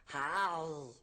How?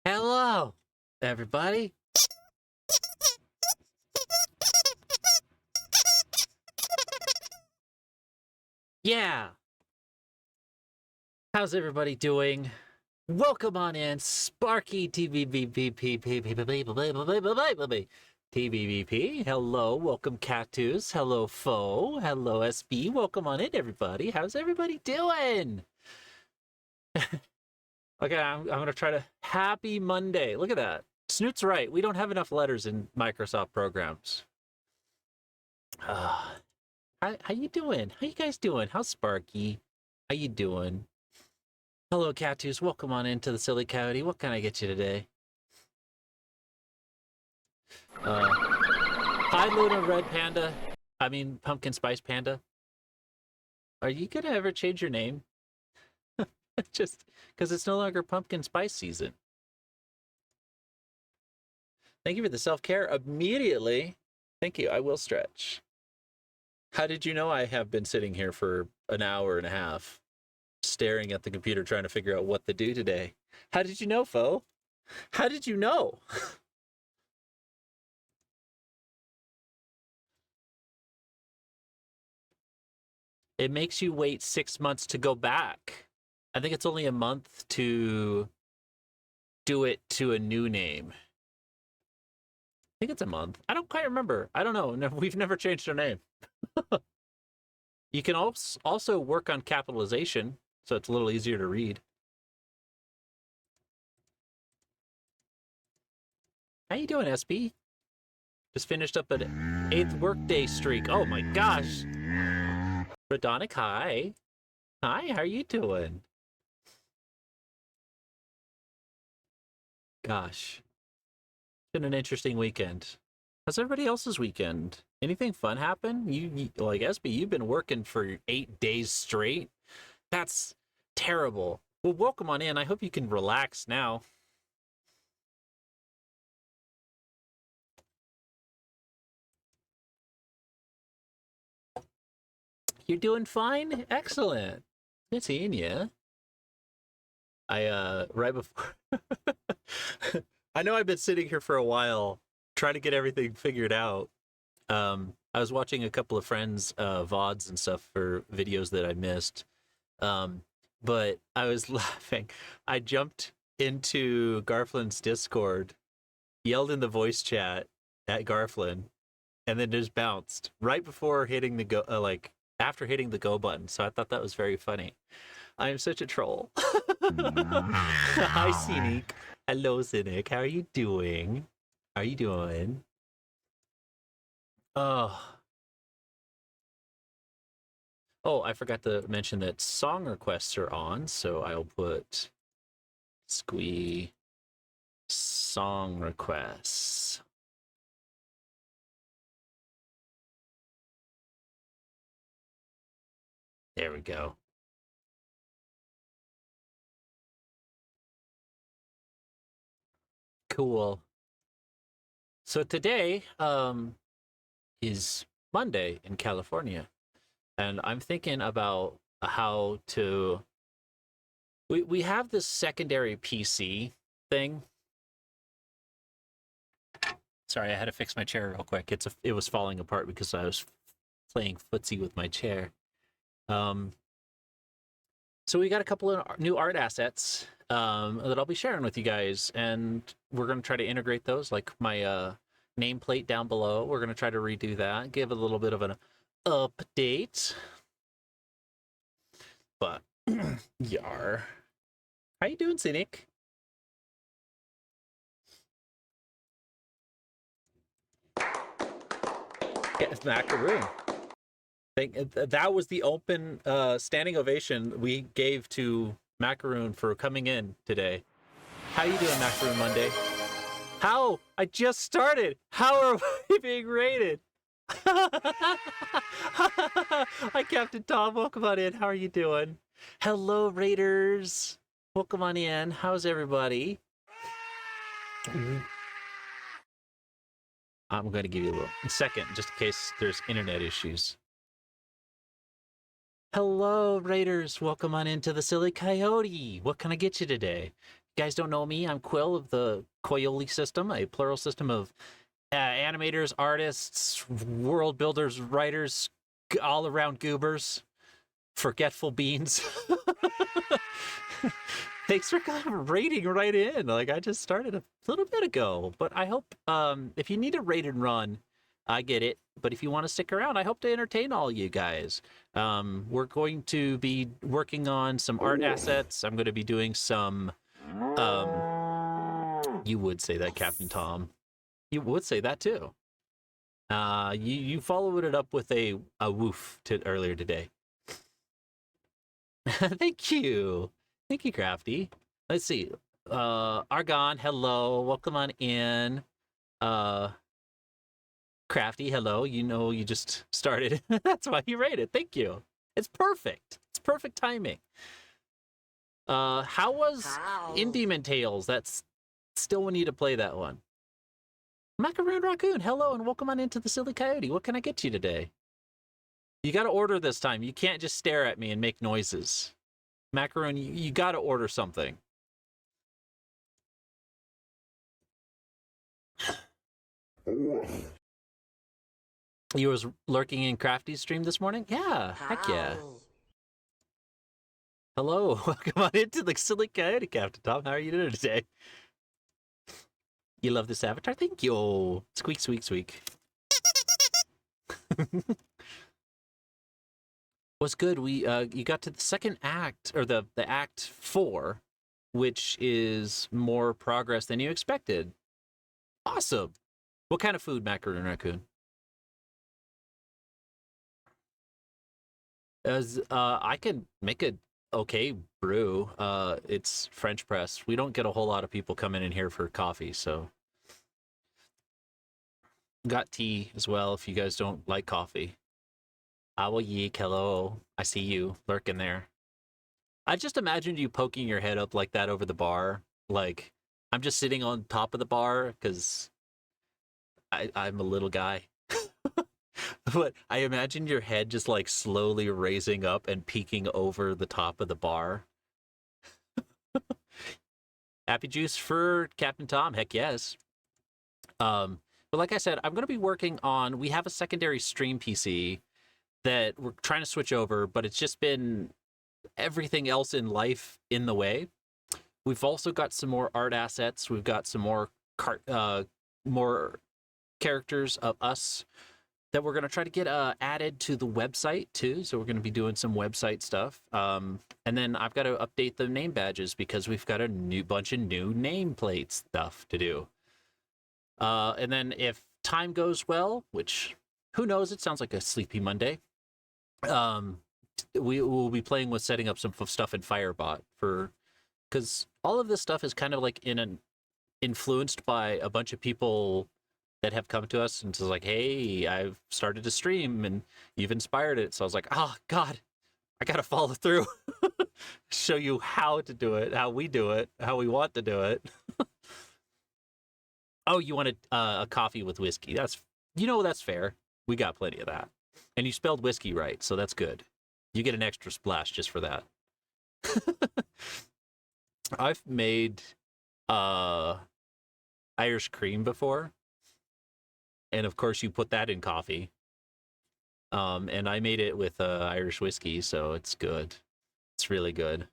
Hello, everybody. Yeah, how's everybody doing? Welcome on in, Sparky TBVP. Hello, welcome Cactus. Hello, Foe. Hello, SB. Welcome on in, everybody. How's everybody doing? Okay, I'm gonna try to. Happy Monday. Look at that. Snoot's right. We don't have enough letters in Microsoft programs. How you doing? How you guys doing? How's Sparky? How you doing? Hello, Cactus. Welcome on into the Silly Coyote. What can I get you today? Hi, Luna Red Panda. I mean, Pumpkin Spice Panda. Are you gonna ever change your name? Just because it's no longer pumpkin spice season. Thank you for the self-care immediately. Thank you. I will stretch. How did you know I have been sitting here for an hour and a half, staring at the computer trying to figure out what to do today? How did you know, Fo? How did you know? It makes you wait 6 months to go back. I think it's only a month to do it to a new name. I think it's a month. I don't quite remember. I don't know. No, we've never changed our name. You can also work on capitalization, so it's a little easier to read. How you doing, SB? Just finished up an 8th workday streak. Oh my gosh. Radonic, hi. Hi, how are you doing? Gosh. Been an interesting weekend. How's everybody else's weekend? Anything fun happen? You like SB, you've been working for 8 days straight. That's terrible. Well, welcome on in. I hope you can relax now. You're doing fine? Excellent. Good seeing you. Right before I know I've been sitting here for a while trying to get everything figured out. I was watching a couple of friends' VODs and stuff for videos that I missed. But I was laughing. I jumped into Garflin's Discord, yelled in the voice chat at Garflin, and then just bounced right before hitting the go, after hitting the go button. So I thought that was very funny. I am such a troll. Hi, Scenic. Hello, Cynic. How are you doing? How are you doing? Oh. Oh, I forgot to mention that song requests are on, so I'll put squee song requests. There we go. Cool. So today is Monday in California, and I'm thinking about how to we have this secondary PC thing. Sorry, I had to fix my chair real quick. It was falling apart because I was playing footsie with my chair. So we got a couple of new art assets that I'll be sharing with you guys, and we're going to try to integrate those, like my nameplate down below. We're going to try to redo that, give it a little bit of an update. But, yar. How you doing, Cynic? Yes, macaroon. That was the open standing ovation we gave to Macaroon for coming in today. How you doing, Macaroon Monday? How? I just started. How are we being rated? Hi, Captain Tom. Welcome on in. How are you doing? Hello, Raiders. Welcome on in. How's everybody? I'm going to give you a second, just in case there's internet issues. Hello, Raiders. Welcome on into the Silly Coyote. What can I get you today? You guys don't know me. I'm Quill of the Coyote system, a plural system of animators, artists, world builders, writers, all around goobers, forgetful beans. Thanks for raiding right in. Like, I just started a little bit ago, but I hope if you need a raid and run, I get it. But if you want to stick around, I hope to entertain all you guys. We're going to be working on some art assets. I'm going to be doing some. You would say that, Captain Tom. You would say that too. You followed it up with a woof earlier today. Thank you. Thank you, Crafty. Let's see. Argon, hello. Welcome on in. Crafty, hello. You know you just started. That's why you rated. Thank you. It's perfect. It's perfect timing. How was How? Demon Tales? That's still we need to play that one. Macaroon Raccoon, hello and welcome on into the Silly Coyote. What can I get you today? You got to order this time. You can't just stare at me and make noises. Macaroon, you got to order something. You was lurking in Crafty's stream this morning? Yeah, heck yeah. How? Hello, welcome on into the Silly Coyote, Captain Tom. How are you doing today? You love this avatar? Thank you. Squeak, squeak, squeak. Was good. We you got to the second act, or the act 4, which is more progress than you expected. Awesome. What kind of food, Macaroon Raccoon? As I can make a okay brew. It's French press. We don't get a whole lot of people coming in here for coffee, so got tea as well if you guys don't like coffee. Owl yeek, hello. I see you lurking there. I just imagined you poking your head up like that over the bar. Like, I'm just sitting on top of the bar because I'm a little guy. But I imagine your head just like slowly raising up and peeking over the top of the bar. Happy juice for Captain Tom. Heck yes. But like I said, I'm going to be working on, we have a secondary stream PC that we're trying to switch over, but it's just been everything else in life in the way. We've also got some more art assets. We've got some more more characters of us that we're going to try to get added to the website too. So we're going to be doing some website stuff. And then I've got to update the name badges because we've got a bunch of new nameplate stuff to do. And then if time goes well, which who knows, it sounds like a sleepy Monday. We will be playing with setting up some stuff in Firebot because all of this stuff is kind of like influenced by a bunch of people that have come to us and it's like, hey, I've started to stream and you've inspired it. So I was like, oh God, I gotta follow through. Show you how to do it, how we do it, how we want to do it. Oh, you wanted a coffee with whiskey. That's fair. We got plenty of that. And you spelled whiskey right, so that's good. You get an extra splash just for that. I've made Irish cream before. And of course you put that in coffee. And I made it with Irish whiskey, so it's good. It's really good.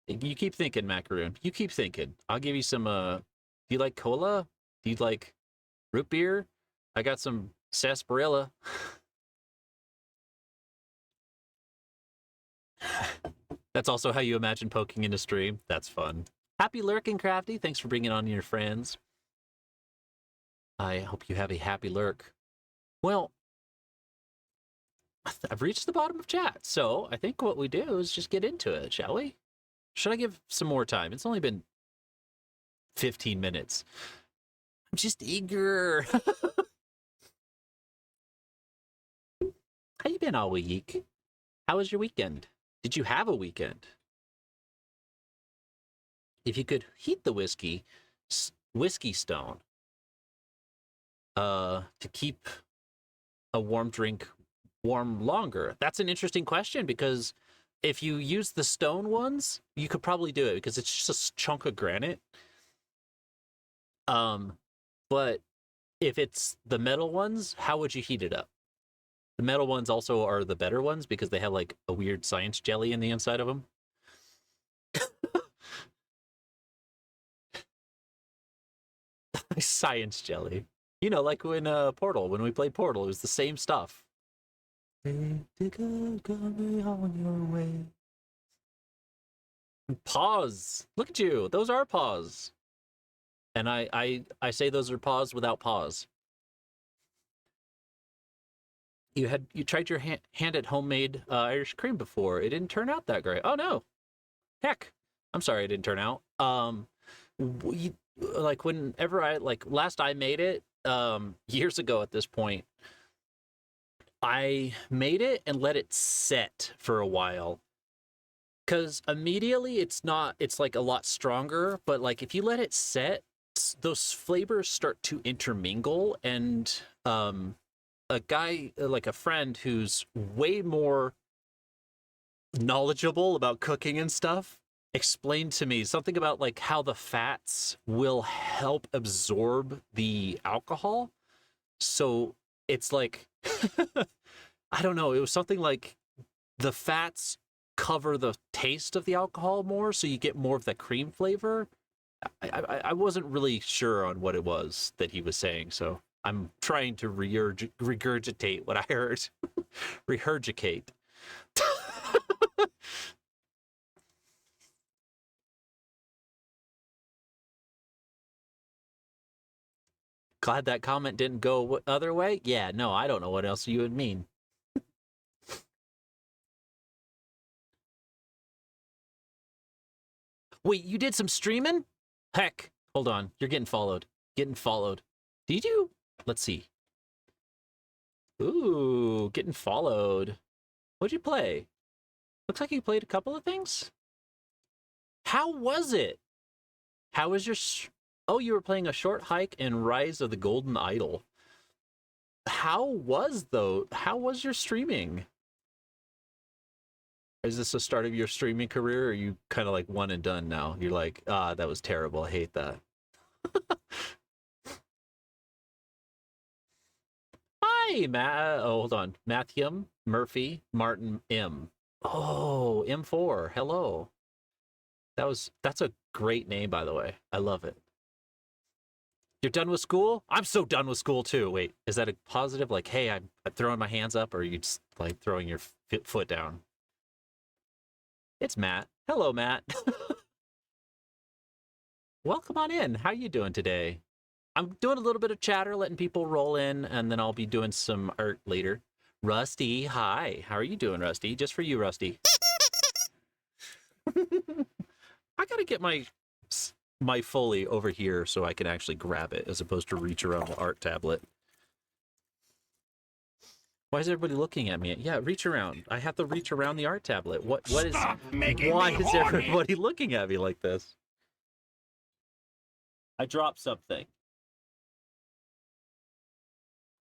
You keep thinking, Macaroon. You keep thinking. I'll give you some do you like cola? Do you like root beer? I got some sarsaparilla. That's also how you imagine poking into stream. That's fun. Happy lurking, Crafty. Thanks for bringing on your friends. I hope you have a happy lurk. Well, I've reached the bottom of chat, so I think what we do is just get into it, shall we? Should I give some more time? It's only been 15 minutes. I'm just eager. How you been all week? How was your weekend? Did you have a weekend? If you could heat the whiskey stone to keep a warm drink warm longer, that's an interesting question because if you use the stone ones, you could probably do it because it's just a chunk of granite. But if it's the metal ones, how would you heat it up? The metal ones also are the better ones because they have like a weird science jelly in the inside of them. Science jelly. You know, like when Portal, when we played Portal, it was the same stuff. Pause. Look at you. Those are paws. And I say those are paws without pause. You tried your hand at homemade Irish cream before. It didn't turn out that great. Oh no. Heck. I'm sorry it didn't turn out. Like whenever last I made it years ago at this point, I made it and let it set for a while Because immediately it's like a lot stronger, but like if you let it set, those flavors start to intermingle. And a guy, like a friend who's way more knowledgeable about cooking and stuff, explained to me something about like how the fats will help absorb the alcohol. So it's like, I don't know, it was something like the fats cover the taste of the alcohol more, so you get more of the cream flavor. I wasn't really sure on what it was that he was saying, so I'm trying to regurgitate what I heard. Regurgitate. Glad that comment didn't go other way. Yeah, no, I don't know what else you would mean. Wait, you did some streaming? Heck, hold on. You're getting followed. Getting followed. Did you? Let's see. Ooh, getting followed. What'd you play? Looks like you played a couple of things. How was it? How was your... Oh, you were playing A Short Hike and Rise of the Golden Idol. How was, though? How was your streaming? Is this the start of your streaming career, or are you kind of like one and done now? You're like, that was terrible. I hate that. Hi, Matt. Oh, hold on. Matthew Murphy Martin M. Oh, M4. Hello. That's a great name, by the way. I love it. You're done with school? I'm so done with school too. Wait, is that a positive? Like, hey, I'm throwing my hands up, or are you just like throwing your foot down? It's Matt. Hello, Matt. Welcome on in. How you doing today? I'm doing a little bit of chatter, letting people roll in, and then I'll be doing some art later. Rusty, hi. How are you doing, Rusty? Just for you, Rusty. I gotta get my Foley over here so I can actually grab it as opposed to reach around the art tablet. Why is everybody looking at me? Yeah, reach around. I have to reach around the art tablet. Why is everybody looking at me like this? I dropped something.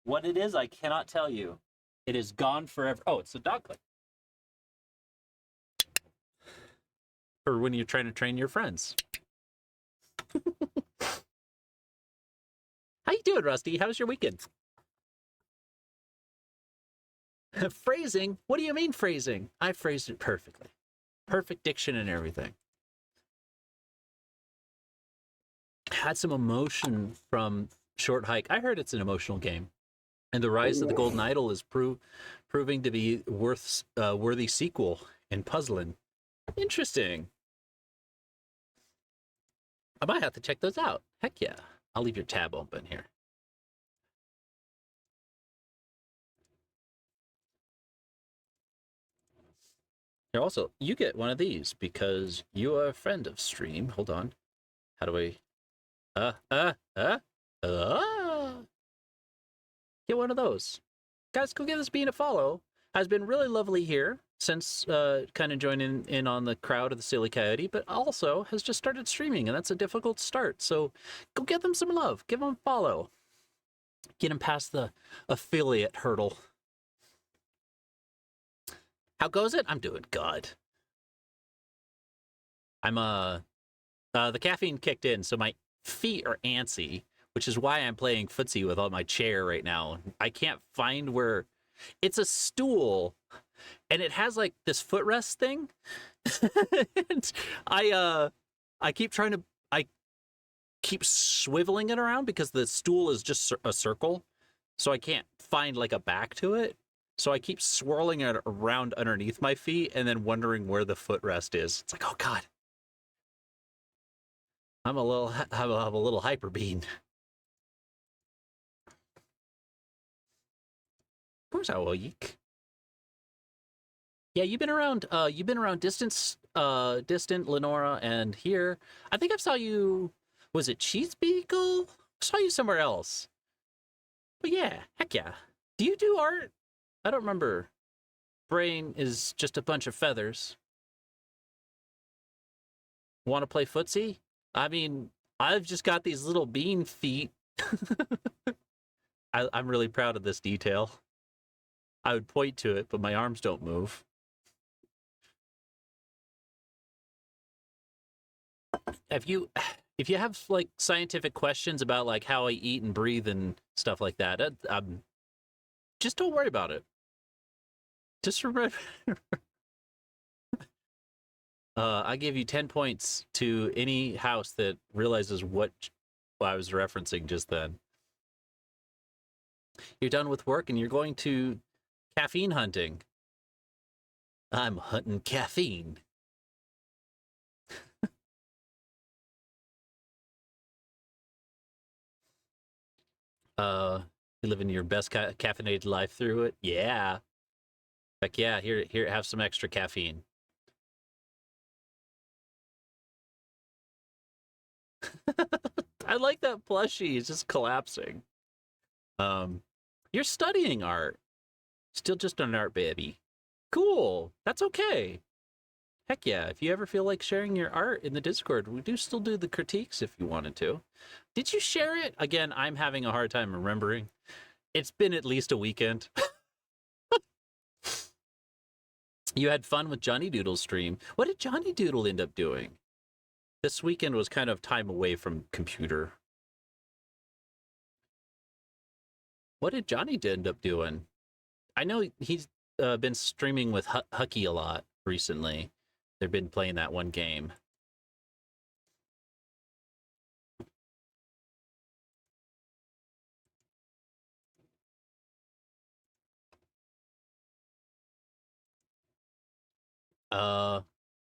What it is, I cannot tell you. It is gone forever. Oh, it's a dog click. Or when you're trying to train your friends. How you doing, Rusty? How's your weekend? Phrasing? What do you mean phrasing? I phrased it perfectly. Perfect diction and everything. Had some emotion from Short Hike. I heard it's an emotional game. And The Rise of the Golden Idol is proving to be worthy sequel and puzzling. Interesting. I might have to check those out. Heck yeah. I'll leave your tab open here. Here also, you get one of these because you are a friend of stream. Hold on. How do I... Get one of those. Guys, go give this bean a follow. Has been really lovely here since kind of joining in on the crowd of the Silly Coyote, but also has just started streaming, and that's a difficult start. So go give them some love. Give them a follow. Get them past the affiliate hurdle. How goes it? I'm doing good. I'm the caffeine kicked in, so my feet are antsy, which is why I'm playing footsie with all my chair right now. I can't find where... It's a stool, and it has like this footrest thing. And I keep trying to... I keep swiveling it around because the stool is just a circle, so I can't find like a back to it. So I keep swirling it around underneath my feet and then wondering where the footrest is. It's like, oh God. I'm a little hyper bean. Of course I will, Yeek. Yeah, you've been around distant Lenora and here. I think I saw you, was it Cheese Beagle? I saw you somewhere else. But yeah, heck yeah. Do you do art? I don't remember. Brain is just a bunch of feathers. Want to play footsie? I mean, I've just got these little bean feet. I'm really proud of this detail. I would point to it, but my arms don't move. If you if you have like scientific questions about like how I eat and breathe and stuff like that, just don't worry about it. Just remember, I give you 10 points to any house that realizes what I was referencing just then. You're done with work and you're going to caffeine hunting. I'm hunting caffeine. Uh, you living your best caffeinated life through it? Yeah. Heck yeah, here, have some extra caffeine. I like that plushie. It's just collapsing. Um, you're studying art. Still just an art baby. Cool. That's okay. Heck yeah. If you ever feel like sharing your art in the Discord, we do still do the critiques if you wanted to. Did you share it? Again, I'm having a hard time remembering. It's been at least a weekend. You had fun with Johnny Doodle's stream. What did Johnny Doodle end up doing? This weekend was kind of time away from computer. What did Johnny end up doing? I know he's been streaming with Hucky a lot recently. They've been playing that one game.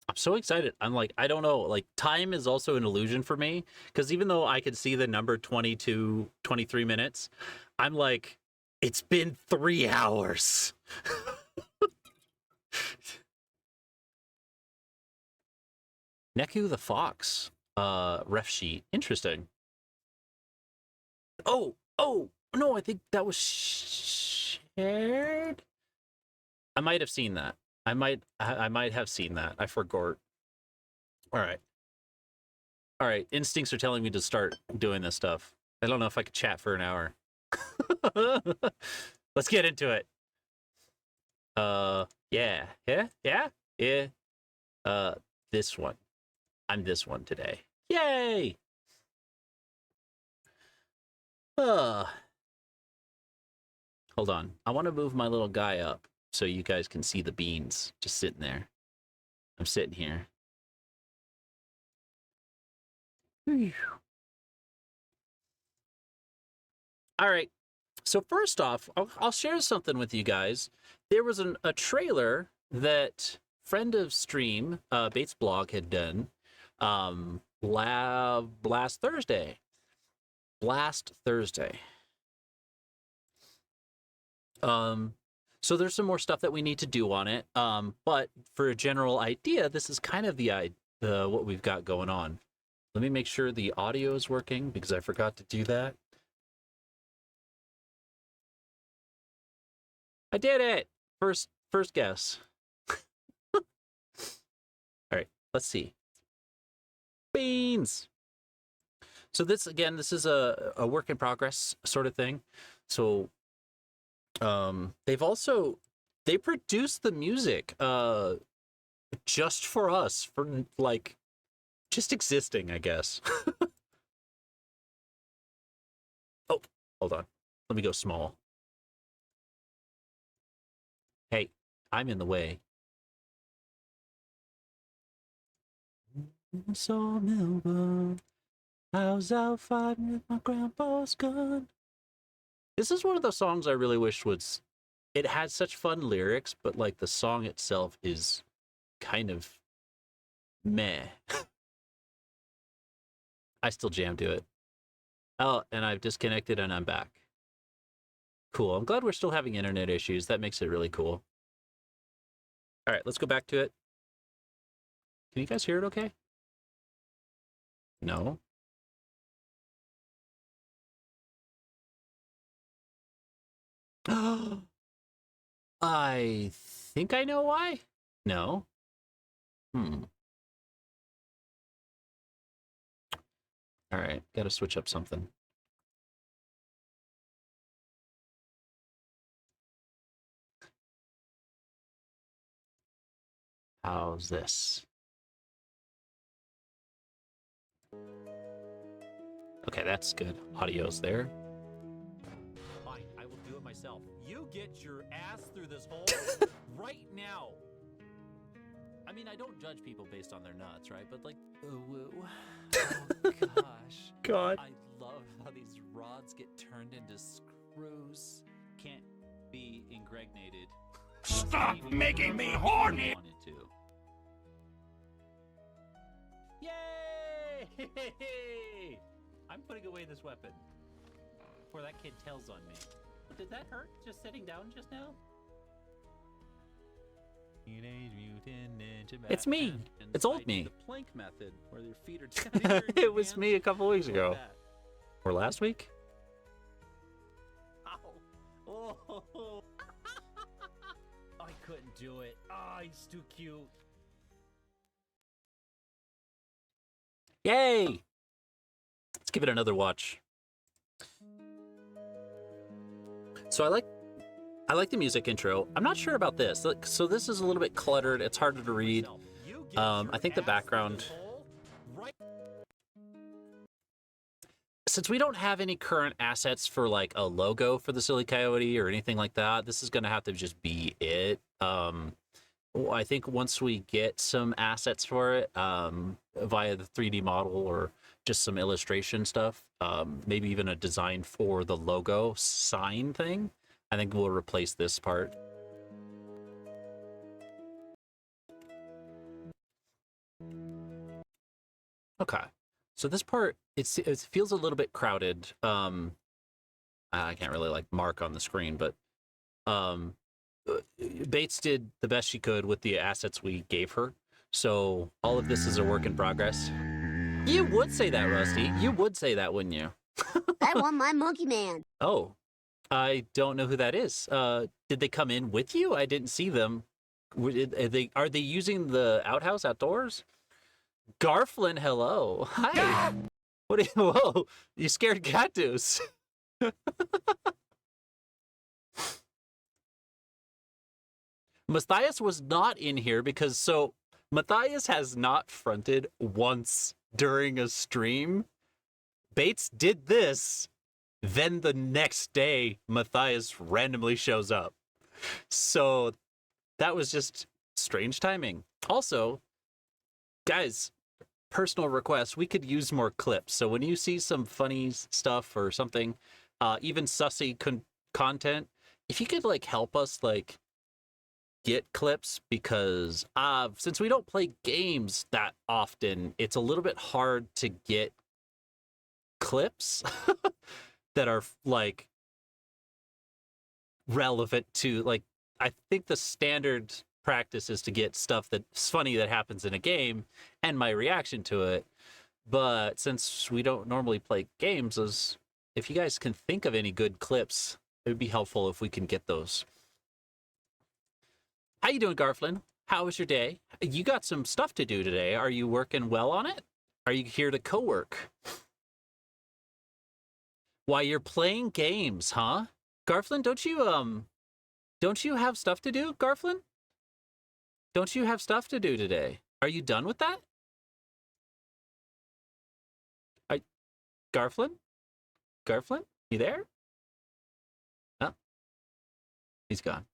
I'm so excited. I'm like, I don't know, like time is also an illusion for me because even though I could see the number 22, 23 minutes, I'm like, it's been 3 hours. Neku the Fox, ref sheet. Interesting. Oh, no, I think that was shared. I might have seen that. I might have seen that. I forgot. All right. All right. Instincts are telling me to start doing this stuff. I don't know if I could chat for an hour. Let's get into it. Yeah. Yeah. Yeah. Yeah. Uh this one. I'm this one today. Yay! Uh hold on. I want to move my little guy up so you guys can see the beans just sitting there. I'm sitting here. All right. So first off, I'll share something with you guys. There was a trailer that friend of stream, Bates Blog, had done last Thursday. Last Thursday. So there's some more stuff that we need to do on it. But for a general idea, this is kind of the what we've got going on. Let me make sure the audio is working because I forgot to do that. I did it. First guess. All right, let's see. Beans. So this again, this is a work in progress sort of thing. So they produced the music just for us, for like just existing, I guess. Oh, hold on. Let me go small. Hey, I'm in the way. Sawmill bun. I was out fighting with my grandpa's gun. This is one of those songs I really wish was. It has such fun lyrics, but like the song itself is kind of meh. I still jam to it. Oh, and I've disconnected and I'm back. Cool. I'm glad we're still having internet issues. That makes it really cool. All right, let's go back to it. Can you guys hear it okay? No? I think I know why. No. All right, gotta switch up something. How's this? Okay, that's good. Audio's there. Fine, I will do it myself. You get your ass through this hole right now. I mean, I don't judge people based on their nuts, right? But like, oh gosh. God. I love how these rods get turned into screws. Can't be impregnated. Stop making me horny! Wanted to. Yay! I'm putting away this weapon before that kid tells on me. Did that hurt just sitting down just now? Teenage Mutant Ninja It's me. Batman It's old fights me. The plank method, where your feet are down here in It your was hands. me a couple weeks Like ago. that. Or last week? Ow! Oh! I couldn't do it. Ah, he's too cute. Yay! Let's give it another watch. So I like the music intro. I'm not sure about this. So this is a little bit cluttered. It's harder to read. You get I your think the ass through background. this hole right- Since we don't have any current assets for like a logo for the Silly Coyote or anything like that, this is going to have to just be it. I think once we get some assets for it via the 3D model or just some illustration stuff, maybe even a design for the logo sign thing, I think we'll replace this part. Okay, so this part, it feels a little bit crowded. I can't really like mark on the screen, but Bates did the best she could with the assets we gave her. So all of this is a work in progress. You would say that, Rusty. You would say that, wouldn't you? I want my monkey man. Oh, I don't know who that is. Did they come in with you? I didn't see them. Are they using the outhouse outdoors? Garflin, hello. Hi. What? Whoa! You scared Cactus. Matthias was not in here because Matthias has not fronted once during a stream. Bates did this, then the next day Matthias randomly shows up. So that was just strange timing. Also, guys, personal request, we could use more clips. So when you see some funny stuff or something, even sussy content, if you could like help us like get clips, because since we don't play games that often, it's a little bit hard to get clips that are like relevant to like, I think the standard practice is to get stuff that's funny that happens in a game and my reaction to it. But since we don't normally play games, if you guys can think of any good clips, it would be helpful if we can get those. How you doing, Garflin? How was your day? You got some stuff to do today. Are you working well on it? Are you here to co-work? Why, you're playing games, huh? Garflin, don't you have stuff to do, Garflin? Don't you have stuff to do today? Are you done with that? Garflin? Garflin? You there? Oh. He's gone.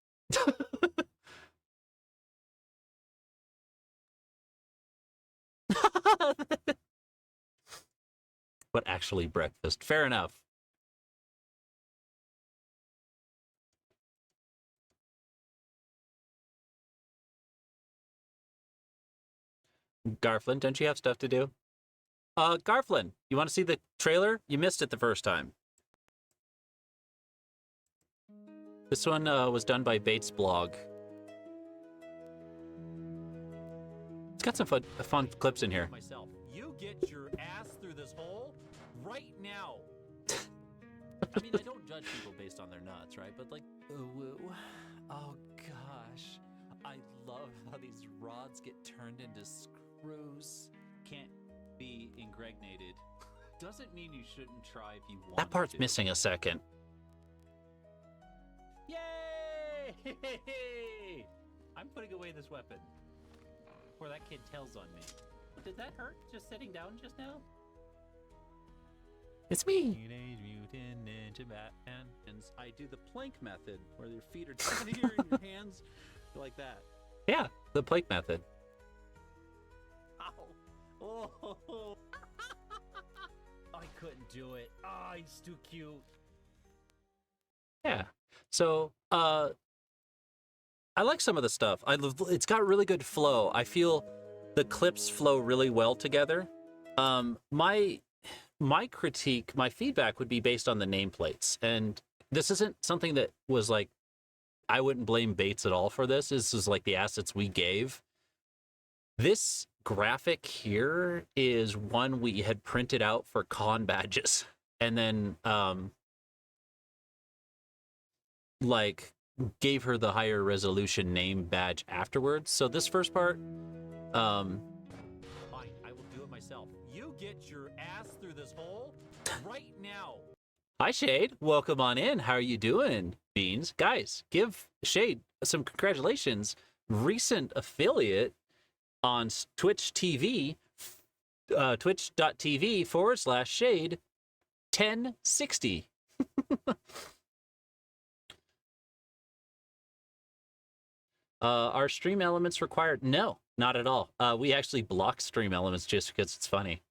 But actually breakfast. Fair enough. Garflin, don't you have stuff to do? Garflin, you want to see the trailer? You missed it the first time. This one was done by Bates Blog. It's got some fun clips in here. Myself. You get your ass through this hole right now. I mean, I don't judge people based on their nuts, right? But like, oh gosh, I love how these rods get turned into screws. Can't be impregnated. doesn't mean you shouldn't try if you want. That part's to. missing a second. Yay! I'm putting away this weapon before that kid tells on me. Did that hurt just sitting down just now? It's me. Teenage Mutant Ninja Batman. And I do the plank method where your feet are down here and your hands are like that. Yeah, the plank method. Ow. Oh. I couldn't do it. Oh, he's too cute. Yeah. So, I like some of the stuff. It's got really good flow. I feel the clips flow really well together. My critique, my feedback would be based on the nameplates. And this isn't something that was like, I wouldn't blame Bates at all for this. This is like the assets we gave. This graphic here is one we had printed out for con badges. And then, like, gave her the higher resolution name badge afterwards. So this first part, Fine, I will do it myself. You get your ass through this hole right now. hi Shade, welcome on in. How are you doing, Beans? Guys, give Shade some congratulations. Recent affiliate on Twitch TV, twitch.tv/Shade 1060. Are stream elements required? No, not at all. We actually block stream elements just because it's funny.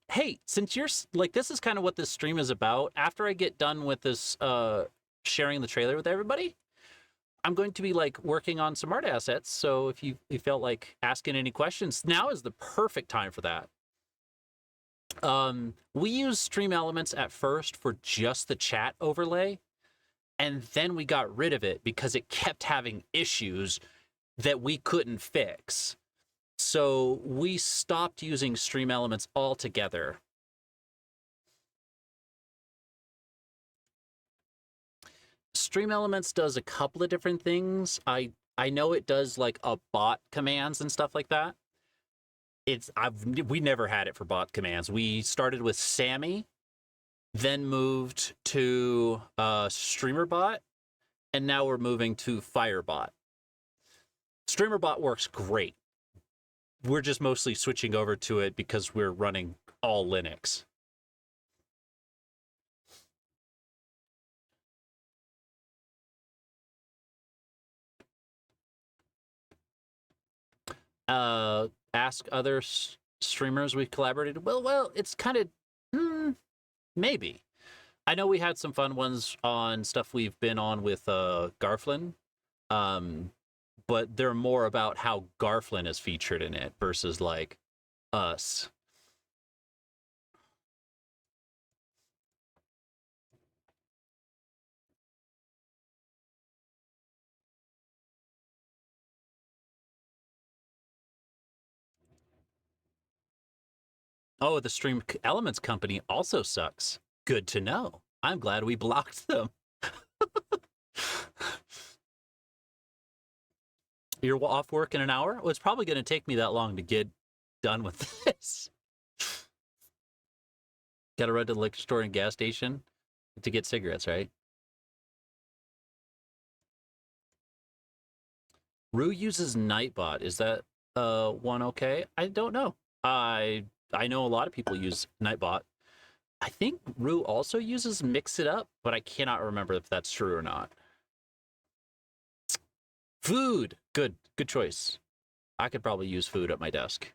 Hey, since you're like, this is kind of what this stream is about. After I get done with this, sharing the trailer with everybody, I'm going to be like working on some art assets. So if you felt like asking any questions, now is the perfect time for that. We used stream elements at first for just the chat overlay. And then we got rid of it because it kept having issues that we couldn't fix. So we stopped using stream elements altogether. Stream elements does a couple of different things. I know it does like a bot commands and stuff like that. We never had it for bot commands. We started with Sammy, then moved to StreamerBot, and now we're moving to FireBot. StreamerBot works great. We're just mostly switching over to it because we're running all Linux. Ask other streamers we collaborated. Well, it's kind of maybe. I know we had some fun ones on stuff we've been on with Garflin, but they're more about how Garflin is featured in it versus like us. Oh, the Stream Elements company also sucks. Good to know. I'm glad we blocked them. You're off work in an hour? Well, it's probably going to take me that long to get done with this. Got to run to the liquor store and gas station to get cigarettes, right? Rue uses Nightbot. Is that one okay? I don't know. I know a lot of people use Nightbot. I think Rue also uses Mix It Up, but I cannot remember if that's true or not. Food. Good choice. I could probably use food at my desk.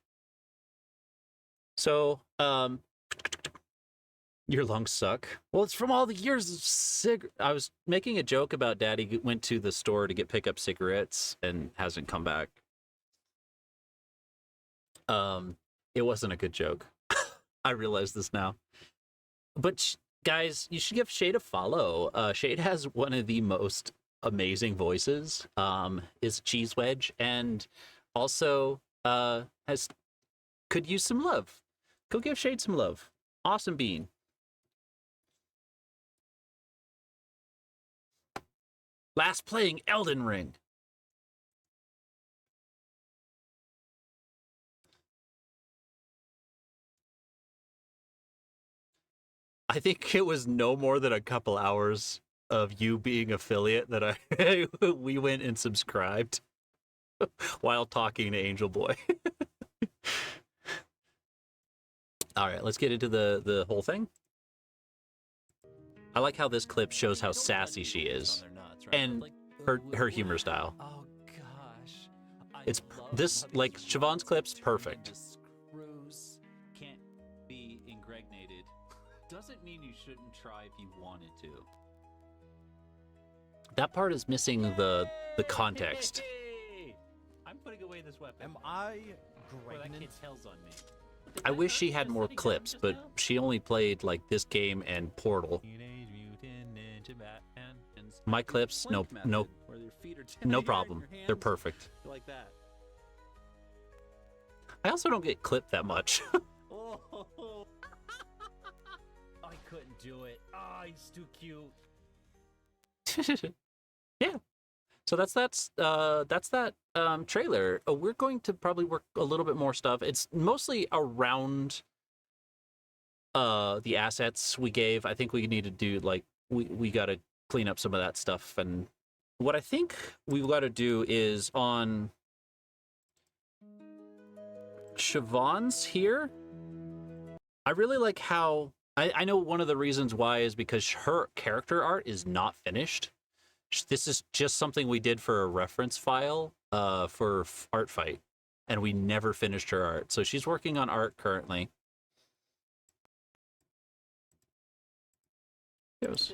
So, your lungs suck. Well, it's from all the years of I was making a joke about Daddy went to the store to pick up cigarettes and hasn't come back. It wasn't a good joke. I realize this now. But guys, you should give Shade a follow. Shade has one of the most amazing voices. Is Cheese Wedge, and also could use some love. Go give Shade some love. Awesome bean. Last playing Elden Ring. I think it was no more than a couple hours of you being affiliate that we went and subscribed while talking to Angel Boy. All right, let's get into the whole thing. I like how this clip shows how sassy she is, and her humor style. Oh gosh, It's this like Siobhan's clip's perfect. Screws can't be impregnated. Doesn't mean you shouldn't try if you wanted to. That part is missing the context. Hey, I'm putting away this weapon. Am I Or that pregnant? kid tells on me. I wish she had more clips, but she only played like this game and Portal. Teenage Mutant Ninja Batman and My clips, no, Blink no, method, where your feet are no together problem. in your They're hands, perfect. like that. I also don't get clipped that much. Oh, I couldn't do it. Oh, he's too cute. Yeah. So that's that trailer. We're going to probably work a little bit more stuff. It's mostly around the assets we gave. I think we need to do like we got to clean up some of that stuff. And what I think we've got to do is on Siobhan's here. I really like how I know one of the reasons why is because her character art is not finished. This is just something we did for a reference file for Art Fight, and we never finished her art. So she's working on art currently. Goes.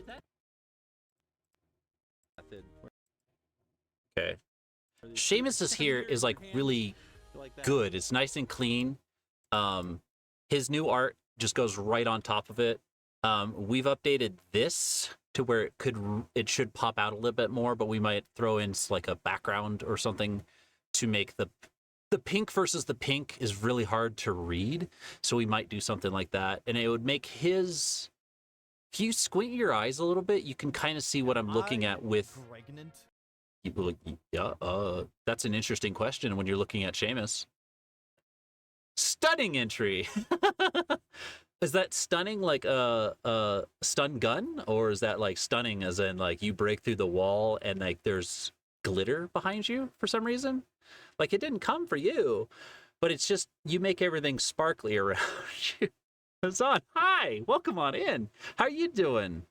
Okay. Seamus here is like really good. It's nice and clean. His new art just goes right on top of it. We've updated this to where it should pop out a little bit more, but we might throw in like a background or something to make the pink versus the pink is really hard to read. So we might do something like that, and it would make his. If you squint your eyes a little bit, you can kind of see what I'm looking at with. Pregnant? Yeah, that's an interesting question when you're looking at Seamus. Stunning entry. Is that stunning like a stun gun, or is that like stunning as in like you break through the wall and like there's glitter behind you for some reason? Like it didn't come for you, but it's just you make everything sparkly around you. Hassan, hi, welcome on in. How you doing?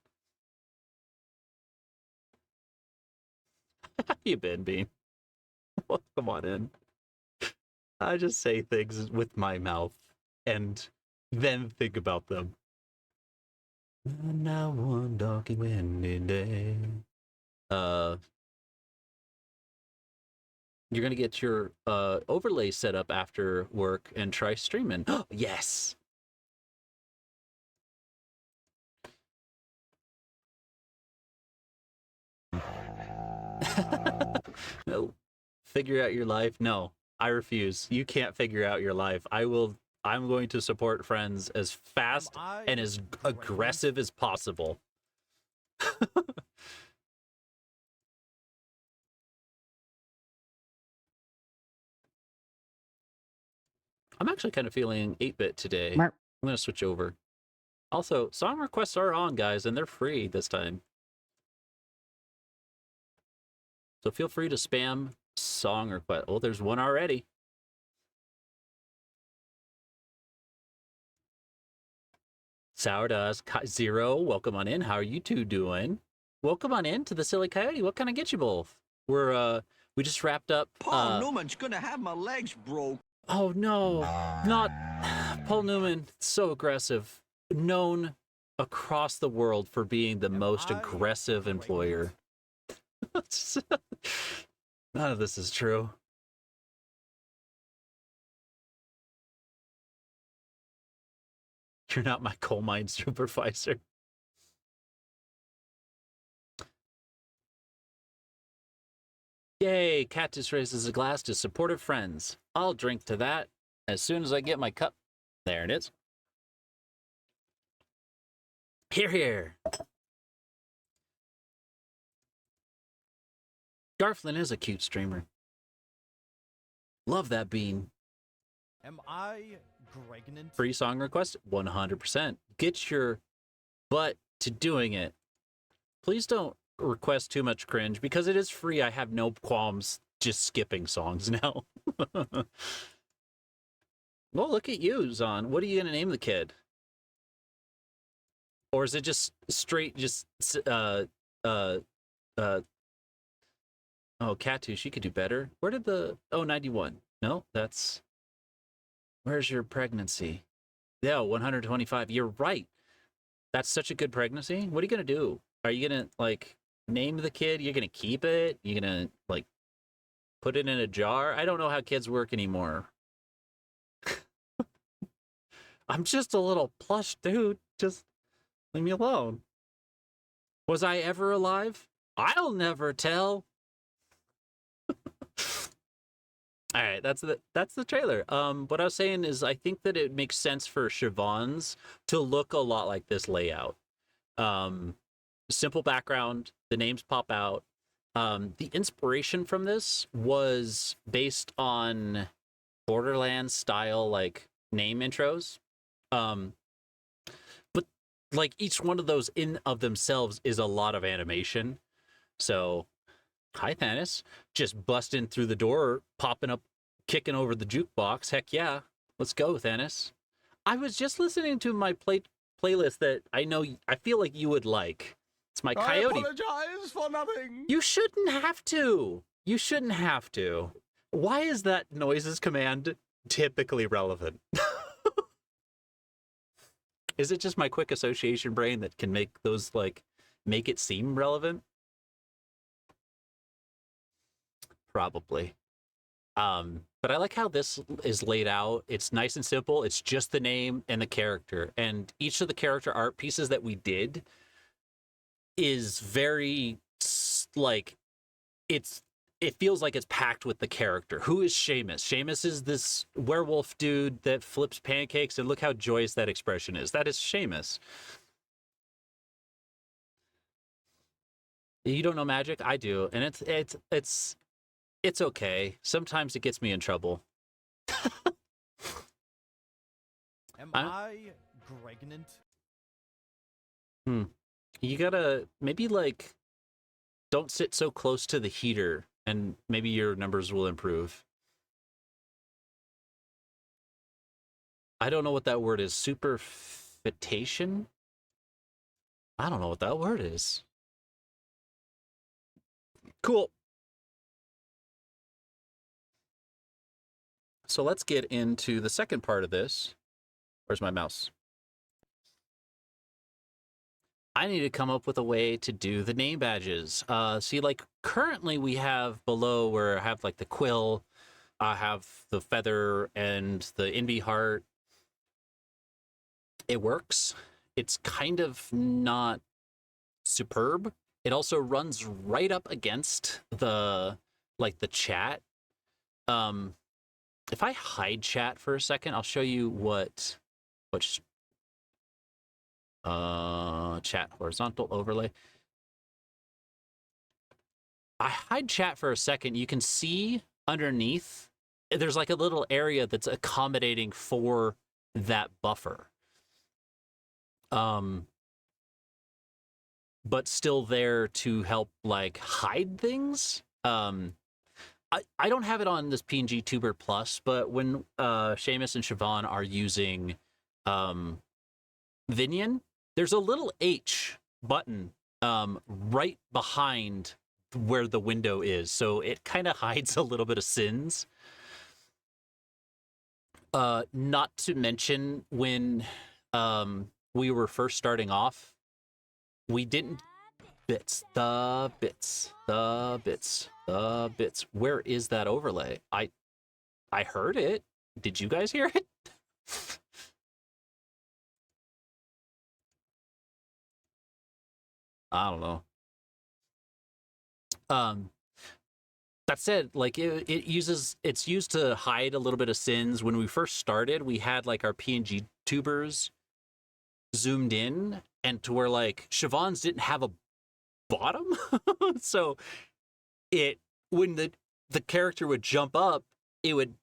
How you been, Bean? Welcome on in. I just say things with my mouth and then think about them. Now one darky windy day. You're gonna get your overlay set up after work and try streaming. Yes. No. Figure out your life? No, I refuse. You can't figure out your life. I'm going to support friends as fast and as aggressive as possible. I'm actually kind of feeling 8-bit today. I'm going to switch over. Also, song requests are on, guys, and they're free this time. So feel free to spam song request. Oh, there's one already. Sourdust Zero, welcome on in. How are you two doing? Welcome on in to the Silly Coyote. What can I get you both? We just wrapped up. Paul Newman's gonna have my legs broke. Oh no, not Paul Newman. So aggressive, known across the world for being the most aggressive employer. None of this is true. You're not my coal mine supervisor. Yay, Cactus raises a glass to supportive friends. I'll drink to that as soon as I get my cup. There it is. Here, here. Garflin is a cute streamer. Love that bean. Am I pregnant? Free song request, 100%. Get your But to doing it, please don't request too much cringe because it is free. I have no qualms just skipping songs now. Well, look at you, Zon. What are you going to name the kid? Or is it just straight, just, oh, Katu, she could do better. Where did the, oh, 91. No, that's, where's your pregnancy? Yeah, 125. You're right. That's such a good pregnancy. What are you going to do? Are you going to, like, name the kid? You're going to keep it? You're going to, like, put it in a jar? I don't know how kids work anymore. I'm just a little plush dude. Just leave me alone. Was I ever alive? I'll never tell. All right, that's the trailer. What I was saying is I think that it makes sense for Siobhan's to look a lot like this layout. Simple background, the names pop out. The inspiration from this was based on Borderlands style like name intros. But like each one of those in of themselves is a lot of animation. So, hi Thanos, just busting through the door, popping up, kicking over the jukebox. Heck yeah, let's go, Thanos. I was just listening to my playlist that I feel like you would like. It's my Coyote. I apologize for nothing. You shouldn't have to. You shouldn't have to. Why is that noises command typically relevant? Is it just my quick association brain that can make those, like, make it seem relevant? Probably. But I like how this is laid out. It's nice and simple. It's just the name and the character. And each of the character art pieces that we did is very, like, it feels like it's packed with the character. Who is Seamus? Seamus is this werewolf dude that flips pancakes, and look how joyous that expression is. That is Seamus. You don't know magic? I do, and it's okay. Sometimes it gets me in trouble. Am I pregnant? You gotta maybe like don't sit so close to the heater, and maybe your numbers will improve. I don't know what that word is. Superfitation? I don't know what that word is. Cool. So let's get into the second part of this. Where's my mouse? I need to come up with a way to do the name badges. See, like currently we have below where I have like the quill, I have the feather and the Inbee heart. It works. It's kind of not superb. It also runs right up against the chat. If I hide chat for a second, I'll show you what chat horizontal overlay. I hide chat for a second. You can see underneath there's like a little area that's accommodating for that buffer. But still there to help like hide things. I don't have it on this PNG Tuber Plus, but when Seamus and Siobhan are using Vinion, there's a little H button right behind where the window is, so it kind of hides a little bit of sins. Not to mention when we were first starting off, we didn't the bits. Where is that overlay? I heard it. Did you guys hear it? I don't know. That said, like it's used to hide a little bit of sins. When we first started, we had like our PNG tubers zoomed in, and to where like Siobhan's didn't have a bottom, so when the character would jump up, it would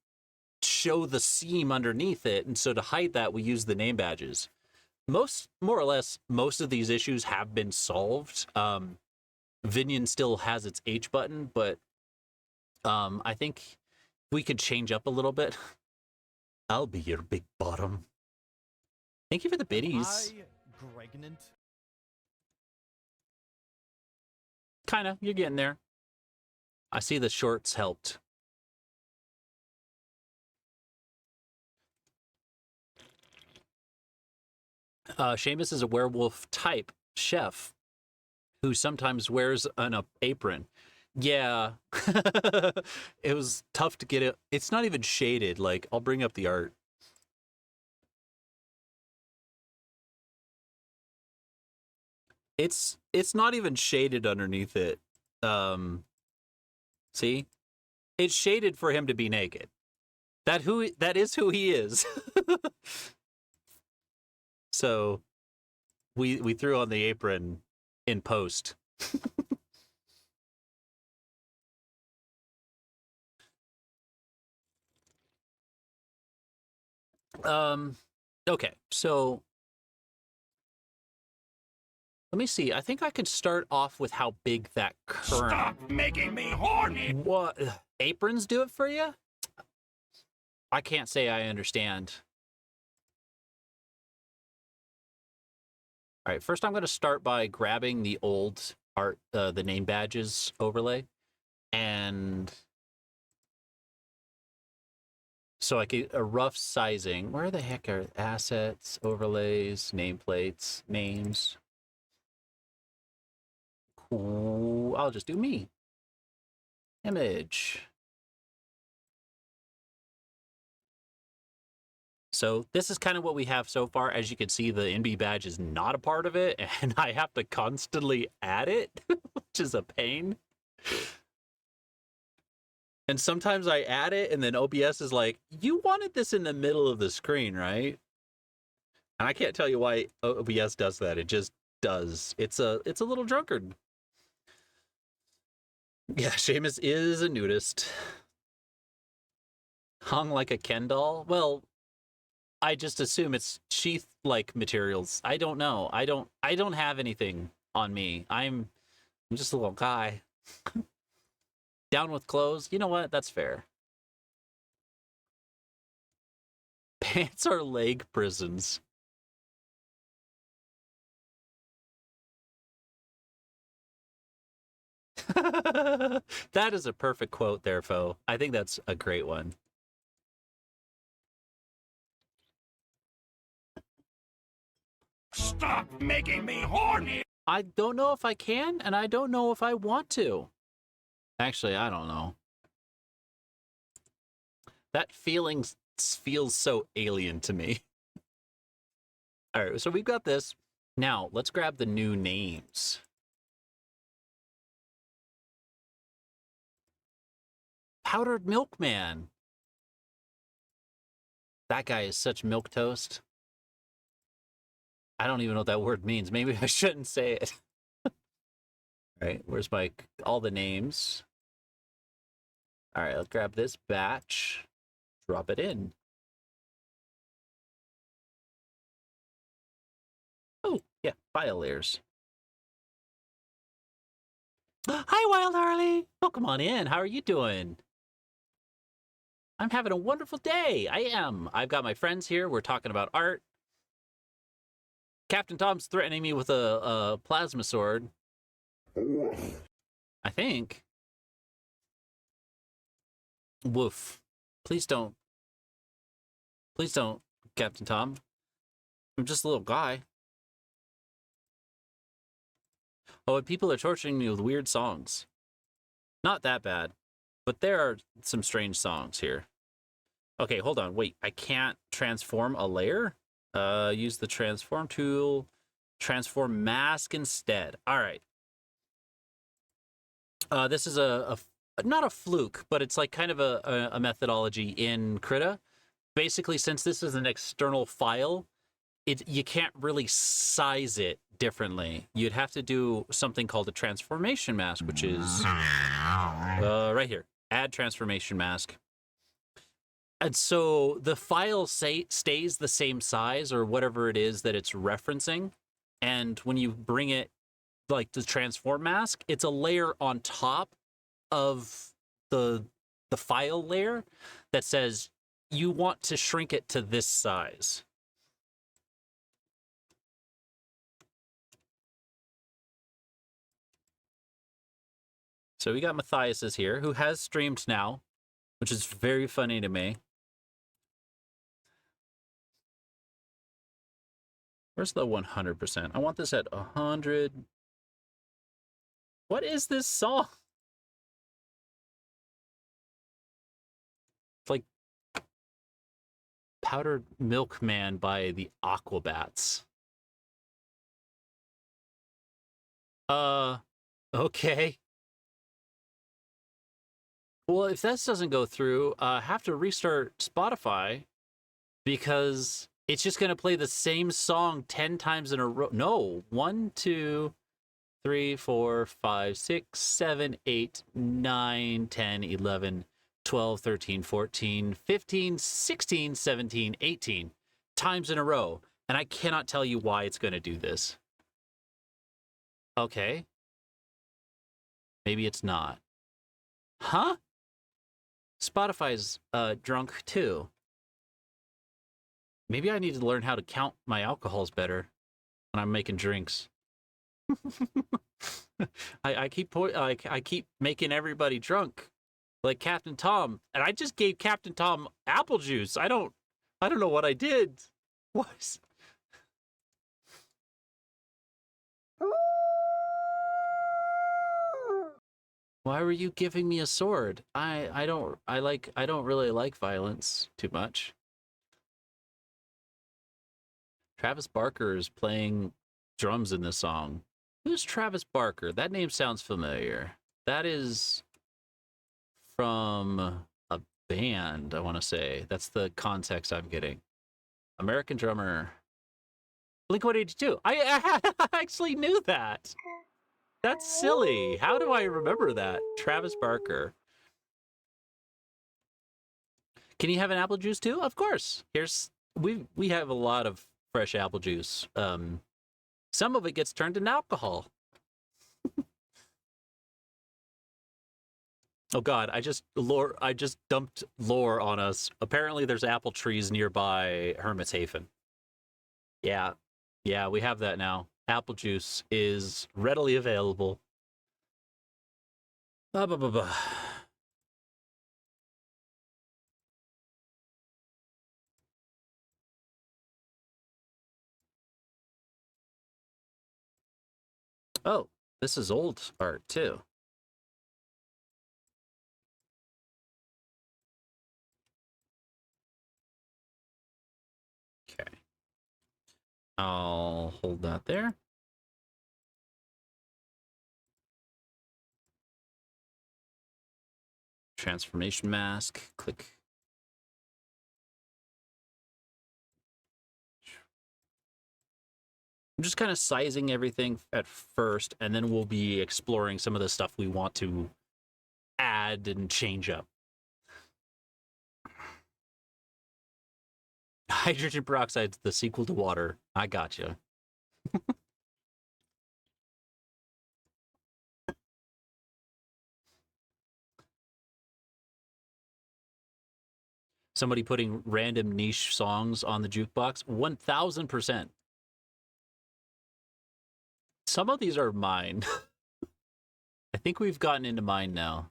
show the seam underneath it, and so to hide that, we use the name badges. more or less, most of these issues have been solved. Vinion still has its H button, but I think we could change up a little bit. I'll be your big bottom. Thank you for the biddies. Pregnant? Kinda, you're getting there. I see the shorts helped. Seamus is a werewolf type chef who sometimes wears an apron. Yeah. It was tough to get it. It's not even shaded. Like, I'll bring up the art. It's not even shaded underneath it. See? It's shaded for him to be naked. That is who he is. So we threw on the apron in post. Okay, so let me see. I think I could start off with how big that current... Stop making me horny! What? Aprons do it for you? I can't say I understand. All right, first I'm going to start by grabbing the old art, the name badges overlay, and so I get a rough sizing. Where the heck are assets, overlays, nameplates, names? Cool. I'll just do me. Image. So this is kind of what we have so far. As you can see, the NB badge is not a part of it, and I have to constantly add it, which is a pain. And sometimes I add it, and then OBS is like, you wanted this in the middle of the screen, right? And I can't tell you why OBS does that. It just does. It's a little drunkard. Yeah, Seamus is a nudist. Hung like a Ken doll? Well, I just assume it's sheath-like materials. I don't know. I don't have anything on me. I'm just a little guy. Down with clothes. You know what? That's fair. Pants are leg prisons. That is a perfect quote there, Fo. I think that's a great one. Stop making me horny! I don't know if I can, and I don't know if I want to. Actually, I don't know. That feeling feels so alien to me. All right, so we've got this. Now, let's grab the new names. Powdered Milkman. That guy is such milquetoast. I don't even know what that word means. Maybe I shouldn't say it. All right, where's all the names? All right, let's grab this batch, drop it in. Oh, yeah, file layers. Hi, Wild Harley. Welcome on in. How are you doing? I'm having a wonderful day. I am. I've got my friends here. We're talking about art. Captain Tom's threatening me with a plasma sword. I think. Woof. Please don't. Please don't, Captain Tom. I'm just a little guy. Oh, and people are torturing me with weird songs. Not that bad, but there are some strange songs here. Okay, hold on. Wait, I can't transform a layer? Use the transform tool. Transform mask instead. All right. This is not a fluke, but it's like kind of a methodology in Krita. Basically, since this is an external file, you can't really size it differently. You'd have to do something called a transformation mask, which is right here. Add transformation mask. And so the file stays the same size or whatever it is that it's referencing. And when you bring it, like the transform mask, it's a layer on top of the file layer that says you want to shrink it to this size. So we got Matthias is here, who has streamed now, which is very funny to me. Where's the 100%? I want this at 100. What is this song? It's like Powdered Milkman by the Aquabats. Okay. Well, if this doesn't go through, I have to restart Spotify because it's just going to play the same song 10 times in a row. No, 1, 2, 3, 4, 5, 6, 7, 8, 9, 10, 11, 12, 13, 14, 15, 16, 17, 18 times in a row. And I cannot tell you why it's going to do this. Okay. Maybe it's not. Huh? Spotify's drunk too. Maybe I need to learn how to count my alcohols better when I'm making drinks. I keep making everybody drunk, like Captain Tom, and I just gave Captain Tom apple juice. I don't know what I did. What? Why were you giving me a sword? I don't really like violence too much. Travis Barker is playing drums in this song. Who's Travis Barker? That name sounds familiar. That is from a band, I want to say. That's the context I'm getting. American drummer. Blink-182. I actually knew that. That's silly. How do I remember that? Travis Barker. Can you have an apple juice too? Of course. We have a lot of fresh apple juice. Some of it gets turned into alcohol. Oh God, I just dumped lore on us. Apparently there's apple trees nearby Hermitshaven. Yeah, we have that now. Apple juice is readily available. Bah, bah, bah, bah. Oh, this is old art too. Okay. I'll hold that there. Transformation mask, click. I'm just kind of sizing everything at first, and then we'll be exploring some of the stuff we want to add and change up. Hydrogen peroxide's the sequel to water. I gotcha. Somebody putting random niche songs on the jukebox? 1000%. Some of these are mine. I think we've gotten into mine now.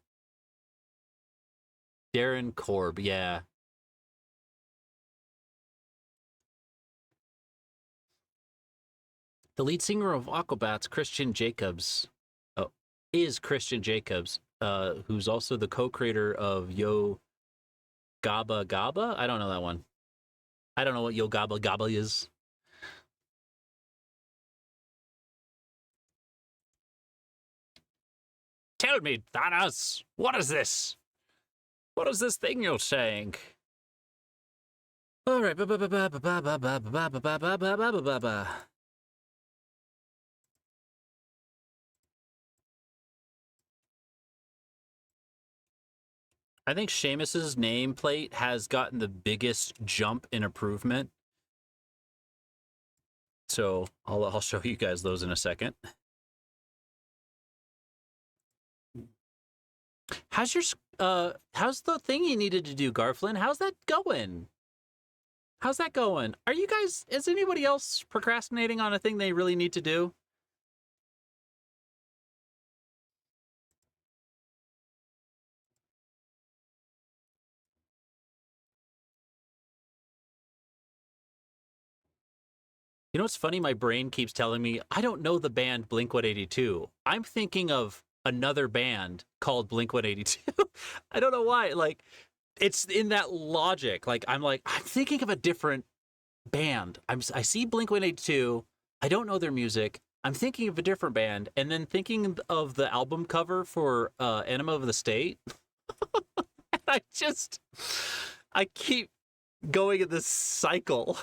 Darren Korb, yeah. The lead singer of Aquabats, Christian Jacobs, is Christian Jacobs, who's also the co-creator of Yo Gabba Gabba? I don't know that one. I don't know what Yo Gabba Gabba is. Tell me, Thanos, what is this? What is this thing you're saying? All right. I think Seamus's nameplate has gotten the biggest jump in improvement. So I'll show you guys those in a second. How's the thing you needed to do, Garflin? How's that going? How's that going? Are you guys, is anybody else procrastinating on a thing they really need to do? You know what's funny? My brain keeps telling me, I don't know the band Blink-182. I'm thinking of another band called Blink-182. I don't know why. Like, it's in that logic. I'm thinking of a different band. I see Blink-182. I don't know their music. I'm thinking of a different band. And then thinking of the album cover for Enema of the State. And I keep going in this cycle.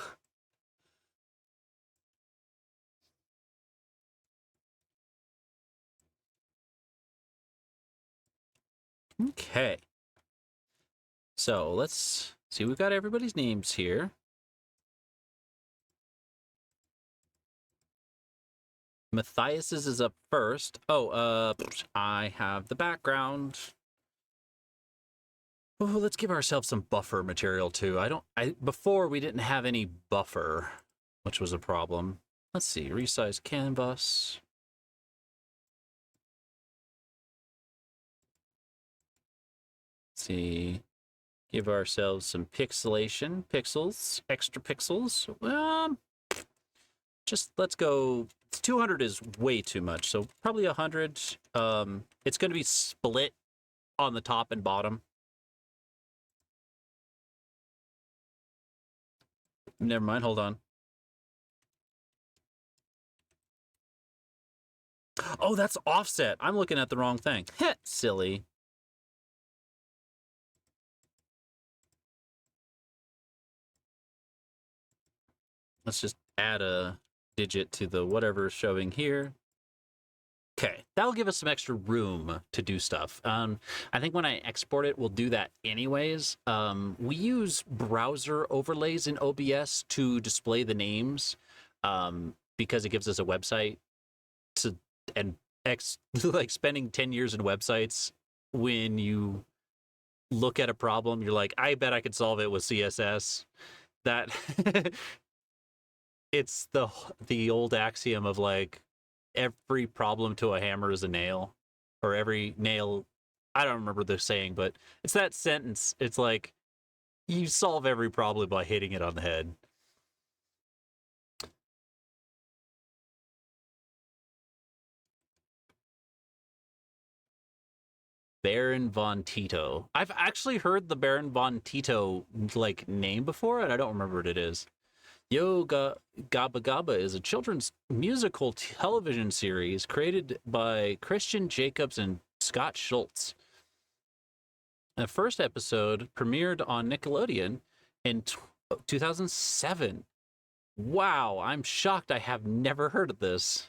Okay. So let's see. We've got everybody's names here. Matthias's is up first. Oh, I have the background. Oh, let's give ourselves some buffer material too. Before we didn't have any buffer, which was a problem. Let's see. Resize canvas. See, give ourselves some pixelation, extra pixels. Just let's go. 200 is way too much, so probably 100. It's going to be split on the top and bottom. Never mind. Hold on. Oh, that's offset. I'm looking at the wrong thing. Heh, silly. Let's just add a digit to the whatever showing here. Okay, that'll give us some extra room to do stuff. I think when I export it, we'll do that anyways. We use browser overlays in OBS to display the names because it gives us a website like spending 10 years in websites. When you look at a problem, you're like, I bet I could solve it with CSS. That it's the old axiom of like every problem to a hammer is a nail, or every nail. I don't remember the saying, but it's that sentence. It's like you solve every problem by hitting it on the head. Baron von Tito. I've actually heard the Baron von Tito like name before, and I don't remember what it is. Yo Gabba Gabba is a children's musical television series created by Christian Jacobs and Scott Schultz. The first episode premiered on Nickelodeon in 2007. Wow, I'm shocked I have never heard of this.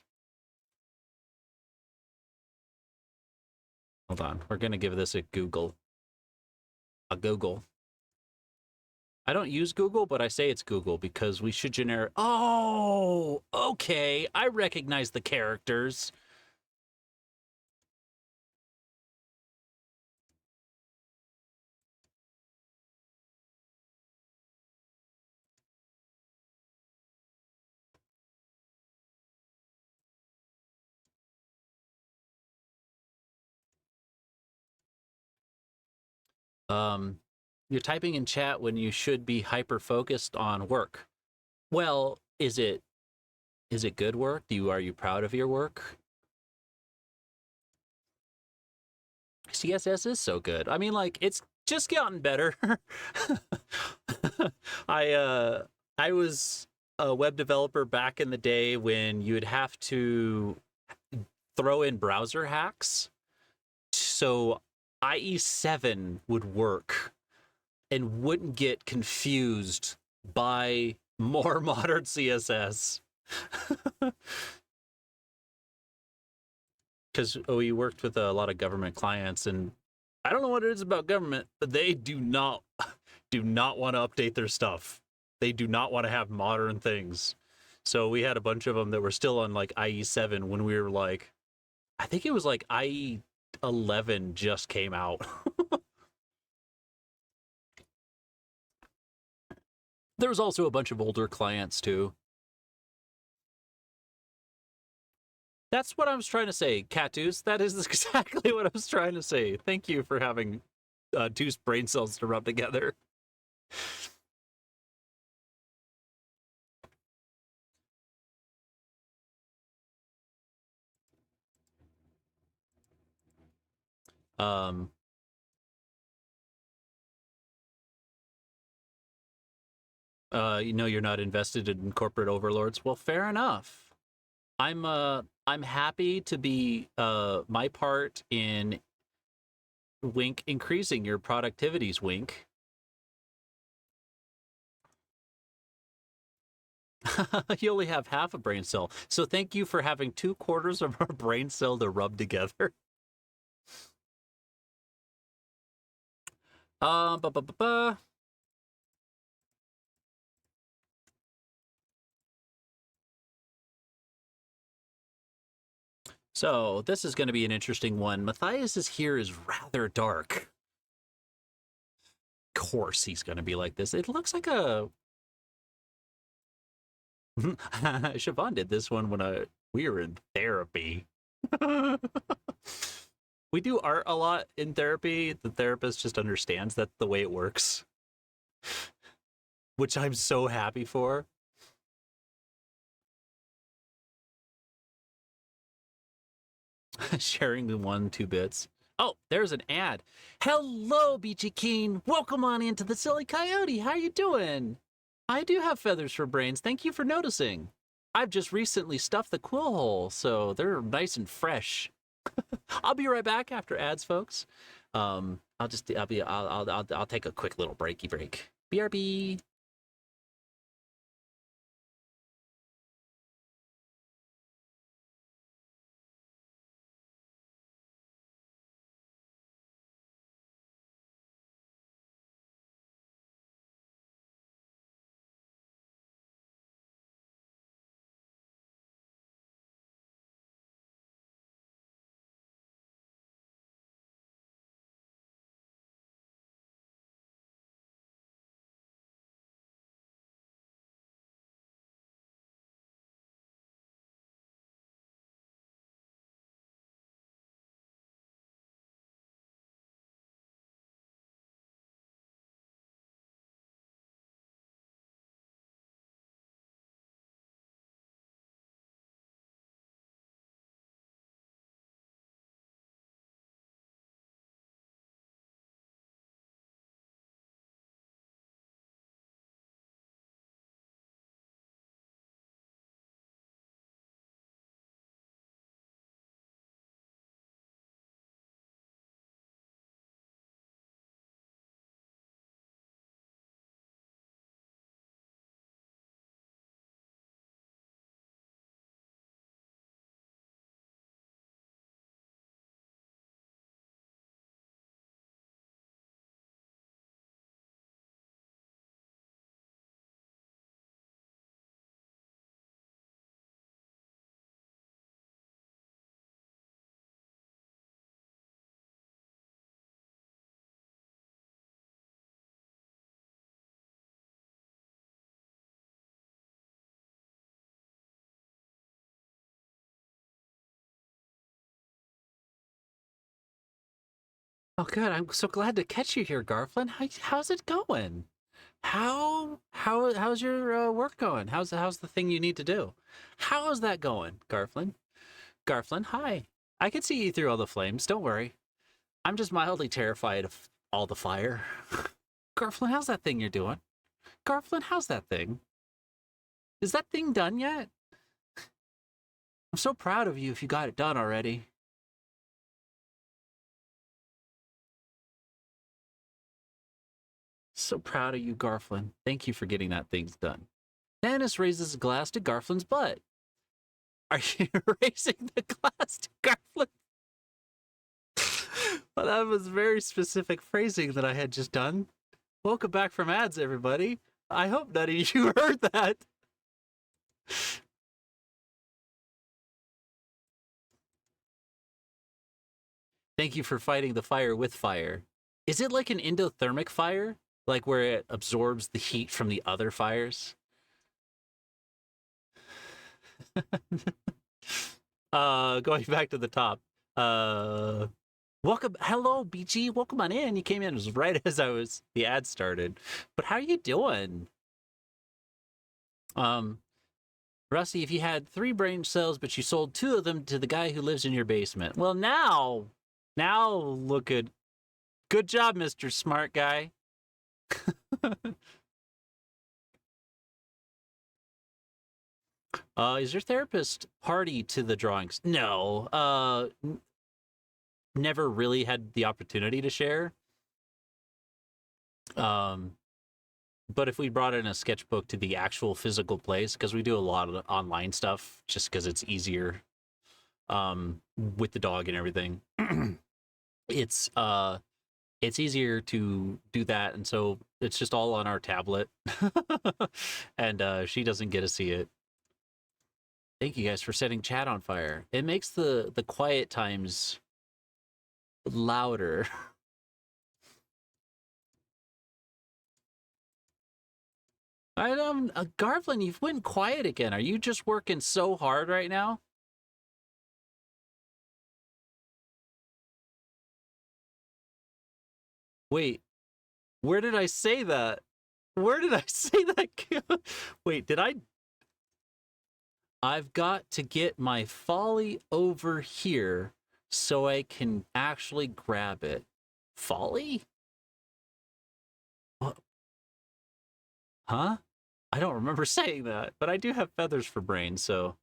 Hold on, we're going to give this a Google. I don't use Google, but I say it's Google because we should generate. Oh, okay. I recognize the characters. You're typing in chat when you should be hyper focused on work. Well, is it good work? Are you proud of your work? CSS is so good. I mean, like, it's just gotten better. I was a web developer back in the day when you would have to throw in browser hacks. So IE7 would work and wouldn't get confused by more modern CSS. Because we worked with a lot of government clients, and I don't know what it is about government, but they do not want to update their stuff. They do not want to have modern things. So we had a bunch of them that were still on like IE7 when we were like, I think it was like IE11 just came out. There was also a bunch of older clients too. That's what I was trying to say, Catus. That is exactly what I was trying to say. Thank you for having two brain cells to rub together. You know you're not invested in corporate overlords. Well, fair enough. I'm happy to be my part in Wink increasing your productivities, Wink. You only have half a brain cell, so thank you for having 2/4 of our brain cell to rub together. Ba ba ba ba. So this is going to be an interesting one. Matthias's here is rather dark. Of course he's going to be like this. It looks like a... Siobhan did this one when we were in therapy. We do art a lot in therapy. The therapist just understands that's the way it works. Which I'm so happy for. Sharing the 1-2 bits. Oh, there's an ad. Hello, Beachy Keen. Welcome on into the Silly Coyote. How you doing? I do have feathers for brains. Thank you for noticing. I've just recently stuffed the quill hole, so they're nice and fresh. I'll be right back after ads, folks. I'll take a quick little breaky break. BRB. Oh, good. I'm so glad to catch you here, Garflin. How's it going? How's your work going? How's the thing you need to do? How is that going, Garflin? Garflin, hi. I can see you through all the flames. Don't worry. I'm just mildly terrified of all the fire. Garflin, how's that thing you're doing? Garflin, how's that thing? Is that thing done yet? I'm so proud of you if you got it done already. So proud of you, Garflin. Thank you for getting that thing done. Dennis raises a glass to Garflin's butt. Are you raising the glass to Garflin? Well, that was very specific phrasing that I had just done. Welcome back from ads, everybody. I hope none of you heard that. Thank you for fighting the fire with fire. Is it like an endothermic fire? Like where it absorbs the heat from the other fires? Going back to the top. Welcome, hello, BG. Welcome on in. You came in right as the ad started. But how are you doing? Rusty, if you had 3 brain cells, but you sold 2 of them to the guy who lives in your basement. Well, now look good. Good job, Mr. Smart Guy. Is your therapist party to the drawings? No. Never really had the opportunity to share. But if we brought in a sketchbook to the actual physical place, because we do a lot of online stuff, just because it's easier, with the dog and everything, it's easier to do that, and so it's just all on our tablet, and she doesn't get to see it. Thank you guys for setting chat on fire. It makes the quiet times louder. Garvlin, you've went quiet again. Are you just working so hard right now? Wait, where did I say that? Where did I say that? Wait, did I? I've got to get my folly over here so I can actually grab it. Folly? What? Huh? I don't remember saying that, but I do have feathers for brains, so...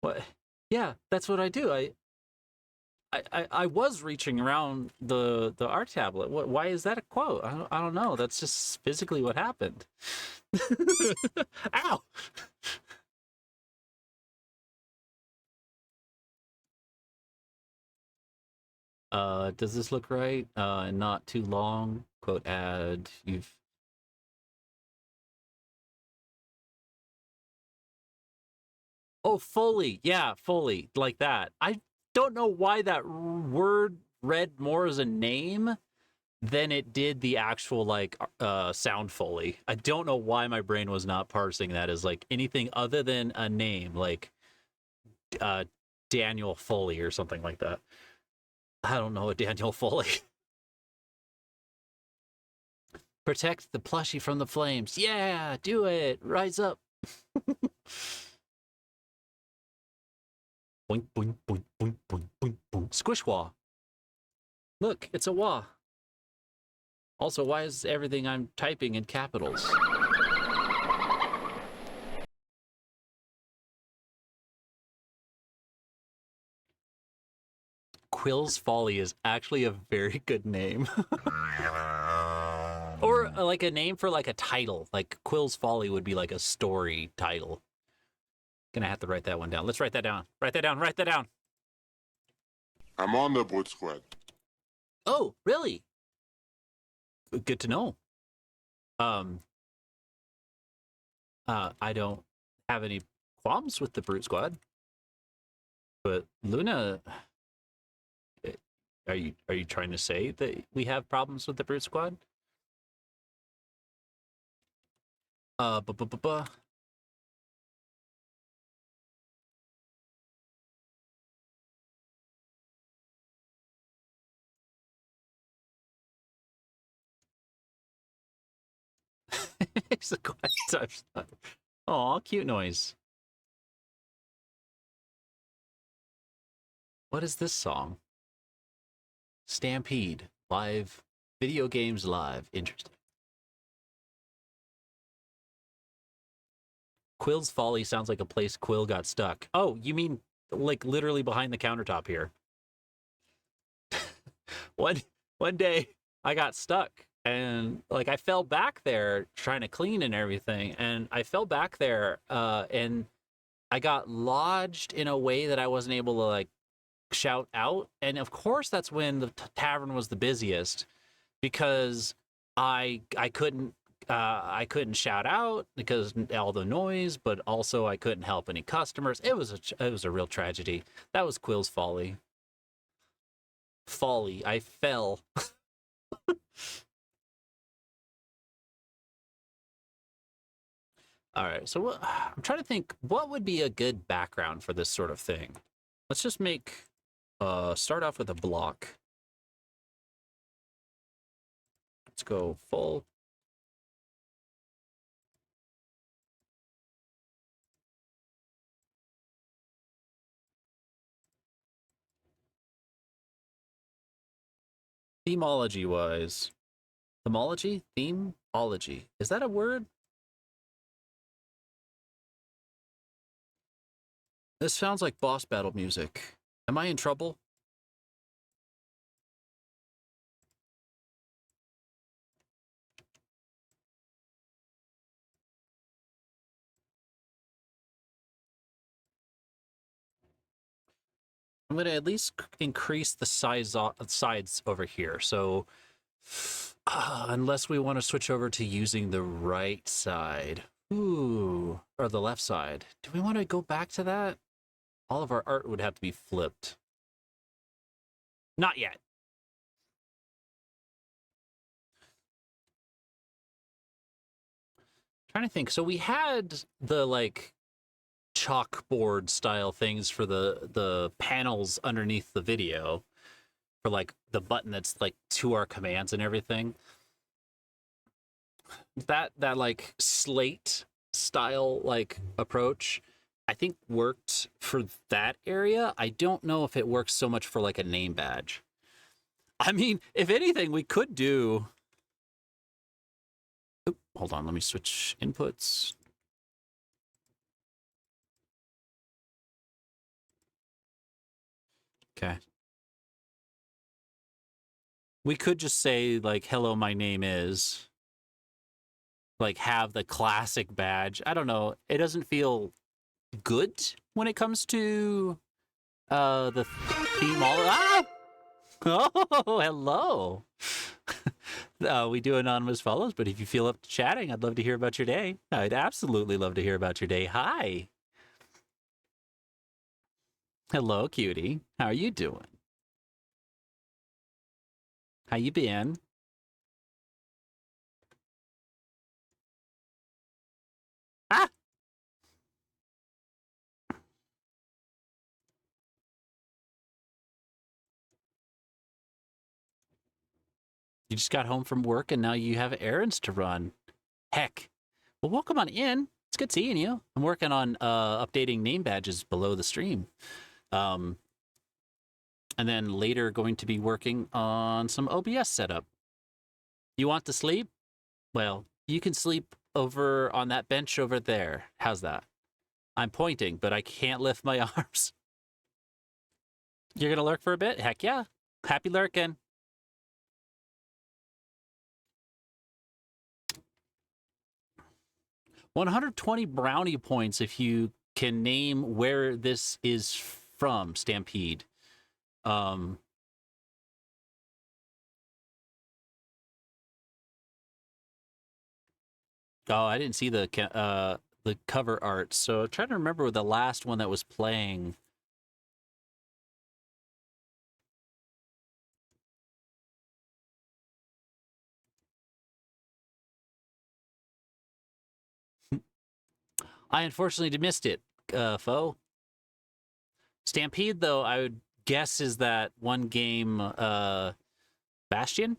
What? Yeah, that's what I do. I was reaching around the art tablet. Why is that a quote? I don't know. That's just physically what happened. Ow! Does this look right? Not too long. Quote ad. You've... Oh, Foley. Yeah, Foley. Like that. I don't know why that word read more as a name than it did the actual, like, sound Foley. I don't know why my brain was not parsing that as, like, anything other than a name, like, Daniel Foley or something like that. I don't know a Daniel Foley. Protect the plushie from the flames. Yeah, do it. Rise up. Boink, boink, boink, boink, boink, boink, boink. Squish wah. Look, it's a wah. Also, why is everything I'm typing in capitals? Quill's Folly is actually a very good name. Or like a name for like a title. Like Quill's Folly would be like a story title. Gonna have to write that one down. Let's write that down. Write that down. Write that down. I'm on the Boot Squad. Oh, really? Good to know. I don't have any qualms with the Brute Squad. But Luna, are you trying to say that we have problems with the Brute Squad? It's a quiet time. Aw, cute noise. What is this song? Stampede. Live. Video games live. Interesting. Quill's Folly sounds like a place Quill got stuck. Oh, you mean like literally behind the countertop here? One day I got stuck And like I fell back there trying to clean and everything, and I fell back there and I got lodged in a way that I wasn't able to like shout out. And of course that's when the tavern was the busiest, because I couldn't shout out because all the noise, but also I couldn't help any customers. It was a real tragedy. That was Quill's folly. I fell. All right, so I'm trying to think what would be a good background for this sort of thing. Let's just make start off with a block. Let's go full. Themology wise. Themology? Themology. Is that a word? This sounds like boss battle music. Am I in trouble? I'm going to at least increase the sides over here. So unless we want to switch over to using the right side. Ooh, or the left side. Do we want to go back to that? All of our art would have to be flipped. Not yet. Trying to think. So we had the like chalkboard style things for the panels underneath the video, for like the button that's like to our commands and everything. That like slate style like approach I think worked for that area. I don't know if it works so much for like a name badge. I mean, if anything, we could do... Oop, hold on, let me switch inputs. Okay. We could just say, like, hello, my name is... Like, have the classic badge. I don't know. It doesn't feel good when it comes to the theme. Ah! Oh, hello. We do anonymous follows, but if you feel up to chatting, I'd love to hear about your day. I'd absolutely love to hear about your day. Hi. Hello, cutie. How are you doing? How you been? Ah! You just got home from work and now you have errands to run. Heck. Well, welcome on in. It's good seeing you. I'm working on updating name badges below the stream. And then later going to be working on some OBS setup. You want to sleep? Well, you can sleep over on that bench over there. How's that? I'm pointing, but I can't lift my arms. You're going to lurk for a bit? Heck yeah. Happy lurking. $120 brownie points if you can name where this is from, Stampede. Oh, I didn't see the cover art, so I'm trying to remember the last one that was playing. I unfortunately missed it, foe. Stampede, though, I would guess is that one game, Bastion?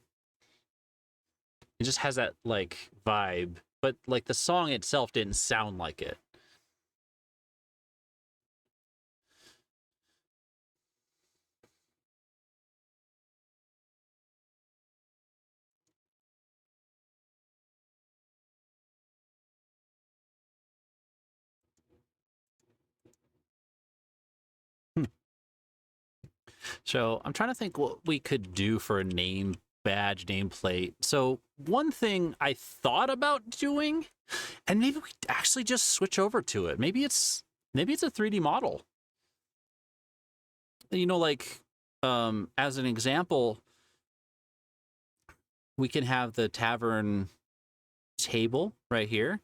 It just has that, like, vibe. But, like, the song itself didn't sound like it. So I'm trying to think what we could do for a name badge nameplate. So one thing I thought about doing, and maybe we actually just switch over to it. Maybe it's a 3D model. You know, like as an example, we can have the tavern table right here.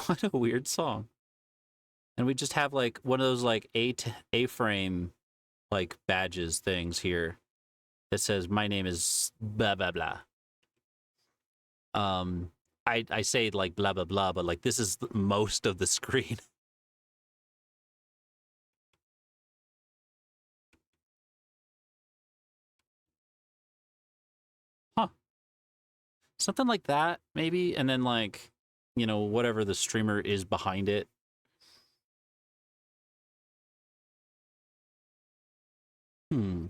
What a weird song. And we just have like one of those like A-frame like badges things here that says my name is blah blah blah. I say like blah blah blah, but like this is most of the screen. Huh. Something like that, maybe, and then like, you know, whatever the streamer is behind it. Who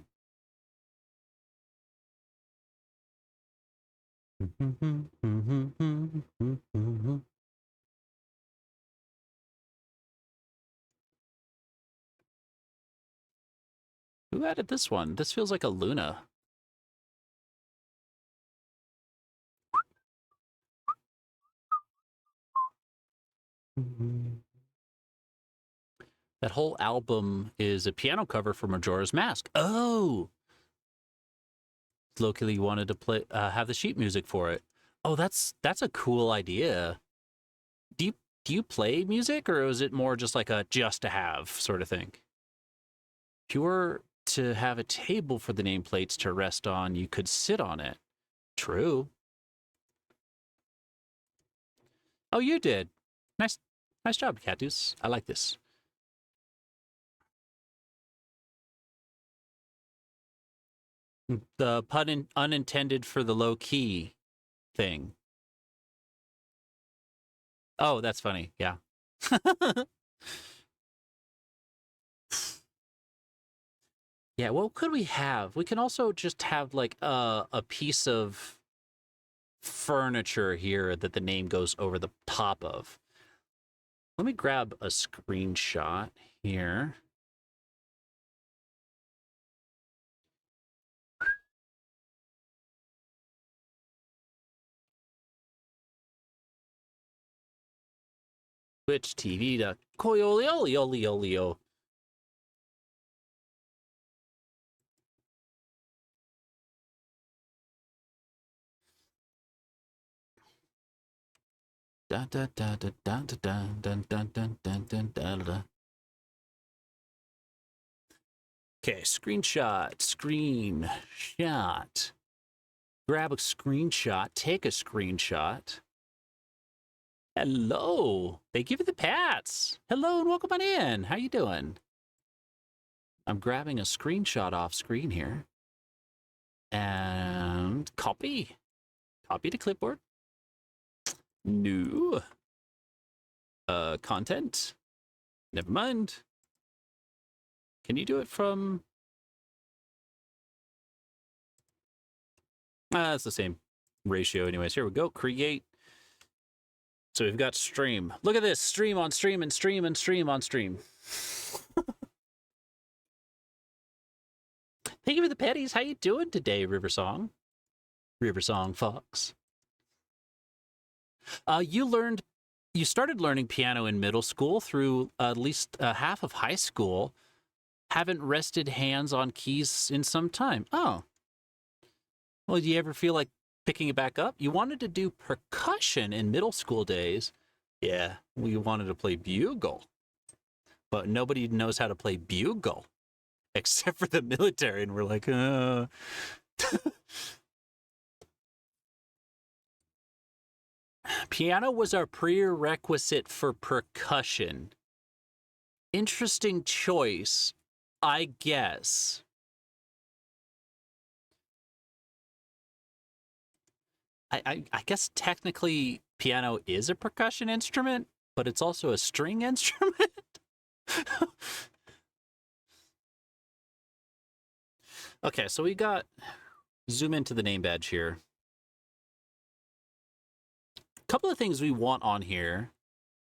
added this one? This feels like a Luna. That whole album is a piano cover for Majora's Mask. Oh! Locally wanted to play, have the sheet music for it. Oh, that's a cool idea. Do you play music, or is it more just like a just to have sort of thing? If you were to have a table for the nameplates to rest on, you could sit on it. True. Oh, you did. Nice job, Catus. I like this. The pun unintended for the low key thing. Oh, that's funny. Yeah. Yeah, what could we have? We can also just have like a piece of furniture here that the name goes over the top of. Let me grab a screenshot here. Twitch TV to koyoliolioliolio. Da da da da da da da dun dun dun dun dun da da. Okay, screenshot. Grab a screenshot, take a screenshot. Hello. Thank you for the pats. Hello and welcome on in. How you doing? I'm grabbing a screenshot off screen here. And copy. Copy to clipboard. New. Content. Never mind. Can you do it from... it's the same ratio anyways. Here we go. Create. So we've got stream. Look at this. Stream on stream and stream and stream on stream. Thank you for the petties. How you doing today, Riversong? Riversong Fox. You started learning piano in middle school through at least half of high school. Haven't rested hands on keys in some time. Oh. Well, do you ever feel like picking it back up? You wanted to do percussion in middle school days. Yeah, we wanted to play bugle. But nobody knows how to play bugle. Except for the military. And we're like, Piano was our prerequisite for percussion. Interesting choice, I guess. I guess technically piano is a percussion instrument, but it's also a string instrument. Okay, so we got, zoom into the name badge here. A couple of things we want on here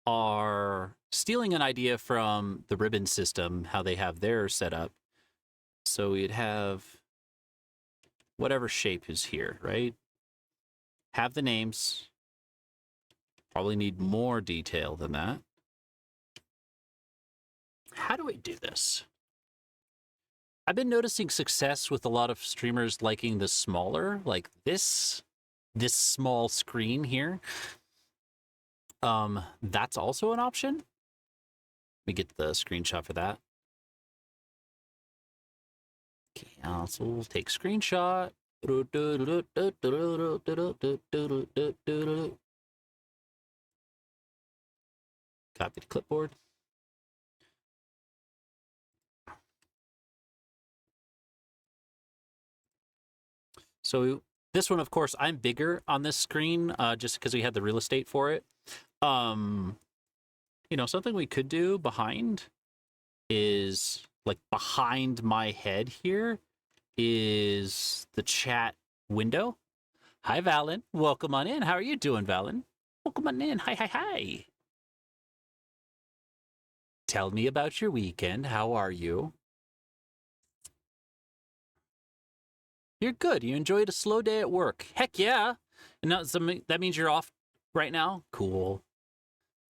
are stealing an idea from the ribbon system, how they have theirs set up. So we'd have whatever shape is here, right? Have the names. Probably need more detail than that. How do I do this? I've been noticing success with a lot of streamers liking the smaller, like this small screen here. That's also an option. Let me get the screenshot for that. Okay, so we'll take screenshot. Copy to clipboard. So this one, of course, I'm bigger on this screen just because we had the real estate for it. You know, something we could do behind is, like, behind my head here is the chat window. Hi, Valen. Welcome on in. How are you doing, Valen? Welcome on in. Hi, hi, hi. Tell me about your weekend. How are you? You're good. You enjoyed a slow day at work. Heck yeah. And that means you're off right now? Cool.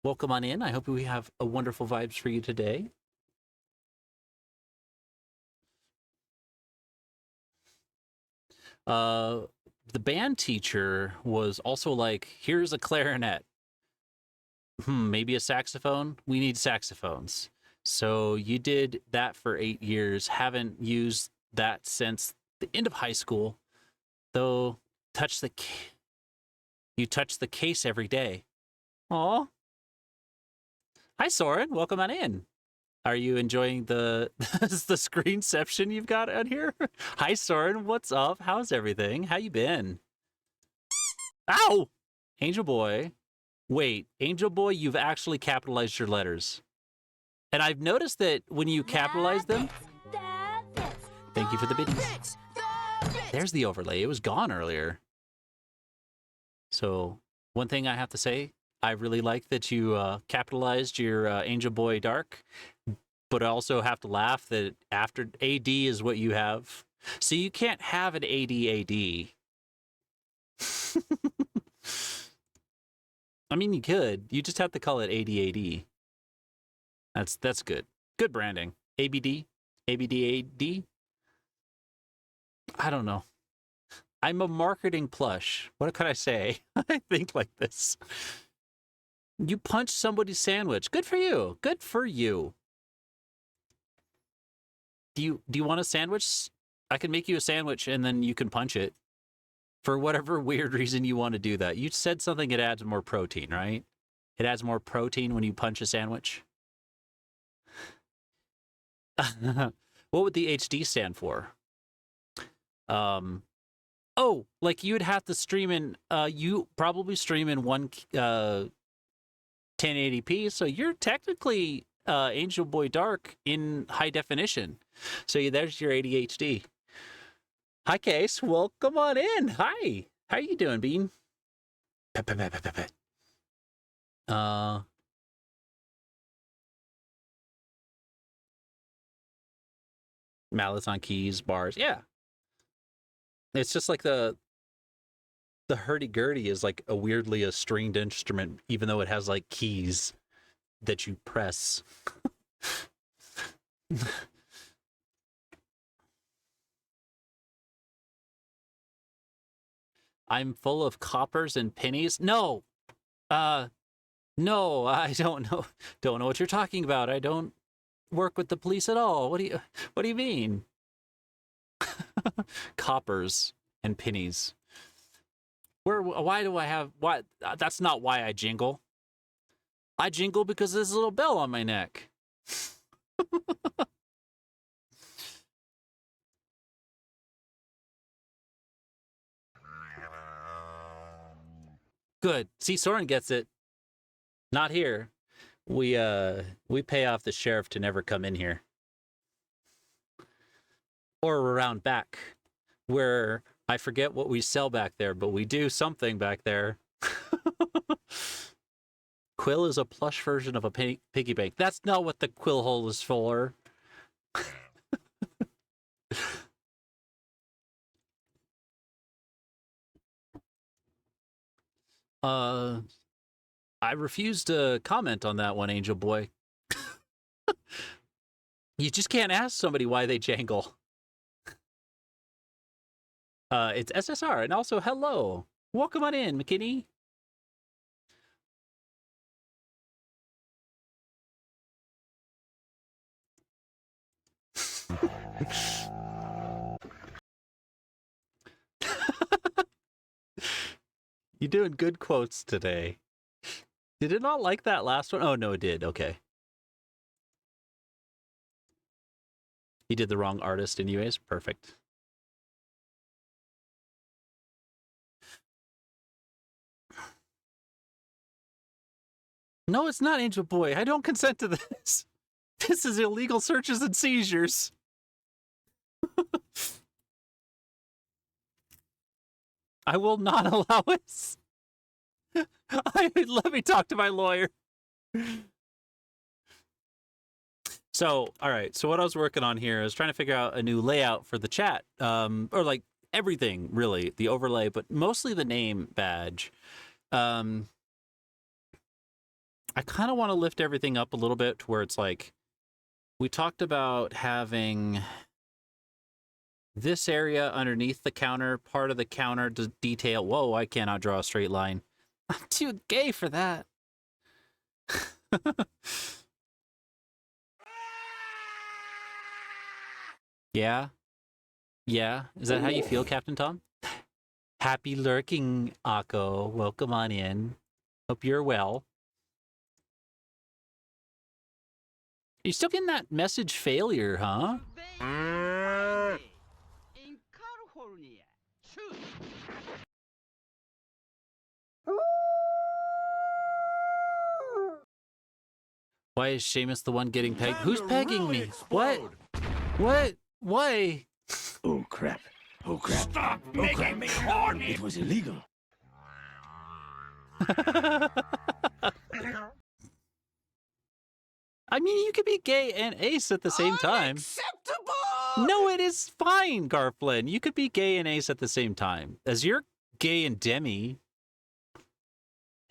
Welcome on in. I hope we have a wonderful vibes for you today. The band teacher was also like, here's a clarinet. Maybe a saxophone? We need saxophones. So you did that for 8 years. Haven't used that since the end of high school. Though, you touch the case every day. Aw. Hi, Soren. Welcome on in. Are you enjoying the screenception you've got out here? Hi, Soren. What's up? How's everything? How you been? Ow! Angel Boy. Wait, Angel Boy, you've actually capitalized your letters. And I've noticed that when you capitalize them... Thank you for the biddies. There's the overlay. It was gone earlier. So, one thing I have to say, I really like that you capitalized your Angel Boy Dark, but I also have to laugh that after AD is what you have. So you can't have an AD. I mean, you could. You just have to call it AD. That's good. Good branding. ABD? ABDAD? I don't know. I'm a marketing plush. What can I say? I think like this. You punched somebody's sandwich. Good for you. Good for you. Do you want a sandwich? I can make you a sandwich and then you can punch it. For whatever weird reason you want to do that. You said something it adds more protein, right? It adds more protein when you punch a sandwich. What would the HD stand for? Oh, like you'd have to stream in, you probably stream in 1080p, so you're technically Angel Boy Dark in high definition. So there's your ADHD. Hi, Case. Welcome on in. Hi. How you doing, Bean? Mallets on keys, bars. Yeah. It's just like the hurdy-gurdy is like weirdly a stringed instrument, even though it has like keys that you press. I'm full of coppers and pennies. No, no, I don't know what you're talking about. I don't work with the police at all. What do you mean? Coppers and pennies. Why do I have, why? That's not why I jingle. I jingle because there's a little bell on my neck. Good. See, Soren gets it. Not here. We pay off the sheriff to never come in here. Or around back, where I forget what we sell back there, but we do something back there. Quill is a plush version of a piggy bank. That's not what the quill hole is for. I refuse to comment on that one, Angel Boy. You just can't ask somebody why they jangle. It's SSR, and also hello. Welcome on in, McKinney. You're doing good quotes today. Did it not like that last one? Oh, no, it did. Okay. He did the wrong artist anyways. Perfect. No, it's not, Angel Boy. I don't consent to this. This is illegal searches and seizures. I will not allow it. Let me talk to my lawyer. So, all right. So what I was working on here is trying to figure out a new layout for the chat, or like everything really, the overlay, but mostly the name badge. I kind of want to lift everything up a little bit to where it's like, we talked about having this area underneath the counter, part of the counter to detail. Whoa, I cannot draw a straight line. I'm too gay for that. Yeah? Yeah? Is that how you feel, Captain Tom? Happy lurking, Akko. Welcome on in. Hope you're well. You're still getting that message failure, huh? In California. Shoot. Why is Seamus the one getting pegged? Who's pegging me? What? What? Why? Oh crap. Oh crap. Stop making me horny. It was illegal. I mean, you could be gay and ace at the same time. Unacceptable! No, it is fine, Garflin. You could be gay and ace at the same time. As you're gay and demi.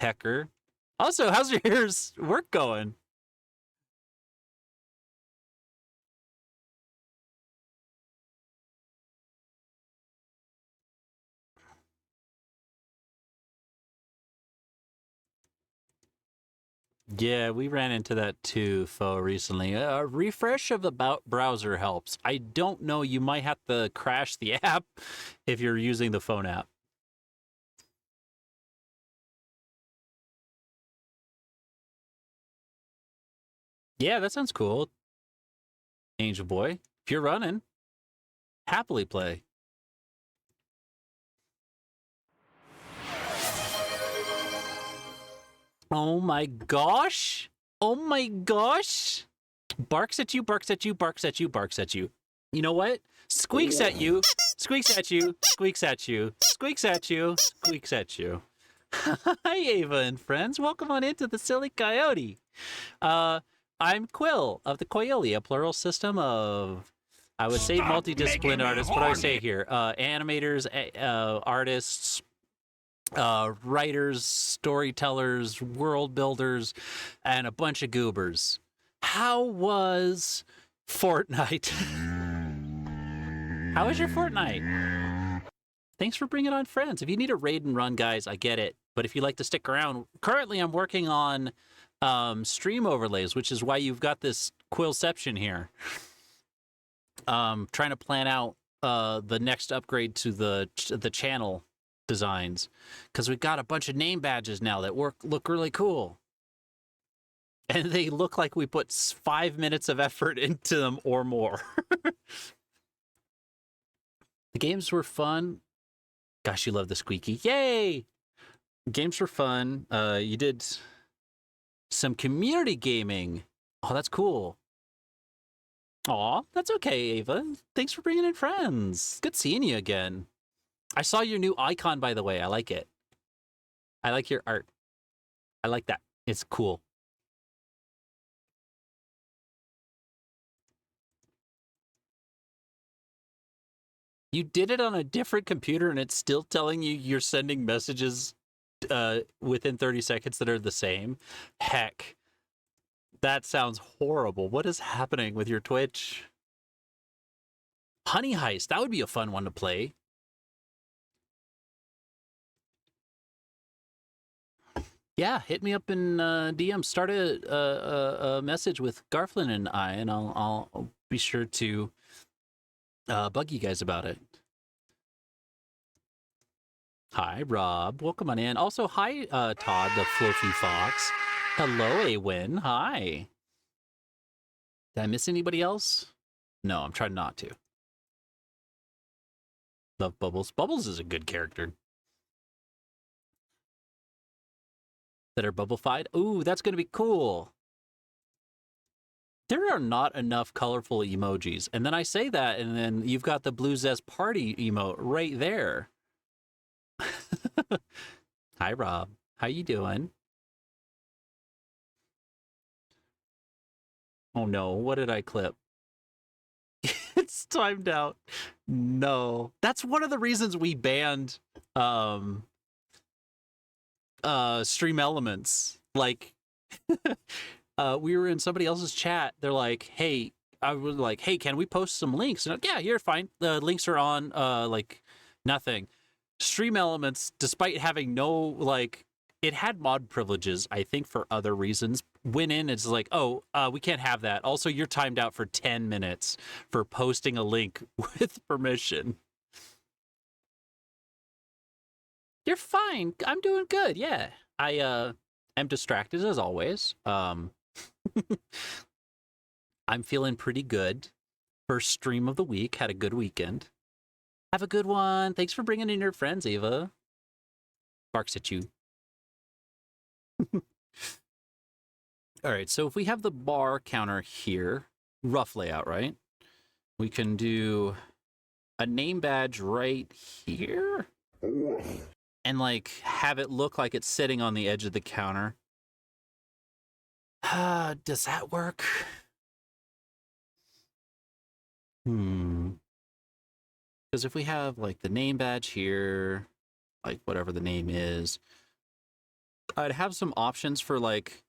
Hecker. Also, how's your work going? Yeah, we ran into that too, Fo, recently. A refresh of the browser helps. I don't know, you might have to crash the app if you're using the phone app. Yeah, that sounds cool. Angel Boy, if you're running, happily play. Oh my gosh! Oh my gosh! Barks at you, barks at you, barks at you, barks at you. You know what? Squeaks at you, squeaks at you, squeaks at you, squeaks at you, squeaks at you. Hi, Ava and friends. Welcome on into the Silly Coyote. I'm Quill of the Coyote, a plural system of, I would say, multidisciplinary artists. What do I say here? Animators, artists, writers, storytellers, world builders, and a bunch of goobers. How was Fortnite? How was your Fortnite? Thanks for bringing on friends. If you need a raid and run, guys, I get it. But if you'd like to stick around, currently I'm working on stream overlays, which is why you've got this Quillception here. Trying to plan out the next upgrade to the channel designs, because we've got a bunch of name badges now that look really cool, and they look like we put 5 minutes of effort into them or more. The games were fun. Gosh, you love the squeaky. Yay! Games were fun. You did some community gaming. Oh, that's cool. Aw, that's okay, Ava. Thanks for bringing in friends. Good seeing you again. I saw your new icon, by the way. I like it. I like your art. I like that. It's cool. You did it on a different computer and it's still telling you you're sending messages within 30 seconds that are the same. Heck, that sounds horrible. What is happening with your Twitch? Honey Heist, that would be a fun one to play. Yeah, hit me up in DM. Start a message with Garflin and I, and I'll be sure to bug you guys about it. Hi, Rob. Welcome on in. Also, hi, Todd, the Fluffy Fox. Hello, Awin. Hi. Did I miss anybody else? No, I'm trying not to. Love Bubbles. Bubbles is a good character. That are bubble-fied. Ooh, that's going to be cool. There are not enough colorful emojis. And then I say that, and then you've got the Blue Zest Party emote right there. Hi, Rob. How you doing? Oh, no. What did I clip? It's timed out. No. That's one of the reasons we banned Stream Elements. Like, we were in somebody else's chat. They're like, hey, I was like, hey, can we post some links? And I'm like, yeah, you're fine. The links are on, like, nothing. Stream Elements, despite having no, like, it had mod privileges, I think, for other reasons. Went in, it's like, oh, we can't have that. Also, you're timed out for 10 minutes for posting a link with permission. You're fine. I'm doing good. Yeah. I am distracted as always. I'm feeling pretty good. First stream of the week. Had a good weekend. Have a good one. Thanks for bringing in your friends, Ava. Barks at you. All right, so if we have the bar counter here, rough layout, right? We can do a name badge right here. And, like, have it look like it's sitting on the edge of the counter. Does that work? Because if we have, like, the name badge here, like, whatever the name is, I'd have some options for, like,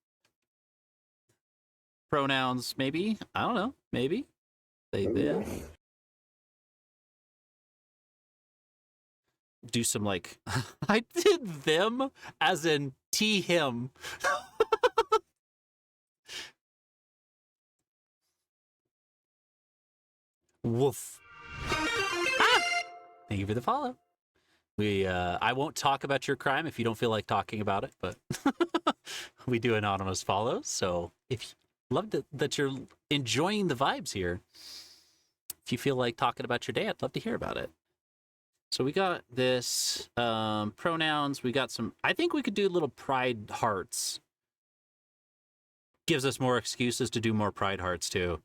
pronouns, maybe? I don't know. Maybe. They did. Do some, like, I did them as in him. Woof. Ah! Thank you for the follow. I won't talk about your crime if you don't feel like talking about it, but we do anonymous follows. So if you love that you're enjoying the vibes here, if you feel like talking about your day, I'd love to hear about it. So we got this pronouns. We got some, I think we could do little pride hearts. Gives us more excuses to do more pride hearts too.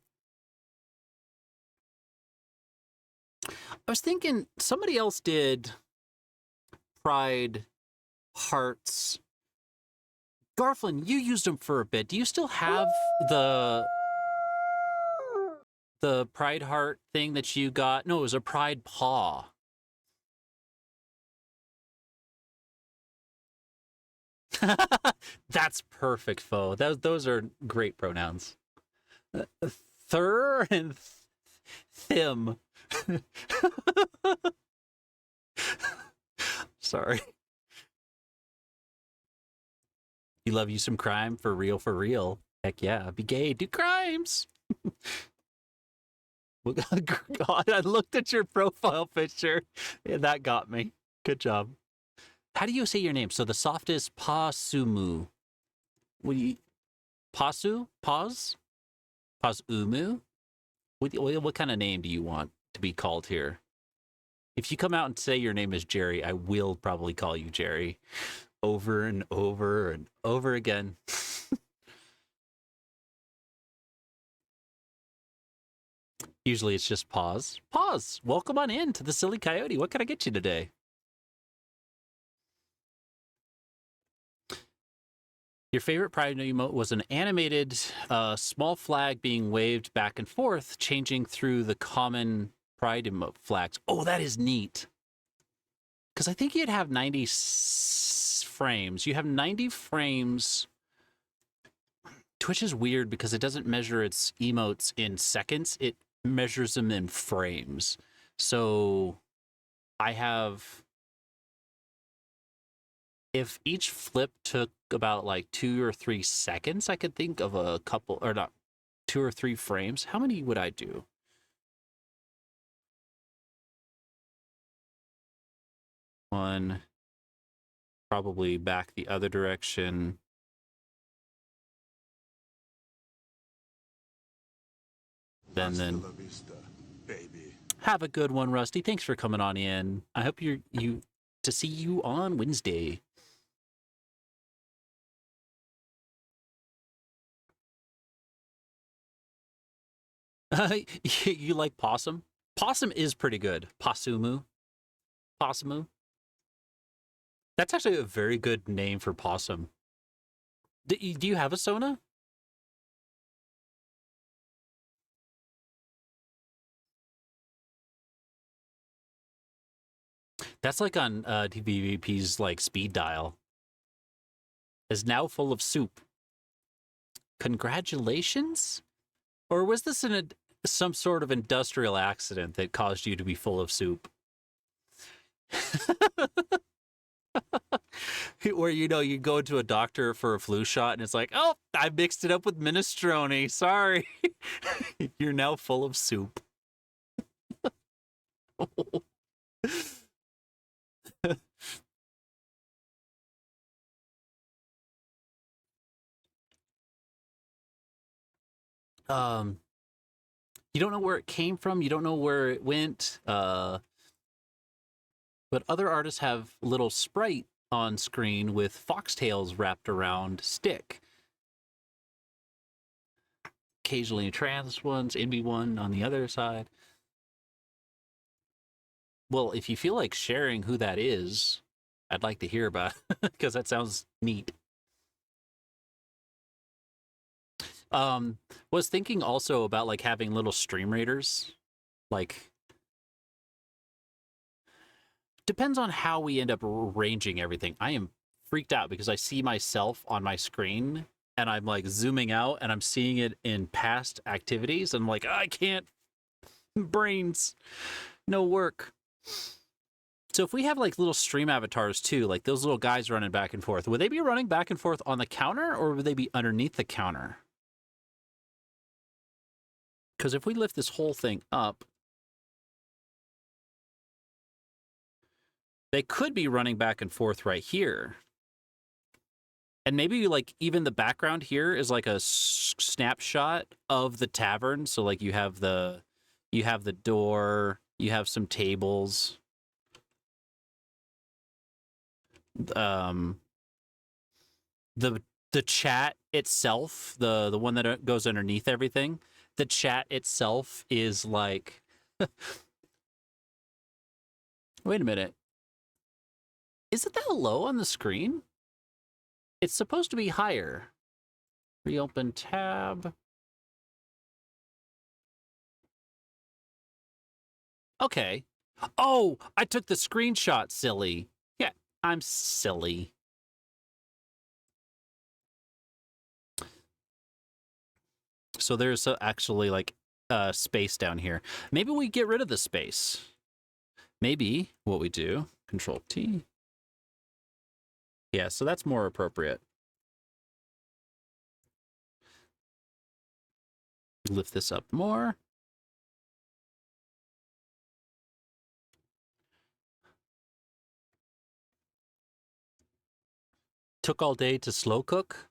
I was thinking somebody else did pride hearts. Garflin, you used them for a bit. Do you still have the pride heart thing that you got? No, it was a pride paw. That's perfect, Fo. Those are great pronouns. Thur and Thim. Sorry. You love you some crime for real, for real. Heck yeah. Be gay, do crimes. God, I looked at your profile picture and that got me. Good job. How do you say your name? So the softest Pasumu. Pasu? Paz? Pasumu? What kind of name do you want to be called here? If you come out and say your name is Jerry, I will probably call you Jerry over and over and over again. Usually it's just pause. Pause. Welcome on in to the Silly Coyote. What can I get you today? Your favorite pride emote was an animated small flag being waved back and forth, changing through the common pride emote flags. Oh, that is neat. Because I think you'd have 94 frames. You have 90 frames. Twitch is weird because it doesn't measure its emotes in seconds. It measures them in frames. So I have... If each flip took about like 2 or 3 seconds, I could think of a couple, or not, 2 or 3 frames. How many would I do? One, probably back the other direction. Then Hasta la vista, baby. have a good one, Rusty. Thanks for coming on in. I hope you to see you on Wednesday. You like possum? Possum is pretty good. Possumu. Possumu. That's actually a very good name for possum. Do you have a Sona? That's like on TVVP's like speed dial. Is now full of soup. Congratulations? Or was this some sort of industrial accident that caused you to be full of soup? Where, you know, you go to a doctor for a flu shot and it's like, oh, I mixed it up with minestrone. Sorry. You're now full of soup. You don't know where it came from. You don't know where it went. But other artists have little sprite on screen with foxtails wrapped around stick. Occasionally trans ones, Envy one on the other side. Well, if you feel like sharing who that is, I'd like to hear about it because that sounds neat. Was thinking also about like having little stream raiders. Like, depends on how we end up arranging everything. I am freaked out because I see myself on my screen and I'm like zooming out and I'm seeing it in past activities. I'm like, I can't, brains, no work. So if we have like little stream avatars too, like those little guys running back and forth, would they be running back and forth on the counter or would they be underneath the counter? Because if we lift this whole thing up, they could be running back and forth right here. And maybe like even the background here is like a snapshot of the tavern. So like you have the door, you have some tables. The chat itself, the one that goes underneath everything, the chat itself is like wait a minute. Is it that low on the screen? It's supposed to be higher. Reopen tab. Okay. Oh, I took the screenshot, silly. Yeah, I'm silly. So there's actually like space down here. Maybe we get rid of the space. Maybe what we do, Control T. Yeah, so that's more appropriate. Lift this up more. Took all day to slow cook,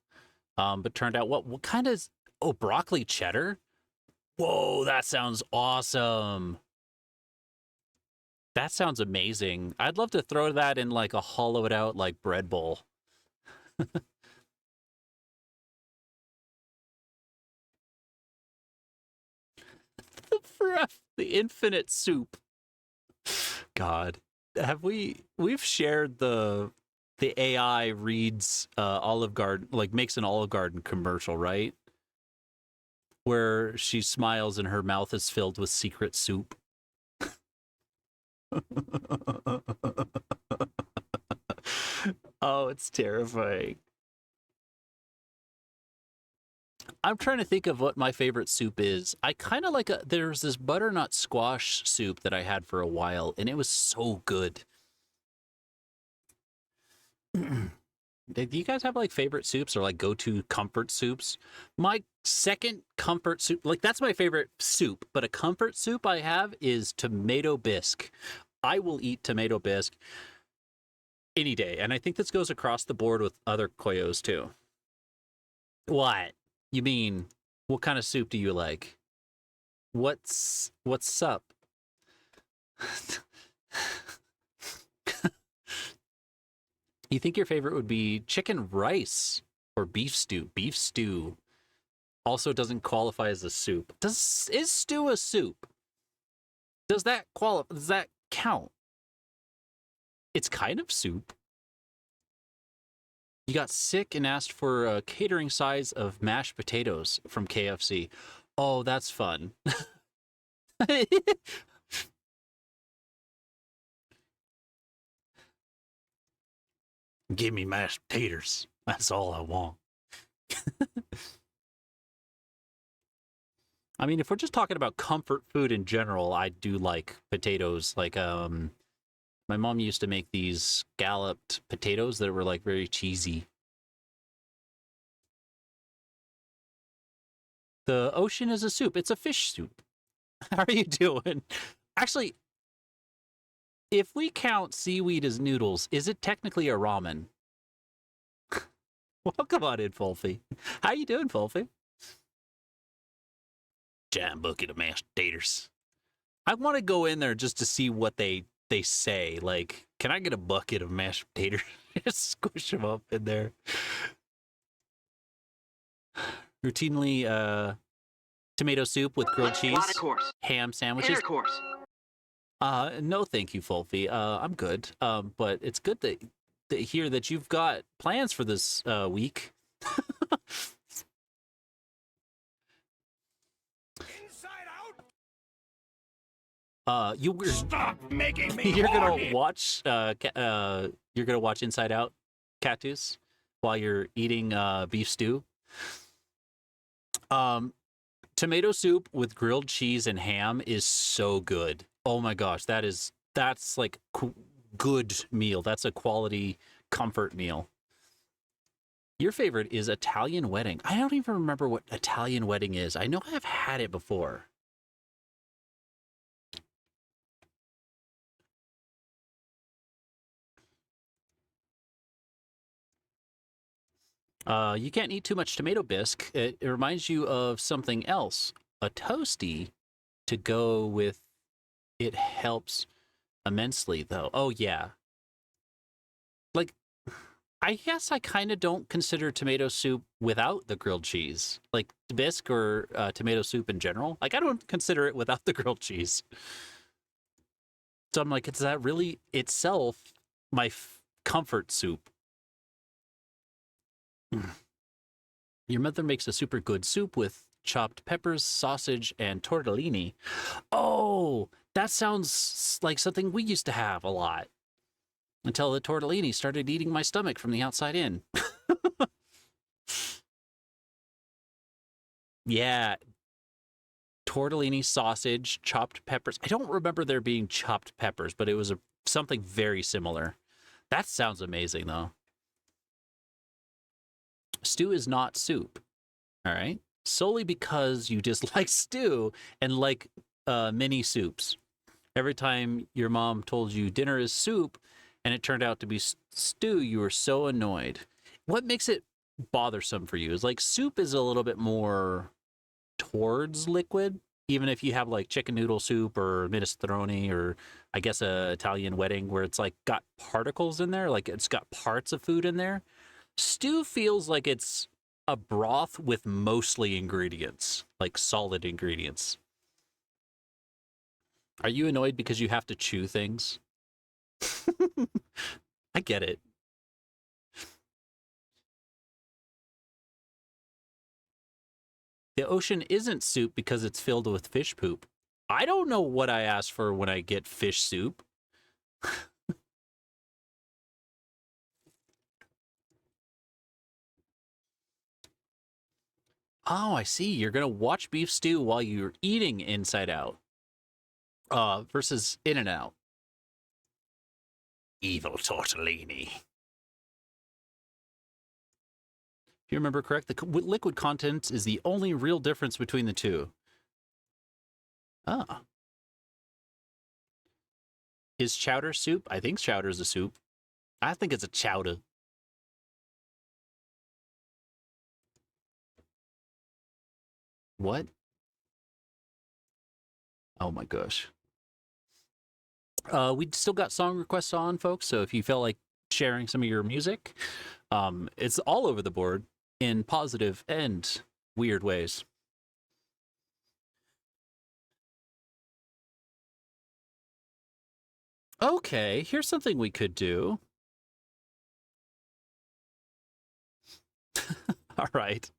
but turned out what kind of, oh, broccoli cheddar? Whoa, that sounds awesome. That sounds amazing. I'd love to throw that in like a hollowed out like bread bowl. The infinite soup. God, we've shared the AI reads Olive Garden, like makes an Olive Garden commercial, right? Where she smiles and her mouth is filled with secret soup. Oh, it's terrifying. I'm trying to think of what my favorite soup is. I kind of like there's this butternut squash soup that I had for a while, and it was so good. Do you guys have like favorite soups or like go-to comfort soups? My second comfort soup, like that's my favorite soup, but a comfort soup I have is tomato bisque. I will eat tomato bisque any day, and I think this goes across the board with other koyos too. What? You mean, what kind of soup do you like? What's up? You think your favorite would be chicken rice or beef stew? Beef stew also doesn't qualify as a soup. Is stew a soup? Does that count? It's kind of soup. You got sick and asked for a catering size of mashed potatoes from KFC. Oh, that's fun. Give me mashed potatoes. That's all I want. I mean, if we're just talking about comfort food in general, I do like potatoes. Like, my mom used to make these scalloped potatoes that were like very cheesy. The ocean is a soup. It's a fish soup. How are you doing? Actually, if we count seaweed as noodles, is it technically a ramen? Welcome on in, Fulfy. How you doing, Fulfy? Giant bucket of mashed taters. I want to go in there just to see what they say. Like, can I get a bucket of mashed potatoes? Just squish them up in there. Routinely, tomato soup with grilled cheese, ham sandwiches. Intercourse. No, thank you, Fulfy. I'm good. But it's good to hear that you've got plans for this week. You were Stop making me you're gonna horny. watch you're gonna watch Inside Out, Cactus, while you're eating beef stew. Tomato soup with grilled cheese and ham is so good. Oh my gosh, that's like good meal. That's a quality comfort meal. Your favorite is Italian wedding. I don't even remember what Italian wedding is. I know I've had it before. You can't eat too much tomato bisque. It reminds you of something else. A toasty to go with it helps immensely, though. Oh, yeah. Like, I guess I kind of don't consider tomato soup without the grilled cheese. Like, bisque or tomato soup in general. Like, I don't consider it without the grilled cheese. So I'm like, is that really itself my comfort soup? Your mother makes a super good soup with chopped peppers, sausage, and tortellini. Oh, that sounds like something we used to have a lot. Until the tortellini started eating my stomach from the outside in. Yeah. Tortellini, sausage, chopped peppers. I don't remember there being chopped peppers, but it was something very similar. That sounds amazing, though. Stew is not soup, all right? Solely because you dislike stew and like mini soups. Every time your mom told you dinner is soup and it turned out to be stew, you were so annoyed. What makes it bothersome for you is like soup is a little bit more towards liquid, even if you have like chicken noodle soup or minestrone or I guess a Italian wedding where it's like got particles in there, like it's got parts of food in there. Stew feels like it's a broth with mostly ingredients, like solid ingredients. Are you annoyed because you have to chew things? I get it. The ocean isn't soup because it's filled with fish poop. I don't know what I ask for when I get fish soup. Oh, I see. You're gonna watch beef stew while you're eating Inside Out. Versus In and Out. Evil tortellini. If you remember correct, the liquid content is the only real difference between the two. Ah. Is chowder soup? I think chowder is a soup. I think it's a chowder. What? Oh my gosh. We still got song requests on, folks, so if you feel like sharing some of your music, it's all over the board in positive and weird ways. Okay, here's something we could do. All right.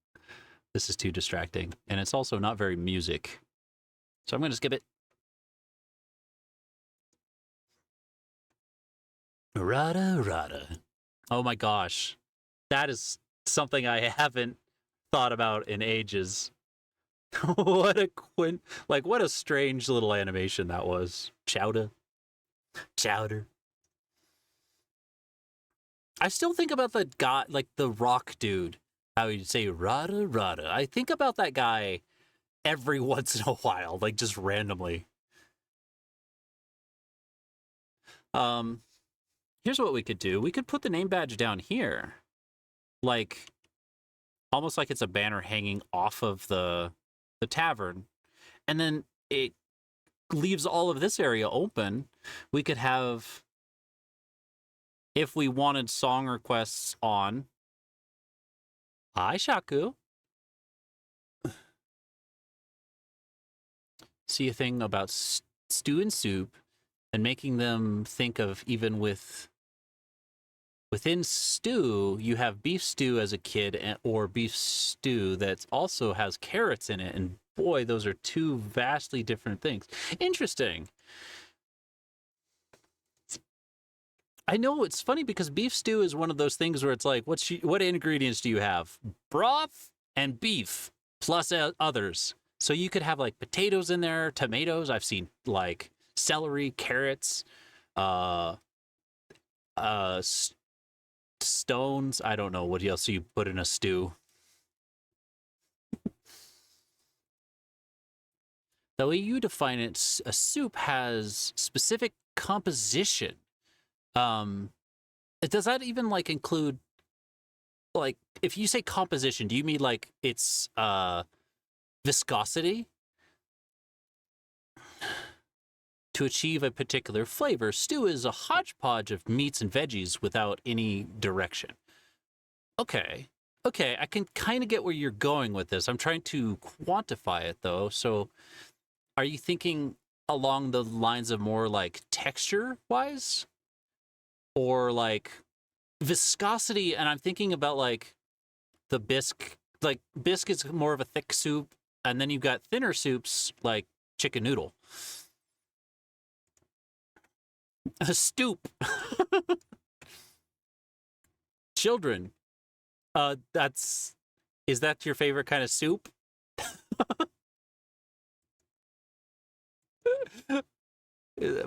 This is too distracting, and it's also not very music. So I'm going to skip it. Rada rada. Oh my gosh. That is something I haven't thought about in ages. What a what a strange little animation that was. Chowder. Chowder. I still think about the guy, like the rock dude, how he'd say rada rada. I think about that guy every once in a while, like just randomly. Here's what we could do. We could put the name badge down here. Like, almost like it's a banner hanging off of the tavern. And then it leaves all of this area open. We could have, if we wanted song requests on. Hi, Shaku. See a thing about stew and soup and making them think of even within stew, you have beef stew as a kid or beef stew that also has carrots in it. And boy, those are two vastly different things. Interesting. I know it's funny because beef stew is one of those things where it's like, what ingredients do you have? Broth and beef plus others. So you could have like potatoes in there, tomatoes. I've seen like celery, carrots, stones. I don't know what else you put in a stew. The way you define it, a soup has specific composition. Does that even like include, like, if you say composition, do you mean like it's viscosity? To achieve a particular flavor, stew is a hodgepodge of meats and veggies without any direction. Okay, I can kind of get where you're going with this. I'm trying to quantify it though. So are you thinking along the lines of more like texture wise or like viscosity? And I'm thinking about like the bisque, like bisque is more of a thick soup. And then you've got thinner soups like chicken noodle. A stoop. Children. Is that your favorite kind of soup?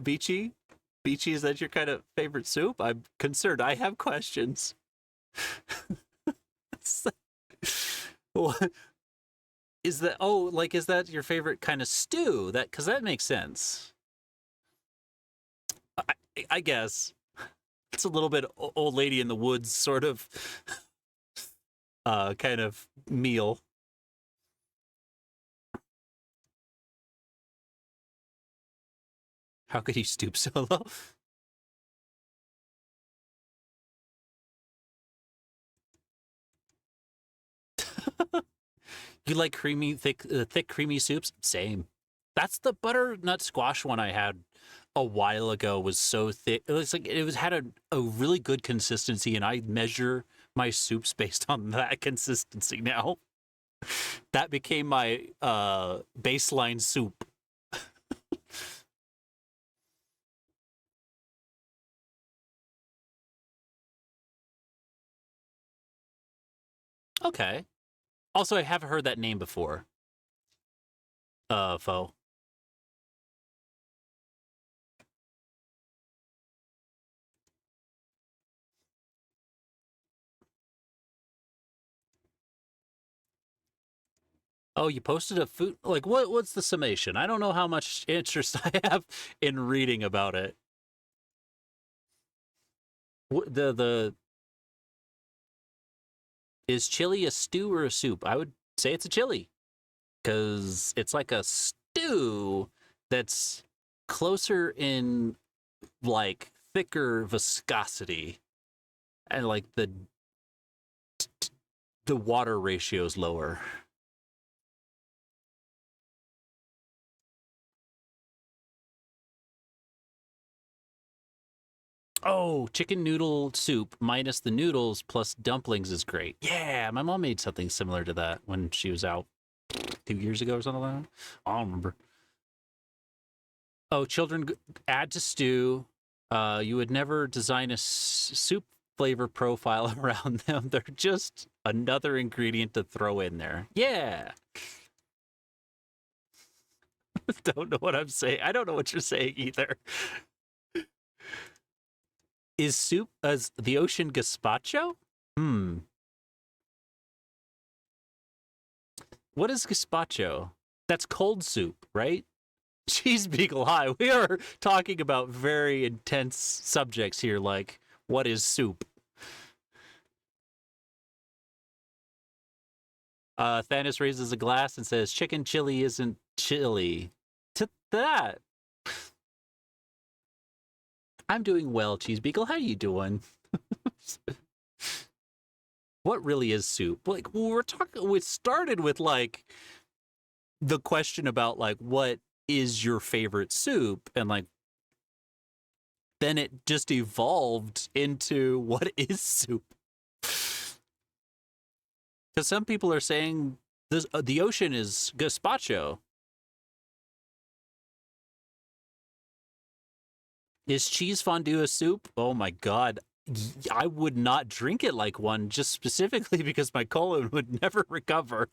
Beachy? Beachy, is that your kind of favorite soup? I'm concerned. I have questions. What is that? Oh, like, is that your favorite kind of stew? Because that makes sense. I guess it's a little bit old lady in the woods sort of kind of meal. How could he stoop so low? You like thick creamy soups? Same. That's the butternut squash one I had a while ago. Was so thick. It had a really good consistency, and I measure my soups based on that consistency now. That became my baseline soup. Okay. Also, I have heard that name before. Pho. Oh, you posted a food. Like, what's the summation? I don't know how much interest I have in reading about it. The is chili a stew or a soup? I would say it's a chili because it's like a stew that's closer in like thicker viscosity and like the water ratio is lower. Oh, chicken noodle soup minus the noodles plus dumplings is great. Yeah, my mom made something similar to that when she was out 2 years ago or something like that. I don't remember. Oh, children add to stew. You would never design a soup flavor profile around them. They're just another ingredient to throw in there. Yeah. Don't know what I'm saying. I don't know what you're saying either. Is soup as the ocean gazpacho? What is gazpacho? That's cold soup, right? Cheese Beagle High. We are talking about very intense subjects here, like what is soup? Thanos raises a glass and says, chicken chili isn't chili. To that. I'm doing well, Cheese Beagle. How you doing? What really is soup? Like, we're talking, we started with like the question about like what is your favorite soup, and like then it just evolved into what is soup. Because some people are saying this, the ocean is gazpacho. Is cheese fondue a soup? Oh my god. I would not drink it like one, just specifically because my colon would never recover.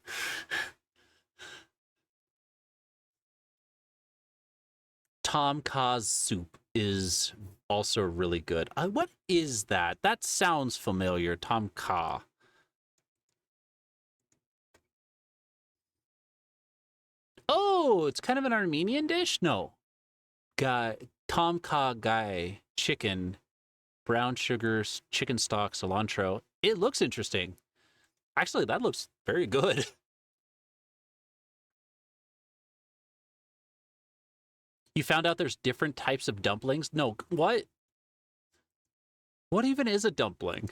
Tom Ka's soup is also really good. What is that? That sounds familiar. Tom Ka. Oh, it's kind of an Armenian dish? No. Tom Ka Gai chicken, brown sugar, chicken stock, cilantro. It looks interesting. Actually, that looks very good. You found out there's different types of dumplings? No, what? What even is a dumpling?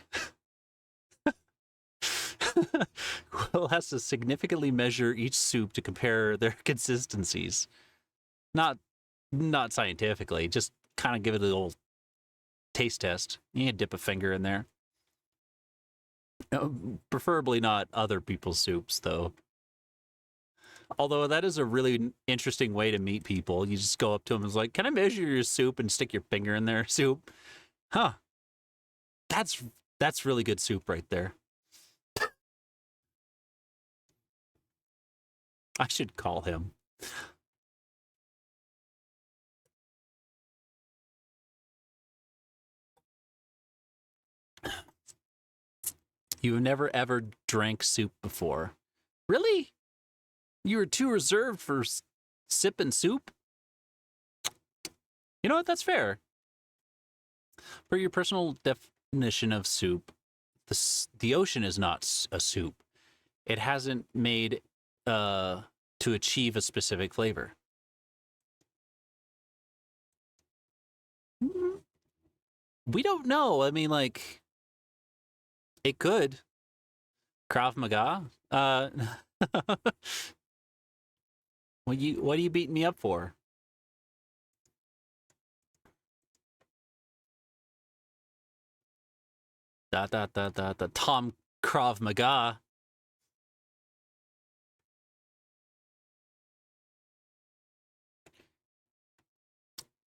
Will has to significantly measure each soup to compare their consistencies. Not scientifically, just kind of give it a little taste test. You can dip a finger in there. Preferably not other people's soups, though. Although that is a really interesting way to meet people. You just go up to them and it's like, can I measure your soup, and stick your finger in their soup? Huh. That's really good soup right there. I should call him. You've never ever drank soup before. Really? You were too reserved for sipping soup? You know what? That's fair. For your personal definition of soup, the ocean is not a soup. It hasn't made to achieve a specific flavor. We don't know. I mean, like, it could. Krav Maga? What are you beating me up for? Tom Krav Maga.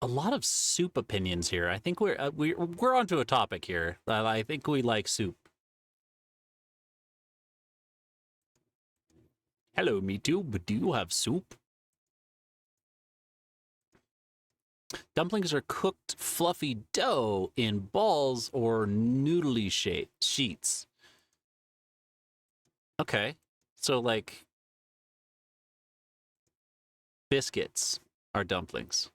A lot of soup opinions here. I think we're onto a topic here. I think we like soup. Hello, me too, but do you have soup? Dumplings are cooked fluffy dough in balls or noodly sheets. Okay. So, like, biscuits are dumplings.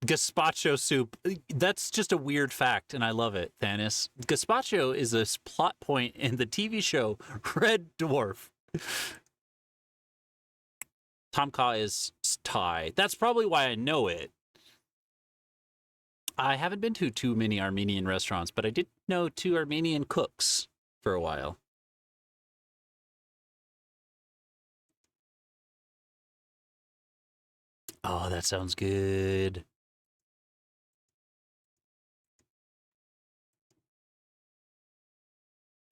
Gazpacho soup. That's just a weird fact, and I love it, Thanos. Gazpacho is a plot point in the TV show Red Dwarf. Tom Kha is Thai. That's probably why I know it. I haven't been to too many Armenian restaurants, but I did know 2 Armenian cooks for a while. Oh, that sounds good.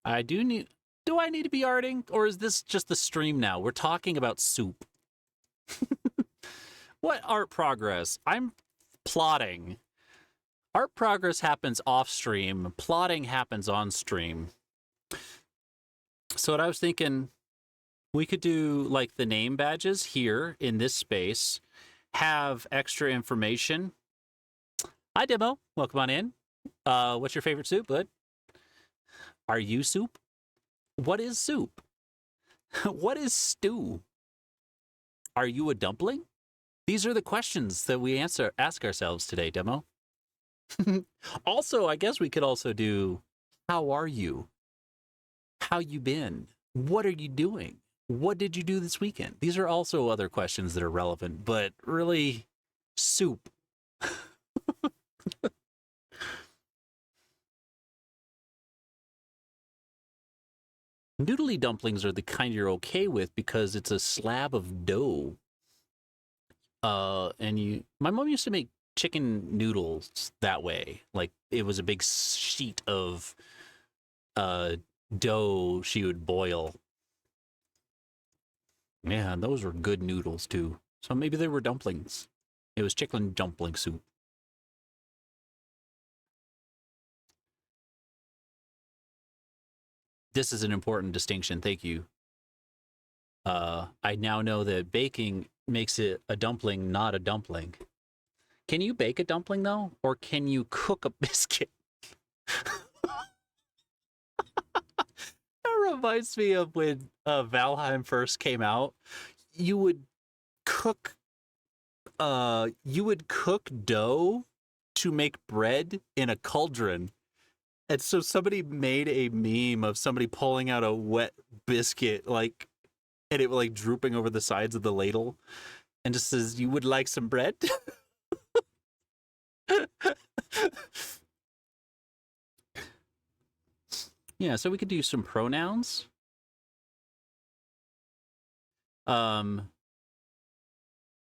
Do I need to be arting, or is this just the stream now? We're talking about soup. What art progress? I'm plotting. Art progress happens off stream. Plotting happens on stream. So what I was thinking, we could do like the name badges here in this space, have extra information. Hi, Demo. Welcome on in. What's your favorite soup, bud? Are you soup? What is soup? What is stew? Are you a dumpling? These are the questions that we ask ourselves today, Demo. Also, I guess we could also do, how are you? How you been? What are you doing? What did you do this weekend? These are also other questions that are relevant, but really, soup. Noodly dumplings are the kind you're okay with because it's a slab of dough. My mom used to make chicken noodles that way. Like, it was a big sheet of dough she would boil. Yeah, those were good noodles too. So maybe they were dumplings. It was chicken dumpling soup. This is an important distinction. Thank you. I now know that baking makes it a dumpling, not a dumpling. Can you bake a dumpling, though? Or can you cook a biscuit? That reminds me of when Valheim first came out. You would cook dough to make bread in a cauldron. And so somebody made a meme of somebody pulling out a wet biscuit, like, and it like drooping over the sides of the ladle, and just says, "You would like some bread?" Yeah, so we could do some pronouns.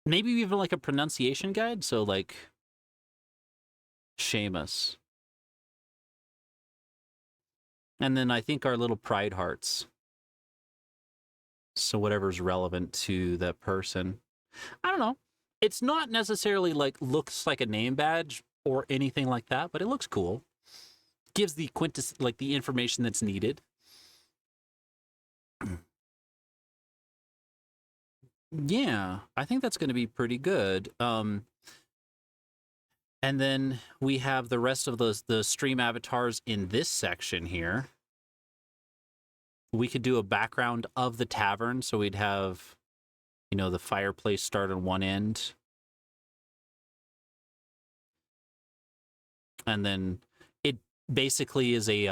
Maybe even like a pronunciation guide. So like, Seamus. And then I think our little pride hearts. So whatever's relevant to that person. I don't know. It's not necessarily like looks like a name badge or anything like that, but it looks cool. Gives the like the information that's needed. Yeah, I think that's going to be pretty good. And then we have the rest of the stream avatars in this section here. We could do a background of the tavern, so we'd have, you know, the fireplace start on one end. And then it basically is a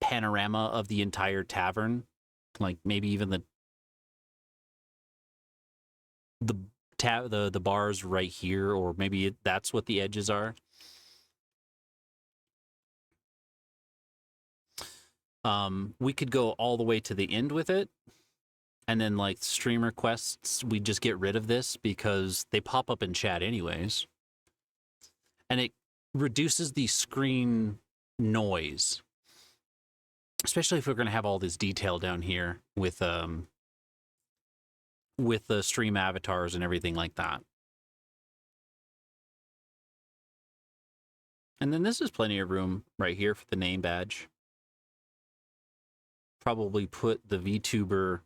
panorama of the entire tavern. Like maybe even the bars right here, or maybe that's what the edges are. We could go all the way to the end with it, and then like stream requests, we just get rid of this because they pop up in chat anyways, and it reduces the screen noise, especially if we're going to have all this detail down here with the stream avatars and everything like that. And then this is plenty of room right here for the name badge. Probably put the VTuber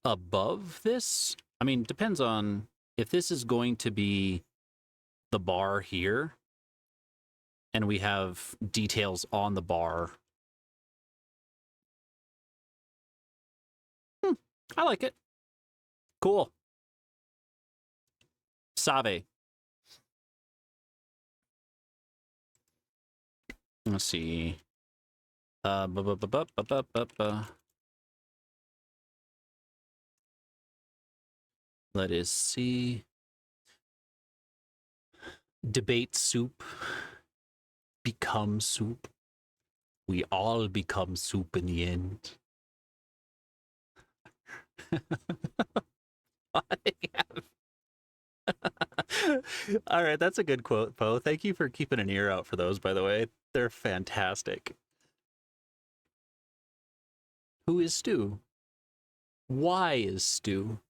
above this. I mean, depends on if this is going to be the bar here and we have details on the bar. I like it. Cool. Save. Let's see. Let us see. Debate soup. Become soup. We all become soup in the end. All right, that's a good quote, Poe. Thank you for keeping an ear out for those, by the way. They're fantastic. Who is Stu? Why is Stu?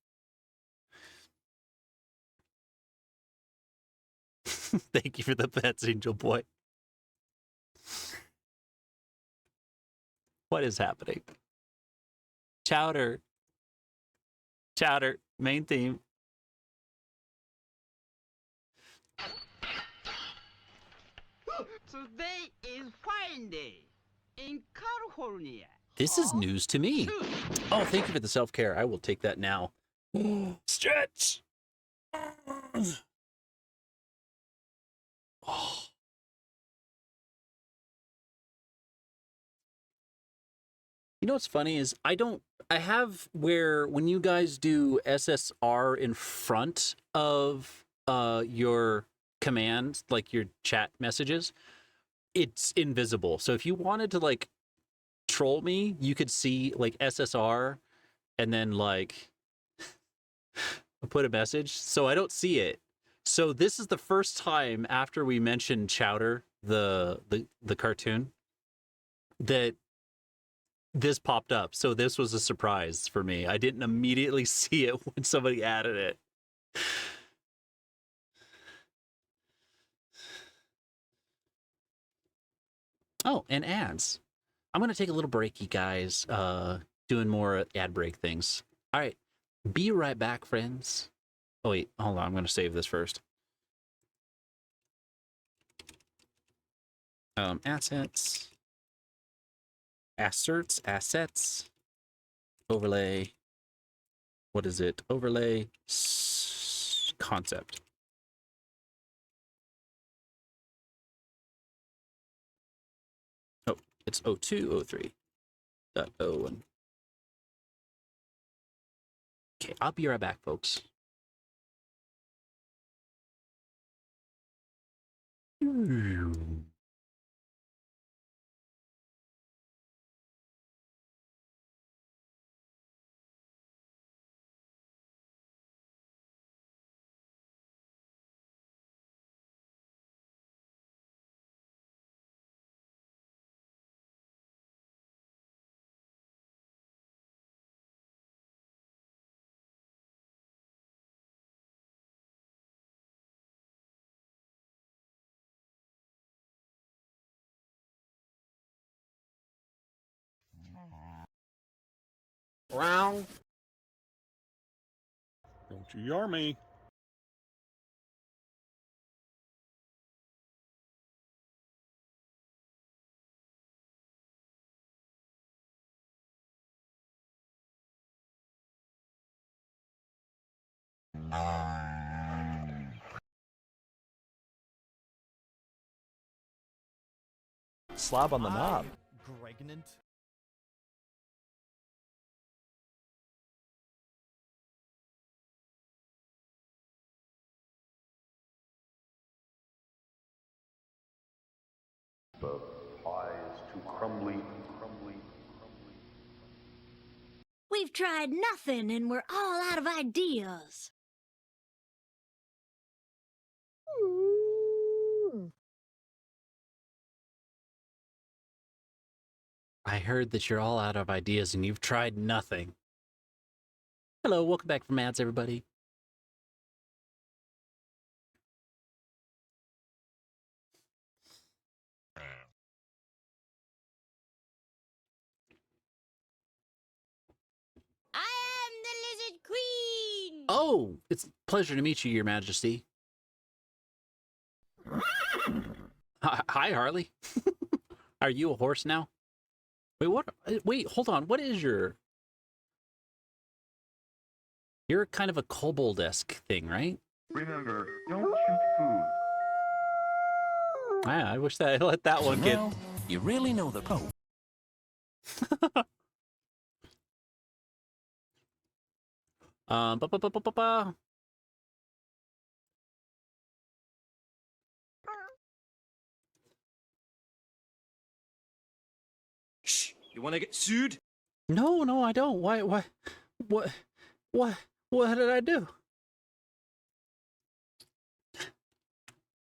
Thank you for the pets, Angel Boy. What is happening? Chowder. Chowder. Main theme. Today is fine day in California. This is news to me. Oh, thank you for the self-care. I will take that now. Stretch. Oh. You know what's funny is I have where when you guys do SSR in front of your command, like your chat messages, it's invisible. So if you wanted to like troll me, you could see like SSR and then like put a message. So I don't see it. So this is the first time after we mentioned Chowder, the cartoon, that this popped up. So this was a surprise for me. I didn't immediately see it when somebody added it. Oh, and ads. I'm going to take a little breaky, guys, doing more ad break things. All right. Be right back, friends. Oh, wait. Hold on. I'm going to save this first. Assets. Assets. Overlay. What is it? Overlay. Concept. Oh, it's 0203.01. Okay, I'll be right back, folks. Round. Don't you yar me. Slob on the knob. Pregnant. The pie is too crumbly. We've tried nothing and we're all out of ideas. I heard that you're all out of ideas and you've tried nothing. Hello, welcome back from ads, everybody. Oh, it's a pleasure to meet you, Your Majesty. Hi, Harley. Are you a horse now? Wait, what? Wait, hold on. What is your... You're kind of a kobold-esque thing, right? Remember, don't shoot food. I wish that I let that one get... Well, you really know the... Oh. Ba ba ba ba ba ba. Shh! You want to get sued? No, I don't. Why, what, what did I do?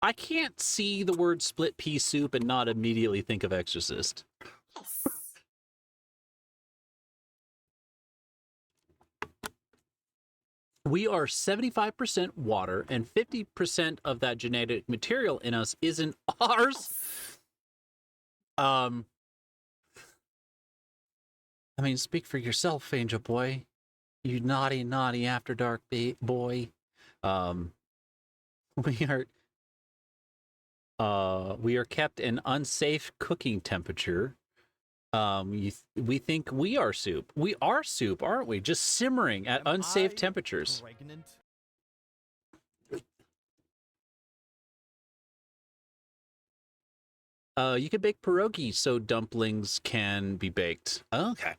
I can't see the word split pea soup and not immediately think of Exorcist. We are 75% water, and 50% of that genetic material in us isn't ours. I mean, speak for yourself, Angel Boy. You naughty, naughty after dark boy. We are kept an unsafe cooking temperature. We think we are soup. We are soup, aren't we? Just simmering at unsafe temperatures. Pregnant? You can bake pierogi so dumplings can be baked. Okay.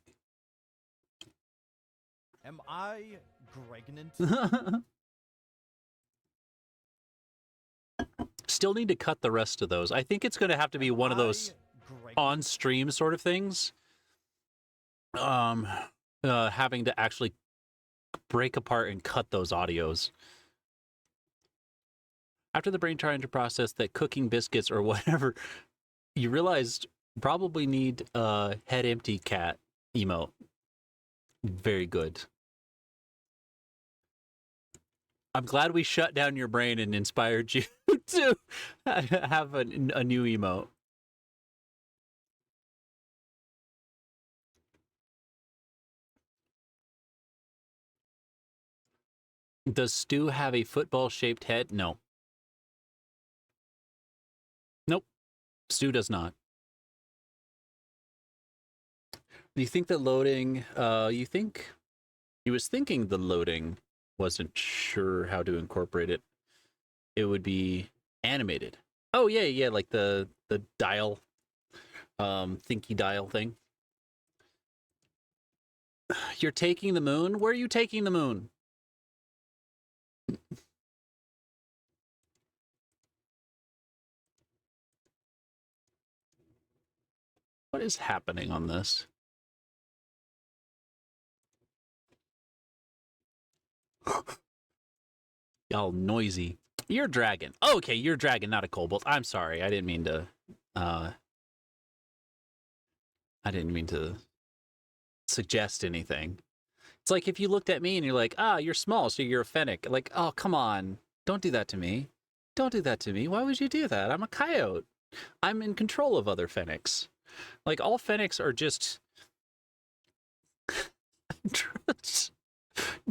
Am I pregnant? Still need to cut the rest of those. I think it's going to have to be one of those on-stream sort of things. Having to actually break apart and cut those audios. After the brain trying to process that cooking biscuits or whatever, you realized probably need a head empty cat emote. Very good. I'm glad we shut down your brain and inspired you to have a new emote. Does Stu have a football-shaped head? No. Nope. Stu does not. Do you think that loading, he was thinking the loading wasn't sure how to incorporate it. It would be animated. Oh, yeah, like the dial, thinky dial thing. You're taking the moon? Where are you taking the moon? What is happening on this? Y'all noisy. You're a dragon. Oh, okay, you're a dragon, not a kobold. I'm sorry. I didn't mean to suggest anything. It's like if you looked at me and you're like, you're small, so you're a fennec. Like, oh, come on. Don't do that to me. Don't do that to me. Why would you do that? I'm a coyote. I'm in control of other fennecs. Like, all fennecs are just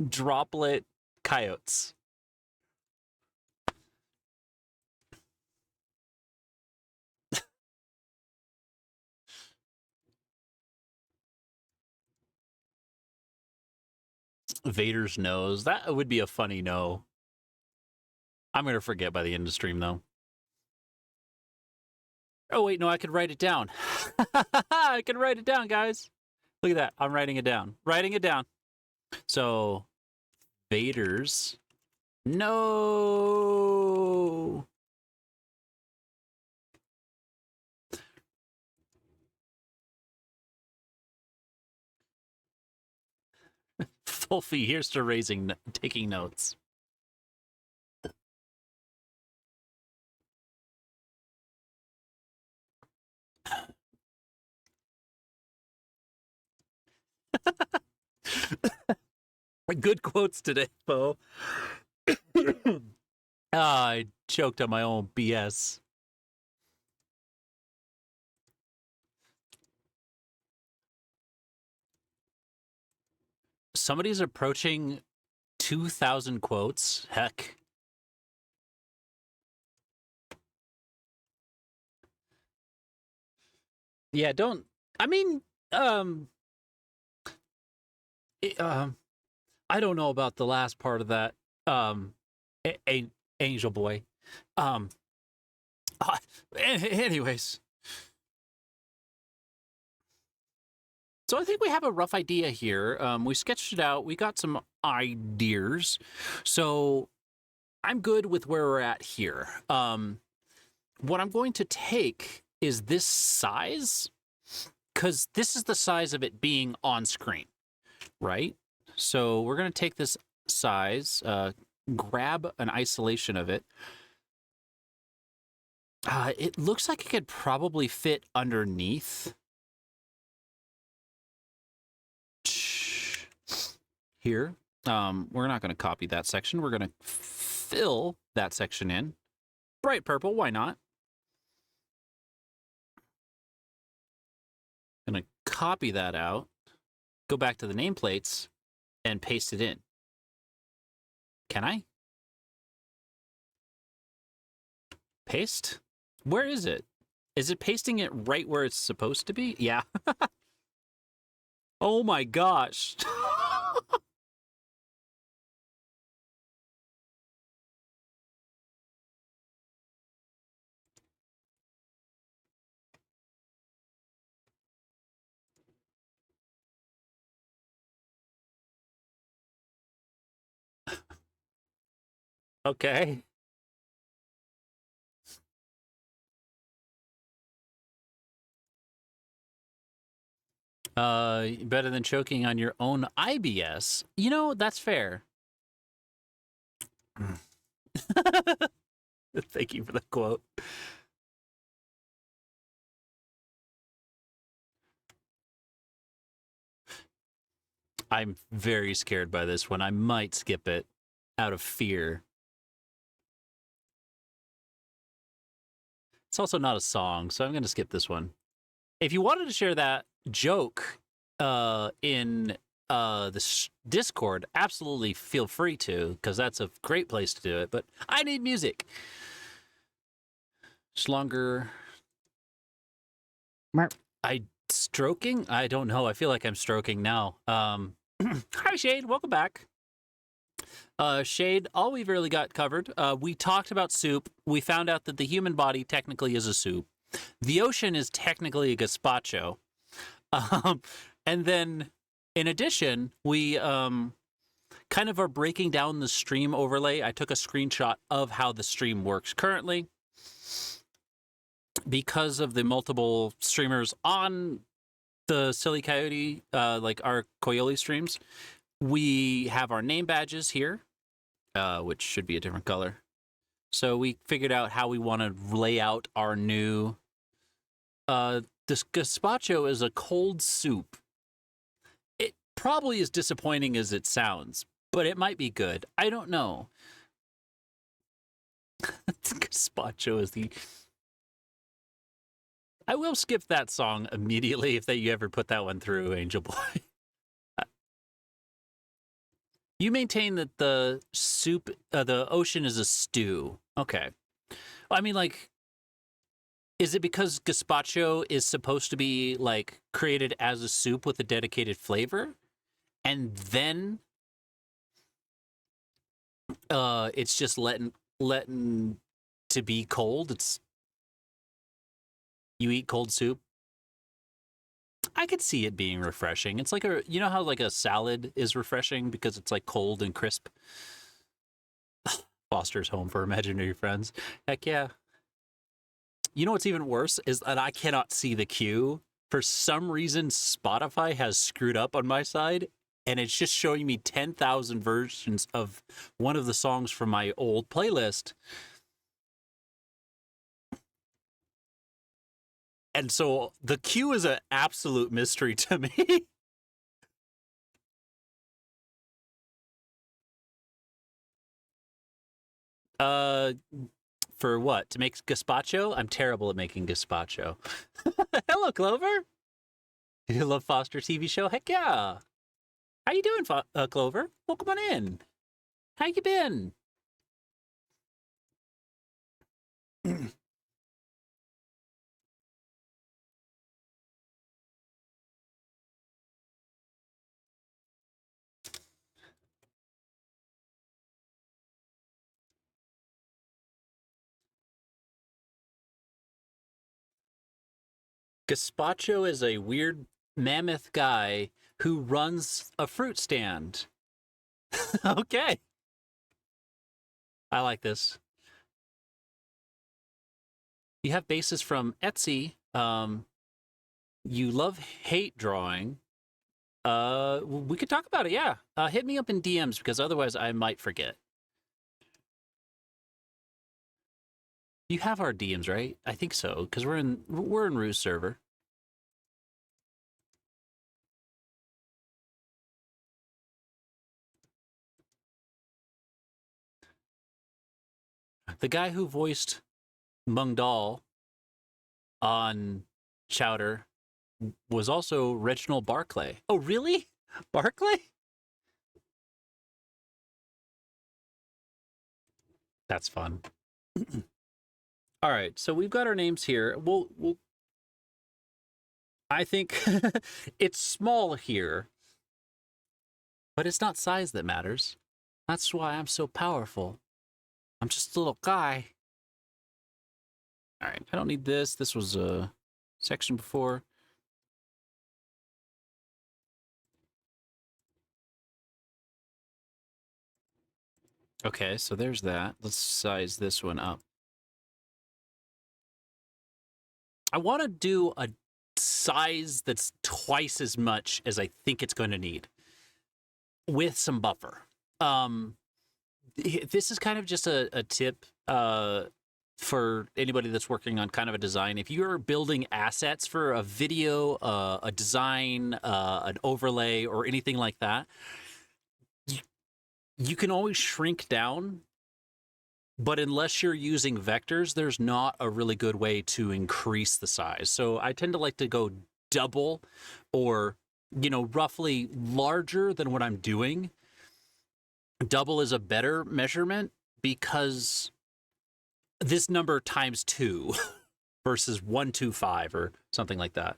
droplet coyotes. Vader's nose. That would be a funny no. I'm going to forget by the end of the stream, though. Oh, wait, no, I could write it down. I can write it down, guys. Look at that. I'm writing it down. Writing it down. So, Vader's no. Fulfy, here's to taking notes. Good quotes today, Bo. I choked on my own BS. Somebody's approaching 2,000 quotes. Heck. Yeah, don't. I mean, it, I don't know about the last part of that. Angel Boy. Um, anyways. So I think we have a rough idea here. We sketched it out. We got some ideas. So I'm good with where we're at here. What I'm going to take is this size, because this is the size of it being on screen, right? So we're going to take this size, grab an isolation of it. It looks like it could probably fit underneath. Here, we're not going to copy that section. We're going to fill that section in. Bright purple, why not? Going to copy that out, go back to the nameplates, and paste it in. Can I? Paste? Where is it? Is it pasting it right where it's supposed to be? Yeah. Oh my gosh. Okay. Better than choking on your own IBS. You know, that's fair. Thank you for the quote. I'm very scared by this one. I might skip it out of fear. It's also not a song, so I'm going to skip this one. If you wanted to share that joke in the Discord, absolutely feel free to, because that's a great place to do it. But I need music. It's longer. Stroking? I don't know. I feel like I'm stroking now. Hi, Shade. Welcome back. Shade, all we've really got covered. We talked about soup. We found out that the human body technically is a soup. The ocean is technically a gazpacho. And then, in addition, we kind of are breaking down the stream overlay. I took a screenshot of how the stream works currently. Because of the multiple streamers on the Silly Coyote, like our Coyote streams, we have our name badges here, which should be a different color. So we figured out how we want to lay out our new... this gazpacho is a cold soup. It probably is disappointing as it sounds, but it might be good. I don't know. Gazpacho is the... I will skip that song immediately if you ever put that one through, Angel Boy. You maintain that the soup, the ocean is a stew. Okay. I mean, like, is it because gazpacho is supposed to be, like, created as a soup with a dedicated flavor? And then it's just letting to be cold? It's... You eat cold soup? I could see it being refreshing. It's like you know how like a salad is refreshing because it's like cold and crisp? Foster's Home for Imaginary Friends. Heck yeah. You know what's even worse is that I cannot see the queue. For some reason, Spotify has screwed up on my side, and it's just showing me 10,000 versions of one of the songs from my old playlist. And so the queue is an absolute mystery to me. For what? To make gazpacho? I'm terrible at making gazpacho. Hello, Clover. You love Foster TV show? Heck yeah. How you doing, Clover? Welcome on in. How you been? Gazpacho is a weird mammoth guy who runs a fruit stand. Okay. I like this. You have bases from Etsy. You love hate drawing. We could talk about it, yeah. Hit me up in DMs because otherwise I might forget. You have our DMs, right? I think so, because we're in Rue's server. The guy who voiced Mungdal on Chowder was also Reginald Barclay. Oh, really? Barclay? That's fun. All right, so we've got our names here. We'll I think it's small here, but it's not size that matters. That's why I'm so powerful. I'm just a little guy. All right, I don't need this. This was a section before. Okay, so there's that. Let's size this one up. I want to do a size that's twice as much as I think it's going to need with some buffer. This is kind of just a tip for anybody that's working on kind of a design. If you're building assets for a video, a design, an overlay, or anything like that, you can always shrink down, but unless you're using vectors, there's not a really good way to increase the size. So I tend to like to go double or, you know, roughly larger than what I'm doing. Double is a better measurement because this number times 2 versus 125 or something like that.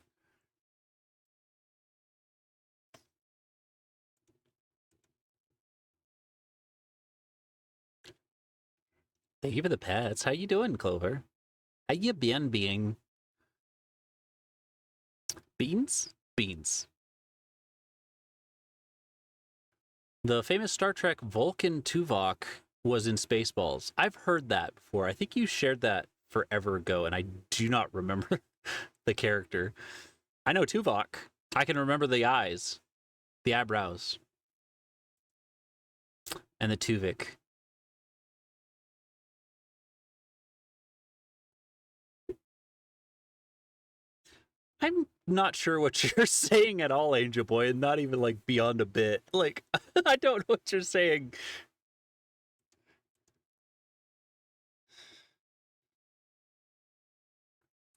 Thank you for the pets. How you doing, Clover? How you been being? Beans? Beans. The famous Star Trek Vulcan Tuvok was in Spaceballs. I've heard that before. I think you shared that forever ago, and I do not remember the character. I know Tuvok. I can remember the eyes, the eyebrows, and the Tuvok. I'm not sure what you're saying at all, Angel Boy, and not even like beyond a bit. Like, I don't know what you're saying.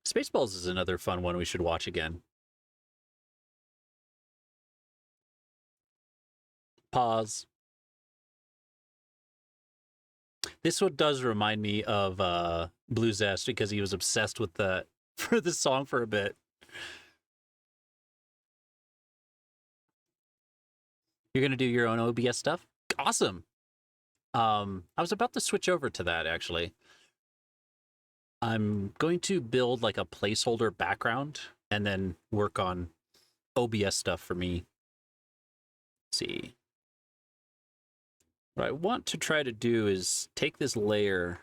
Spaceballs is another fun one we should watch again. Pause. This one does remind me of Blue Zest because he was obsessed with that for the song for a bit. You're gonna do your own OBS stuff? Awesome. I was about to switch over to that actually. I'm going to build like a placeholder background and then work on OBS stuff for me. Let's see. What I want to try to do is take this layer,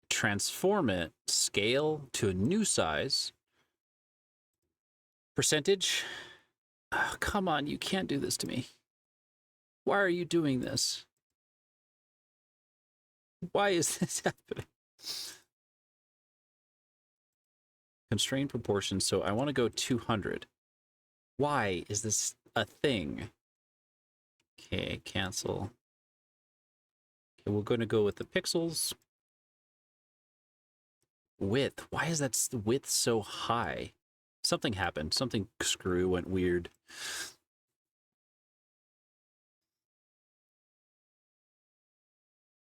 transform it, scale to a new size. Percentage. Oh, come on, you can't do this to me. Why are you doing this? Why is this happening? Constrained proportions, so I want to go 200. Why is this a thing? Okay, cancel. Okay, we're going to go with the pixels. Width. Why is that width so high? Something happened. Something screw went weird.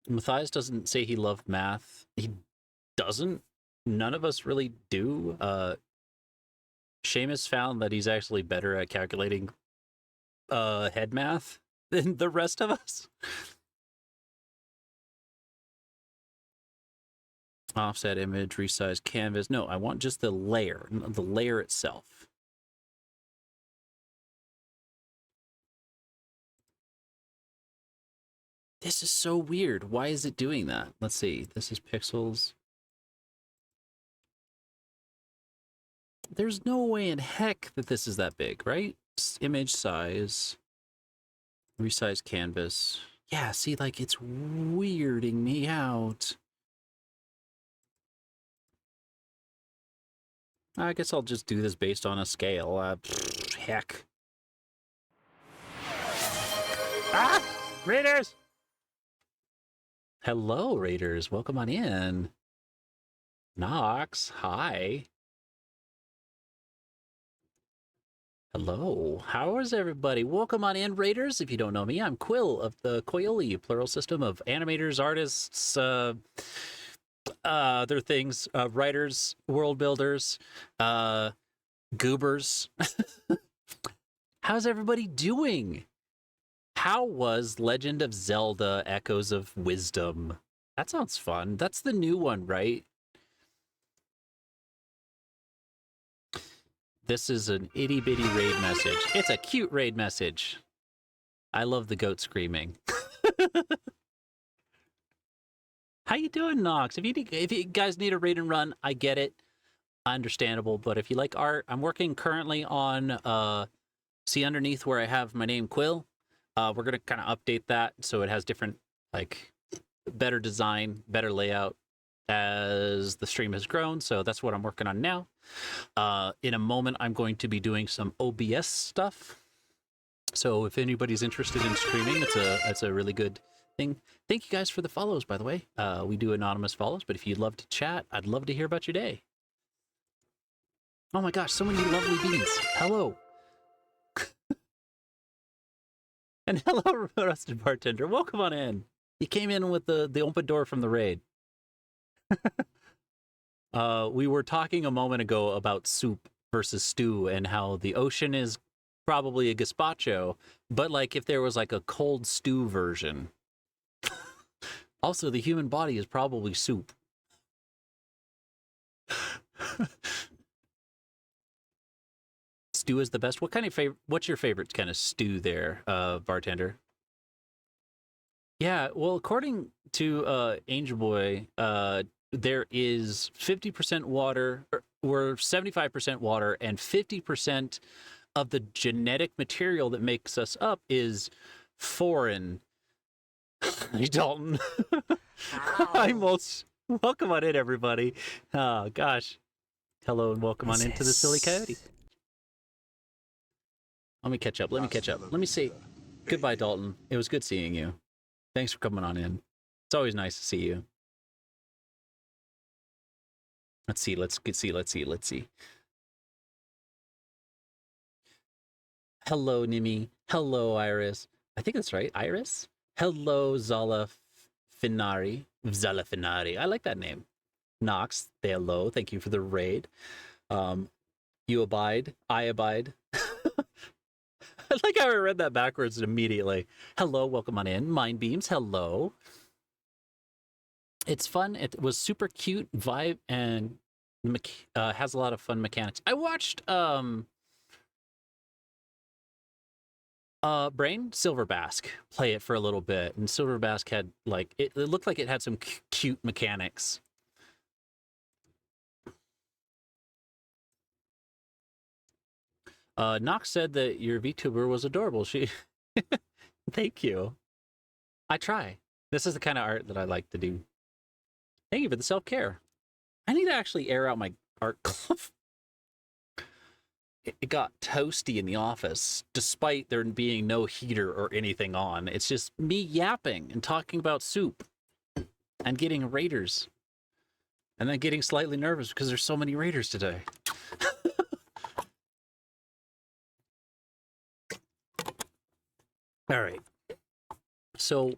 Matthias doesn't say he loved math. He doesn't. None of us really do. Seamus found that he's actually better at calculating head math than the rest of us. Offset image, resize canvas. No, I want just the layer itself. This is so weird. Why is it doing that? Let's see. This is pixels. There's no way in heck that this is that big, right? Image size. Resize canvas. Yeah, see, like, it's weirding me out. I guess I'll just do this based on a scale. Heck. Ah! Raiders! Hello, Raiders. Welcome on in. Nox, hi. Hello. How is everybody? Welcome on in, Raiders. If you don't know me, I'm Quill of the Koyoli, plural system of animators, artists, other things, writers, world builders, goobers. How's everybody doing? How was Legend of Zelda Echoes of Wisdom? That sounds fun. That's the new one, right? This is an itty-bitty raid message. It's a cute raid message. I love the goat screaming. How you doing, Nox? If you guys need a raid and run, I get it. Understandable. But if you like art, I'm working currently on, see underneath where I have my name, Quill. We're going to kind of update that so it has different, like, better design, better layout as the stream has grown. So that's what I'm working on now. In a moment, I'm going to be doing some OBS stuff. So if anybody's interested in streaming, it's a really good thing. Thank you guys for the follows, by the way. We do anonymous follows, but if you'd love to chat, I'd love to hear about your day. Oh my gosh, so many lovely beans. Hello. And hello, Rusted Bartender. Welcome on in. You came in with the open door from the raid. We were talking a moment ago about soup versus stew and how the ocean is probably a gazpacho, but like if there was like a cold stew version. Also, the human body is probably soup. Stew is the best. What kind of what's your favorite kind of stew there, bartender? Yeah, well, according to Angel Boy, there is 50% water, or 75% water, and 50% of the genetic material that makes us up is foreign. Hey, Dalton. Hi, Mulch. Welcome on in, everybody. Oh, gosh. Hello and welcome on into the Silly Coyote. Let me catch up. Let me catch up. Let me see. Goodbye, Dalton. It was good seeing you. Thanks for coming on in. It's always nice to see you. Let's see. Let's see. Hello, Nimi. Hello, Iris. I think that's right. Iris? Hello, Zala Finari. Zala Finari. I like that name. Nox, hello. Thank you for the raid. You abide. I abide. I like how I read that backwards immediately. Hello, welcome on in. Mind Beams, hello. It's fun. It was super cute vibe and has a lot of fun mechanics. I watched Brain Silverbask play it for a little bit, and Silverbask had like it looked like it had some cute mechanics. Nox said that your VTuber was adorable. She, thank you. I try. This is the kind of art that I like to do. Thank you for the self-care. I need to actually air out my art glove. It got toasty in the office, despite there being no heater or anything on. It's just me yapping and talking about soup and getting raiders. And then getting slightly nervous because there's so many raiders today. All right. So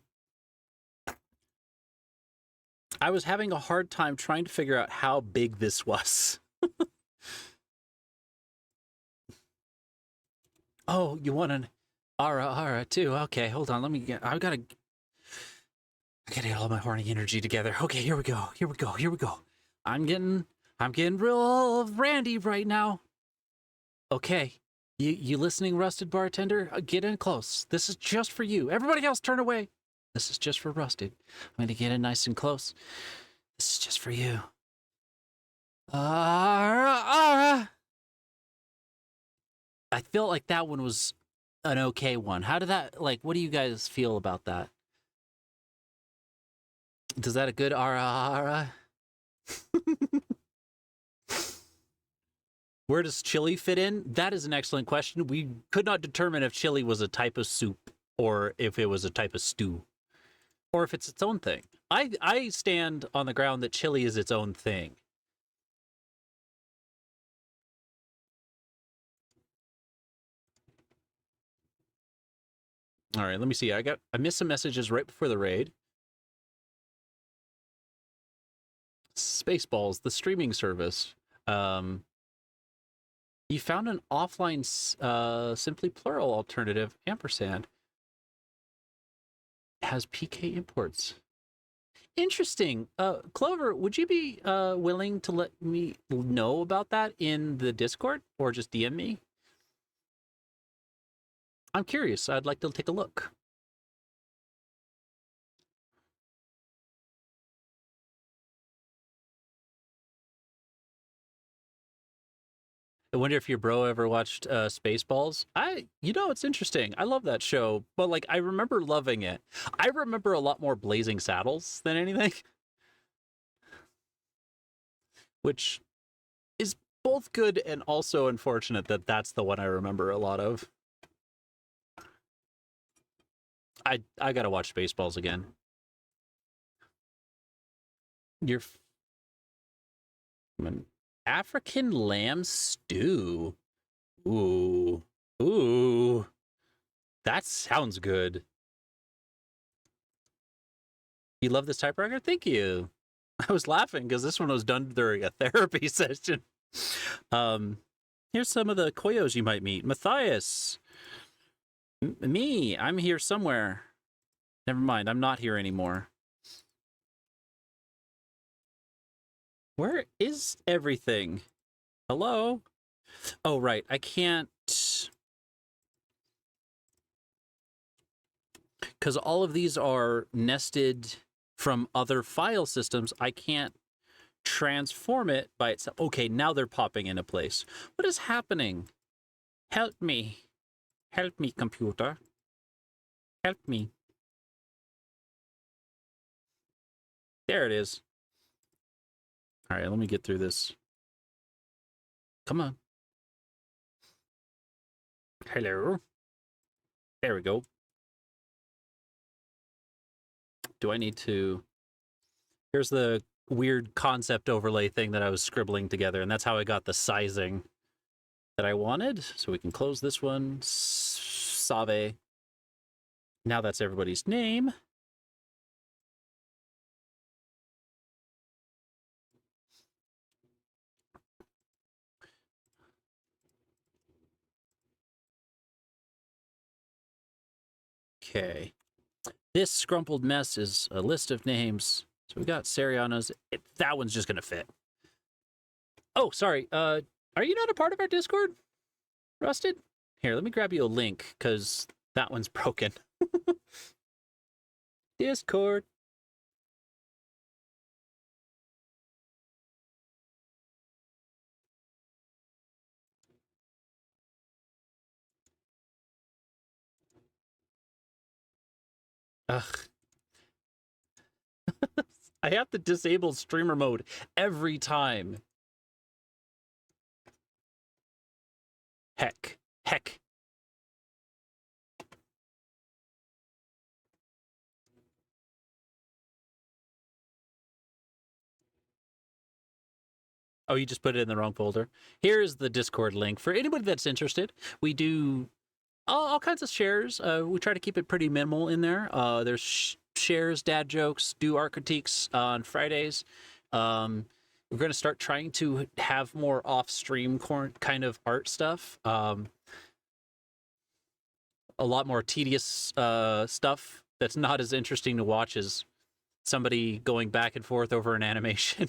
I was having a hard time trying to figure out how big this was. Oh, you want an Ara too? Okay, hold on. I gotta get all my horny energy together. Okay, here we go. I'm getting real randy right now. Okay, you listening, Rusted Bartender? Get in close. This is just for you. Everybody else, turn away. This is just for Rusted. I'm gonna get in nice and close. This is just for you. Ara. I felt like that one was an okay one. How did that, what do you guys feel about that? Does that a good ara? Where does chili fit in? That is an excellent question. We could not determine if chili was a type of soup or if it was a type of stew or if it's its own thing. I stand on the ground that chili is its own thing. All right, let me see. I missed some messages right before the raid. Spaceballs, the streaming service. You found an offline simply plural alternative, ampersand. It has PK imports. Interesting. Clover, would you be willing to let me know about that in the Discord or just DM me? I'm curious. I'd like to take a look. I wonder if your bro ever watched Spaceballs. It's interesting. I love that show, but I remember loving it. I remember a lot more Blazing Saddles than anything, which is both good and also unfortunate that that's the one I remember a lot of. I gotta watch Spaceballs again. African lamb stew. Ooh. That sounds good. You love this typewriter? Thank you. I was laughing because this one was done during a therapy session. Here's some of the koyos you might meet. Matthias. Me. I'm here somewhere. Never mind. I'm not here anymore. Where is everything? Hello? Oh, right. I can't... Because all of these are nested from other file systems, I can't transform it by itself. Okay, now they're popping into place. What is happening? Help me. Help me, computer. Help me. There it is. All right, let me get through this. Come on. Hello. There we go. Do I need to... Here's the weird concept overlay thing that I was scribbling together, and that's how I got the sizing that I wanted. So we can close this one. Save. Now that's everybody's name. Okay. This scrumpled mess is a list of names. So we got Serianos. That one's just going to fit. Oh, sorry. Are you not a part of our Discord, Rusted? Here, let me grab you a link, because that one's broken. Discord. Ugh. I have to disable streamer mode every time. Heck. Oh, you just put it in the wrong folder. Here's the Discord link for anybody that's interested. We do all kinds of shares. We try to keep it pretty minimal in there. There's shares dad jokes, do art critiques on Fridays. We're going to start trying to have more off-stream kind of art stuff. A lot more tedious stuff that's not as interesting to watch as somebody going back and forth over an animation.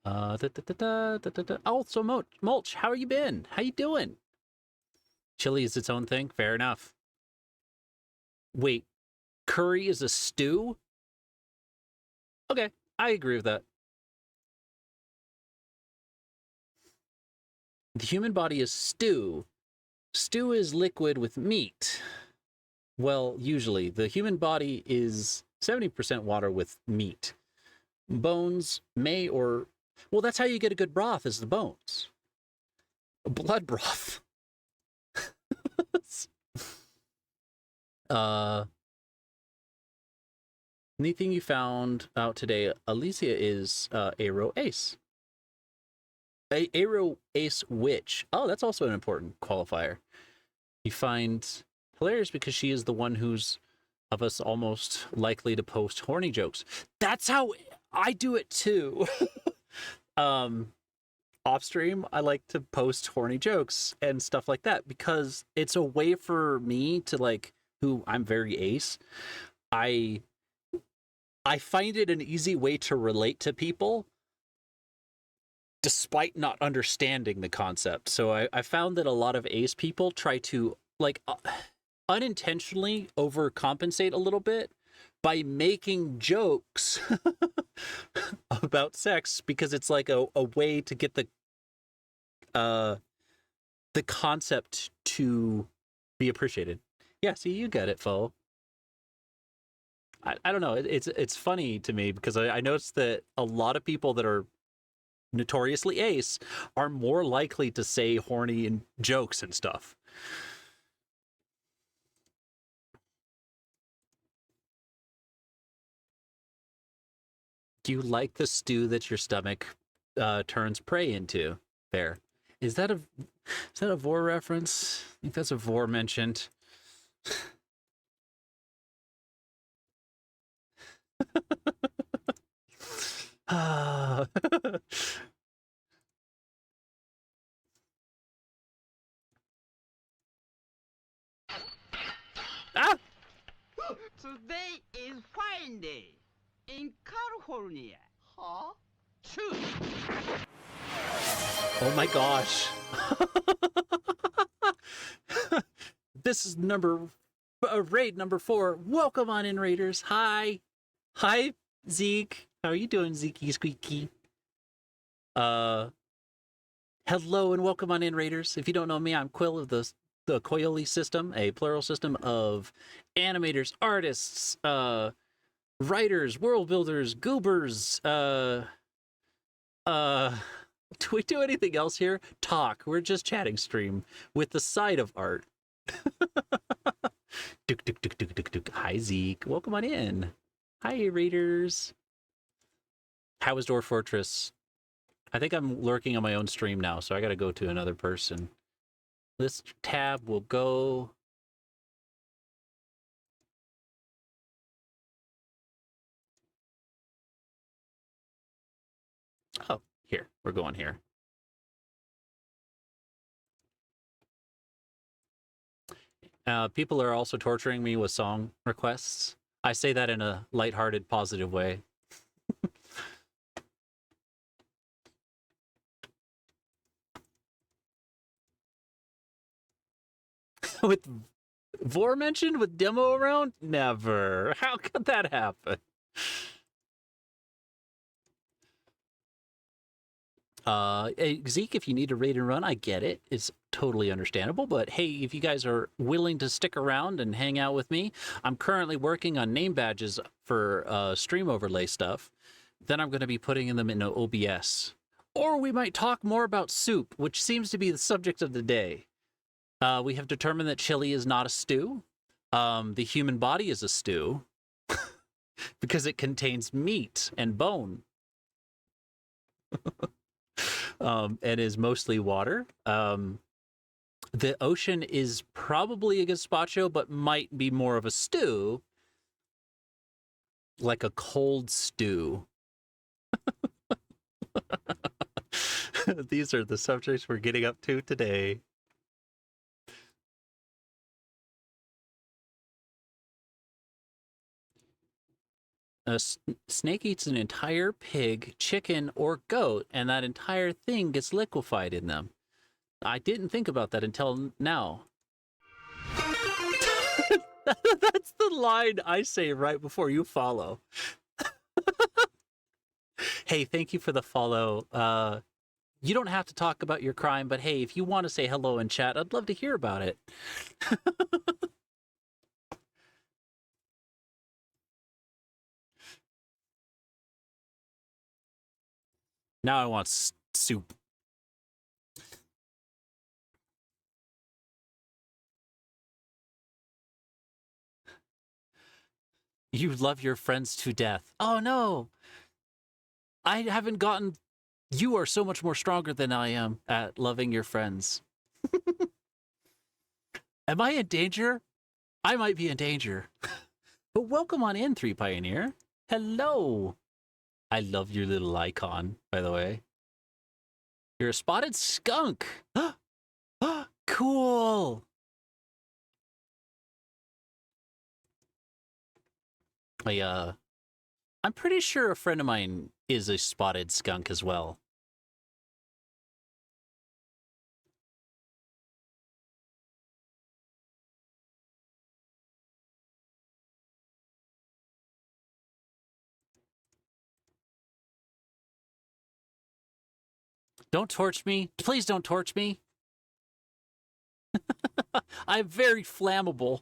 Oh, so Mulch, how are you been? How you doing? Chili is its own thing. Fair enough. Wait, curry is a stew? Okay, I agree with that. The human body is stew. Stew is liquid with meat. Well, usually. The human body is 70% water with meat. Bones may or... Well, that's how you get a good broth, is the bones. Blood broth. Anything you found out today, Alicia, is Aero Ace. Aero Ace Witch. Oh, that's also an important qualifier. You find hilarious because she is the one who's of us almost likely to post horny jokes. That's how I do it too. Off stream, I like to post horny jokes and stuff like that because it's a way for me to, like, who I'm very ace. I find it an easy way to relate to people despite not understanding the concept. So I found that a lot of ace people try to, like, unintentionally overcompensate a little bit by making jokes about sex because it's like a way to get the concept to be appreciated. Yeah, see, you get it, Fo. I don't know. It's funny to me because I noticed that a lot of people that are notoriously ace are more likely to say horny and jokes and stuff. Do you like the stew that your stomach turns prey into? There. Is that a Vor reference? I think that's a Vor mentioned. Ah. Ah! Today is fine day in California. Huh? Choose. Oh my gosh. This is raid number 4. Welcome on in, Raiders. Hi. Hi, Zeke. How are you doing, Zeke Squeaky? Hello and welcome on in, Raiders. If you don't know me, I'm Quill of the Coyote system, a plural system of animators, artists, writers, world builders, goobers, do we do anything else here? Talk. We're just chatting stream with the side of art. Hi, Zeke. Welcome on in. Hi, Raiders. How is Dwarf Fortress? I think I'm lurking on my own stream now, so I gotta go to another person. This tab will go... Oh, here. We're going here. People are also torturing me with song requests. I say that in a lighthearted, positive way. With Vor mentioned with demo around? Never. How could that happen? Hey, Zeke, if you need a raid and run, I get it. It's totally understandable. But hey, if you guys are willing to stick around and hang out with me, I'm currently working on name badges for stream overlay stuff. Then I'm going to be putting them in OBS. Or we might talk more about soup, which seems to be the subject of the day. We have determined that chili is not a stew. The human body is a stew because it contains meat and bone. and is mostly water. The ocean is probably a gazpacho, but might be more of a stew, like a cold stew. These are the subjects we're getting up to today. A snake eats an entire pig, chicken, or goat, and that entire thing gets liquefied in them. I didn't think about that until now. That's the line I say right before you follow. Hey, thank you for the follow. You don't have to talk about your crime, but hey, if you want to say hello in chat, I'd love to hear about it. Now I want soup. You love your friends to death. Oh no! I haven't gotten... You are so much more stronger than I am at loving your friends. Am I in danger? I might be in danger. But welcome on in, 3 Pioneer. Hello. I love your little icon, by the way. You're a spotted skunk. Cool. I'm pretty sure a friend of mine is a spotted skunk as well. Don't torch me. Please don't torch me. I'm very flammable.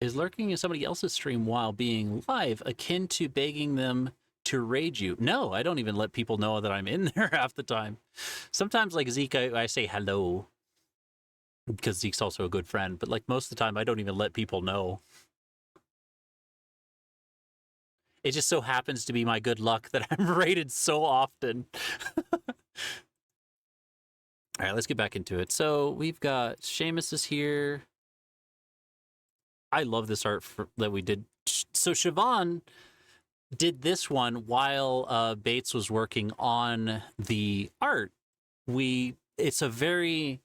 Is lurking in somebody else's stream while being live akin to begging them to raid you? No, I don't even let people know that I'm in there half the time. Sometimes, like Zeke, I say hello because Zeke's also a good friend, but like most of the time, I don't even let people know. It just so happens to be my good luck that I'm raided so often. All right, let's get back into it. So we've got Seamus is here. I love this art that we did. So Siobhan did this one while Bates was working on the art. It's a very...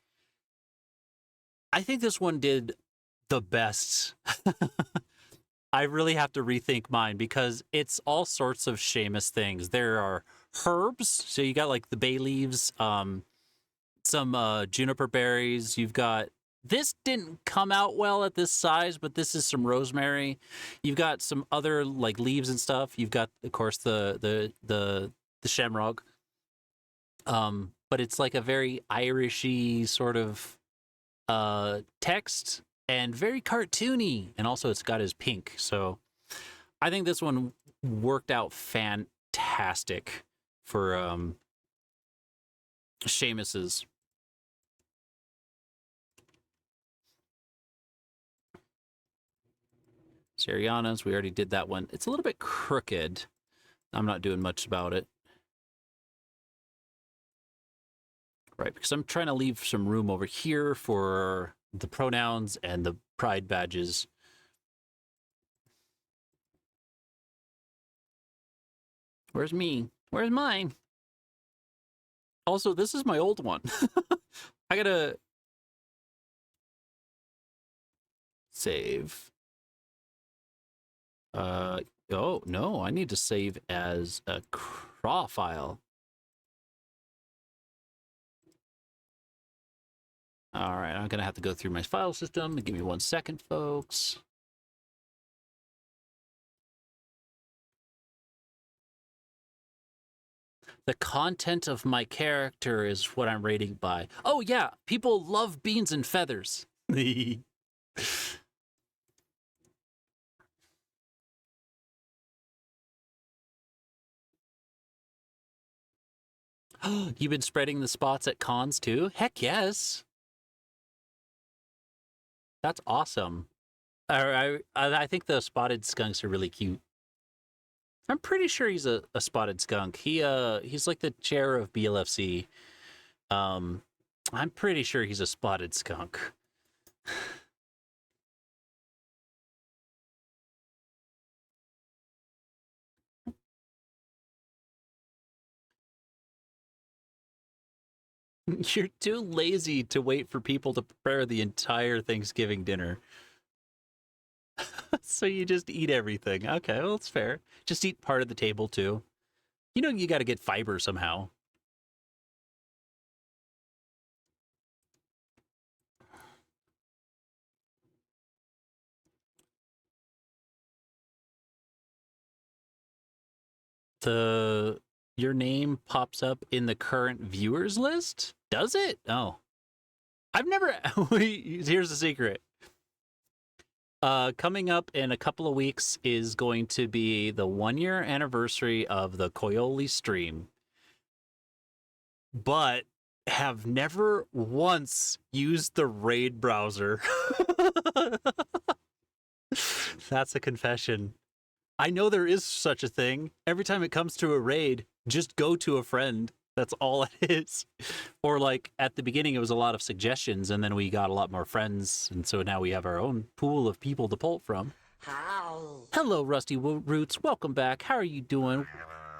I think this one did the best. I really have to rethink mine because it's all sorts of Seamus things. There are herbs. So you got like the bay leaves, some juniper berries. You've got... This didn't come out well at this size, but this is some rosemary. You've got some other like leaves and stuff. You've got, of course, the shamrock. But it's like a very Irishy sort of text and very cartoony. And also it's got his pink. So I think this one worked out fantastic for Seamus's. Seriana's, we already did that one. It's a little bit crooked. I'm not doing much about it. Right, because I'm trying to leave some room over here for the pronouns and the pride badges. Where's me? Where's mine? Also, this is my old one. I gotta save. Oh, no, I need to save as a craw file. All right, I'm going to have to go through my file system. Give me 1 second, folks. The content of my character is what I'm rating by. Oh, yeah, people love beans and feathers. You've been spreading the spots at cons too? Heck yes. That's awesome. I think the spotted skunks are really cute. I'm pretty sure he's a spotted skunk. He's like the chair of BLFC. I'm pretty sure he's a spotted skunk. You're too lazy to wait for people to prepare the entire Thanksgiving dinner. So you just eat everything. Okay, well, it's fair. Just eat part of the table, too. You know you got to get fiber somehow. Your name pops up in the current viewers list? Does it? Oh. I've never... Here's the secret. Coming up in a couple of weeks is going to be the 1-year anniversary of the Koyoli stream. But have never once used the Raid browser. That's a confession. I know there is such a thing. Every time it comes to a raid, just go to a friend. That's all it is. Or like at the beginning, it was a lot of suggestions, and then we got a lot more friends, and so now we have our own pool of people to pull from. How? Hello, Rusty Roots. Welcome back. How are you doing?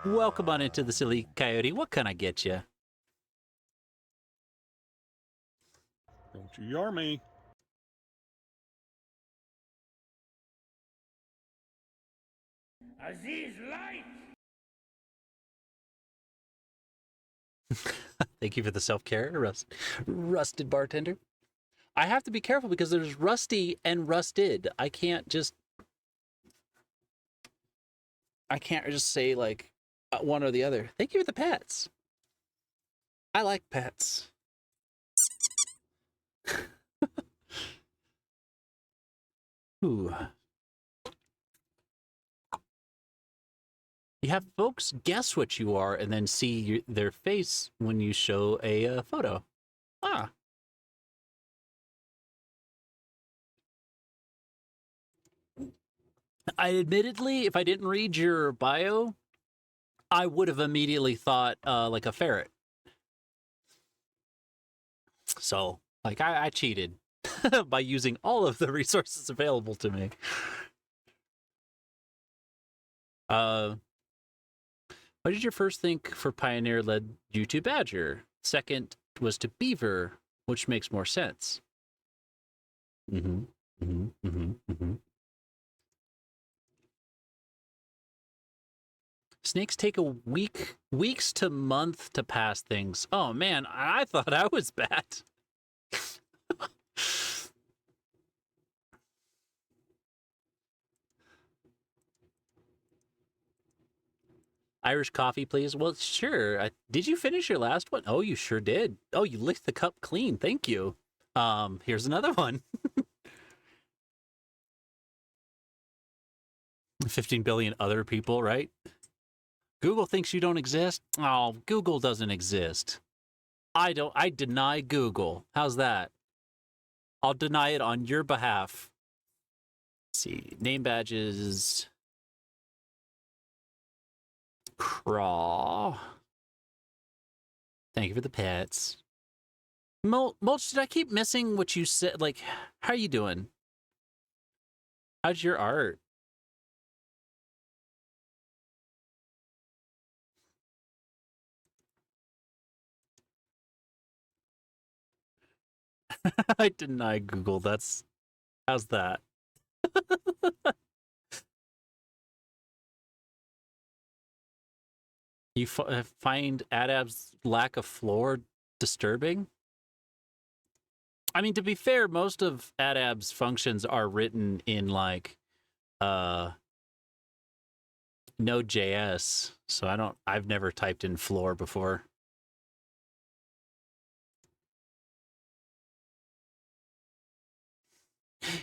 Welcome on into the Silly Coyote. What can I get you? Don't you yar me. Aziz light. Thank you for the self-care, Rusted Bartender. I have to be careful because there's Rusty and Rusted. I can't just say like one or the other. Thank you for the pets. I like pets. Ooh. You have folks guess what you are and then see their face when you show a photo. Ah. Admittedly, if I didn't read your bio, I would have immediately thought like a ferret. So, like, I cheated by using all of the resources available to me. What did your first think for Pioneer led you to Badger? Second was to Beaver, which makes more sense. Snakes take weeks to month to pass things. Oh man, I thought I was bad. Irish coffee, please. Well, sure. Did you finish your last one? Oh, you sure did. Oh, you licked the cup clean. Thank you. Here's another one. 15 billion other people, right? Google thinks you don't exist. Oh, Google doesn't exist. I deny Google. How's that? I'll deny it on your behalf. Let's see. Name badges. Craw. Thank you for the pets. Mulch, did I keep missing what you said? Like, how are you doing? How's your art? I deny Google. How's that? You find Adab's lack of floor disturbing? I mean, to be fair, most of Adab's functions are written in like Node.js, so I've never typed in floor before.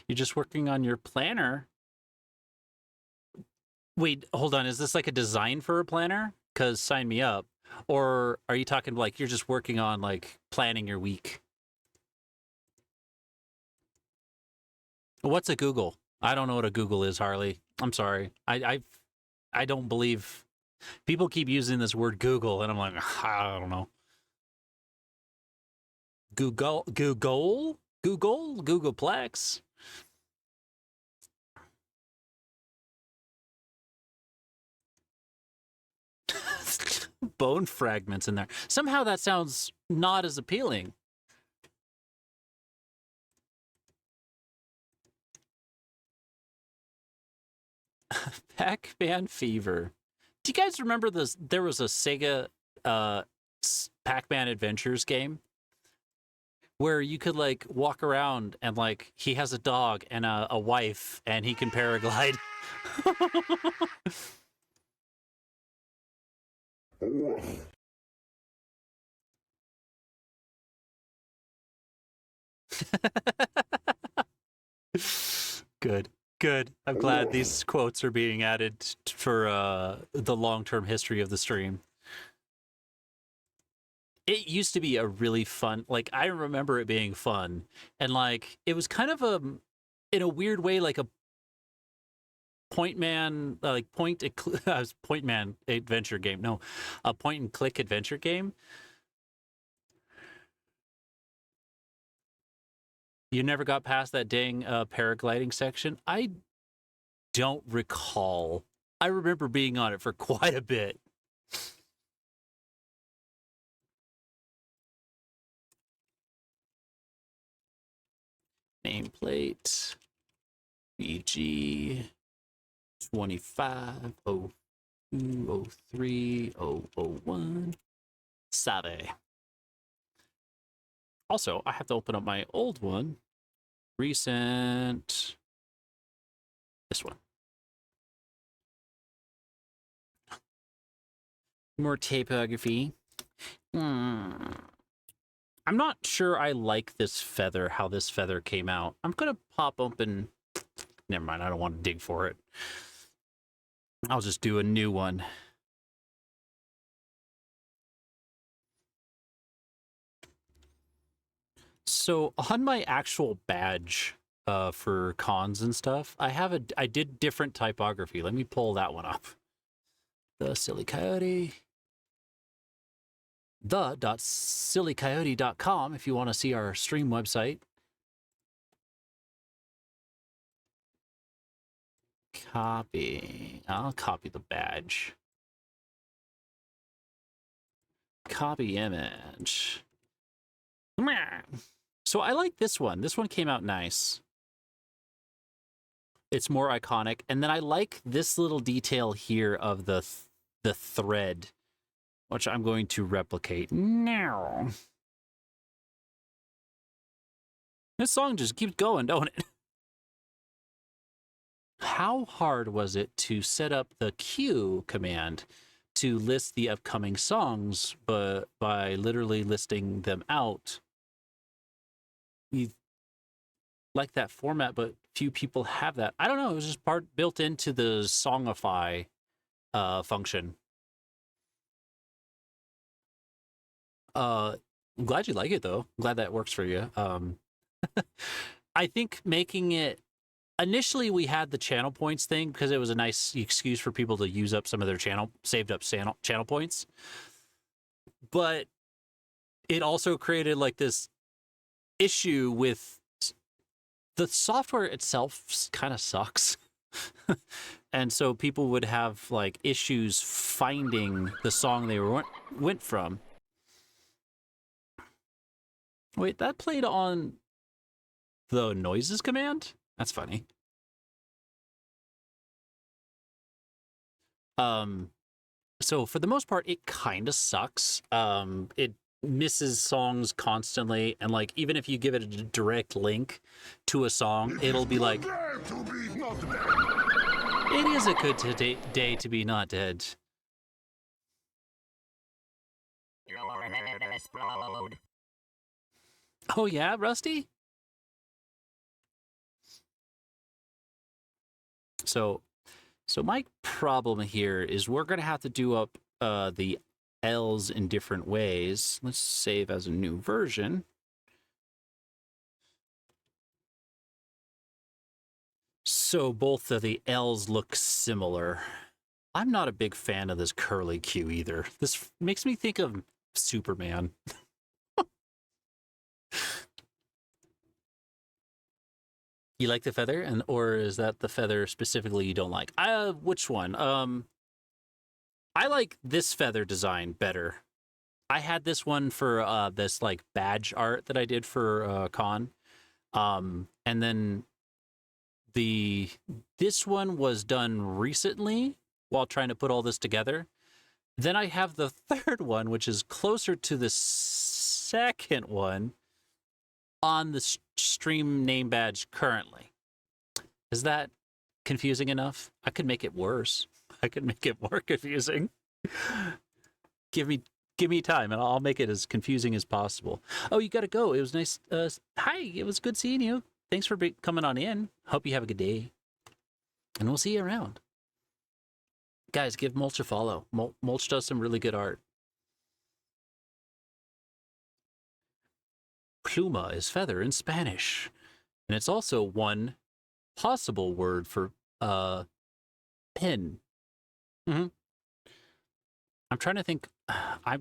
You're just working on your planner? Wait, hold on. Is this like a design for a planner? Because sign me up. Or are you talking like you're just working on like planning your week? What's a Google? I don't know what a Google is, Harley. I'm sorry. I I don't believe people keep using this word Google, and I'm like, I don't know. Googleplex. Bone fragments in there. Somehow that sounds not as appealing. Pac-Man Fever. Do you guys remember this? There was a Sega Pac-Man Adventures game where you could like walk around and like he has a dog and a wife and he can paraglide. Good. Good. I'm glad these quotes are being added for the long-term history of the stream. It used to be a really fun, like, I remember it being fun. And, like, it was kind of in a weird way, like a point man, like point man adventure game. No, a point and click adventure game. You never got past that dang paragliding section? I don't recall. I remember being on it for quite a bit. Nameplate BG 2502030001 Save. Also, I have to open up my old one. Recent. This one. More typography. I'm not sure I like this feather, how this feather came out. I'm going to pop open... Never mind, I don't want to dig for it. I'll just do a new one. So on my actual badge for cons and stuff, I did different typography. Let me pull that one up. The Silly Coyote. The.sillycoyote.com if you want to see our stream website. Copy. I'll copy the badge. Copy image. So I like this one. This one came out nice. It's more iconic. And then I like this little detail here of the thread, which I'm going to replicate now. This song just keeps going, don't it? How hard was it to set up the queue command to list the upcoming songs, but by literally listing them out? You like that format, but few people have that. I don't know. It was just built into the Songify function. I'm glad you like it, though. I'm glad that works for you. I think making it... Initially, we had the channel points thing because it was a nice excuse for people to use up some of their saved up channel points. But it also created like this issue with the software itself kind of sucks. And so people would have like issues finding the song they went from. Wait, that played on the noises command? That's funny. So for the most part, it kind of sucks. It misses songs constantly, and like even if you give it a direct link to a song, it'll be like, it is a good day to be not dead. Oh yeah, Rusty? So my problem here is we're going to have to do up the L's in different ways. Let's save as a new version. So both of the L's look similar. I'm not a big fan of this curly Q either. This makes me think of Superman. You like the feather, and or is that the feather specifically you don't like? Which one? I like this feather design better. I had this one for this like badge art that I did for con. And then this one was done recently while trying to put all this together. Then I have the third one, which is closer to the second one on the stream name badge currently. Is that confusing enough? I could make it worse. I could make it more confusing. Give me time, and I'll make it as confusing as possible. Oh, you got to go. It was nice. Hi, it was good seeing you. Thanks for coming on in. Hope you have a good day. And we'll see you around. Guys, give Mulch a follow. Mulch does some really good art. Pluma is feather in Spanish. And it's also one possible word for pin. Mm-hmm. I'm trying to think. I'm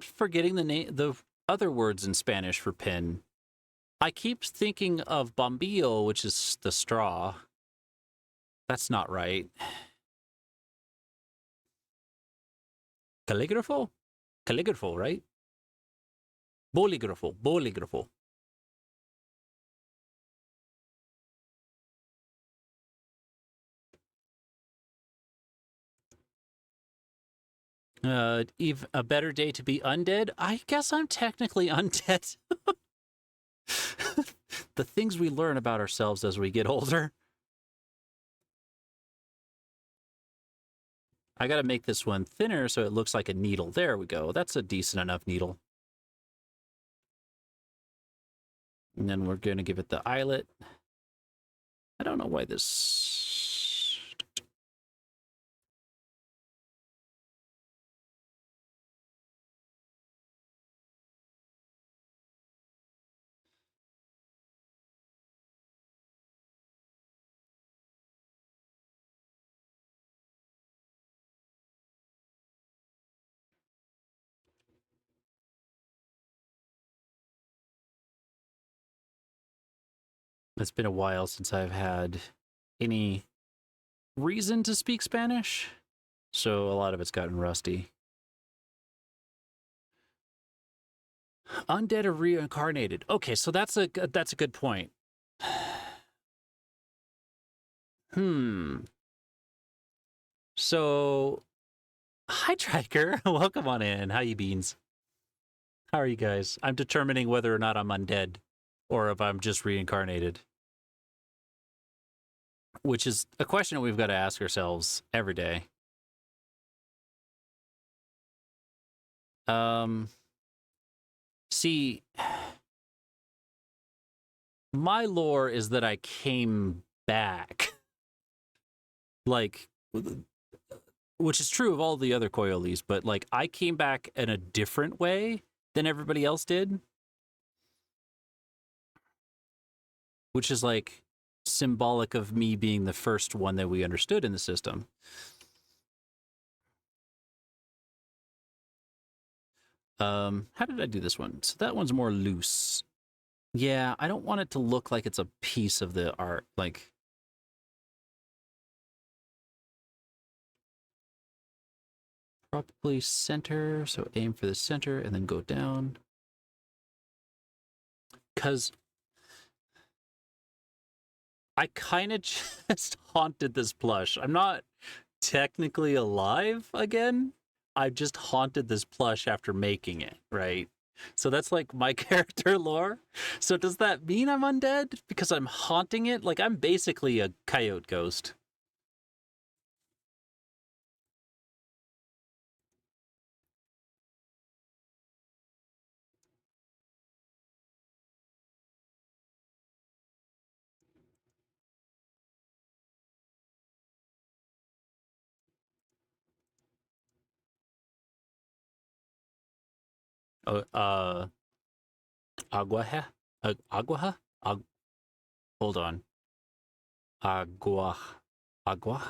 forgetting the other words in Spanish for pin. I keep thinking of bombillo, which is the straw. That's not right. Calligrapho? Calligrapho, right? Bolígrafo. Bolígrafo. A better day to be undead? I guess I'm technically undead. The things we learn about ourselves as we get older. I gotta make this one thinner so it looks like a needle. There we go. That's a decent enough needle. And then we're gonna give it the eyelet. I don't know why this... It's been a while since I've had any reason to speak Spanish, so a lot of it's gotten rusty. Undead or reincarnated? Okay, so that's a good point. So, hi Triker, welcome on in. How you beans? How are you guys? I'm determining whether or not I'm undead, or if I'm just reincarnated. Which is a question that we've got to ask ourselves every day. See, my lore is that I came back. Like, which is true of all the other Coyoles, but like I came back in a different way than everybody else did. Which is like symbolic of me being the first one that we understood in the system. How did I do this one? So that one's more loose. Yeah, I don't want it to look like it's a piece of the art. Like, probably center. So aim for the center and then go down. Because I kind of just haunted this plush. I'm not technically alive again. I just haunted this plush after making it, right? So that's like my character lore. So does that mean I'm undead because I'm haunting it? Like I'm basically a coyote ghost. Aguaha? Aguaha? Hold on. Agua. Agua.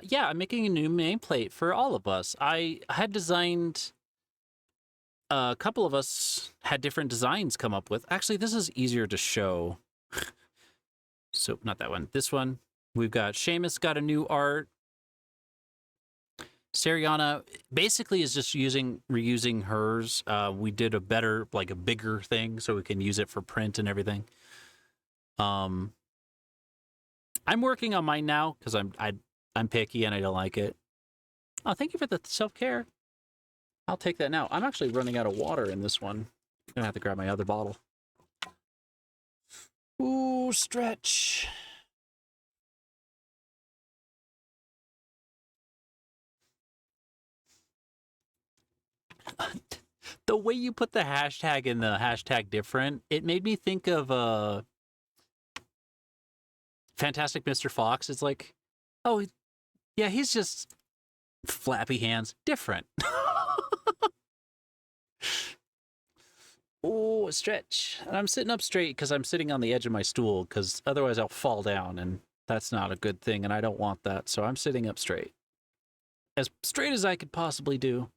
Yeah, I'm making a new nameplate for all of us. I had designed a couple of us had different designs come up with. Actually, this is easier to show. So not that one. This one. We've got Seamus got a new art. Seriana basically is just reusing hers. We did a better, like a bigger thing, so we can use it for print and everything. I'm working on mine now because I'm picky and I don't like it. Oh, thank you for the self-care. I'll take that now. I'm actually running out of water in this one. I'm gonna have to grab my other bottle. Ooh, stretch. The way you put the hashtag in the hashtag different, it made me think of Fantastic Mr. Fox. It's like, oh, yeah, he's just flappy hands. Different. Oh, stretch. And I'm sitting up straight because I'm sitting on the edge of my stool because otherwise I'll fall down and that's not a good thing and I don't want that. So I'm sitting up straight. As straight as I could possibly do.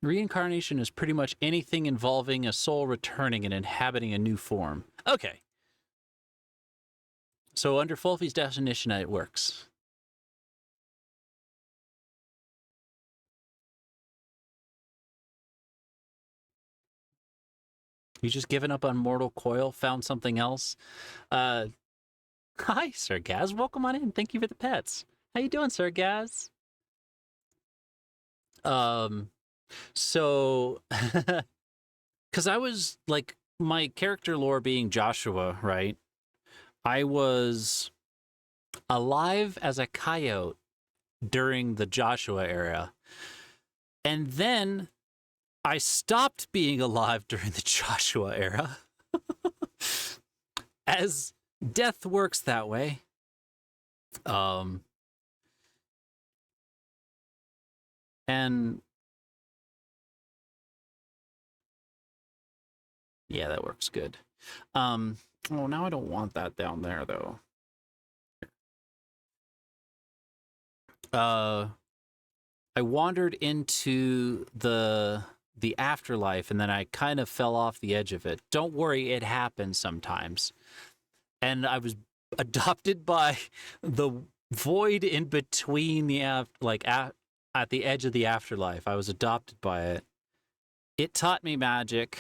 Reincarnation is pretty much anything involving a soul returning and inhabiting a new form. Okay. So under Fulfy's definition, it works. You just given up on Mortal Coil, found something else? Hi, Sir Gaz. Welcome on in. Thank you for the pets. How you doing, Sir Gaz? So, because I was, like, my character lore being Joshua, right? I was alive as a coyote during the Joshua era. And then I stopped being alive during the Joshua era. As death works that way. And yeah, that works good. Oh, now I don't want that down there though. I wandered into the afterlife and then I kind of fell off the edge of it. Don't worry, it happens sometimes. And I was adopted by the void in between the at the edge of the afterlife. I was adopted by it. It taught me magic,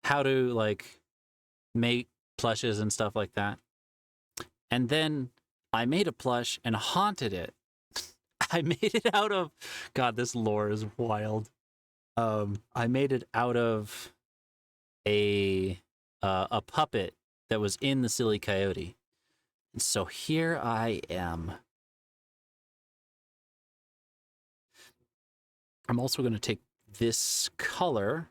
how to like make plushes and stuff like that. And then I made a plush and haunted it. I made it out of, God, this lore is wild. I made it out of a puppet that was in the Silly Coyote. And so here I am. I'm also going to take this color.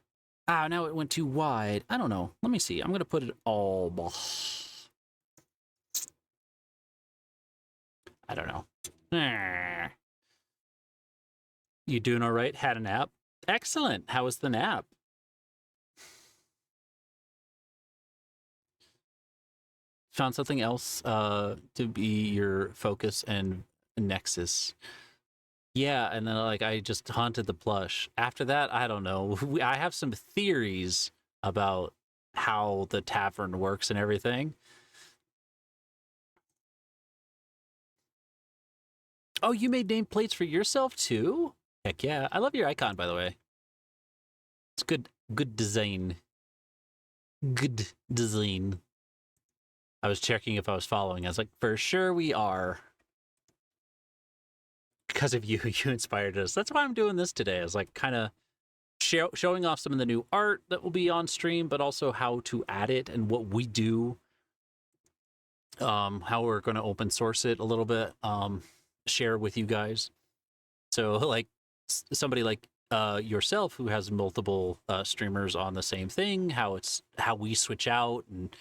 Ah, now it went too wide. I don't know. Let me see. I'm going to put it all. I don't know. You doing all right? Had a nap? Excellent. How was the nap? Found something else to be your focus and nexus. Yeah, and then like I just haunted the plush. After that, I don't know. I have some theories about how the tavern works and everything. Oh, you made nameplates for yourself too? Heck yeah. I love your icon, by the way. It's good design. Good design. I was checking if I was following. I was like, for sure we are. Because of you, you inspired us. That's why I'm doing this today. I was like kind of showing off some of the new art that will be on stream, but also how to add it and what we do. How we're going to open source it a little bit. Share with you guys. So like somebody like yourself who has multiple streamers on the same thing, how we switch out, and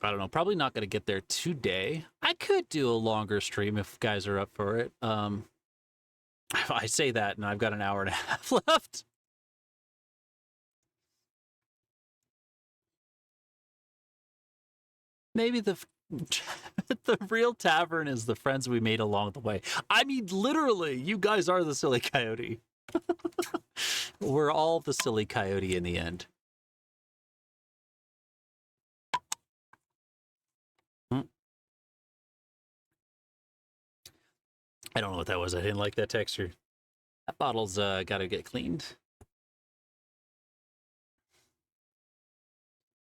I don't know, probably not going to get there today. I could do a longer stream if guys are up for it. I say that and I've got an hour and a half left. Maybe the the real tavern is the friends we made along the way. I mean, literally, you guys are the silly coyote. We're all the silly coyote in the end. I don't know what that was. I didn't like that texture. That bottle's got to get cleaned.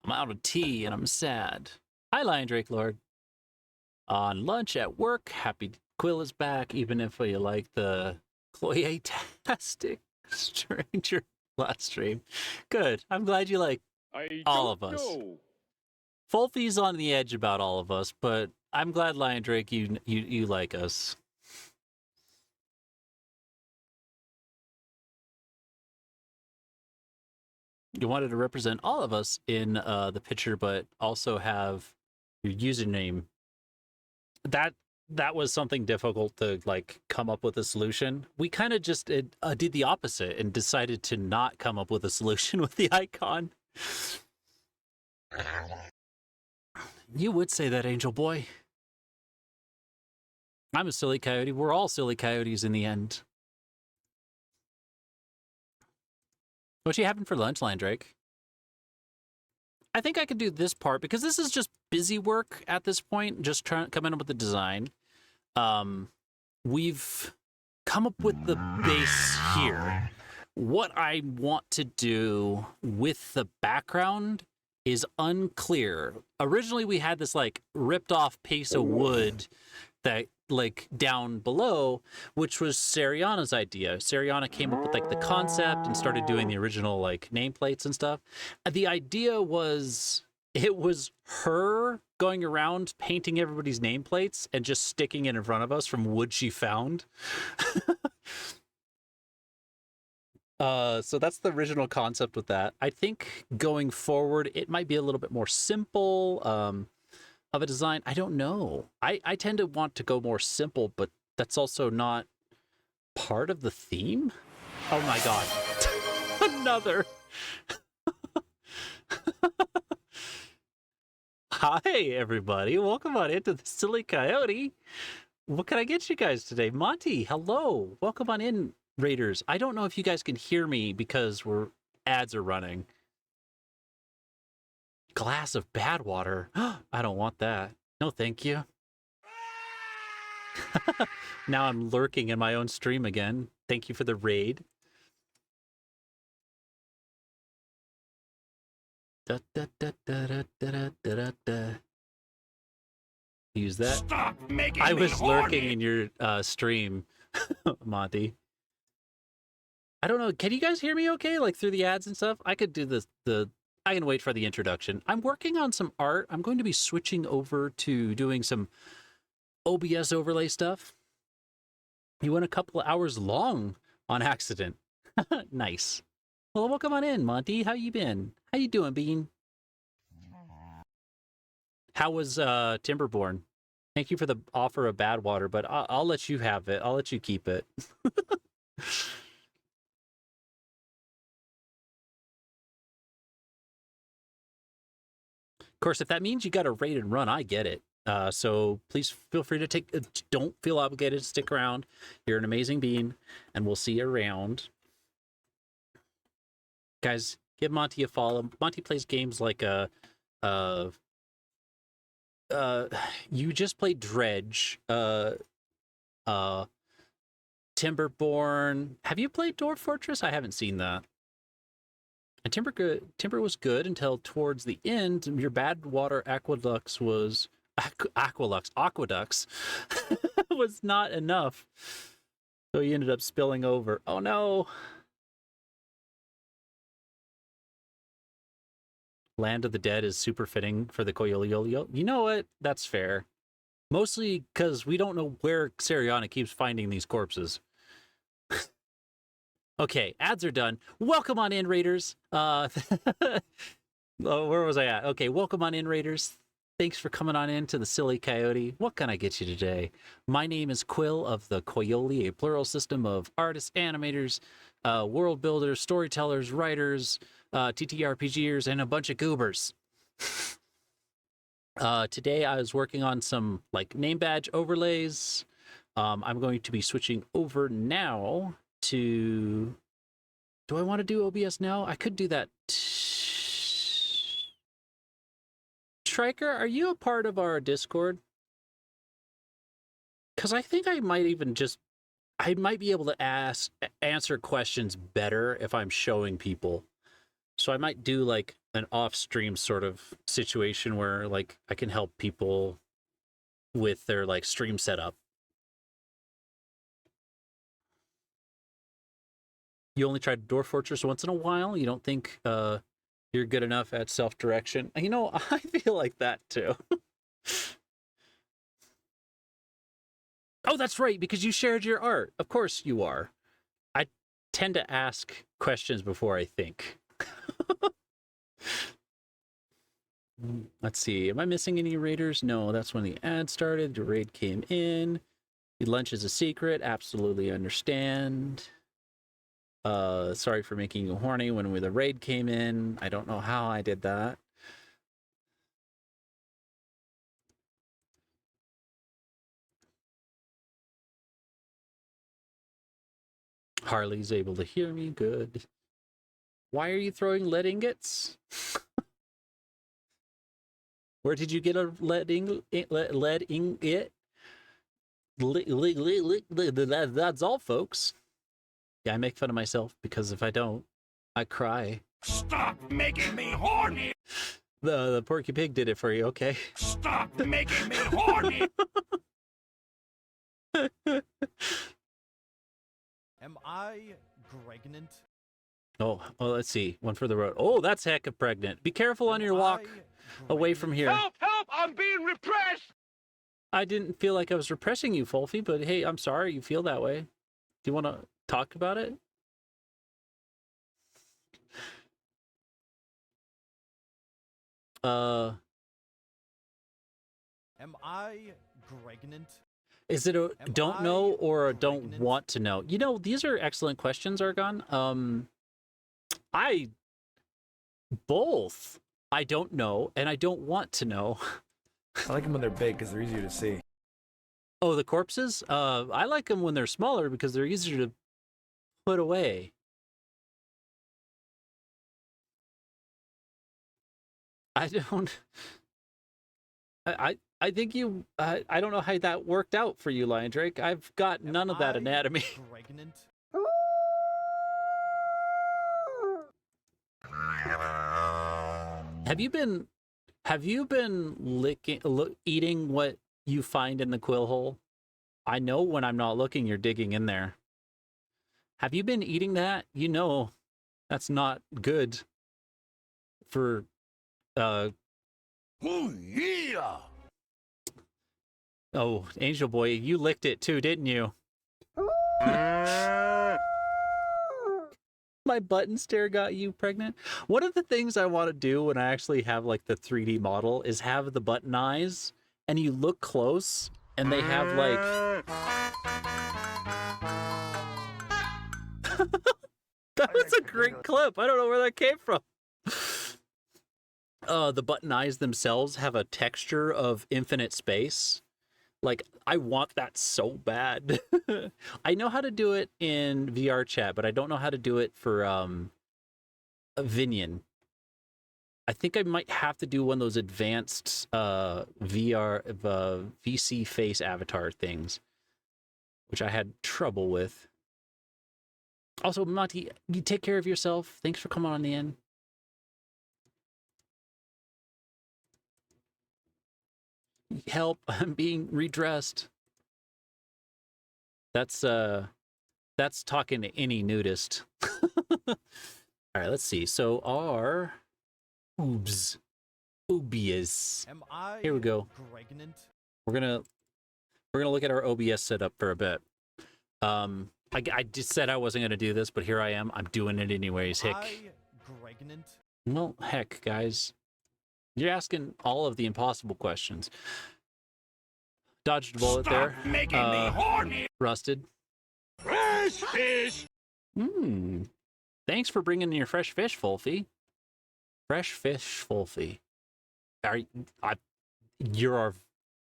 I'm out of tea and I'm sad. Hi, Lion Drake Lord. On lunch at work, happy Quill is back, even if you like the Chloe-tastic stranger last stream. Good. I'm glad you like all of us. Fulfy's on the edge about all of us, but I'm glad, Lion Drake, you like us. You wanted to represent all of us in the picture, but also have your username. That was something difficult to like come up with a solution. We kind of just did the opposite and decided to not come up with a solution with the icon. You would say that, Angel Boy. I'm a silly coyote. We're all silly coyotes in the end. What you having for lunch, Lion Drake? I think I could do this part because this is just busy work at this point, just coming up with the design. We've come up with the base here. What I want to do with the background is unclear. Originally, we had this like ripped off piece of wood that like down below, which was Seriana's idea. Seriana came up with like the concept and started doing the original like nameplates and stuff. The idea was it was her going around painting everybody's nameplates and just sticking it in front of us from wood she found. So that's the original concept with that. I think going forward, it might be a little bit more simple of a design. I don't know. I tend to want to go more simple, but that's also not part of the theme. Oh my God. Another. Hi, everybody. Welcome on into the Silly Coyote. What can I get you guys today? Monty, hello. Welcome on in, Raiders. I don't know if you guys can hear me because ads are running. Glass of bad water. I don't want that. No, thank you. Now I'm lurking in my own stream again. Thank you for the raid. Use that. Stop making I me was horny. lurking in your stream, Monty. I don't know. Can you guys hear me okay? Like through the ads and stuff? I could do I can wait for the introduction. I'm working on some art. I'm going to be switching over to doing some OBS overlay stuff. You went a couple of hours long on accident. Nice. Well, welcome on in, Monty. How you been? How you doing, Bean? How was Timberborn? Thank you for the offer of bad water, but I'll let you have it. I'll let you keep it. Of course, if that means you got to raid and run, I get it. So please feel free to don't feel obligated to stick around. You're an amazing being, and we'll see you around. Guys, give Monty a follow. Monty plays games like you just played Dredge, Timberborn. Have you played Dwarf Fortress? I haven't seen that. And Timber was good until towards the end. Your bad water aqueducts was aqueducts was not enough, so you ended up spilling over. Oh no! Land of the Dead is super fitting for the Koyoliolio. You know what? That's fair. Mostly because we don't know where Seriana keeps finding these corpses. Okay, ads are done. Welcome on in, Raiders. Where was I at? Okay, welcome on in, Raiders. Thanks for coming on in to the Silly Coyote. What can I get you today? My name is Quill of the Koyoli, a plural system of artists, animators, world builders, storytellers, writers, TTRPGers, and a bunch of goobers. Today I was working on some like name badge overlays. I'm going to be switching over now to... Do I want to do OBS now? I could do that. Striker, are you a part of our Discord? Because I think I might even just... I might be able to answer questions better if I'm showing people. So I might do like an off-stream sort of situation where like I can help people with their like stream setup. You only tried Dwarf Fortress once in a while? You don't think you're good enough at self-direction? You know, I feel like that too. Oh, that's right, because you shared your art. Of course you are. I tend to ask questions before I think. Let's see. Am I missing any raiders? No, that's when the ad started. The raid came in. The lunch is a secret. Absolutely understand. Sorry for making you horny when the raid came in. I don't know how I did that. Harley's able to hear me. Good. Why are you throwing lead ingots? Where did you get a lead ingot? That's all, folks. Yeah, I make fun of myself because if I don't, I cry. Stop making me horny! The Porky Pig did it for you, okay? Stop making me horny! Am I pregnant? Oh, well, let's see. One for the road. Oh, that's heck of pregnant. Be careful on your walk away from here. Help! Help! I'm being repressed! I didn't feel like I was repressing you, Fulfy, but hey, I'm sorry you feel that way. Do you want to talk about it? Am I pregnant? Is it a don't know or a don't want to know? You know, these are excellent questions, Argon. Both. I don't know, and I don't want to know. I like them when they're big because they're easier to see. Oh, the corpses? I like them when they're smaller because they're easier to put away. I don't... I think you... I don't know how that worked out for you, Lion Drake. I've got none of that anatomy. Pregnant? Have you been eating what you find in the quill hole? I know when I'm not looking, you're digging in there. Have you been eating that? You know that's not good for Oh, yeah! Oh, Angel Boy, you licked it too, didn't you? My button stare got you pregnant. One of the things I want to do when I actually have like the 3D model is have the button eyes and you look close and they have like... That was a great clip. I don't know where that came from. The button eyes themselves have a texture of infinite space. Like, I want that so bad. I know how to do it in VR chat, but I don't know how to do it for Vinion. I think I might have to do one of those advanced VC face avatar things, which I had trouble with. Also, Monty, you take care of yourself. Thanks for coming on in. Help, I'm being redressed. That's talking to any nudist. All right, let's see. So our oobs. Oobias. Am I Here we go. pregnant? We're gonna look at our OBS setup for a bit. I just said I wasn't gonna do this, but here I am. I'm doing it anyways. Heck. Am I pregnant? Well, heck, guys. You're asking all of the impossible questions. Dodged a bullet there. Stop making me horny! Rusted. Fresh fish! Thanks for bringing in your fresh fish, Fulfy. Fresh fish, Fulfy. You're our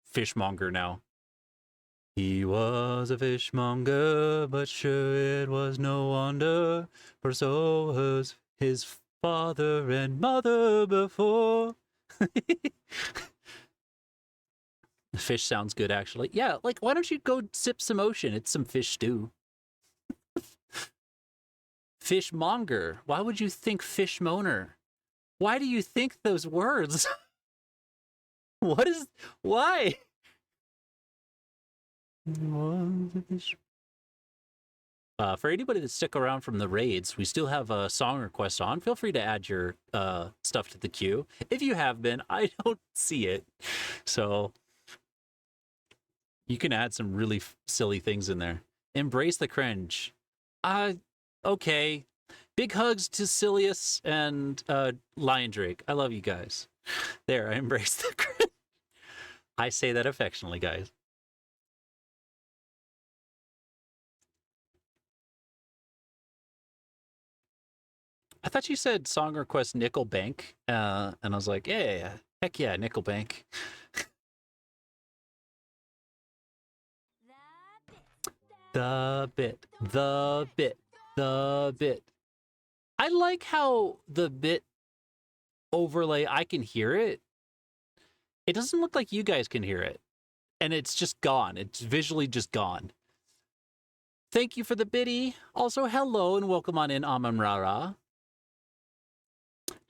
fishmonger now. He was a fishmonger, but sure it was no wonder, for so was his father and mother before. Fish sounds good, actually. Yeah, like, why don't you go sip some ocean? It's some fish stew. Fishmonger. Why would you think fishmonger? Why do you think those words? Why? For anybody that stuck around from the raids, we still have a song request on. Feel free to add your stuff to the queue. If you have been, I don't see it. So you can add some really silly things in there. Embrace the cringe. Okay. Big hugs to Silius and Lion Drake. I love you guys. There, I embrace the cringe. I say that affectionately, guys. I thought you said song request Nickelbank, and I was like, yeah, heck yeah, Nickelbank. The bit. I like how the bit overlay, I can hear it. It doesn't look like you guys can hear it. And it's just gone. It's visually just gone. Thank you for the biddy. Also, hello and welcome on in, Amanrara.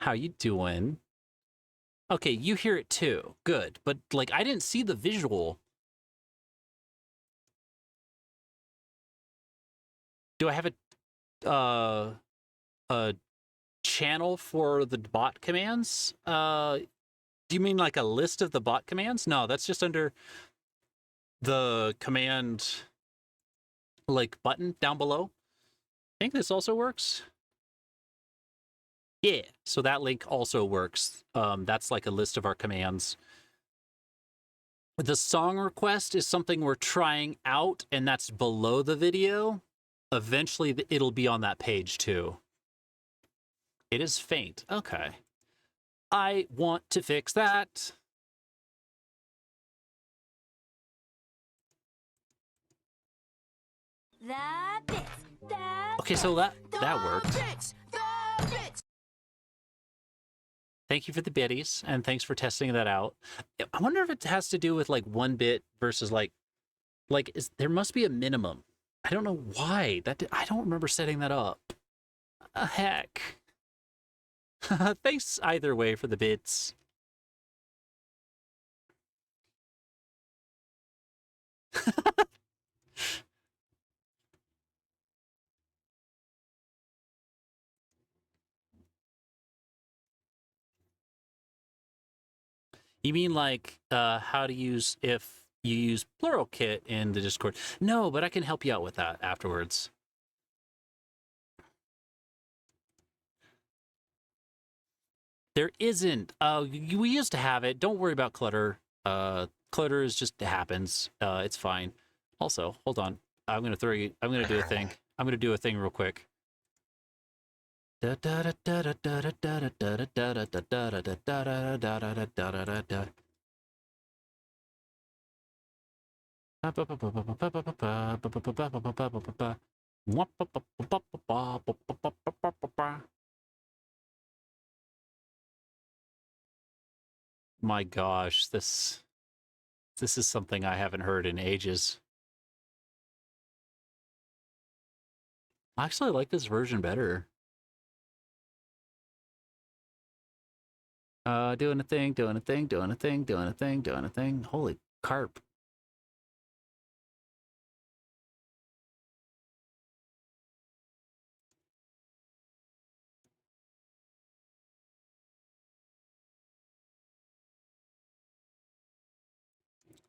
How you doing? Okay, you hear it too. Good. But, like, I didn't see the visual. Do I have a channel for the bot commands? Do you mean like a list of the bot commands? No, that's just under the command, like, button down below. I think this also works. Yeah, so that link also works. That's like a list of our commands. The song request is something we're trying out, and that's below the video. Eventually, it'll be on that page too. It is faint. Okay. I want to fix that. Okay, so that worked. Thank you for the biddies, and thanks for testing that out. I wonder if it has to do with like 1 bit versus there must be a minimum. I don't know why. I don't remember setting that up. Heck. Thanks either way for the bits. You mean like how to use if you use plural kit in the Discord? No, but I can help you out with that afterwards. There isn't. We used to have it. Don't worry about clutter. Clutter is just happens. It's fine. Also, hold on. I'm gonna do a thing. I'm gonna do a thing real quick. My gosh, this is something I haven't heard in ages. I actually like this version better. Doing a thing. Holy carp.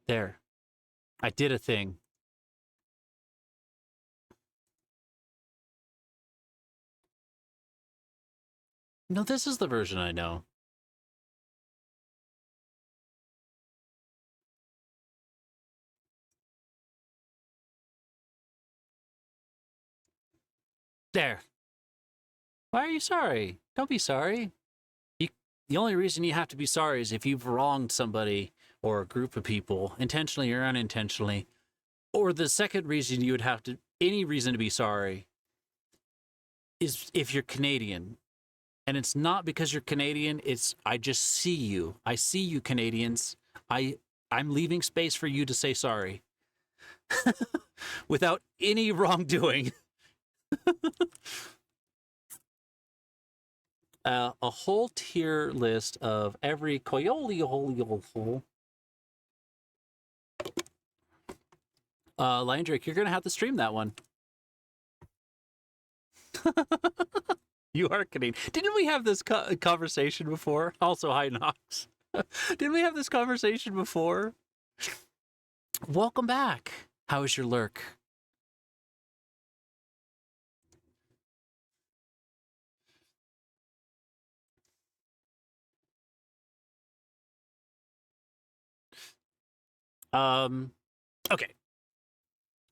There. I did a thing. No, this is the version I know. There. Why are you sorry? Don't be sorry. The only reason you have to be sorry is if you've wronged somebody or a group of people, intentionally or unintentionally, or the second reason you would have to, any reason to be sorry, is if you're Canadian. And it's not because you're Canadian, it's I just see you. I see you, Canadians. I'm leaving space for you to say sorry. Without any wrongdoing. A whole tier list of every coyoli. Lion Drake, you're gonna have to stream that one. You are Canadian. Didn't we have this conversation before? Also, hi Nox. Didn't we have this conversation before? Welcome back. How is your lurk? Okay.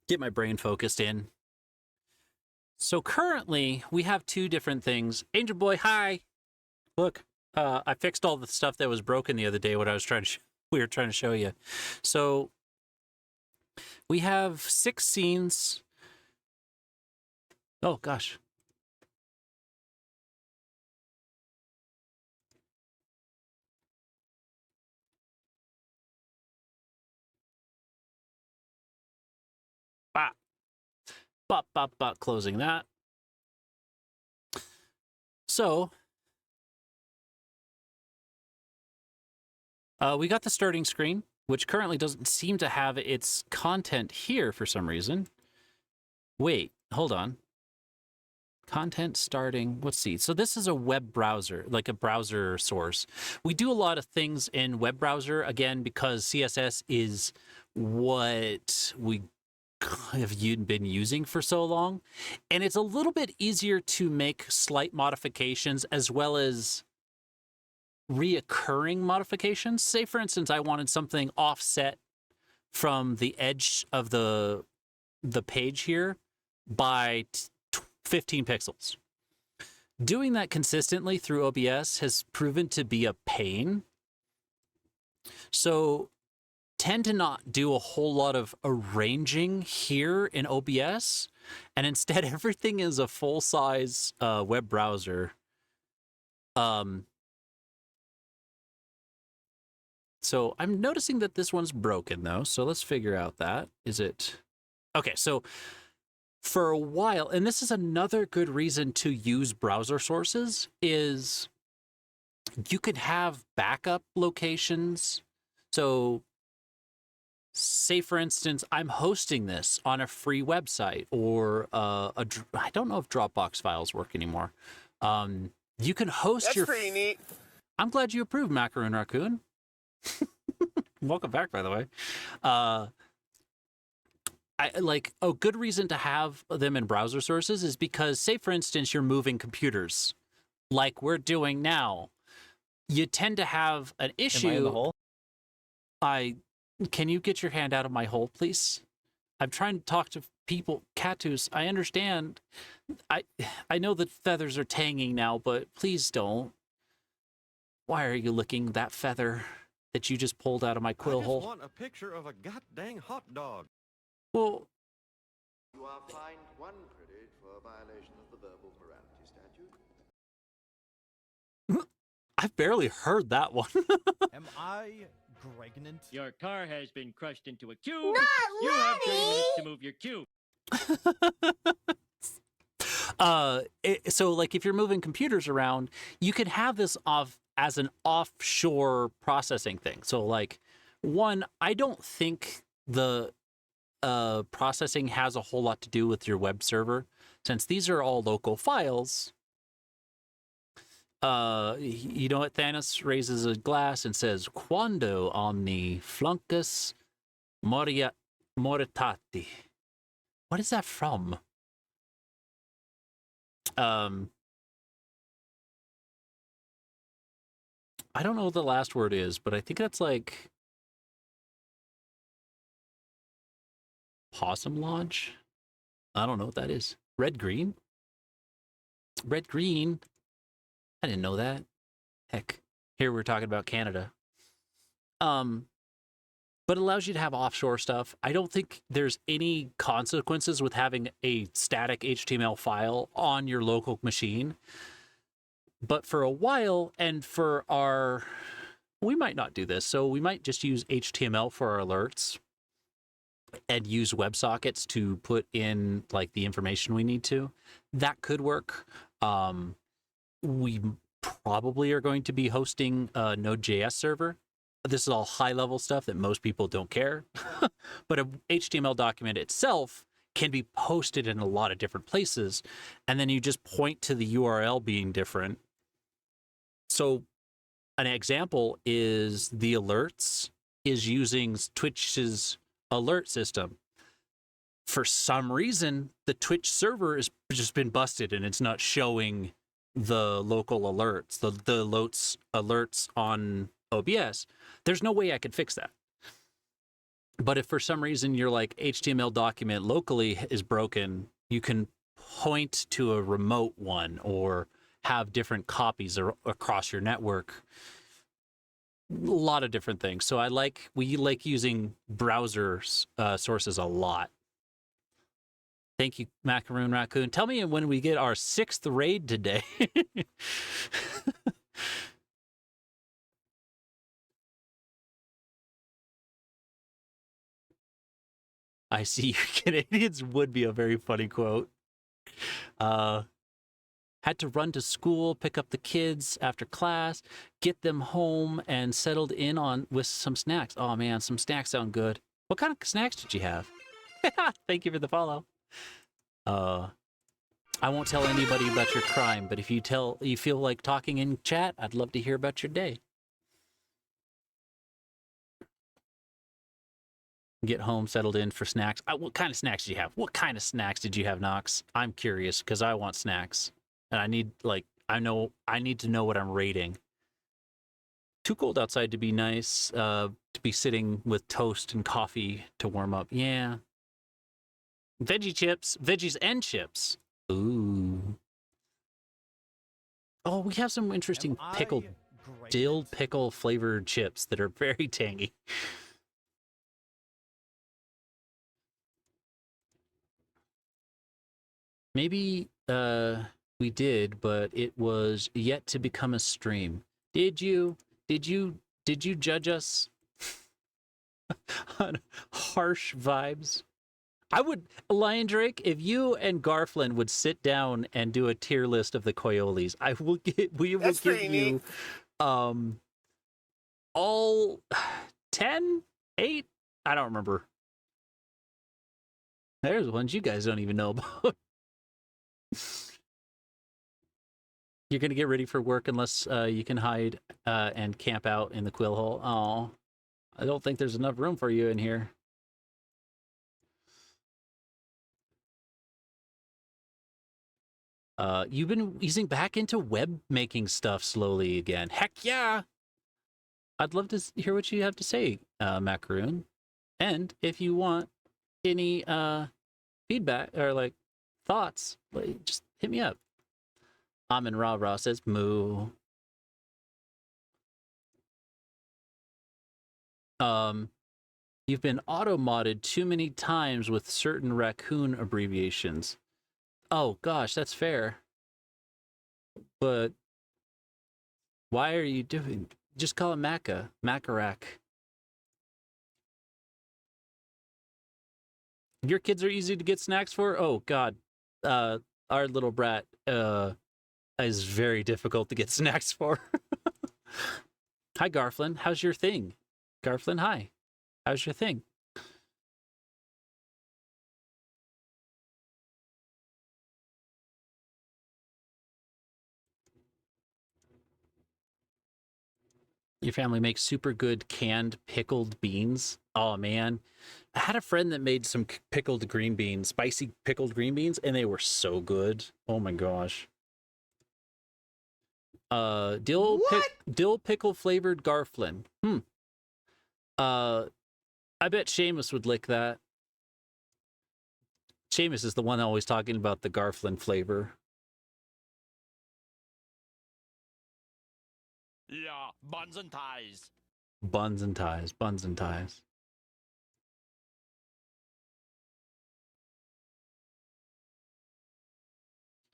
Get my brain focused in. So currently, we have two different things. Angel Boy, hi. Look, I fixed all the stuff that was broken the other day when I was trying to we were trying to show you. So we have 6 scenes. Oh gosh. Closing that. So, we got the starting screen, which currently doesn't seem to have its content here for some reason. Wait, hold on. Content starting, let's see. So this is a web browser, like a browser source. We do a lot of things in web browser, again, because CSS is what we have been using for so long. And it's a little bit easier to make slight modifications as well as reoccurring modifications. Say, for instance, I wanted something offset from the edge of the page here by 15 pixels. Doing that consistently through OBS has proven to be a pain. So tend to not do a whole lot of arranging here in OBS, and instead everything is a full-size web browser. So I'm noticing that this one's broken though, so let's figure out that. Is it... Okay, so for a while, and this is another good reason to use browser sources, is you could have backup locations. So say, for instance, I'm hosting this on a free website, or I don't know if Dropbox files work anymore. You can host That's your... pretty neat. I'm glad you approved, Macaroon Raccoon. Welcome back, by the way. Like a good reason to have them in browser sources is because, say, for instance, you're moving computers like we're doing now. You tend to have an issue. Am I in the hole? Can you get your hand out of my hole, please? I'm trying to talk to people. Catus, I understand. I know that feathers are tanging now, but please don't. Why are you licking that feather that you just pulled out of my quill hole? I just want a picture of a goddamn hot dog. Well, You are fined 1 credit for violation of the verbal morality statute. I've barely heard that one. Am I pregnant? Your car has been crushed into a cube. Not You have 30 Lenny! minutes to move your cube. So like if you're moving computers around, you can have this off as an offshore processing thing. So like, one, I don't think the processing has a whole lot to do with your web server, since these are all local files. You know what? Thanos raises a glass and says, "Quando omni fluncus moritati." What is that from? I don't know what the last word is, but I think that's like Possum Lodge. I don't know what that is. Red green? Red green. I didn't know that. Heck. Here we're talking about Canada. but it allows you to have offshore stuff. I don't think there's any consequences with having a static HTML file on your local machine. But for a while, and for our, we might not do this. So we might just use HTML for our alerts and use WebSockets to put in like the information we need to. That could work. We probably are going to be hosting a Node.js server. This is all high level stuff that most people don't care. But a HTML document itself can be posted in a lot of different places. And then you just point to the URL being different. So an example is the alerts is using Twitch's alert system. For some reason, the Twitch server has just been busted and it's not showing the local alerts, the alerts on OBS. There's no way I could fix that. But if for some reason your like HTML document locally is broken, you can point to a remote one or have different copies across your network. A lot of different things. So we like using browser sources a lot. Thank you, Macaroon Raccoon. Tell me when we get our 6th raid today. I see you Canadians would be a very funny quote. Had to run to school, pick up the kids after class, get them home and settled in on with some snacks. Oh man, some snacks sound good. What kind of snacks did you have? Thank you for the follow. I won't tell anybody about your crime, but if you feel like talking in chat, I'd love to hear about your day. Get home, settled in for snacks. What kind of snacks did you have? What kind of snacks did you have, Knox? I'm curious because I want snacks. And I need, I need to know what I'm rating. Too cold outside to be nice, to be sitting with toast and coffee to warm up. Yeah. Veggie chips, veggies and chips. Ooh. Oh, we have some interesting pickled dill pickle flavored chips that are very tangy. Maybe we did, but it was yet to become a stream. Did you judge us on harsh vibes? I would, Lion Drake, if you and Garflin would sit down and do a tier list of the Coyoles, we will give you all 10, 8, I don't remember. There's ones you guys don't even know about. You're going to get ready for work unless you can hide and camp out in the quill hole. Oh, I don't think there's enough room for you in here. You've been easing back into web making stuff slowly again. Heck yeah! I'd love to hear what you have to say, Macaroon. And if you want any feedback or like thoughts, just hit me up. Amin Ra Ra says moo. You've been auto-modded too many times with certain raccoon abbreviations. Oh gosh, that's fair. But why are you doing? Just call it Macarac. Your kids are easy to get snacks for? Oh god. Our little brat is very difficult to get snacks for. Hi Garflin, how's your thing? Garflin, hi. How's your thing? Your family makes super good canned pickled beans. Oh man, I had a friend that made some pickled green beans, spicy pickled green beans, and they were so good. Oh my gosh. Dill pickle flavored Garflin. I bet Seamus would lick that. Seamus is the one always talking about the Garflin flavor. Yeah, buns and ties. Buns and ties, buns and ties.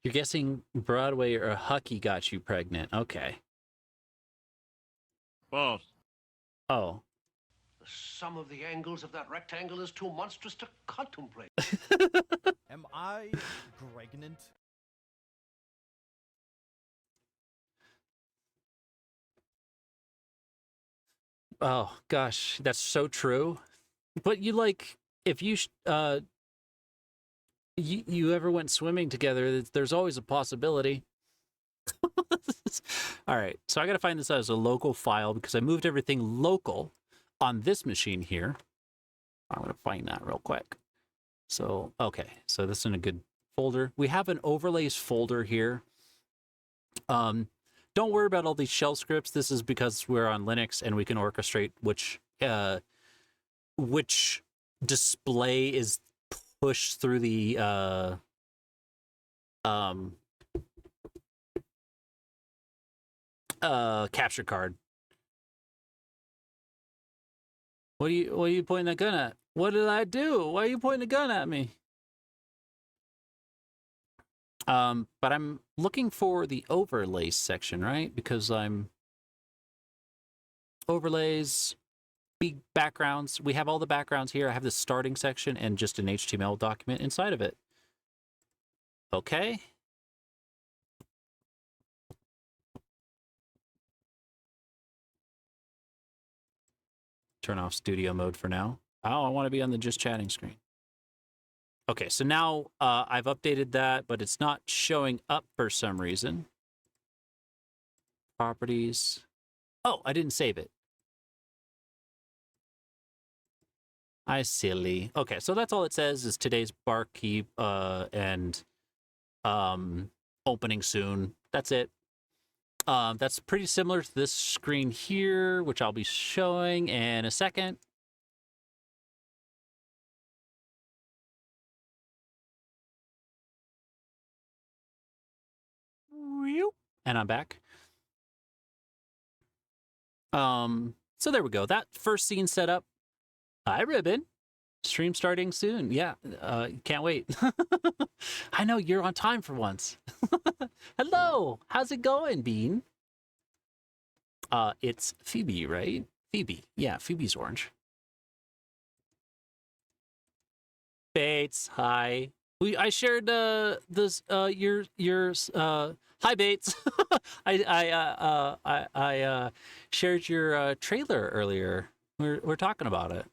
You're guessing Broadway or Hucky got you pregnant. Okay. False. Oh. The sum of the angles of that rectangle is too monstrous to contemplate. Am I pregnant? Oh gosh, that's so true. But you like, if you you ever went swimming together, there's always a possibility. All right, so I got to find this as a local file because I moved everything local on this machine here. I'm going to find that real quick. So, okay, so this is in a good folder. We have an overlays folder here. Don't worry about all these shell scripts. This is because we're on Linux and we can orchestrate which display is pushed through the capture card. What are you pointing that gun at? What did I do? Why are you pointing a gun at me? But I'm looking for the overlays section, right? Because I'm overlays, big backgrounds. We have all the backgrounds here. I have the starting section and just an HTML document inside of it. Okay. Turn off studio mode for now. Oh, I want to be on the just chatting screen. Okay, so now I've updated that, but it's not showing up for some reason. Properties. Oh, I didn't save it. I silly. Okay, so that's all it says is today's barkeep and opening soon. That's it. That's pretty similar to this screen here, which I'll be showing in a second. And I'm back. So there we go. That first scene set up. Hi, Ribbon. Stream starting soon. Yeah, can't wait. I know you're on time for once. Hello, how's it going, Bean? It's Phoebe, right? Phoebe. Yeah, Phoebe's orange. Bates, hi. I shared this your hi Bates. I shared your trailer earlier. We're talking about it.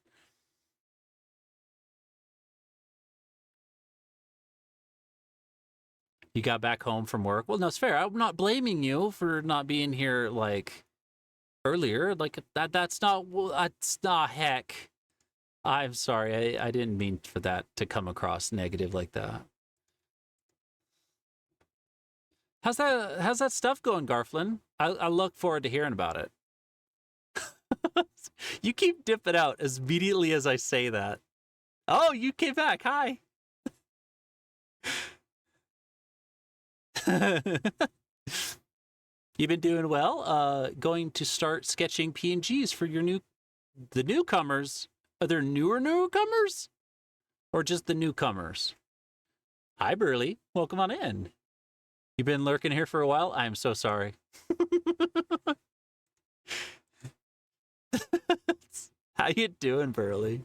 You got back home from work. Well, no, it's fair. I'm not blaming you for not being here like earlier. Like that's not heck. I'm sorry. I didn't mean for that to come across negative like that. How's that stuff going, Garflin? I look forward to hearing about it. You keep dipping out as immediately as I say that. Oh, you came back. Hi. You've been doing well. Going to start sketching PNGs for the newcomers. Are there newer newcomers? Or just the newcomers? Hi, Burley. Welcome on in. You've been lurking here for a while? I'm so sorry. How you doing, Burley?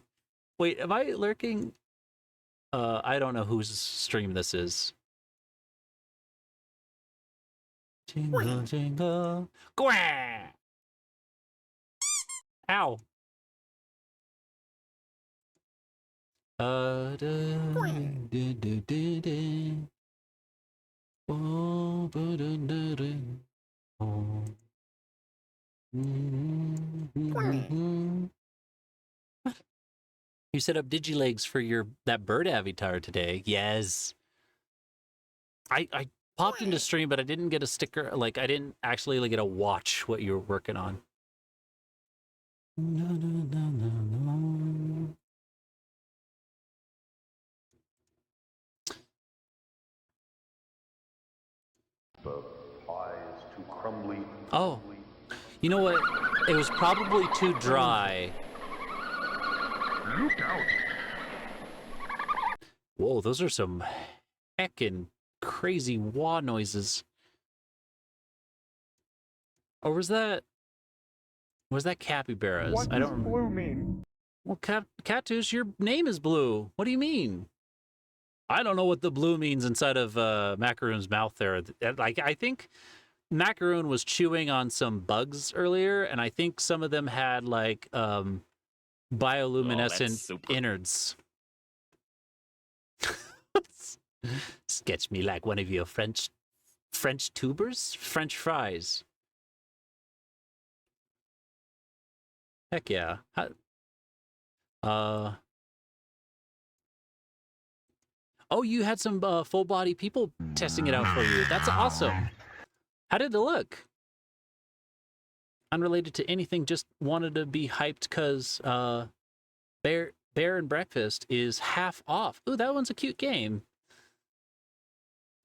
Wait, am I lurking? I don't know whose stream this is. Jingle, jingle. Gwah! Ow. You set up DigiLegs for that bird avatar today. Yes. I popped into stream, but I didn't get a sticker. Like, I didn't actually get a watch what you were working on. No, no, no, no, no. The pie is too crumbly. Oh, you know what? It was probably too dry. Look out! Whoa, those are some heckin' crazy wah noises. Or was that capybaras? What I does don't remember. blue mean? Well, Cactus, your name is Blue. What do you mean? I don't know what the blue means inside of Macaroon's mouth there. Like, I think Macaroon was chewing on some bugs earlier, and I think some of them had like bioluminescent innards. Sketch me like one of your French tubers? French fries. Heck yeah. Oh, you had some full body people testing it out for you. That's awesome. How did it look? Unrelated to anything, just wanted to be hyped because Bear and Breakfast is half off. Ooh, that one's a cute game.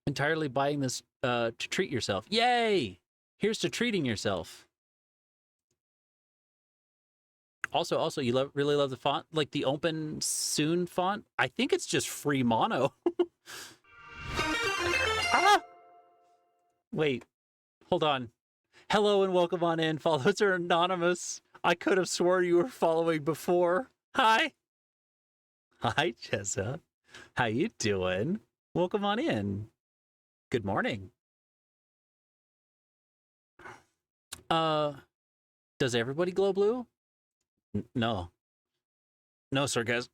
Entirely buying this to treat yourself. Yay! Here's to treating yourself. Also, you really love the font, like the Open Soon font. I think it's just free mono. Ah! Wait, hold on. Hello and welcome on in. Follows are anonymous. I could have swore you were following before. Hi. Hi, Jessa. How you doing? Welcome on in. Good morning. Does everybody glow blue? No. No, sir, guys.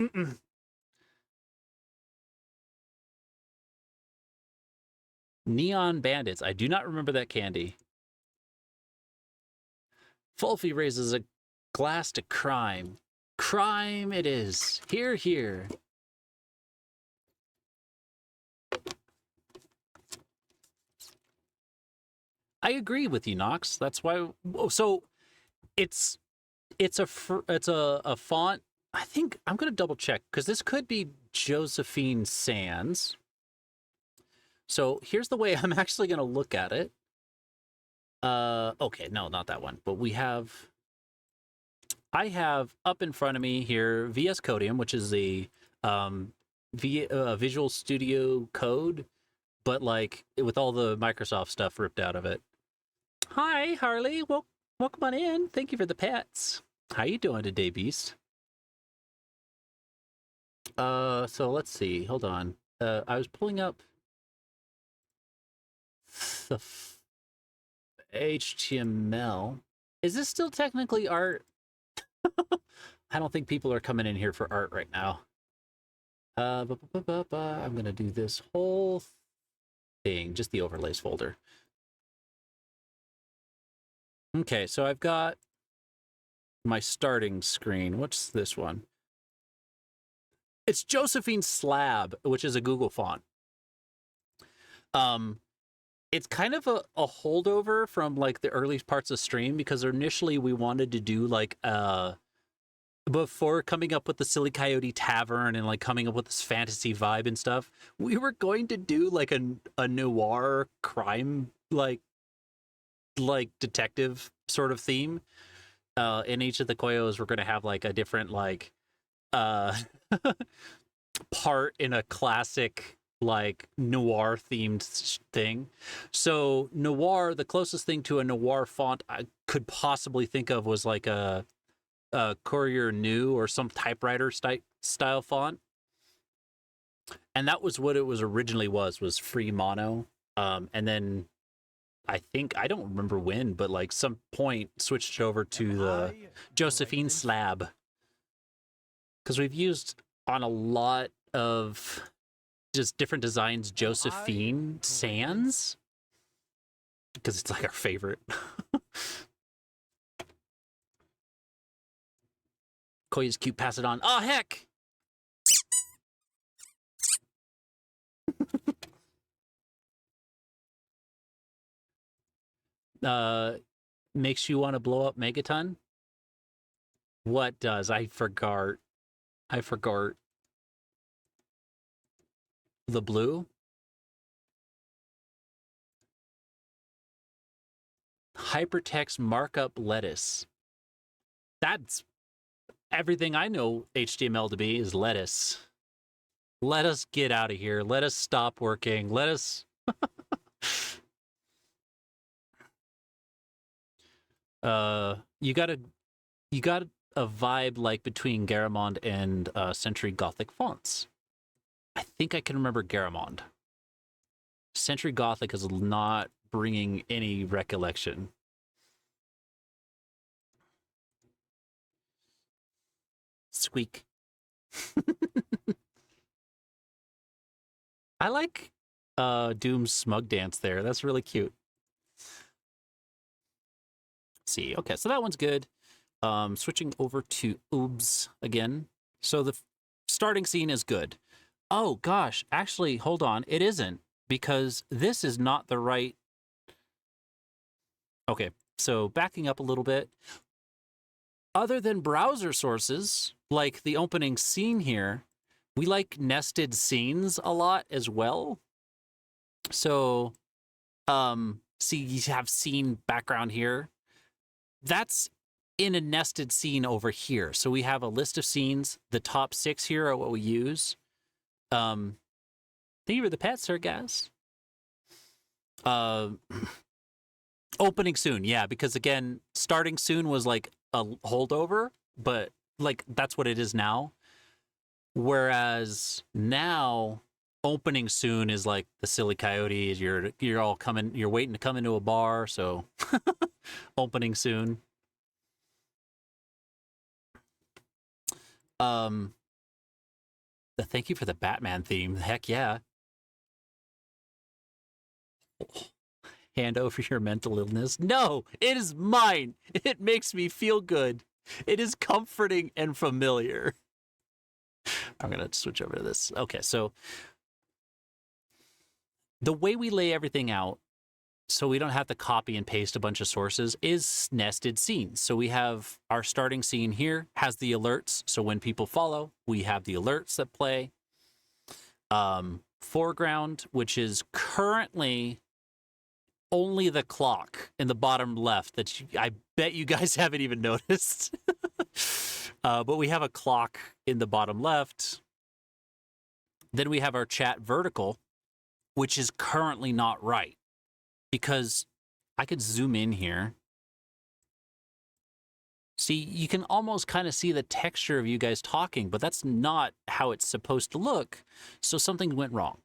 Mm-mm. Neon Bandits. I do not remember that candy. Fulfy raises a glass to crime. Crime it is. Here, here. I agree with you, Nox. That's why. So, it's a font. I think I'm gonna double check because this could be Josephine Sands. So here's the way I'm actually gonna look at it. Okay, no, not that one. But I have up in front of me here VS Codium, which is a Visual Studio Code, but like with all the Microsoft stuff ripped out of it. Hi, Harley. Welcome on in. Thank you for the pets. How you doing today, Beast? So let's see. Hold on. I was pulling up the HTML. Is this still technically art? I don't think people are coming in here for art right now. I'm gonna do this whole thing, just the overlays folder. Okay, so I've got my starting screen. What's this one? It's Josephine Slab, which is a Google font. It's kind of a holdover from like the early parts of stream because initially we wanted to do like before coming up with the Silly Coyote Tavern and like coming up with this fantasy vibe and stuff, we were going to do like a noir crime like detective sort of theme. In each of the Koyos, we're going to have like a different like part in a classic like noir themed thing. So noir, the closest thing to a noir font I could possibly think of was like a Courier New or some typewriter style font. And that was what it was originally was free mono. And then I think, I don't remember when, but like some point switched over to the Josephine Slab. Because we've used on a lot of just different designs Josephine Sands. Because it's like our favorite. Koya's cute, pass it on. Oh, heck! Makes you want to blow up Megaton? What does? I forgot. The blue? Hypertext markup lettuce. That's everything I know HTML to be is lettuce. Let us get out of here. Let us stop working. Let us... you got a vibe like between Garamond and Century Gothic fonts. I think I can remember Garamond. Century Gothic is not bringing any recollection. Squeak. I like Doom's smug dance there. That's really cute. Let's see. Okay, so that one's good. Switching over to Oobs again. So the starting scene is good. Oh gosh, actually, hold on. It isn't, because this is not the right... Okay, so backing up a little bit. Other than browser sources, like the opening scene here, we like nested scenes a lot as well. So, see, you have scene background here. That's in a nested scene over here. So we have a list of scenes. The top 6 here are what we use. Thank you for the pet, sir, guys. Opening soon, yeah, because again, starting soon was like a holdover, but like that's what it is now. Whereas now, opening soon is like the silly coyotes. You're all coming. You're waiting to come into a bar, so opening soon. Thank you for the Batman theme. Heck yeah. Hand over your mental illness. No, it is mine. It makes me feel good. It is comforting and familiar. I'm going to switch over to this. Okay, so the way we lay everything out so we don't have to copy and paste a bunch of sources is nested scenes. So we have our starting scene here, has the alerts. So when people follow, we have the alerts that play. Foreground, which is currently only the clock in the bottom left that I bet you guys haven't even noticed. But we have a clock in the bottom left. Then we have our chat vertical, which is currently not right. Because I could zoom in here. See, you can almost kind of see the texture of you guys talking, but that's not how it's supposed to look. So something went wrong.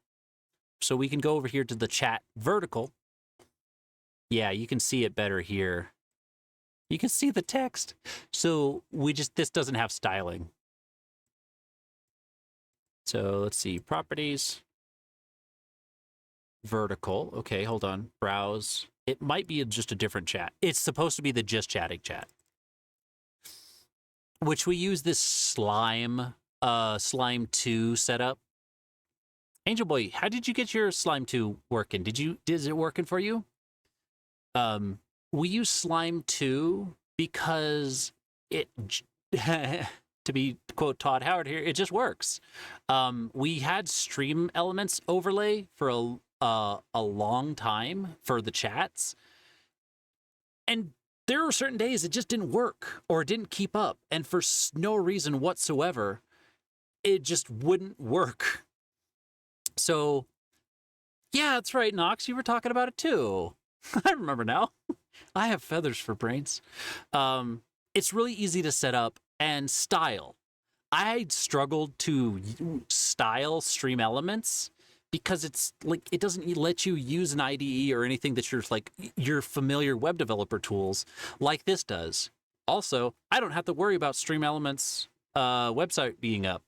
So we can go over here to the chat vertical. Yeah, you can see it better here. You can see the text. So this doesn't have styling. So let's see, properties. Vertical. Okay, hold on. Browse. It might be just a different chat. It's supposed to be the just chatting chat. Which we use this Slime 2 setup. Angel Boy, how did you get your Slime 2 working? Is it working for you? We use Slime 2 because it, to be quote Todd Howard here, it just works. We had Stream Elements overlay for a long time for the chats, and there were certain days it just didn't work or it didn't keep up, and for no reason whatsoever, it just wouldn't work. So, yeah, that's right, Nox, you were talking about it too. I remember now. I have feathers for brains. It's really easy to set up and style. I struggled to style Stream Elements because it's like it doesn't let you use an IDE or anything that you're like your familiar web developer tools like this does. Also, I don't have to worry about Stream Elements website being up.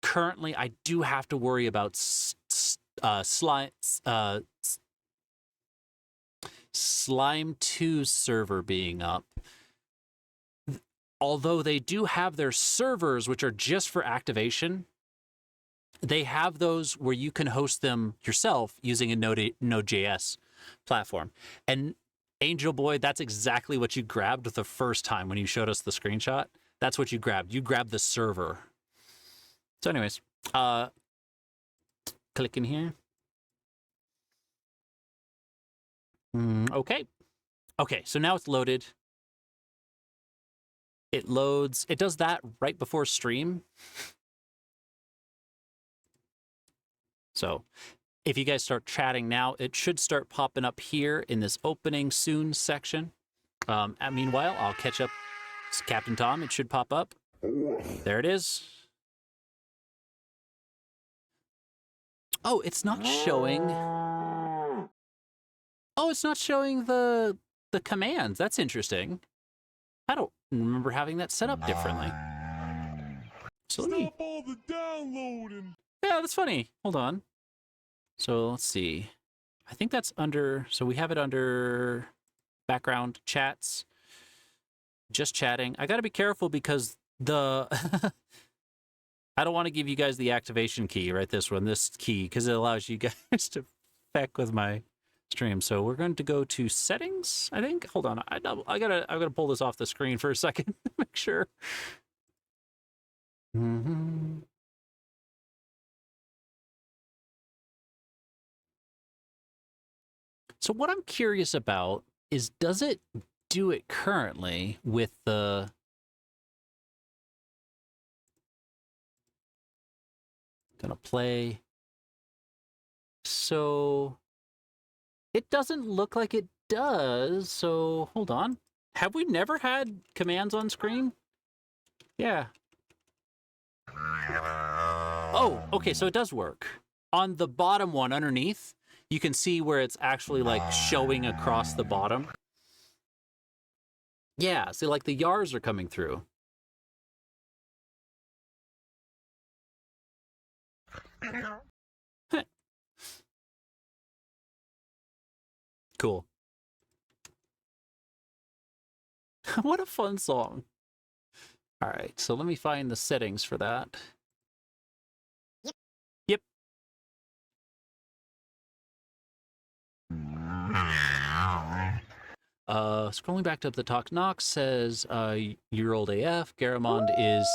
Currently, I do have to worry about Slime 2 server being up. Although they do have their servers, which are just for activation, they have those where you can host them yourself using a Node.js platform. And Angel Boy, that's exactly what you grabbed the first time when you showed us the screenshot. That's what you grabbed. You grabbed the server. So anyways, click in here. Okay. Okay, so now it's loaded. It loads. It does that right before stream. So if you guys start chatting now, it should start popping up here in this opening soon section. And meanwhile, I'll catch up. It's Captain Tom. It should pop up. There it is. Oh, it's not showing. Oh, it's not showing the commands. That's interesting. I don't remember having that set up differently. So Stop all the downloading. Yeah, that's funny. Hold on. So let's see. I think that's under, so we have it under background chats. Just chatting. I got to be careful because the, I don't want to give you guys the activation key, right? This key, because it allows you guys to feck with my stream. So we're going to go to settings, I think. Hold on. I gotta pull this off the screen for a second to make sure. Mm-hmm. So what I'm curious about is, does it do it currently with the... Gonna play. So it doesn't look like it does. So hold on. Have we never had commands on screen? Yeah. Oh, okay. So it does work. On the bottom one underneath, you can see where it's actually like showing across the bottom. Yeah. See, like the yars are coming through. Cool. What a fun song. All right, so let me find the settings for that. Yep. Scrolling back up the talk, Nox says, "You're old AF." Garamond is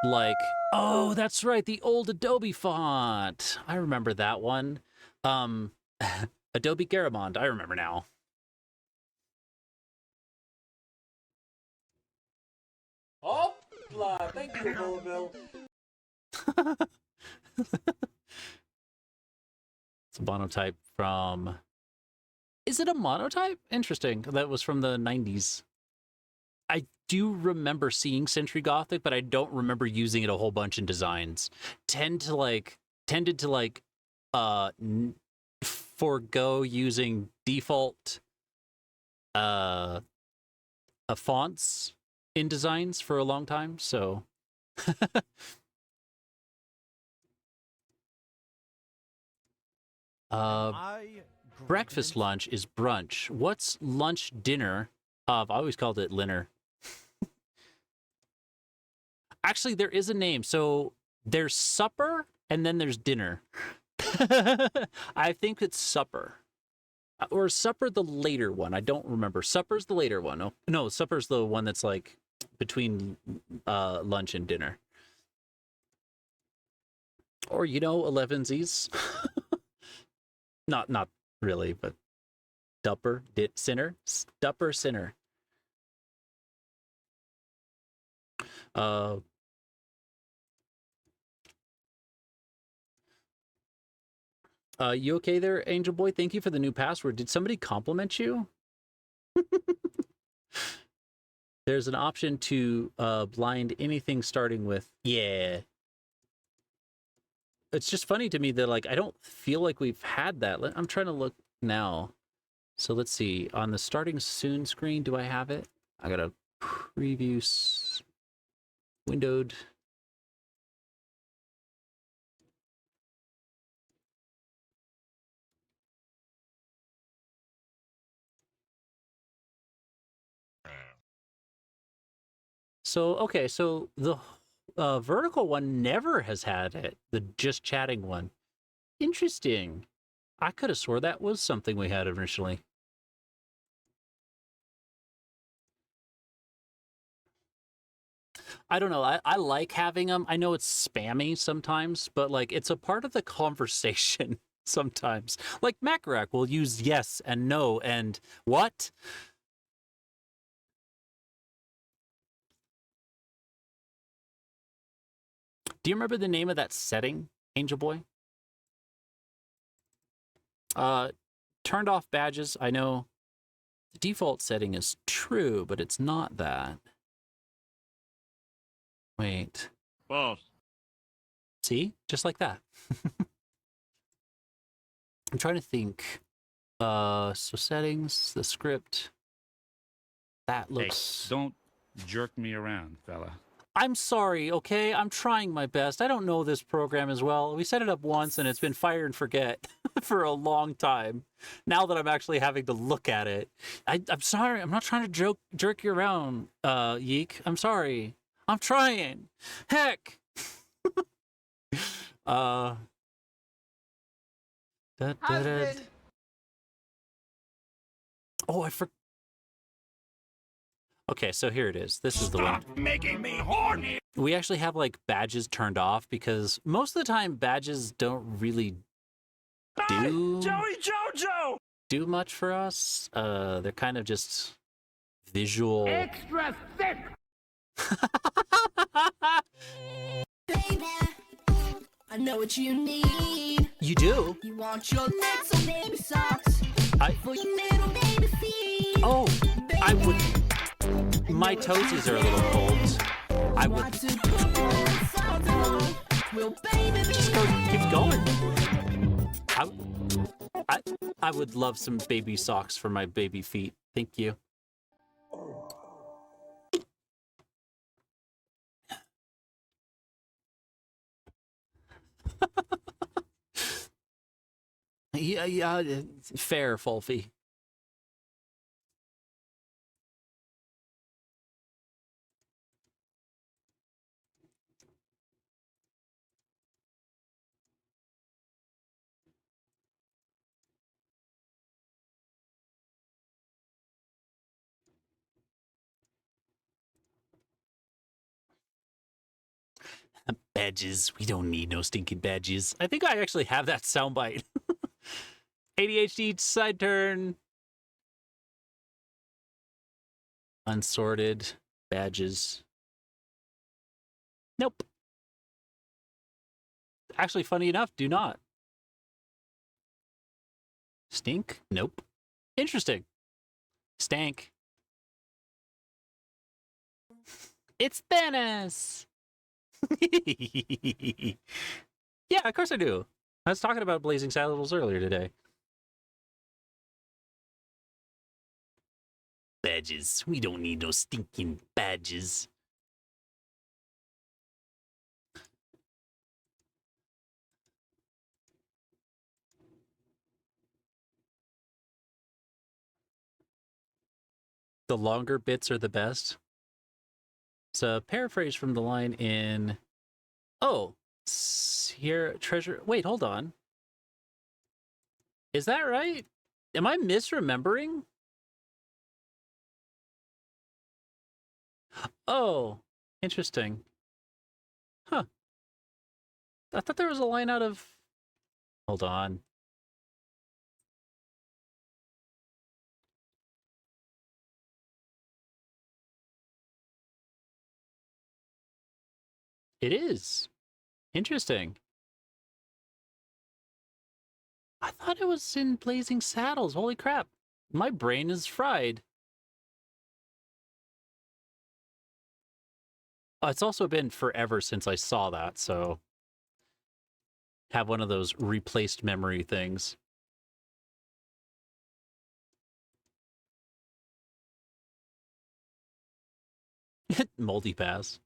like, oh, that's right, the old Adobe font. I remember that one. Adobe Garamond, I remember now. Oh, thank you, Bullville. It's a monotype from... Is it a monotype? Interesting. That was from the 90s. I do remember seeing Century Gothic, but I don't remember using it a whole bunch in designs. Tended to forego using default fonts in designs for a long time, so breakfast lunch is brunch. What's lunch dinner? I always called it linner. Actually, there is a name. So there's supper and then there's dinner. I think it's supper. Or supper the later one. I don't remember. Supper's the later one. No, supper's the one that's like between lunch and dinner. Or, you know, 11sies. Not really, but dupper, sinner, dupper, sinner. You okay there, Angel Boy? Thank you for the new password. Did somebody compliment you? There's an option to blind anything starting with, yeah. It's just funny to me that, like, I don't feel like we've had that. I'm trying to look now. So let's see. On the starting soon screen, do I have it? I got to preview windowed. So, okay, so the vertical one never has had it, the just chatting one. Interesting. I could have swore that was something we had initially. I don't know. I like having them. I know it's spammy sometimes, but like it's a part of the conversation sometimes. Like Macrack will use yes and no and what? Do you remember the name of that setting, Angel Boy? Turned off badges. I know the default setting is true, but it's not that. Wait. False. See? Just like that. I'm trying to think. So settings, the script. That looks... Hey, don't jerk me around, fella. I'm sorry, okay? I'm trying my best. I don't know this program as well. We set it up once and it's been fire and forget for a long time. Now that I'm actually having to look at it. I'm sorry. I'm not trying to jerk you around, Yeek. I'm sorry. I'm trying. Heck! Husband. Oh, I forgot. Okay, so here it is. This is the one. Stop making me horny! We actually have like badges turned off because most of the time badges don't really Joey Jojo! do much for us. They're kind of just visual. Extra thick. Baby, I know what you need. You do? You want your little baby socks for your little baby feet. Oh, baby, I would. My toesies are a little cold. I would. Just keep going. I would love some baby socks for my baby feet. Thank you. Yeah, fair, Fulfy. Badges. We don't need no stinking badges. I think I actually have that soundbite. ADHD side turn. Unsorted badges. Nope. Actually, funny enough, do not. Stink? Nope. Interesting. Stank. It's Thanos! Yeah, of course I do. I was talking about Blazing Saddles earlier today. Badges. We don't need no stinking badges. The longer bits are the best. It's a paraphrase from the line in... Oh, here, treasure... Wait, hold on. Is that right? Am I misremembering? Oh, interesting. Huh. I thought there was a line out of... Hold on. It is. Interesting. I thought it was in Blazing Saddles. Holy crap. My brain is fried. It's also been forever since I saw that, so... Have one of those replaced memory things. Moldy pass.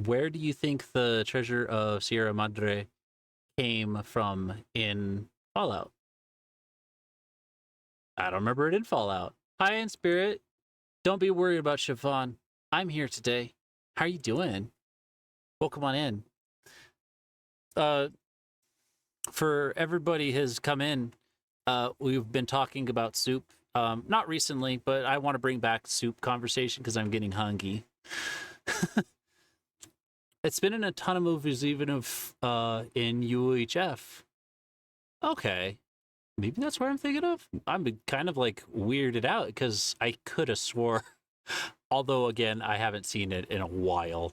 Where do you think the treasure of Sierra Madre came from in Fallout? I don't remember it in Fallout. Hi, in spirit. Don't be worried about Siobhan. I'm here today. How are you doing? Welcome on in. For everybody has come in, we've been talking about soup. Not recently, but I want to bring back soup conversation because I'm getting hungry. It's been in a ton of movies, even of in UHF. Okay. Maybe that's what I'm thinking of. I'm kind of like weirded out because I could have swore. Although, again, I haven't seen it in a while.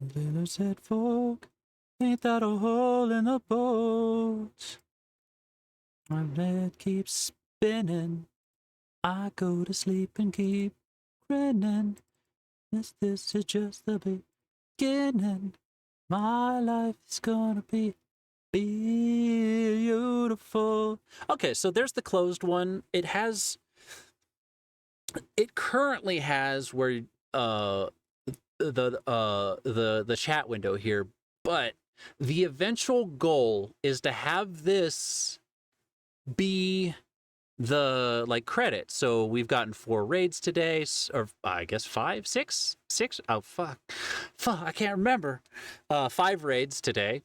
Sailor said, folk, ain't that a hole in the boat? My head keeps spinning. I go to sleep and keep grinning. This is just the beginning. My life is gonna be beautiful. Okay, so there's the closed one. It currently has where the chat window here, but the eventual goal is to have this be the like credit. So we've gotten 4 raids today, or I guess 5, 6. Oh fuck, I can't remember. 5 raids today,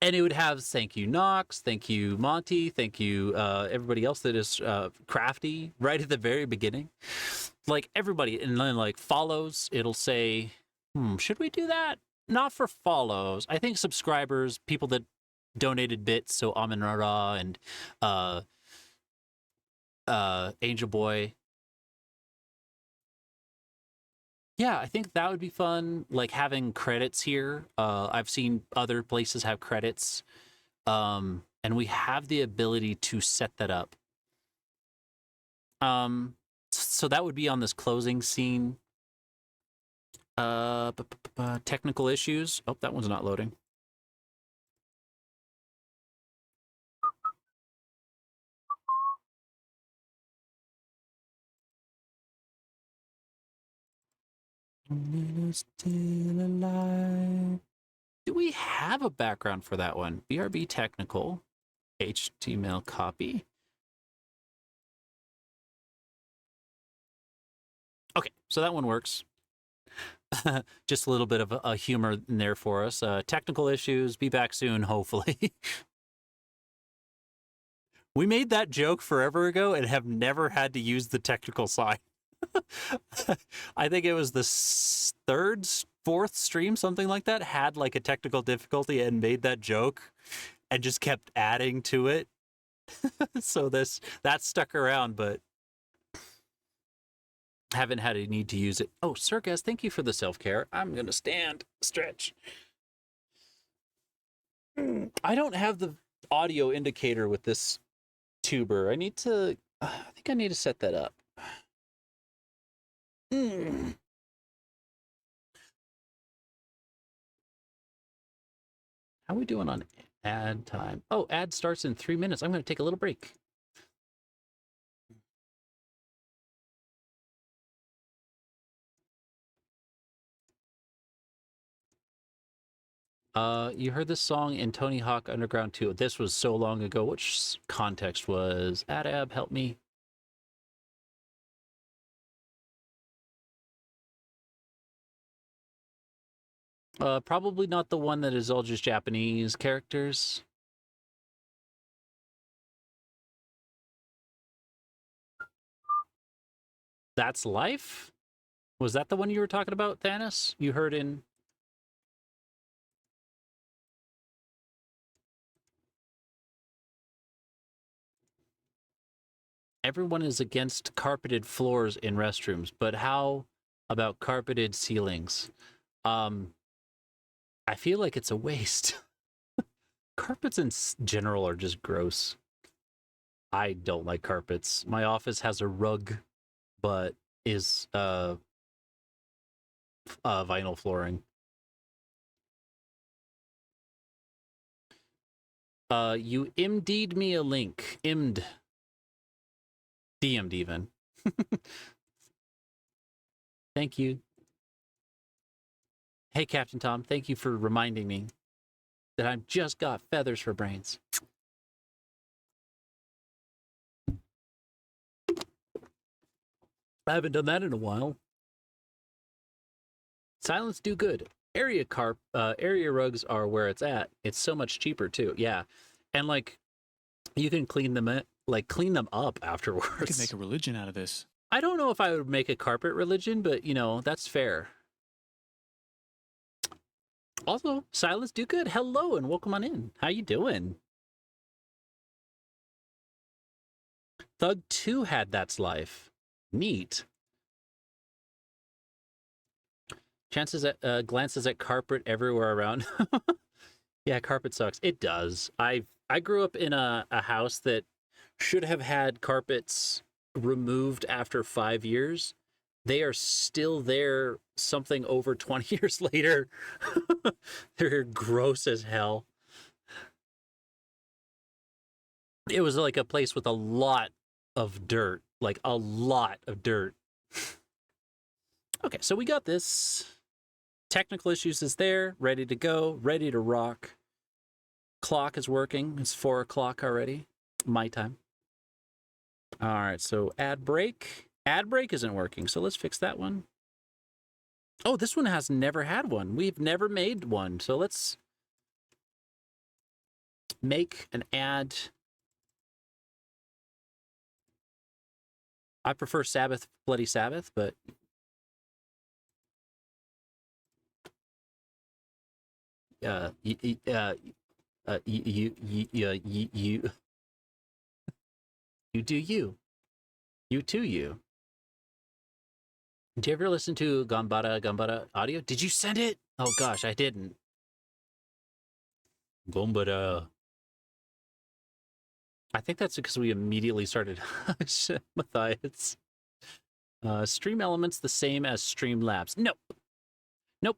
and it would have thank you Nox, thank you Monty, thank you everybody else that is crafty right at the very beginning, like everybody, and then like follows. It'll say, should we do that? Not for follows. I think subscribers, people that donated bits, so Amin Rara and Angel Boy. Yeah, I think that would be fun, like having credits here. I've seen other places have credits, and we have the ability to set that up. So that would be on this closing scene. Technical issues. Oh, that one's not loading. Still alive. Do we have a background for that one? BRB technical, HTML copy. Okay, so that one works. Just a little bit of a humor in there for us. Technical issues. Be back soon, hopefully. We made that joke forever ago and have never had to use the technical sign. I think it was the 3rd, 4th stream, something like that, had like a technical difficulty and made that joke and just kept adding to it. So that stuck around, but haven't had a need to use it. Oh, Circus, thank you for the self-care. I'm going to stand, stretch. I don't have the audio indicator with this tuber. I think I need to set that up. How are we doing on ad time? Oh, ad starts in 3 minutes. I'm going to take a little break. You heard this song in Tony Hawk Underground 2. This was so long ago. Which context was? Adab, help me. Probably not the one that is all just Japanese characters. That's Life? Was that the one you were talking about, Thanos? You heard in... Everyone is against carpeted floors in restrooms, but how about carpeted ceilings? I feel like it's a waste. Carpets in general are just gross. I don't like carpets. My office has a rug, but is vinyl flooring. You MD'd me a link. DM'd even. Thank you. Hey, Captain Tom, thank you for reminding me that I've just got feathers for brains. I haven't done that in a while. Silence do good. Area rugs are where it's at. It's so much cheaper too. Yeah, and like you can clean them up afterwards. You could make a religion out of this. I don't know if I would make a carpet religion, but you know that's fair. Also, Silence do good. Hello and welcome on in. How you doing? Thug 2 had That's Life. Neat. Glances at carpet everywhere around. Yeah, carpet sucks. It does. I grew up in a house that should have had carpets removed after 5 years. They are still there something over 20 years later. They're gross as hell. It was like a place with a lot of dirt, like a lot of dirt. Okay, so we got this. Technical issues is there, ready to go, ready to rock. Clock is working. It's 4 o'clock already. My time. All right, so ad break. Ad break isn't working, so let's fix that one. Oh, this one has never had one. We've never made one, so let's make an ad. I prefer Sabbath, Bloody Sabbath, but you do you. You too, you. Did you ever listen to Gambara audio? Did you send it? Oh gosh, I didn't. Gambara. I think that's because we immediately started Matthias. Stream Elements the same as Streamlabs. Nope. Nope.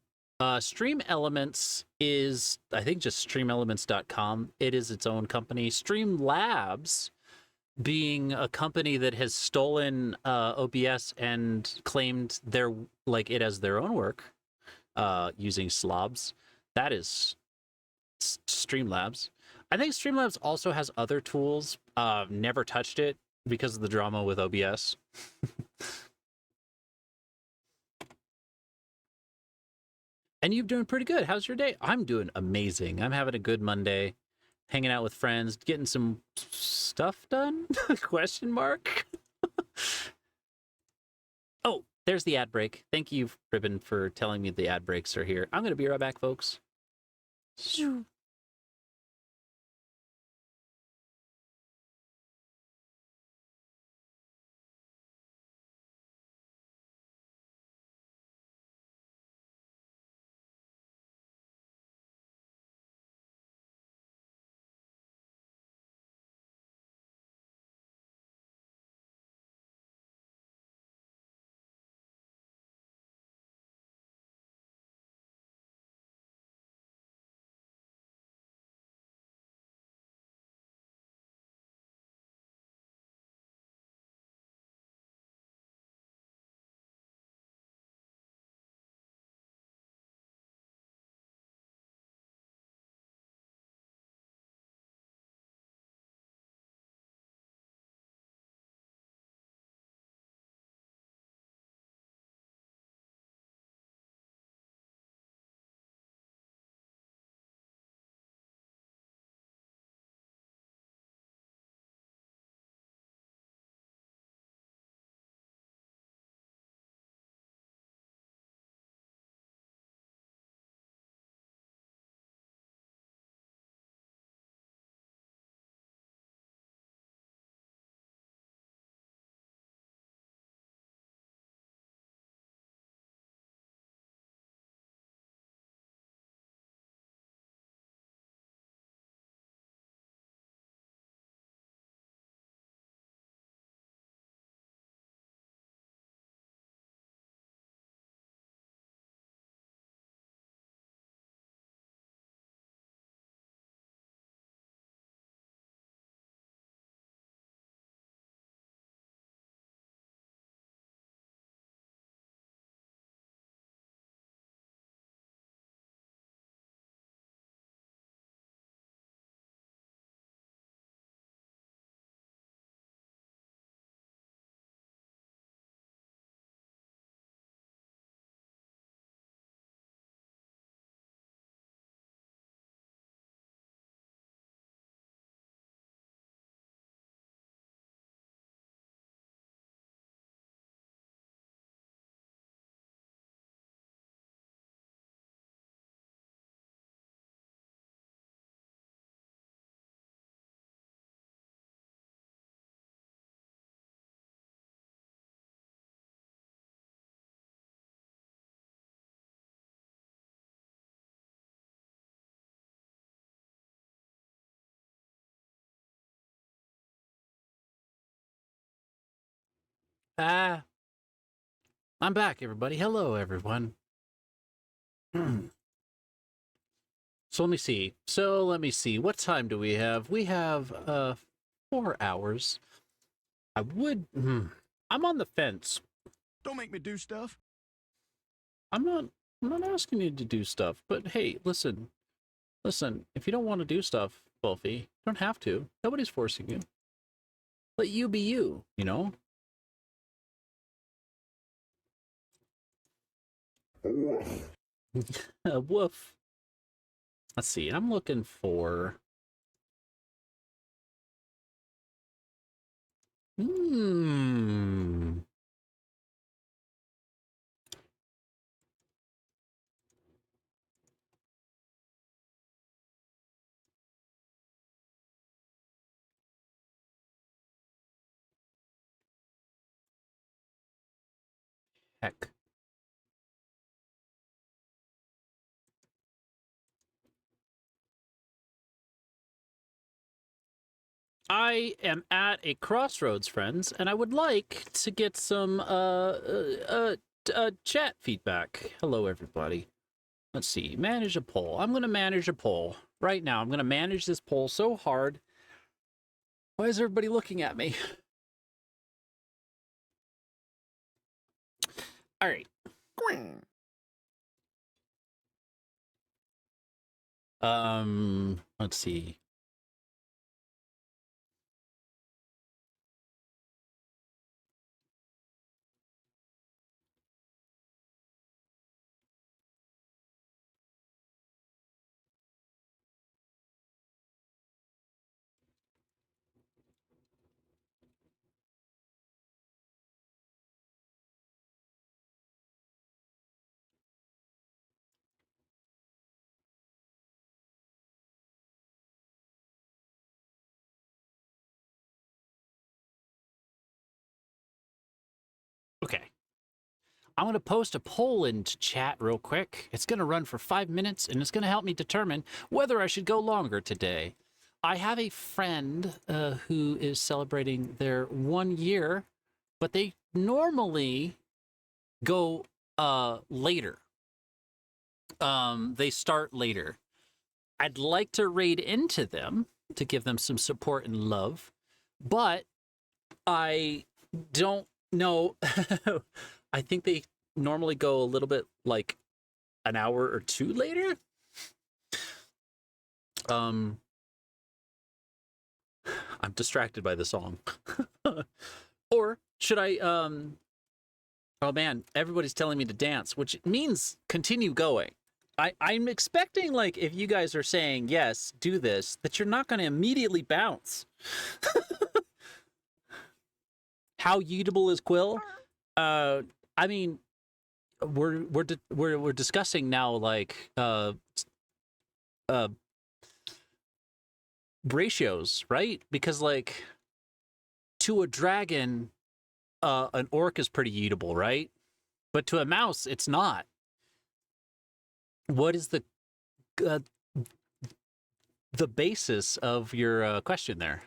Stream Elements is, I think, just streamelements.com. It is its own company. Streamlabs, being a company that has stolen OBS and claimed it as their own work using slobs. That is Streamlabs. I think Streamlabs also has other tools. Never touched it because of the drama with OBS. And you're doing pretty good. How's your day? I'm doing amazing. I'm having a good Monday, hanging out with friends, getting some stuff done? Question mark. Oh, there's the ad break. Thank you, Ribbon, for telling me the ad breaks are here. I'm going to be right back, folks. I'm back, everybody. Hello, everyone. So let me see. What time do we have? We have 4 hours. I'm on the fence. Don't make me do stuff. I'm not asking you to do stuff, but hey, listen. If you don't want to do stuff, Wolfie, you don't have to. Nobody's forcing you. Let you be you, you know? Woof. Let's see. I'm looking for... Heck. I am at a crossroads, friends, and I would like to get some chat feedback. Hello, everybody. Let's see. Manage a poll. I'm going to manage a poll right now. I'm going to manage this poll so hard. Why is everybody looking at me? All right. Let's see. Okay. I'm going to post a poll into chat real quick. It's going to run for 5 minutes, and it's going to help me determine whether I should go longer today. I have a friend who is celebrating their 1 year, but they normally go later. They start later. I'd like to raid into them to give them some support and love, but I don't know. I think they normally go a little bit like an hour or two later. I'm distracted by the song. Or should I oh man, everybody's telling me to dance, which means continue going. I'm expecting, like, if you guys are saying yes, do this, that you're not going to immediately bounce. How yeetable is Quill? I mean, we're discussing now, like ratios, right? Because, like, to a dragon, an orc is pretty eatable, right? But to a mouse, it's not. What is the basis of your question there?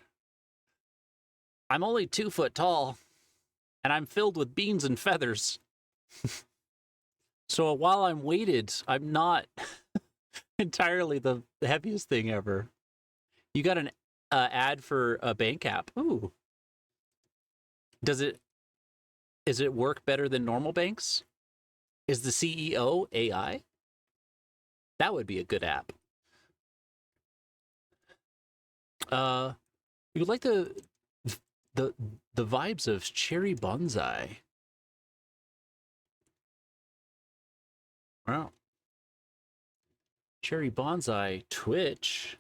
I'm only 2 foot tall, and I'm filled with beans and feathers. So while I'm weighted, I'm not entirely the heaviest thing ever. You got an ad for a bank app. Ooh. Is it work better than normal banks? Is the CEO AI? That would be a good app. You like the vibes of cherry bonsai. Wow. Cherry bonsai Twitch.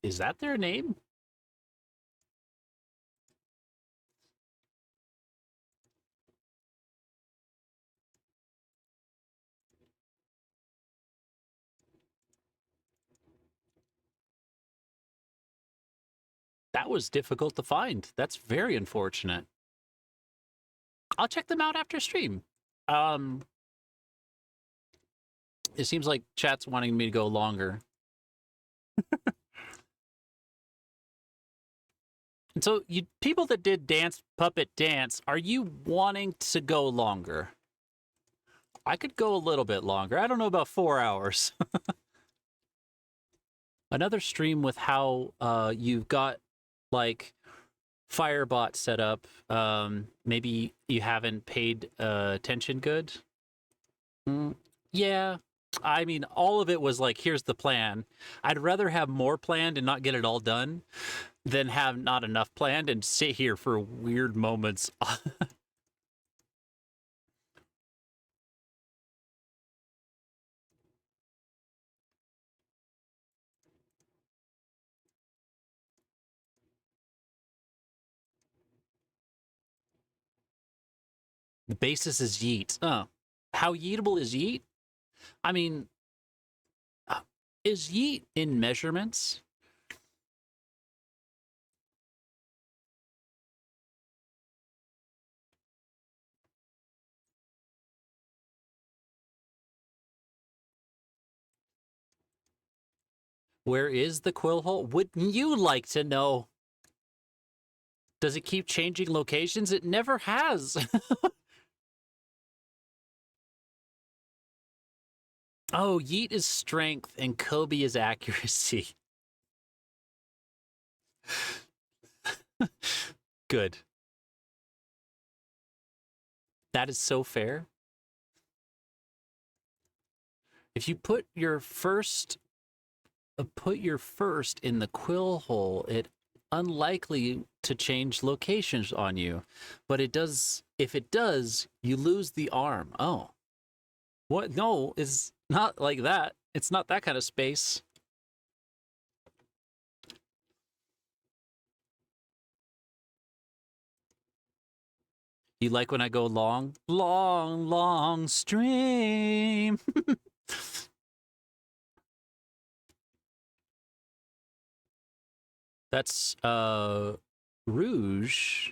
Is that their name? That was difficult to find. That's very unfortunate. I'll check them out after stream. It seems like chat's wanting me to go longer. And so, you people that did dance puppet dance, are you wanting to go longer? I could go a little bit longer. I don't know about 4 hours. Another stream with how you've got like Firebot set up. Maybe you haven't paid attention good. Yeah. I mean, all of it was like, here's the plan. I'd rather have more planned and not get it all done than have not enough planned and sit here for weird moments. The basis is yeet. Oh. How yeetable is yeet? I mean, is yeet in measurements? Where is the quill hole? Wouldn't you like to know? Does it keep changing locations? It never has. Oh, yeet is strength and Kobe is accuracy. Good. That is so fair. If you put your first in the quill hole, it unlikely to change locations on you, but it does. If it does, you lose the arm. Oh, what? No, it's not like that. It's not that kind of space. You like when I go long, long, long stream? That's Rouge.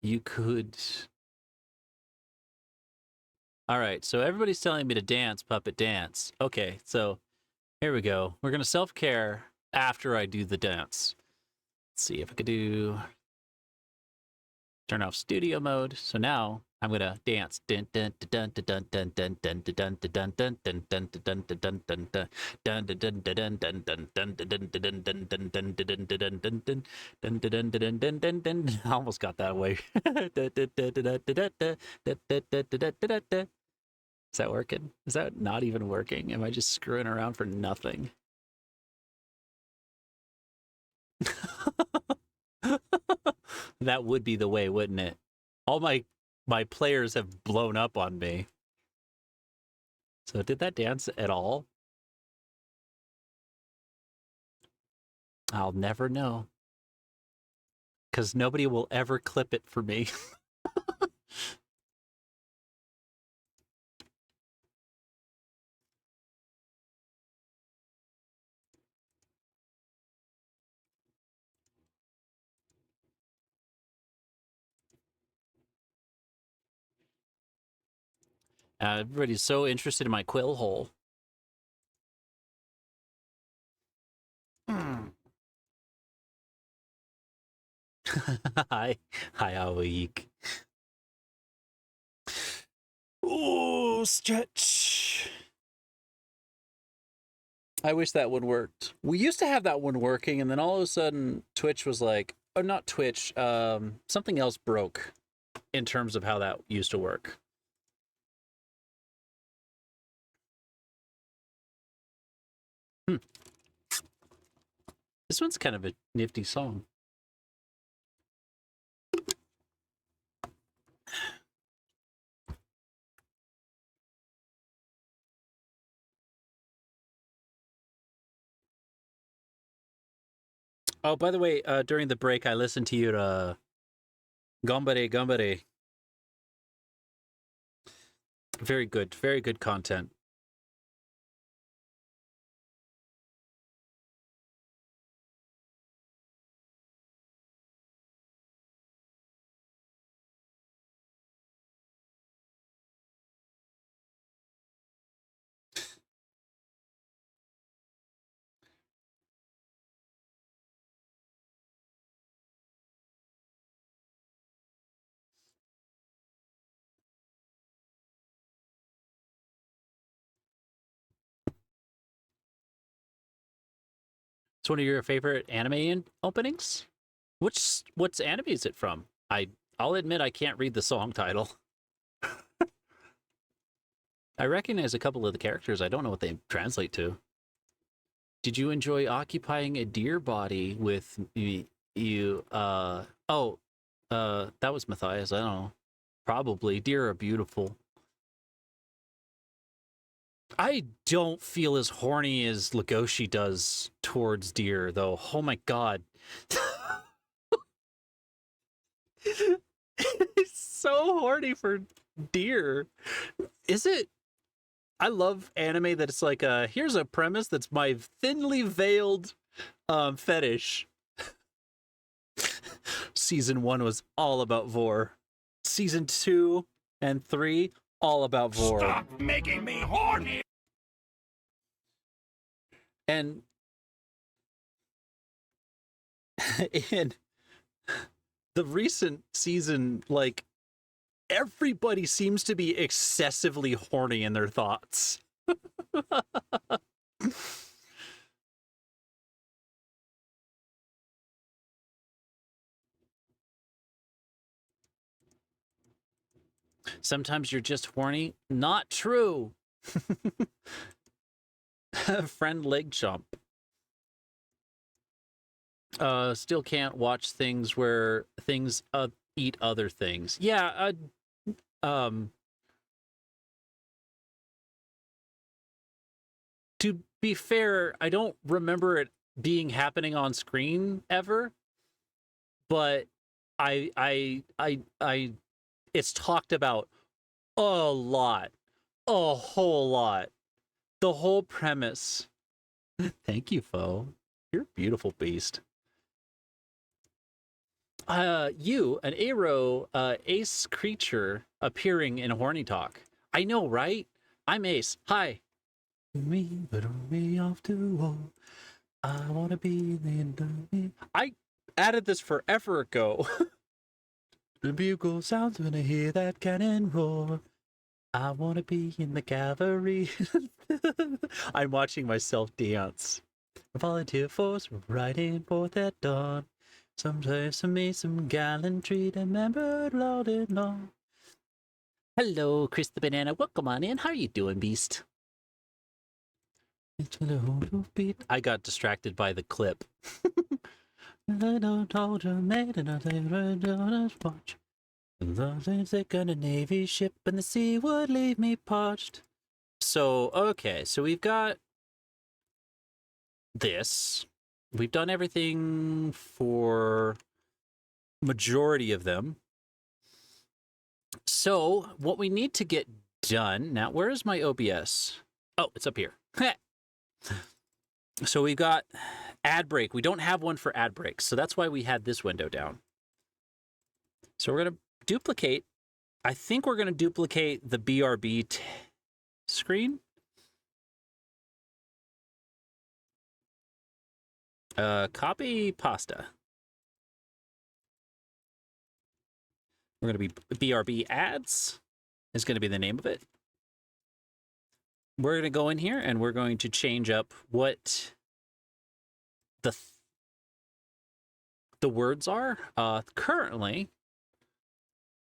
You could. All right, so everybody's telling me to dance, puppet dance. Okay, so here we go. We're gonna self-care after I do the dance. Let's see if I could do turn off studio mode. So now I'm gonna dance. I almost got that way. Is that working? Is that not even working? Am I just screwing around for nothing? That would be the way, wouldn't it? All my players have blown up on me. So did that dance at all? I'll never know. Because nobody will ever clip it for me. Everybody's so interested in my quill hole. Hi, Awake. Oh, stretch. I wish that one worked. We used to have that one working, and then all of a sudden, Twitch was like, or not Twitch, something else broke in terms of how that used to work. This one's kind of a nifty song. Oh, by the way, during the break, I listened to your Gambare Gambare. Very good content. It's one of your favorite openings? What's anime is it from? I'll admit I can't read the song title. I recognize a couple of the characters. I don't know what they translate to. Did you enjoy occupying a deer body with you? That was Matthias. I don't know. Probably. Deer are beautiful. I don't feel as horny as Legoshi does towards deer, though. Oh my god. He's so horny for deer. Is it? I love anime that it's like, here's a premise that's my thinly veiled fetish. Season 1 was all about vor. Season 2 and 3, all about vor. Stop making me horny! And in the recent season, like, everybody seems to be excessively horny in their thoughts. Sometimes you're just horny. Not true. Friend leg chomp. Still can't watch things where things eat other things. Yeah, to be fair, I don't remember it being happening on screen ever, but it's talked about a lot, a whole lot. The whole premise. Thank you, Foe. You're a beautiful beast. You, an Aero Ace creature appearing in Horny Talk. I know, right? I'm Ace. Hi. Me, but me off to war. I wanna be the. I added this forever ago. The bugle sounds when I hear that cannon roar. I wanna be in the cavalry. I'm watching myself dance. Volunteer force riding forth at dawn. Sometimes to me some gallantry remembered all day long. Hello, Chris the Banana. Welcome on in. How are you doing, Beast? I got distracted by the clip. I don't hold your maid and I watch. They got a Navy ship and the sea would leave me parched. So, okay, so we've got this. We've done everything for majority of them. So what we need to get done now, where is my OBS? Oh, it's up here. So we've got ad break. We don't have one for ad breaks, so that's why we had this window down. So we're going to duplicate. I think we're going to duplicate the BRB screen. Copy pasta. We're going to be BRB ads is going to be the name of it. We're going to go in here and we're going to change up what the words are. Currently,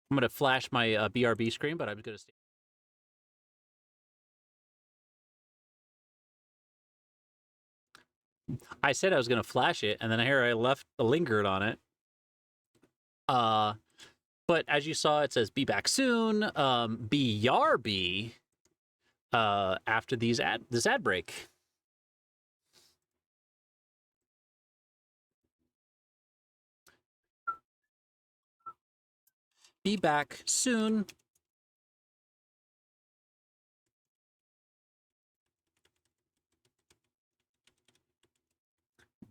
I'm going to flash my BRB screen, but I'm going to stay. I said I was going to flash it, and then here I lingered on it. But as you saw, it says be back soon. BRB after this ad break. Be back soon.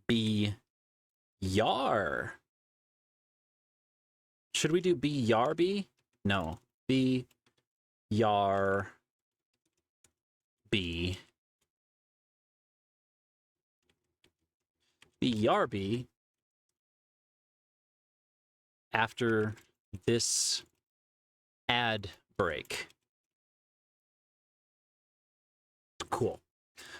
Be yar. Should we do be yarby? No. Be yar be. Be yarby after this ad break. Cool.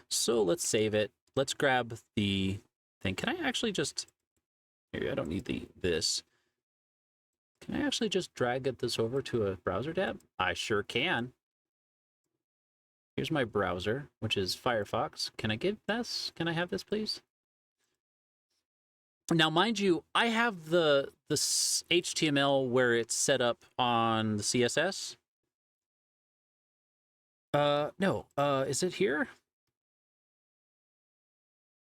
So let's save it. Let's grab the thing. Can I actually just... Here, I don't need this. Can I actually just drag this over to a browser tab? I sure can. Here's my browser, which is Firefox. Can I give this? Can I have this, please? Now, mind you, I have the HTML where it's set up on the CSS. No. Is it here?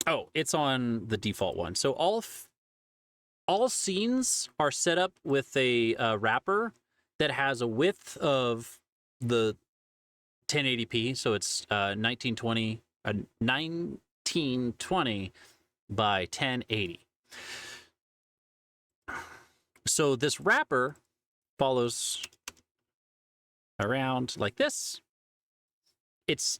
Oh, it's on the default one. So all scenes are set up with a wrapper that has a width of the 1080p, so it's 1920 by 1080. So this wrapper follows around like this. It's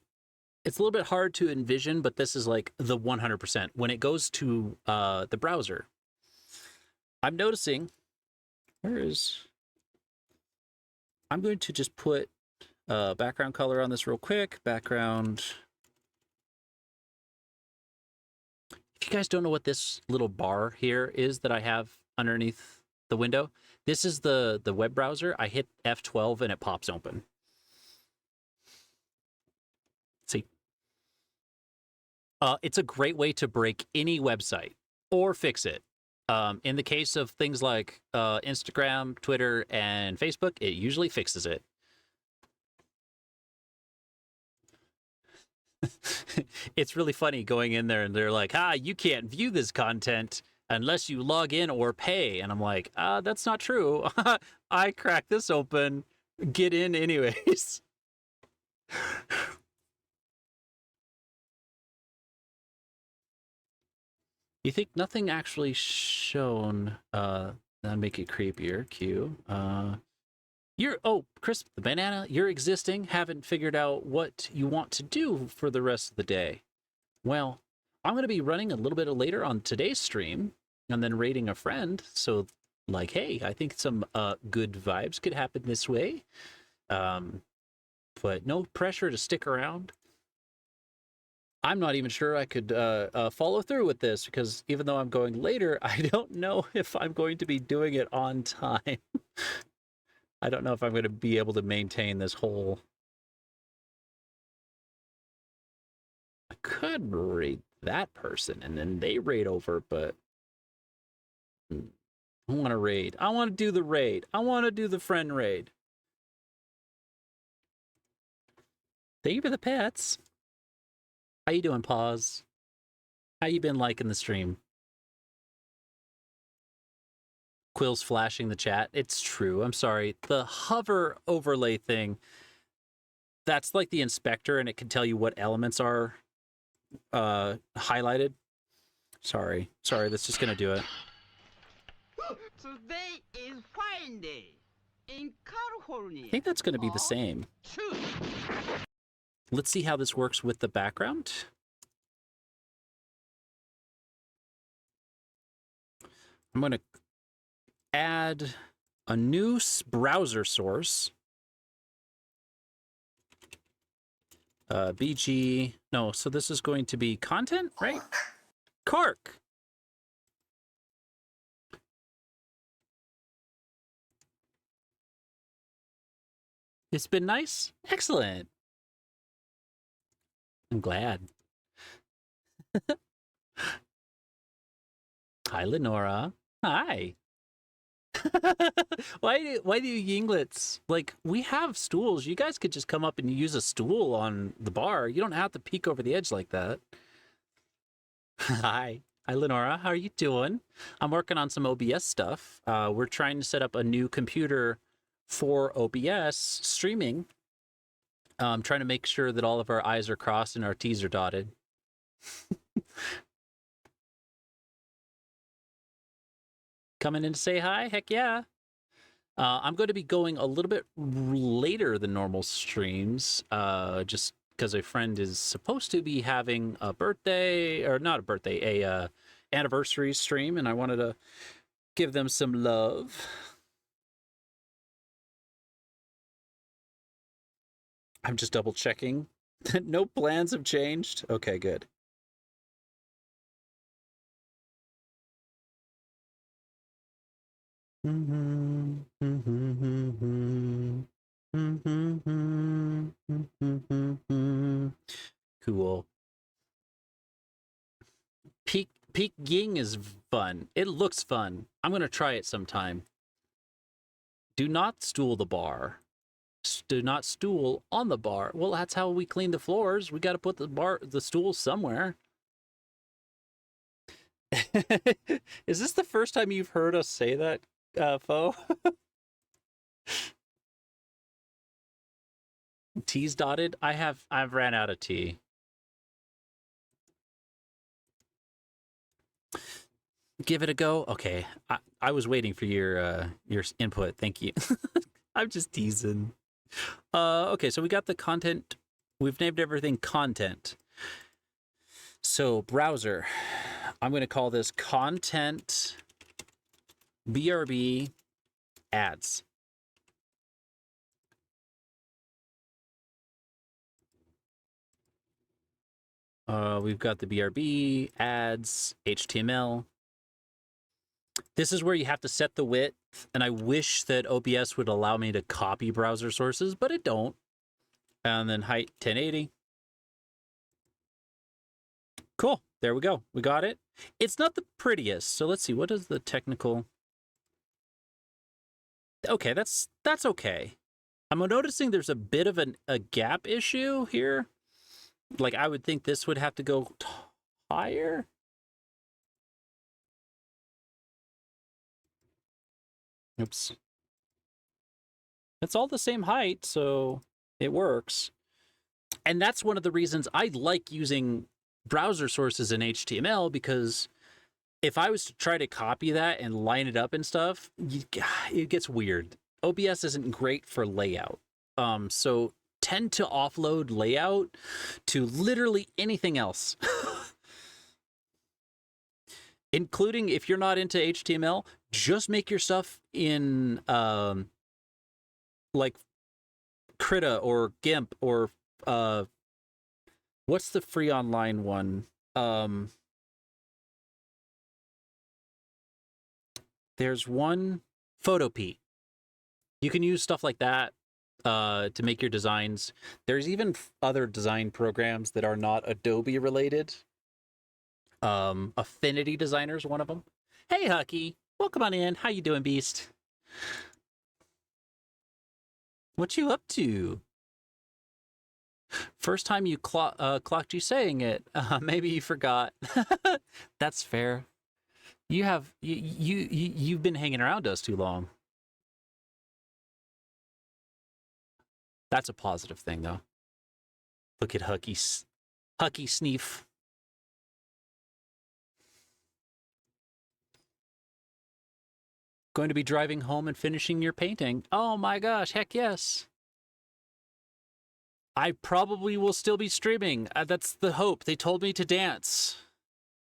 a little bit hard to envision, but this is like the 100%. When it goes to the browser, I'm noticing, I'm going to just put background color on this real quick. Background. If you guys don't know what this little bar here is that I have underneath the window, this is the web browser. I hit F12 and it pops open. See? It's a great way to break any website or fix it. In the case of things like Instagram, Twitter, and Facebook, it usually fixes it. It's really funny going in there and they're like, you can't view this content unless you log in or pay. And I'm like, that's not true. I cracked this open, get in anyways. You think nothing actually shown, that'll make it creepier, Q. Chris, the banana, you're existing, haven't figured out what you want to do for the rest of the day. Well, I'm going to be running a little bit later on today's stream and then raiding a friend. So, like, hey, I think some good vibes could happen this way. But no pressure to stick around. I'm not even sure I could follow through with this because even though I'm going later, I don't know if I'm going to be doing it on time. I don't know if I'm going to be able to maintain this whole... I could raid that person and then they raid over, but I want to raid. I want to do the raid. I want to do the friend raid. Thank you for the pets. How you doing, Paws? How you been liking the stream? Quill's flashing the chat. It's true. I'm sorry. The hover overlay thing, that's like the inspector, and it can tell you what elements are highlighted. Sorry. That's just going to do it. Today is fine day in California. I think that's going to be the same. Let's see how this works with the background. I'm going to add a new browser source. BG. No, so this is going to be content, right? Kark. It's been nice. Excellent. I'm glad. Hi, Lenora. Hi. Why do you yinglets? Like, we have stools. You guys could just come up and use a stool on the bar. You don't have to peek over the edge like that. Hi, Lenora. How are you doing? I'm working on some OBS stuff. We're trying to set up a new computer for OBS streaming. Trying to make sure that all of our I's are crossed and our T's are dotted. Coming in to say hi? Heck yeah. I'm going to be going a little bit later than normal streams, just because a friend is supposed to be having a birthday, or not a birthday, a anniversary stream, and I wanted to give them some love. I'm just double checking. No plans have changed? Okay, good. Cool. Peak Ying is fun. It looks fun. I'm gonna try it sometime. Do not stool the bar. Do not stool on the bar. Well, that's how we clean the floors. We got to put the stools somewhere. Is this the first time you've heard us say that, Fo? T's dotted? I've ran out of T. Give it a go. Okay, I was waiting for your input. Thank you. I'm just teasing. Okay, so we got the content. We've named everything content. So browser, I'm going to call this content BRB ads. We've got the BRB ads, HTML. This is where you have to set the width, and I wish that OBS would allow me to copy browser sources, but it don't. And then height 1080. Cool. There we go. We got it. It's not the prettiest. So let's see. What is the technical? Okay, that's okay. I'm noticing there's a bit of a gap issue here. Like, I would think this would have to go higher. Oops. It's all the same height, so it works. And that's one of the reasons I like using browser sources in HTML, because if I was to try to copy that and line it up and stuff, it gets weird. OBS isn't great for layout. So tend to offload layout to literally anything else. Including, if you're not into HTML, just make your stuff in like Krita or GIMP or what's the free online one? There's one, Photopea. You can use stuff like that to make your designs. There's even other design programs that are not Adobe related. Affinity Designer is one of them. Hey, Hucky. Welcome on in. How you doing, Beast? What you up to? First time you clocked you saying it. Maybe you forgot. That's fair. You've been hanging around us too long. That's a positive thing, though. Look at Hucky Sneef. Going to be driving home and finishing your painting. Oh my gosh, heck yes. I probably will still be streaming. That's the hope. They told me to dance.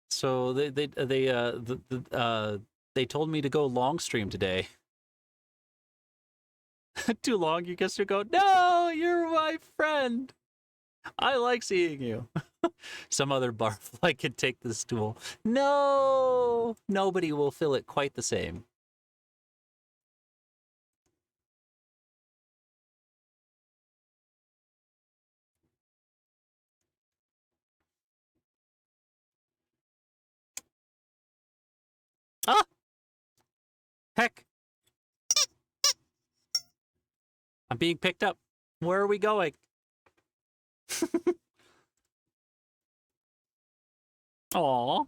So they told me to go long stream today. Too long, you guess you go, no, you're my friend. I like seeing you. Some other barfly could take the stool. No, nobody will fill it quite the same. Ah! Heck. I'm being picked up. Where are we going? Aww.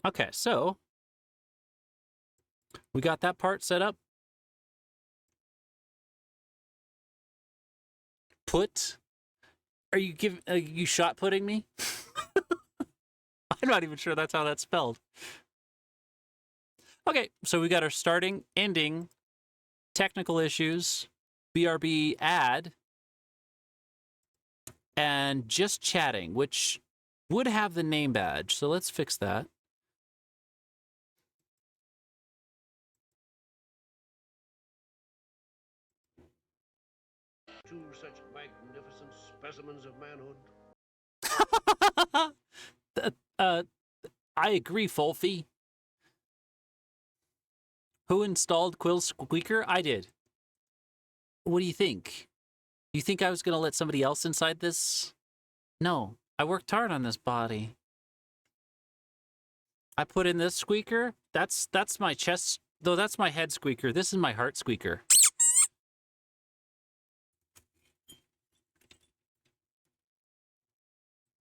Okay, so we got that part set up. Put? Are you shot putting me? I'm not even sure that's how that's spelled. Okay, so we got our starting, ending, technical issues, BRB ad, and just chatting, which would have the name badge. So let's fix that. Two such magnificent specimens of manhood. I agree, Fulfy. Who installed Quill Squeaker? I did. What do you think? You think I was going to let somebody else inside this? No, I worked hard on this body. I put in this squeaker. That's my chest, though that's my head squeaker. This is my heart squeaker.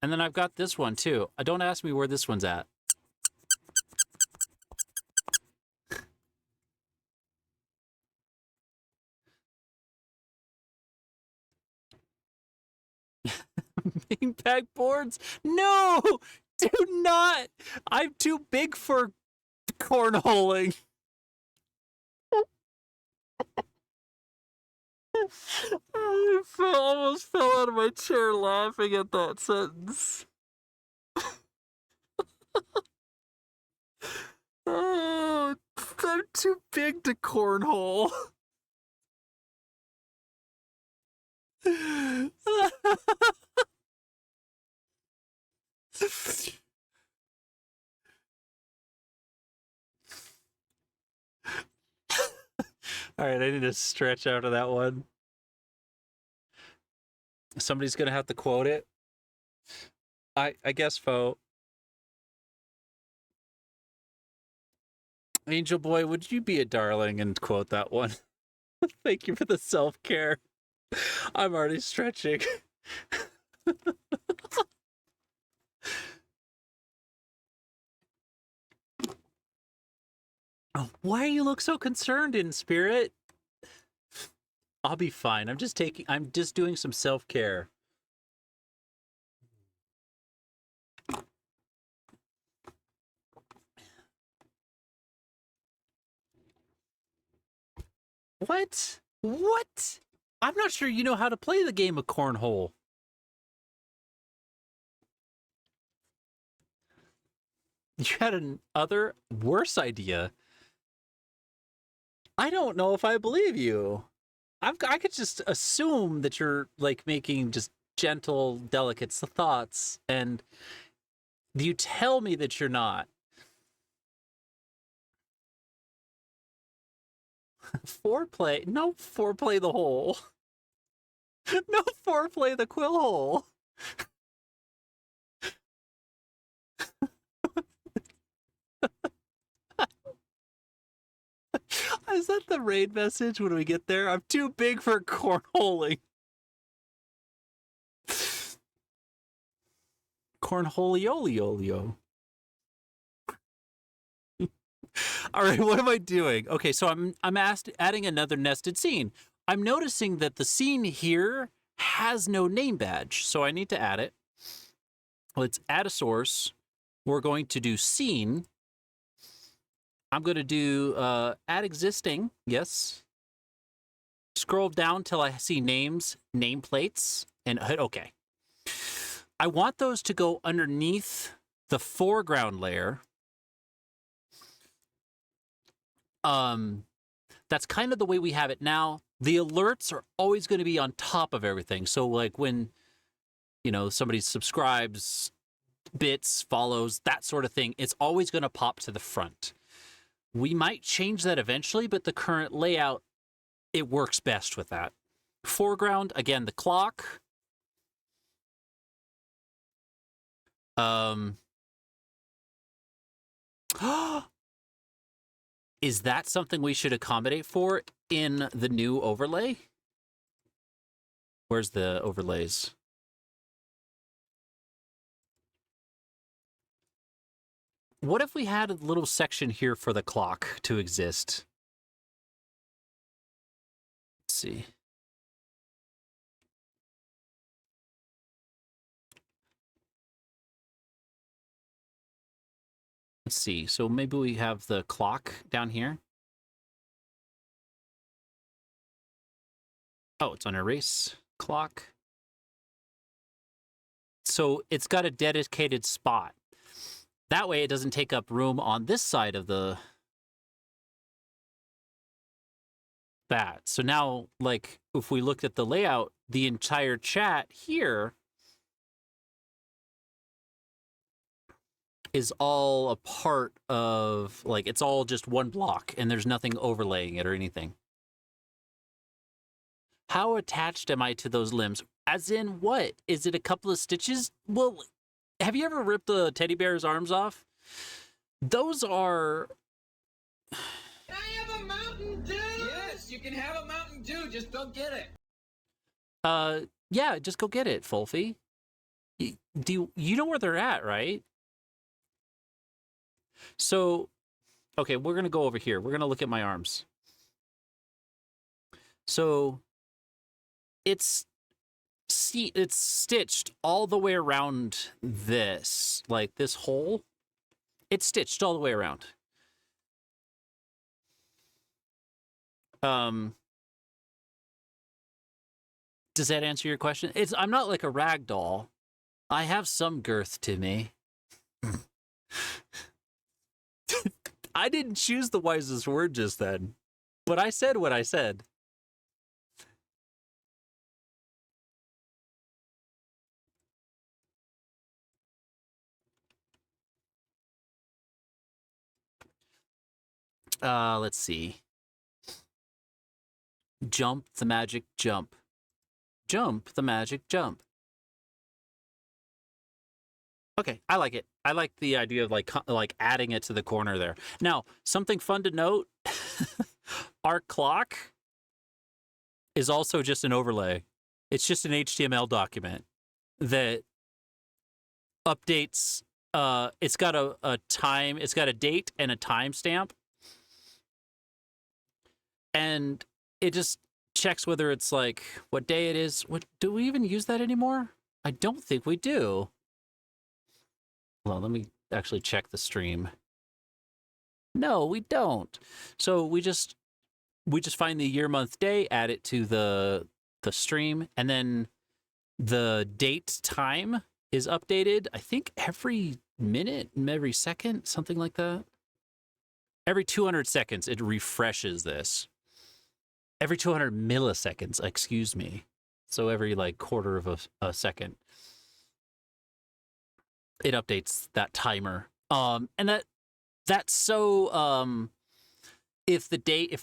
And then I've got this one too. Don't ask me where this one's at. Beanbag boards? No! Do not! I'm too big for cornholing. I almost fell out of my chair laughing at that sentence. Oh, I'm too big to cornhole. All right, I need to stretch out of that one. Somebody's gonna have to quote it. I guess, Fo. Angel Boy, would you be a darling and quote that one? Thank you for the self-care. I'm already stretching. Oh, why you look so concerned, in spirit? I'll be fine. I'm just doing some self-care. What? What? I'm not sure you know how to play the game of cornhole. You had an other worse idea. I don't know if I believe you. I could just assume that you're like making just gentle, delicate thoughts, and you tell me that you're not. Foreplay? No foreplay the hole. No foreplay the quill hole. Is that the raid message when we get there? I'm too big for cornholing. Cornholiolio. All right, what am I doing? Okay, so I'm adding another nested scene. I'm noticing that the scene here has no name badge, so I need to add it. Let's add a source. We're going to do scene. I'm going to do add existing. Yes. Scroll down till I see names, nameplates, and hit OK. I want those to go underneath the foreground layer. That's kind of the way we have it now. The alerts are always going to be on top of everything. So like when, you know, somebody subscribes, bits, follows, that sort of thing, it's always going to pop to the front. We might change that eventually, but the current layout, it works best with that. Foreground, again, the clock. Is that something we should accommodate for in the new overlay? Where's the overlays? What if we had a little section here for the clock to exist? Let's see. Let's see. So maybe we have the clock down here. Oh, it's on erase clock. So it's got a dedicated spot. That way it doesn't take up room on this side of that. So now, like, if we looked at the layout, the entire chat here is all a part of, like, it's all just one block and there's nothing overlaying it or anything. How attached am I to those limbs? As in what? Is it a couple of stitches? Well, have you ever ripped a teddy bear's arms off? Those are... Can I have a Mountain Dew? Yes, you can have a Mountain Dew. Just go get it. Yeah, just go get it, Fulfy. You know where they're at, right? So, okay, we're going to go over here. We're going to look at my arms. So, it's stitched all the way around this, like this hole. It's stitched all the way around. Does that answer your question? I'm not like a rag doll. I have some girth to me. I didn't choose the wisest word just then, but I said what I said. Let's see. Jump the magic jump. Jump the magic jump. Okay, I like it. I like the idea of like adding it to the corner there. Now, something fun to note, our clock is also just an overlay. It's just an HTML document that updates. It's got a time, it's got a date and a timestamp. And it just checks whether it's like what day it is. What, do we even use that anymore? I don't think we do. Well, let me actually check the stream. No, we don't. So we just find the year, month, day, add it to the stream, and then the date time is updated. I think every minute, every second, something like that. Every 200 seconds, it refreshes this. Every 200 milliseconds, excuse me. So every like quarter of a second, it updates that timer. And that's so if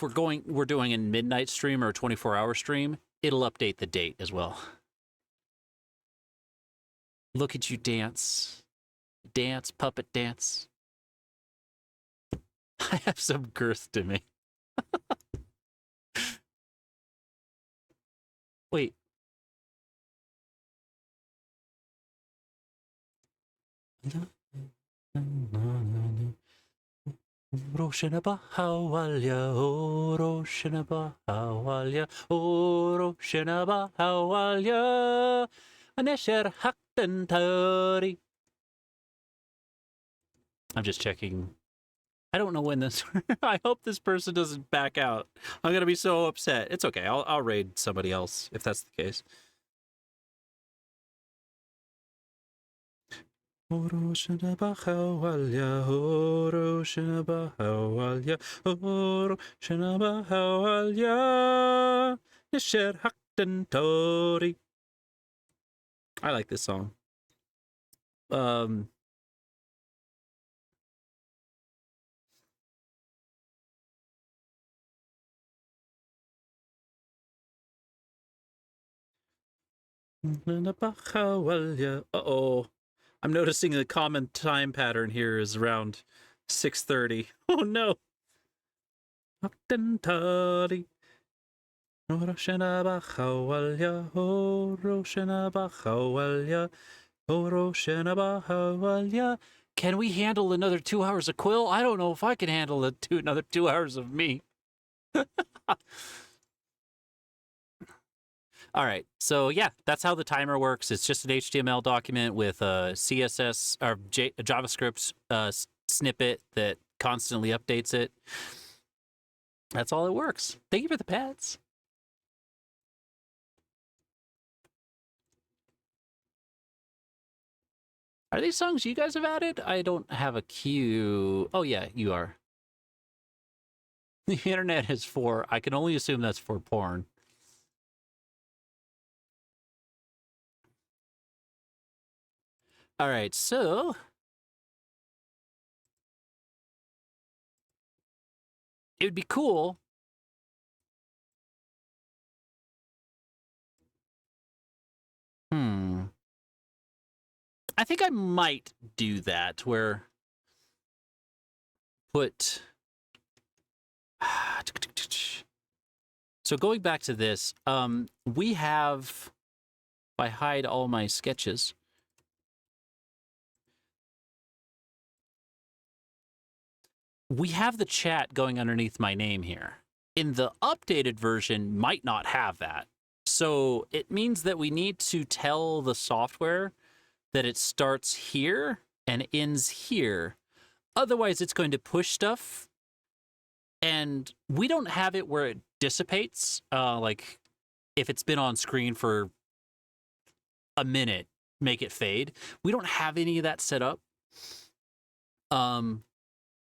we're doing a midnight stream or a 24-hour stream, it'll update the date as well. Look at you dance. Dance, puppet dance. I have some girth to me. Wait. Roshana Bahawalya, oh Roshana Bahawalya, oh Roshana Bahawalya, Anesher Hakten Tari. I'm just checking. I don't know when this. I hope this person doesn't back out. I'm gonna be so upset. It's okay. I'll raid somebody else if that's the case. Oroshana Bahawalya, Oroshana Bahawalya, Oroshana Bahawalya, Yesher Hakten Tori. I like this song. Uh-oh. I'm noticing the common time pattern here is around 6:30. Oh no. Can we handle another 2 hours of Quill? I don't know if I can handle another 2 hours of me. All right, so yeah, that's how the timer works. It's just an HTML document with a CSS or JavaScript snippet that constantly updates it. That's all it works. Thank you for the pets. Are these songs you guys have added? I don't have a queue. Oh yeah, you are. The internet is for, I can only assume that's for porn. All right, so it would be cool. I think I might do that where put so going back to this, we have, if I hide all my sketches, we have the chat going underneath my name here. In the updated version, might not have that. So it means that we need to tell the software that it starts here and ends here. Otherwise, it's going to push stuff. And we don't have it where it dissipates. Like if it's been on screen for a minute, make it fade. We don't have any of that set up.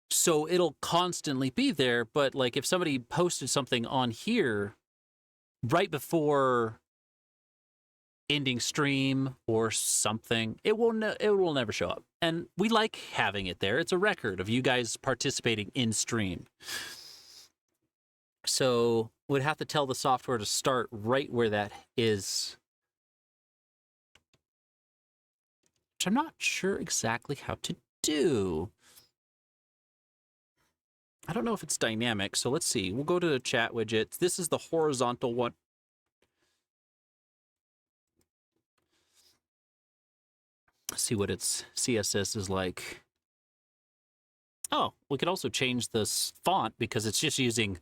So it'll constantly be there. But like if somebody posted something on here right before ending stream or something, it will never show up. And we like having it there. It's a record of you guys participating in stream. So we'd have to tell the software to start right where that is, which I'm not sure exactly how to do. I don't know if it's dynamic, so let's see. We'll go to the chat widgets. This is the horizontal one. See what its CSS is like. Oh, we could also change this font because it's just using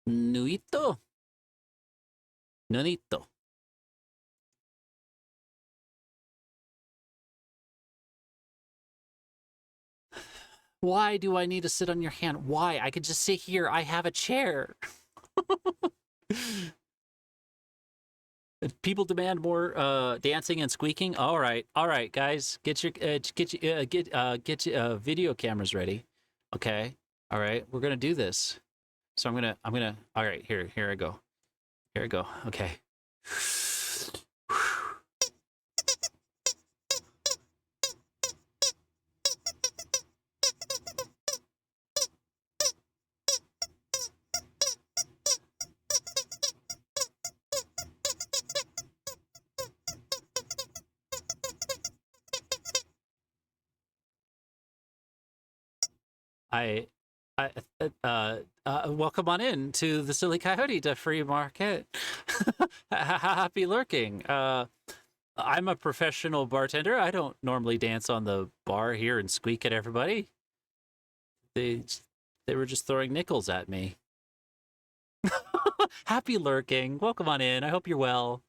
Nuito. Nonito. Why do I need to sit on your hand? Why? I could just sit here. I have a chair. People demand more dancing and squeaking. All right, guys, get your video cameras ready. Okay, all right, we're gonna do this. So I'm gonna. All right, here I go. Here I go. Okay. Welcome on in to the Silly Coyote to Free Market. Happy lurking. I'm a professional bartender. I don't normally dance on the bar here and squeak at everybody. They were just throwing nickels at me. Happy lurking. Welcome on in. I hope you're well.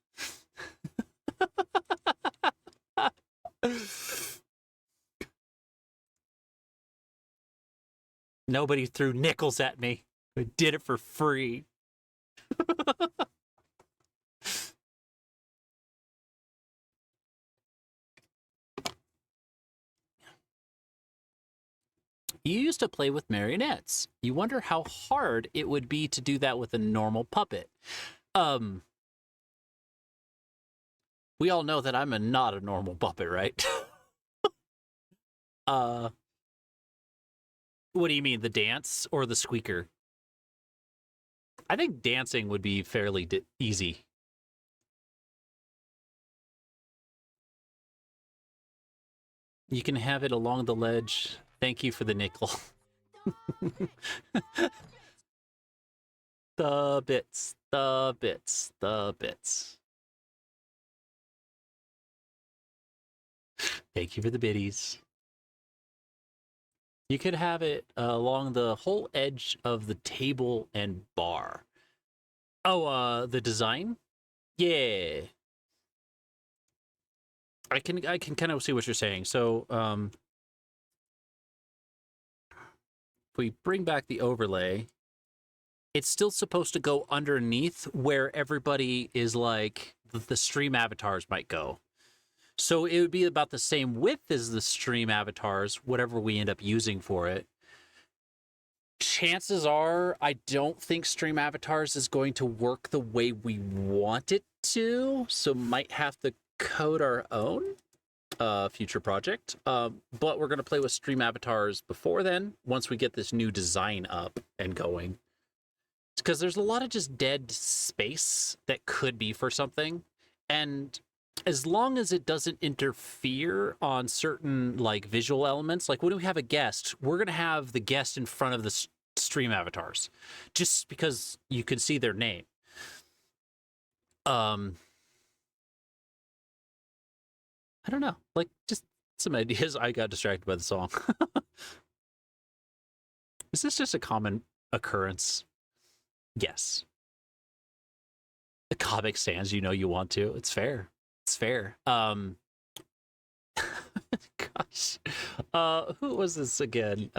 Nobody threw nickels at me. I did it for free. You used to play with marionettes. You wonder how hard it would be to do that with a normal puppet. We all know that I'm not a normal puppet, right? What do you mean, the dance or the squeaker? I think dancing would be fairly easy. You can have it along the ledge. Thank you for the nickel. The bits. Thank you for the biddies. You could have it along the whole edge of the table and bar. Oh, the design? Yeah. I can kind of see what you're saying. So, if we bring back the overlay, it's still supposed to go underneath where everybody is like the stream avatars might go. So it would be about the same width as the stream avatars, whatever we end up using for it. Chances are, I don't think stream avatars is going to work the way we want it to, so might have to code our own. future project. But we're going to play with stream avatars before then, once we get this new design up and going. Because there's a lot of just dead space that could be for something. And as long as it doesn't interfere on certain like visual elements, like when we have a guest, we're going to have the guest in front of the stream avatars just because you can see their name. I don't know, like just some ideas. I got distracted by the song. Is this just a common occurrence? Yes. The Comic Sans, you know you want to. It's fair. It's fair. Gosh. Who was this again?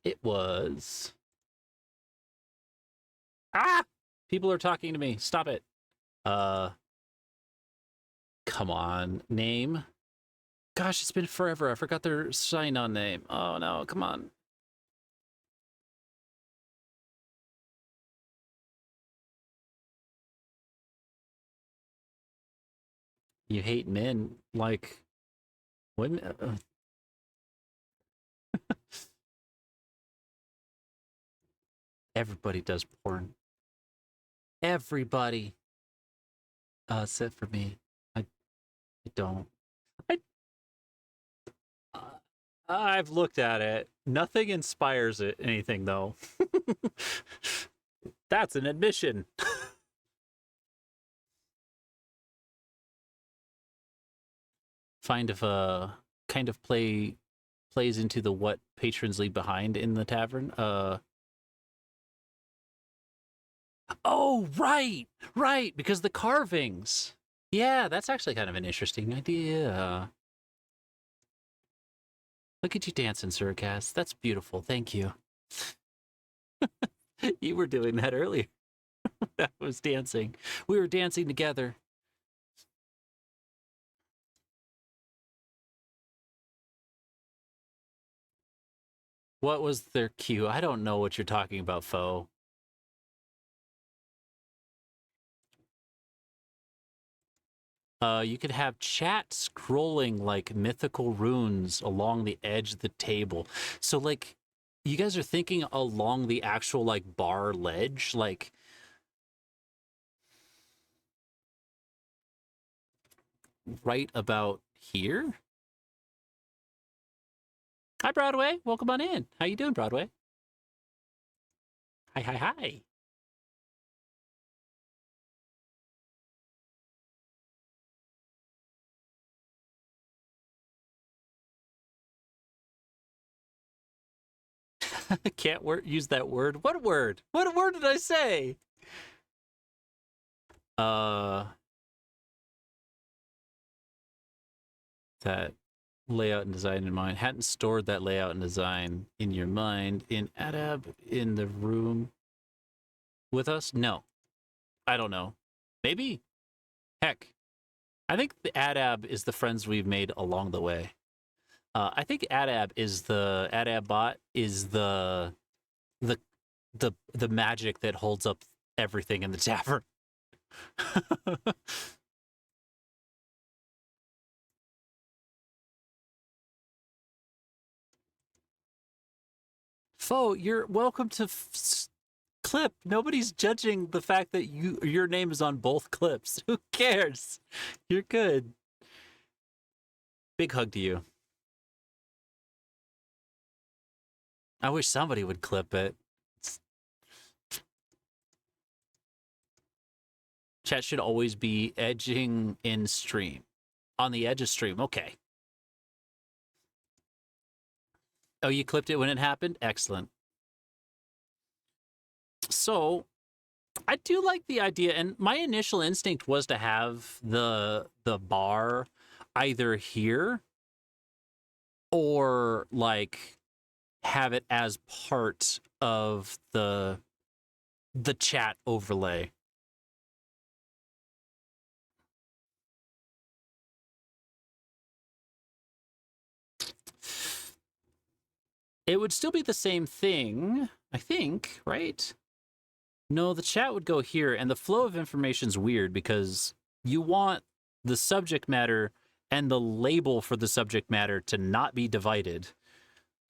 It was... Ah! People are talking to me. Stop it. Come on. Name? Gosh, it's been forever. I forgot their sign-on name. Oh, no. Come on. You hate men like women. Everybody does porn. Everybody. Except for me. I don't. I've looked at it. Nothing inspires it anything though. That's an admission. Kind of plays into the what patrons leave behind in the tavern. Oh, right, because the carvings. Yeah, that's actually kind of an interesting idea. Look at you dancing, Suricast. That's beautiful. Thank you. You were doing that earlier. I was dancing. We were dancing together. What was their cue? I don't know what you're talking about, Foe. You could have chat scrolling like mythical runes along the edge of the table. So, like, you guys are thinking along the actual, like, bar ledge? Like, right about here? Hi, Broadway. Welcome on in. How you doing, Broadway? Hi, hi, hi. Can't use that word. What word? What word did I say? That layout and design in mind. Hadn't stored that layout and design in your mind. In Adab in the room with us? No. I don't know. Maybe. Heck. I think the Adab is the friends we've made along the way. I think Adab bot is the magic that holds up everything in the tavern. Foe, you're welcome to clip. Nobody's judging the fact that your name is on both clips. Who cares? You're good. Big hug to you. I wish somebody would clip it. Chat should always be edging in stream. On the edge of stream. Okay. Oh, you clipped it when it happened? Excellent. So, I do like the idea, and my initial instinct was to have the bar either here or like have it as part of the chat overlay. It would still be the same thing, I think, right? No, the chat would go here, and the flow of information's weird because you want the subject matter and the label for the subject matter to not be divided.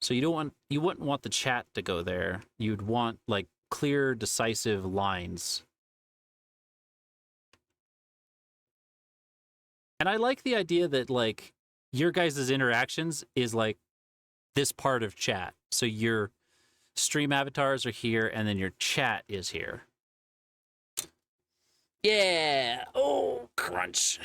So you wouldn't want the chat to go there. You'd want like clear, decisive lines. And I like the idea that like your guys' interactions is like this part of chat. So your stream avatars are here and then your chat is here. Yeah. Oh, crunch.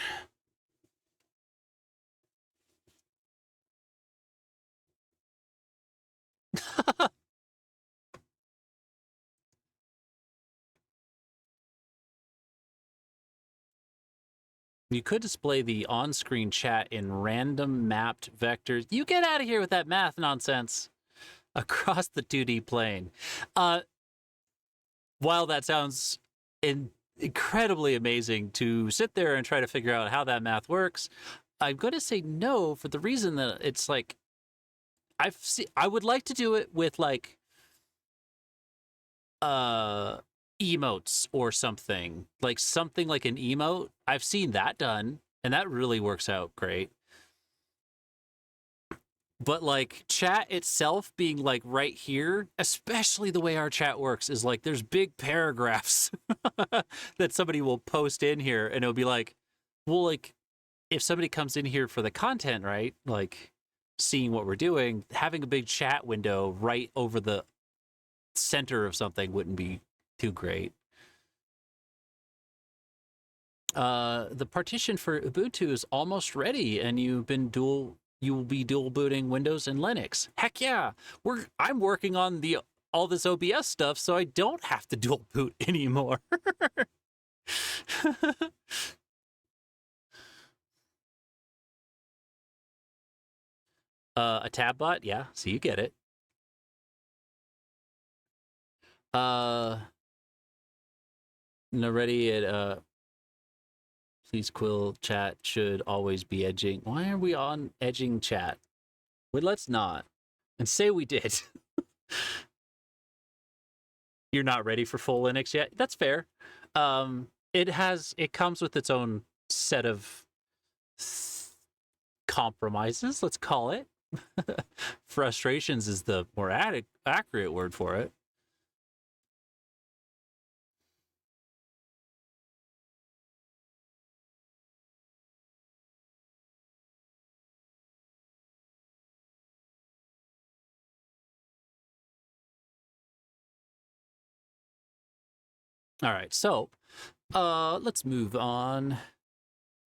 You could display the on-screen chat in random mapped vectors. You get out of here with that math nonsense. Across the 2D plane. While that sounds incredibly amazing to sit there and try to figure out how that math works, I'm going to say no for the reason that it's like I would like to do it with like emotes or something like an emote. I've seen that done and that really works out great. But like chat itself being like right here, especially the way our chat works is like there's big paragraphs that somebody will post in here and it'll be like, well, like if somebody comes in here for the content, right? Like seeing what we're doing, having a big chat window right over the center of something wouldn't be too great. The partition for Ubuntu is almost ready and you will be dual booting Windows and Linux. Heck yeah. I'm working on all this OBS stuff so I don't have to dual boot anymore. A tab bot? Yeah, so you get it. Already at please Quill chat should always be edging. Why are we on edging chat? Well, let's not. And say we did. You're not ready for full Linux yet? That's fair. It comes with its own set of compromises, let's call it. Frustrations is the more accurate word for it. All right, so let's move on.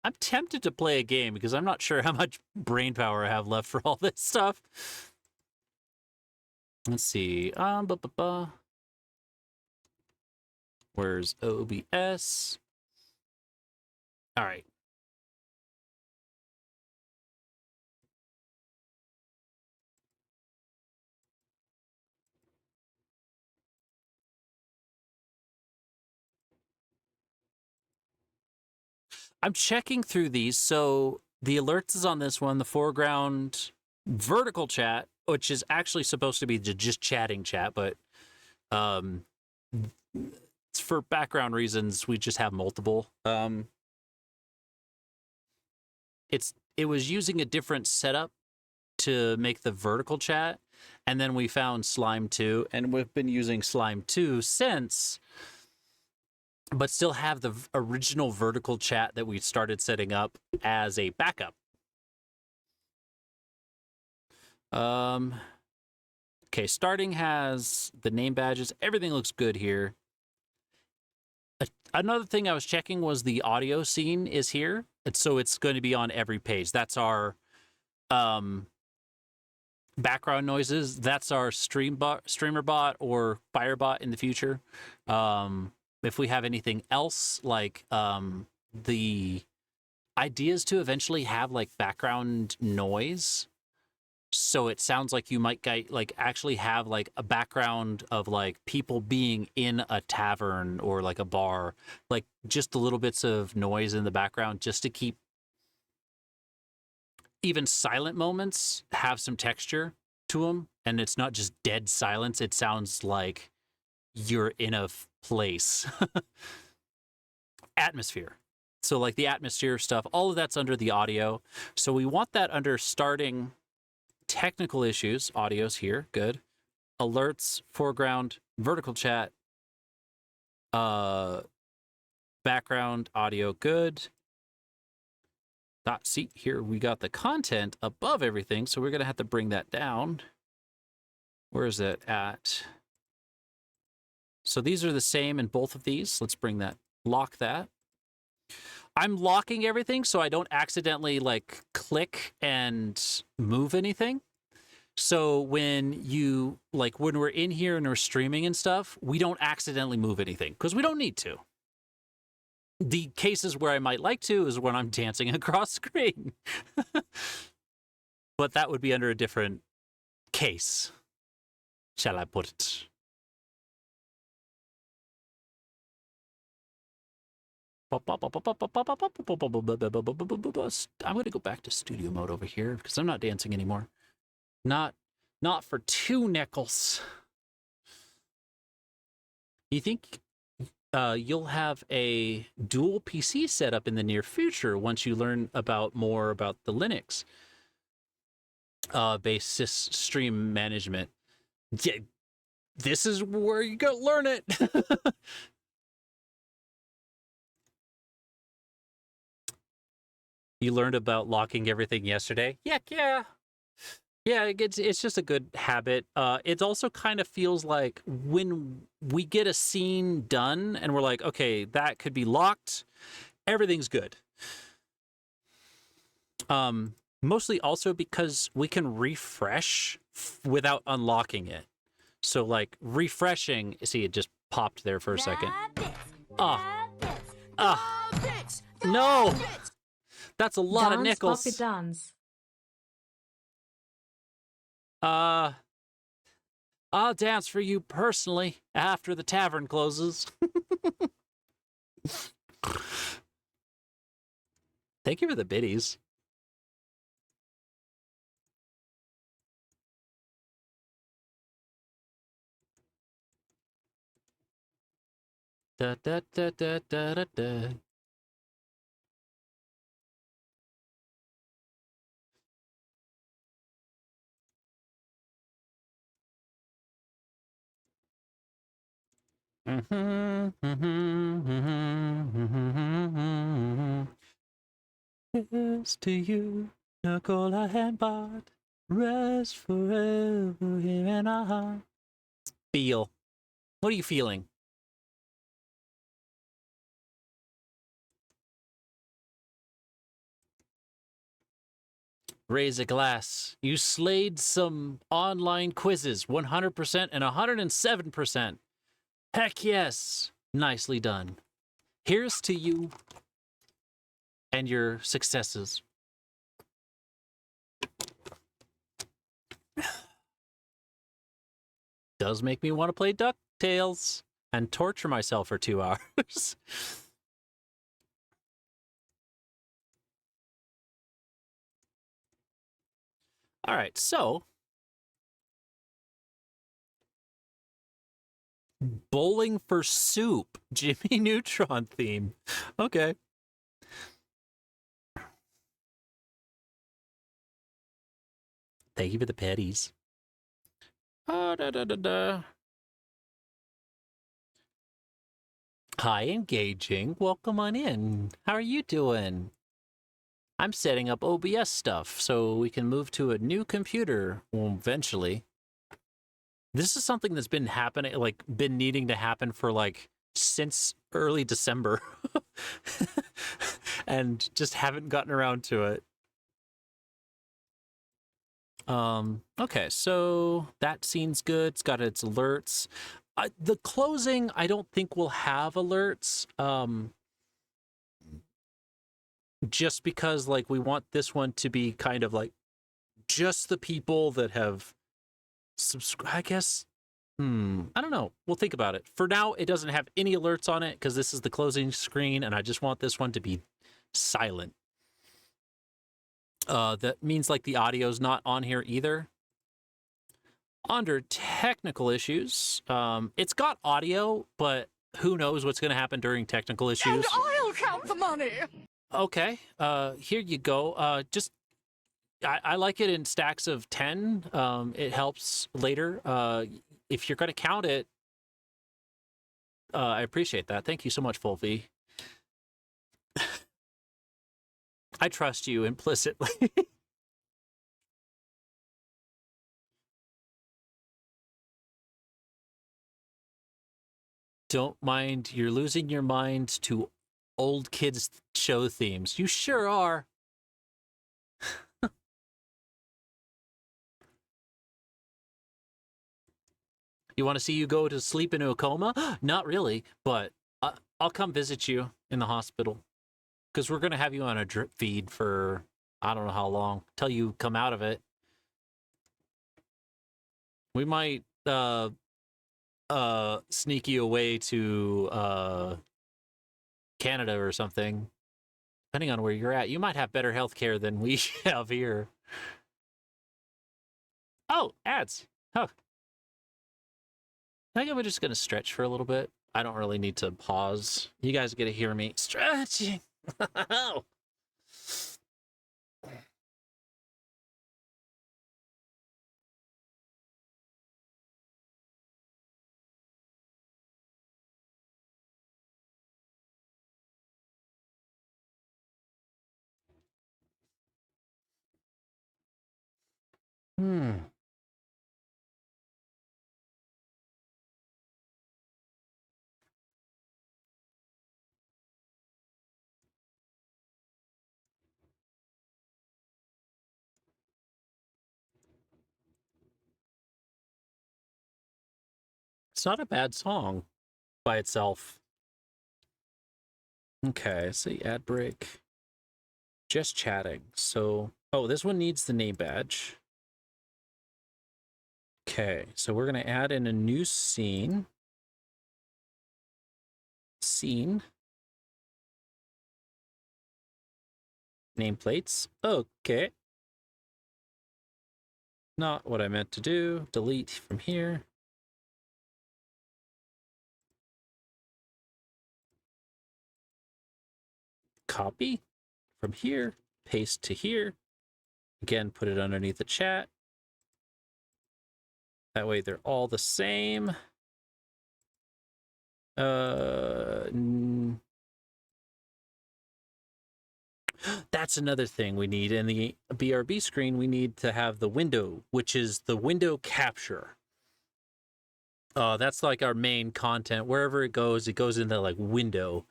I'm tempted to play a game because I'm not sure how much brain power I have left for all this stuff. Let's see. Where's OBS? All right. I'm checking through these. So the alerts is on this one, the foreground vertical chat, which is actually supposed to be just chatting chat, but for background reasons, we just have multiple. It was using a different setup to make the vertical chat, and then we found Slime 2, and we've been using Slime 2 since, but still have the original vertical chat that we started setting up as a backup. Okay, starting has the name badges. Everything looks good here. Another thing I was checking was the audio scene is here. And so it's going to be on every page. That's our background noises. That's our streamer bot or fire bot in the future. If we have anything else, like the ideas to eventually have like background noise. So it sounds like you might like actually have like a background of like people being in a tavern or like a bar, like just the little bits of noise in the background just to keep even silent moments have some texture to them. And it's not just dead silence. It sounds like you're in a place. Atmosphere. So like the atmosphere stuff, all of that's under the audio. So we want that under starting technical issues. Audio's here, good. Alerts, foreground, vertical chat, background audio, good. See, here we got the content above everything, so we're going to have to bring that down. Where is it at? So these are the same in both of these. Let's bring that, lock that. I'm locking everything so I don't accidentally like click and move anything. So when you, like when we're in here and we're streaming and stuff, we don't accidentally move anything because we don't need to. The cases where I might like to is when I'm dancing across screen. But that would be under a different case, shall I put it? I'm going to go back to studio mode over here because I'm not dancing anymore. Not for 2 nickels. You think you'll have a dual PC setup in the near future once you learn more about the Linux based stream management? Yeah, this is where you go learn it. You learned about locking everything yesterday? Yeah. Yeah, it's just a good habit. It also kind of feels like when we get a scene done and we're like, okay, that could be locked, everything's good. Mostly also because we can refresh without unlocking it. So like refreshing, see, it just popped there for a second. No! That's a lot of nickels. Dance, dance. I'll dance for you personally after the tavern closes. Thank you for the biddies. Da da da da da da da. Yes to you, Nicola and Bart, rest forever here in our heart. Feel. What are you feeling? Raise a glass. You slayed some online quizzes, 100% and 107%. Heck yes. Nicely done. Here's to you and your successes. Does make me want to play DuckTales and torture myself for 2 hours. All right, so bowling for soup, Jimmy Neutron theme. Okay. Thank you for the petties. Hi, engaging. Welcome on in. How are you doing? I'm setting up OBS stuff so we can move to a new computer eventually. This is something that's been happening, like been needing to happen for like since early December and just haven't gotten around to it. Okay, so that scene's good. It's got its alerts. The closing, I don't think will have alerts. Just because like we want this one to be kind of like just the people that have subscribed, I guess. I don't know. We'll think about it. For now, it doesn't have any alerts on it because this is the closing screen and I just want this one to be silent. That means like the audio's not on here either. Under technical issues, it's got audio, but who knows what's going to happen during technical issues. And I'll count the money. Okay, here you go. Just I like it in stacks of 10. It helps later. If you're gonna count it, I appreciate that. Thank you so much, Fulvy. I trust you implicitly. Don't mind, you're losing your mind to old kids show themes. You sure are. You want to see you go to sleep into a coma? Not really, but I'll come visit you in the hospital. Because we're going to have you on a drip feed for I don't know how long, till you come out of it. We might sneak you away to Canada or something. Depending on where you're at. You might have better health care than we have here. Oh, ads. Huh. I think we're just going to stretch for a little bit. I don't really need to pause. You guys get to hear me stretching. It's not a bad song by itself. Okay, see ad break. Just chatting. So, oh, this one needs the name badge. Okay, so we're going to add in a new scene. Scene. Nameplates. Okay. Not what I meant to do. Delete from here. Copy from here. Paste to here. Again, put it underneath the chat. That way they're all the same. That's another thing we need. In the BRB screen, we need to have the window, which is the window capture. That's like our main content. Wherever it goes into like window.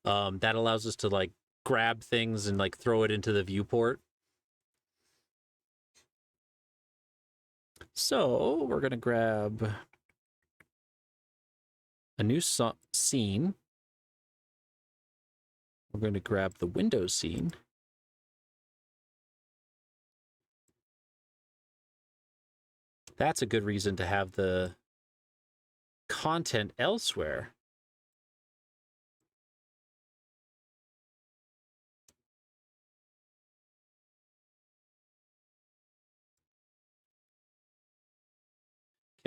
That allows us to like grab things and like throw it into the viewport. So we're going to grab a new scene. We're going to grab the window scene. That's a good reason to have the content elsewhere.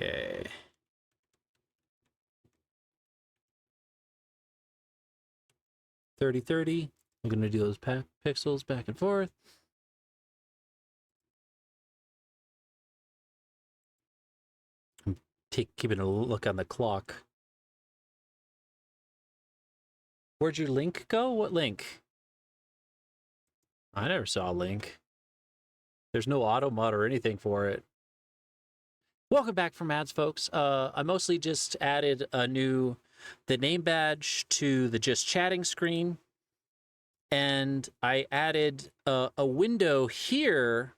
Okay. $30. I'm going to do those pixels back and forth. I'm keeping a look on the clock. Where'd your link go? What link? I never saw a link. There's no auto mod or anything for it. Welcome back from ads, folks. I mostly just added the name badge to the just chatting screen. And I added a window here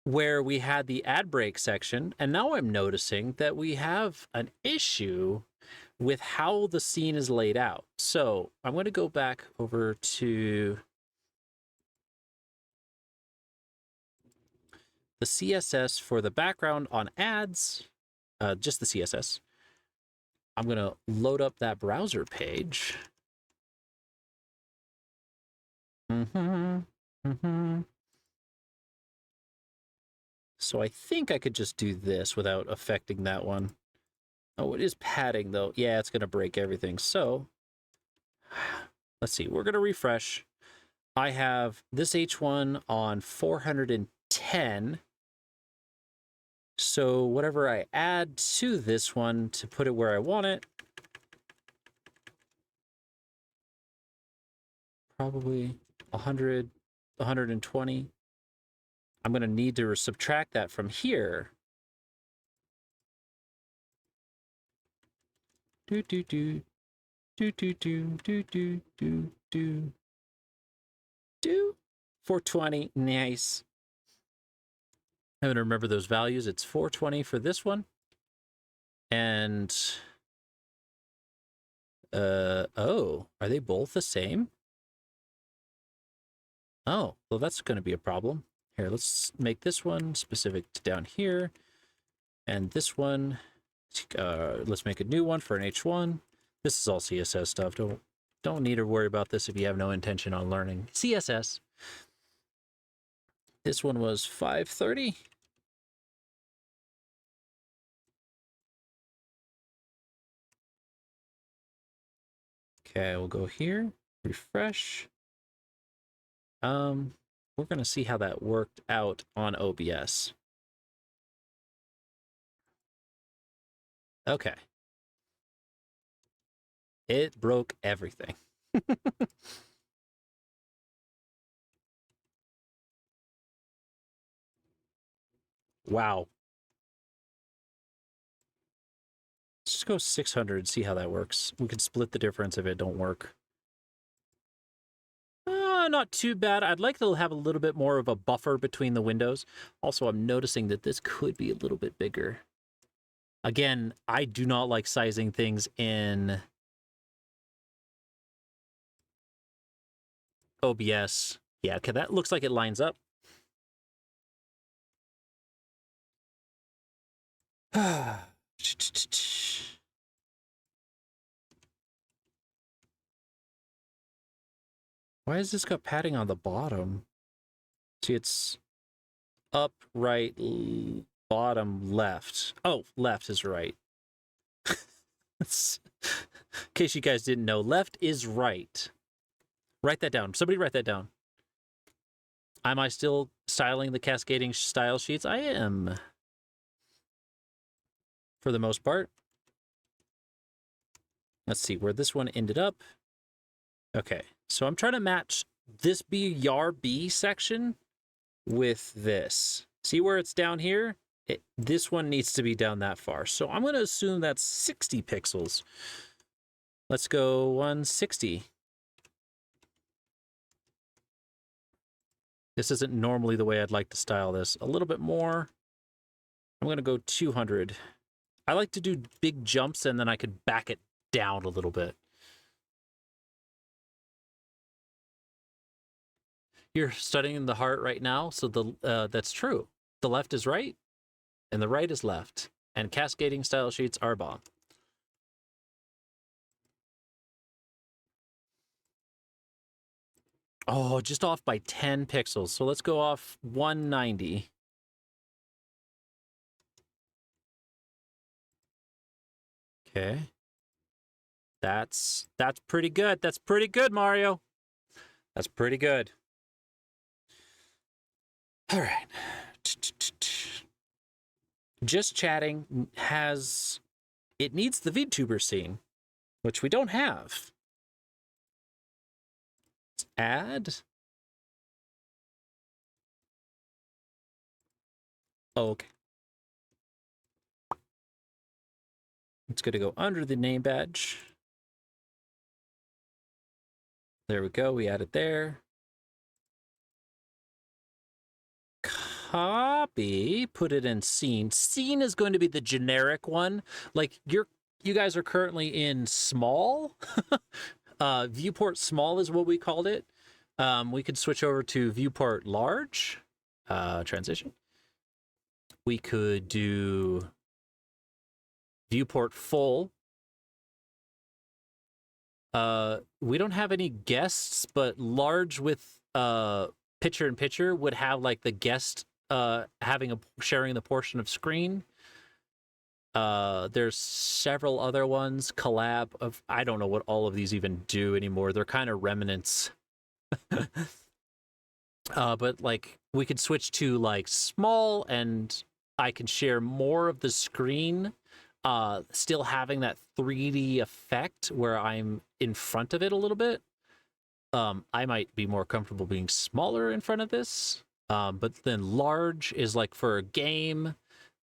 where we had the ad break section. And now I'm noticing that we have an issue with how the scene is laid out. So I'm going to go back over to the CSS for the background on ads, just the CSS. I'm going to load up that browser page. So I think I could just do this without affecting that one. Oh, it is padding though. Yeah, it's going to break everything. So let's see, we're going to refresh. I have this H1 on 410. So whatever I add to this one to put it where I want it, probably 100, 120. I'm going to need to subtract that from here. Do, do, do. Do, do, do, do, do, do, do. Do. 420. Nice. I'm going to remember those values. It's 420 for this one. And, oh, are they both the same? Oh, well, that's going to be a problem. Here, let's make this one specific to down here. And this one, let's make a new one for an H1. This is all CSS stuff. Don't need to worry about this if you have no intention on learning CSS. This one was 530. Okay, we'll go here, refresh. We're gonna see how that worked out on OBS. Okay. It broke everything. Wow. Let's just go 600, see how that works. We can split the difference if it don't work. Not too bad. I'd like to have a little bit more of a buffer between the windows. Also, I'm noticing that this could be a little bit bigger. Again, I do not like sizing things in OBS. Yeah, okay, that looks like it lines up. Why has this got padding on the bottom? See, it's up, right, bottom, left. Oh, left is right. In case you guys didn't know, left is right. Write that down. Somebody write that down. Am I still styling the cascading style sheets? I am. For the most part. Let's see where this one ended up. Okay, so I'm trying to match this BRB section with this. See where it's down here? This one needs to be down that far. So I'm going to assume that's 60 pixels. Let's go 160. This isn't normally the way I'd like to style this. A little bit more. I'm going to go 200. I like to do big jumps and then I could back it down a little bit. You're studying the heart right now, so that's true. The left is right, and the right is left. And cascading style sheets are bomb. Oh, just off by 10 pixels. So let's go off 190. Okay. That's pretty good. That's pretty good, Mario. That's pretty good. All right. Just Chatting it needs the VTuber scene, which we don't have. Let's add. Oh, okay. It's going to go under the name badge. There we go. We add it there. Copy, put it in scene. Scene is going to be the generic one. Like you guys are currently in small. Viewport small is what we called it. We could switch over to viewport large. Transition. We could do viewport full. We don't have any guests, but large with picture in picture would have like the guest sharing the portion of screen. There's several other ones. Collab of, I don't know what all of these even do anymore. They're kind of remnants. But like we could switch to like small, and I can share more of the screen, still having that 3D effect where I'm in front of it a little bit. I might be more comfortable being smaller in front of this. But then large is like for a game.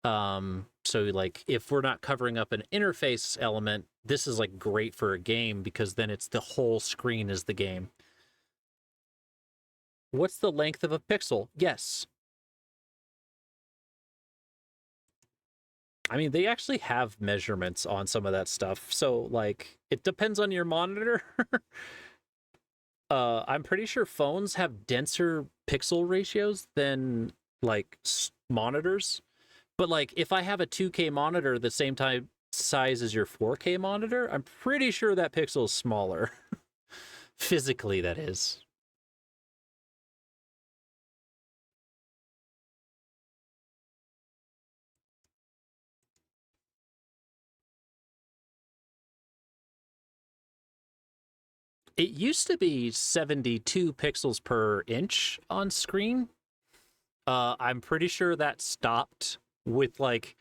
So like if we're not covering up an interface element, this is like great for a game because then it's the whole screen is the game. What's the length of a pixel? Yes. I mean, they actually have measurements on some of that stuff. So like it depends on your monitor. I'm pretty sure phones have denser pixel ratios than like monitors. But like if I have a 2K monitor the same size as your 4K monitor, I'm pretty sure that pixel is smaller. Physically, that is. It used to be 72 pixels per inch on screen. I'm pretty sure that stopped with like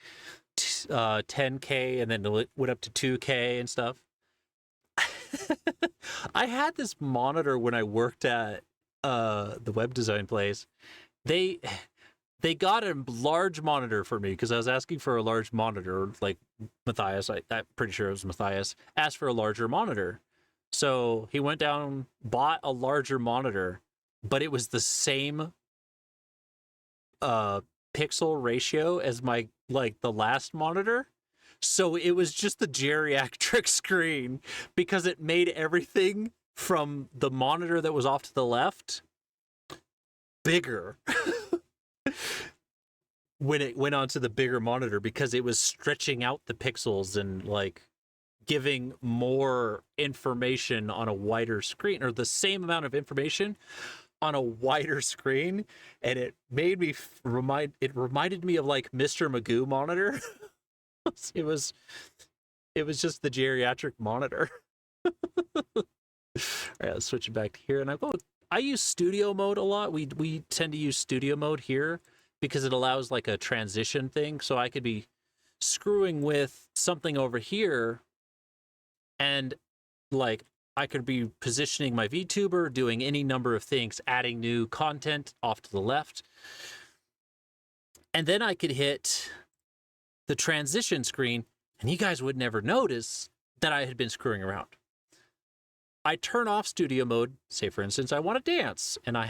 10K and then it went up to 2K and stuff. I had this monitor when I worked at the web design place. They got a large monitor for me because I was asking for a large monitor. Like Matthias, I'm pretty sure it was Matthias, asked for a larger monitor. So he went down, bought a larger monitor, but it was the same pixel ratio as my the last monitor. So it was just the geriatric screen because it made everything from the monitor that was off to the left bigger when it went onto the bigger monitor because it was stretching out the pixels and like giving more information on a wider screen, or the same amount of information on a wider screen, and it made me reminded me of like Mr. Magoo monitor. it was just the geriatric monitor. All right, let's switch it back to here, and I use studio mode a lot. We tend to use studio mode here because it allows like a transition thing, so I could be screwing with something over here, and like I could be positioning my VTuber, doing any number of things, adding new content off to the left. And then I could hit the transition screen, and you guys would never notice that I had been screwing around. I turn off studio mode, say for instance, I want to dance, and I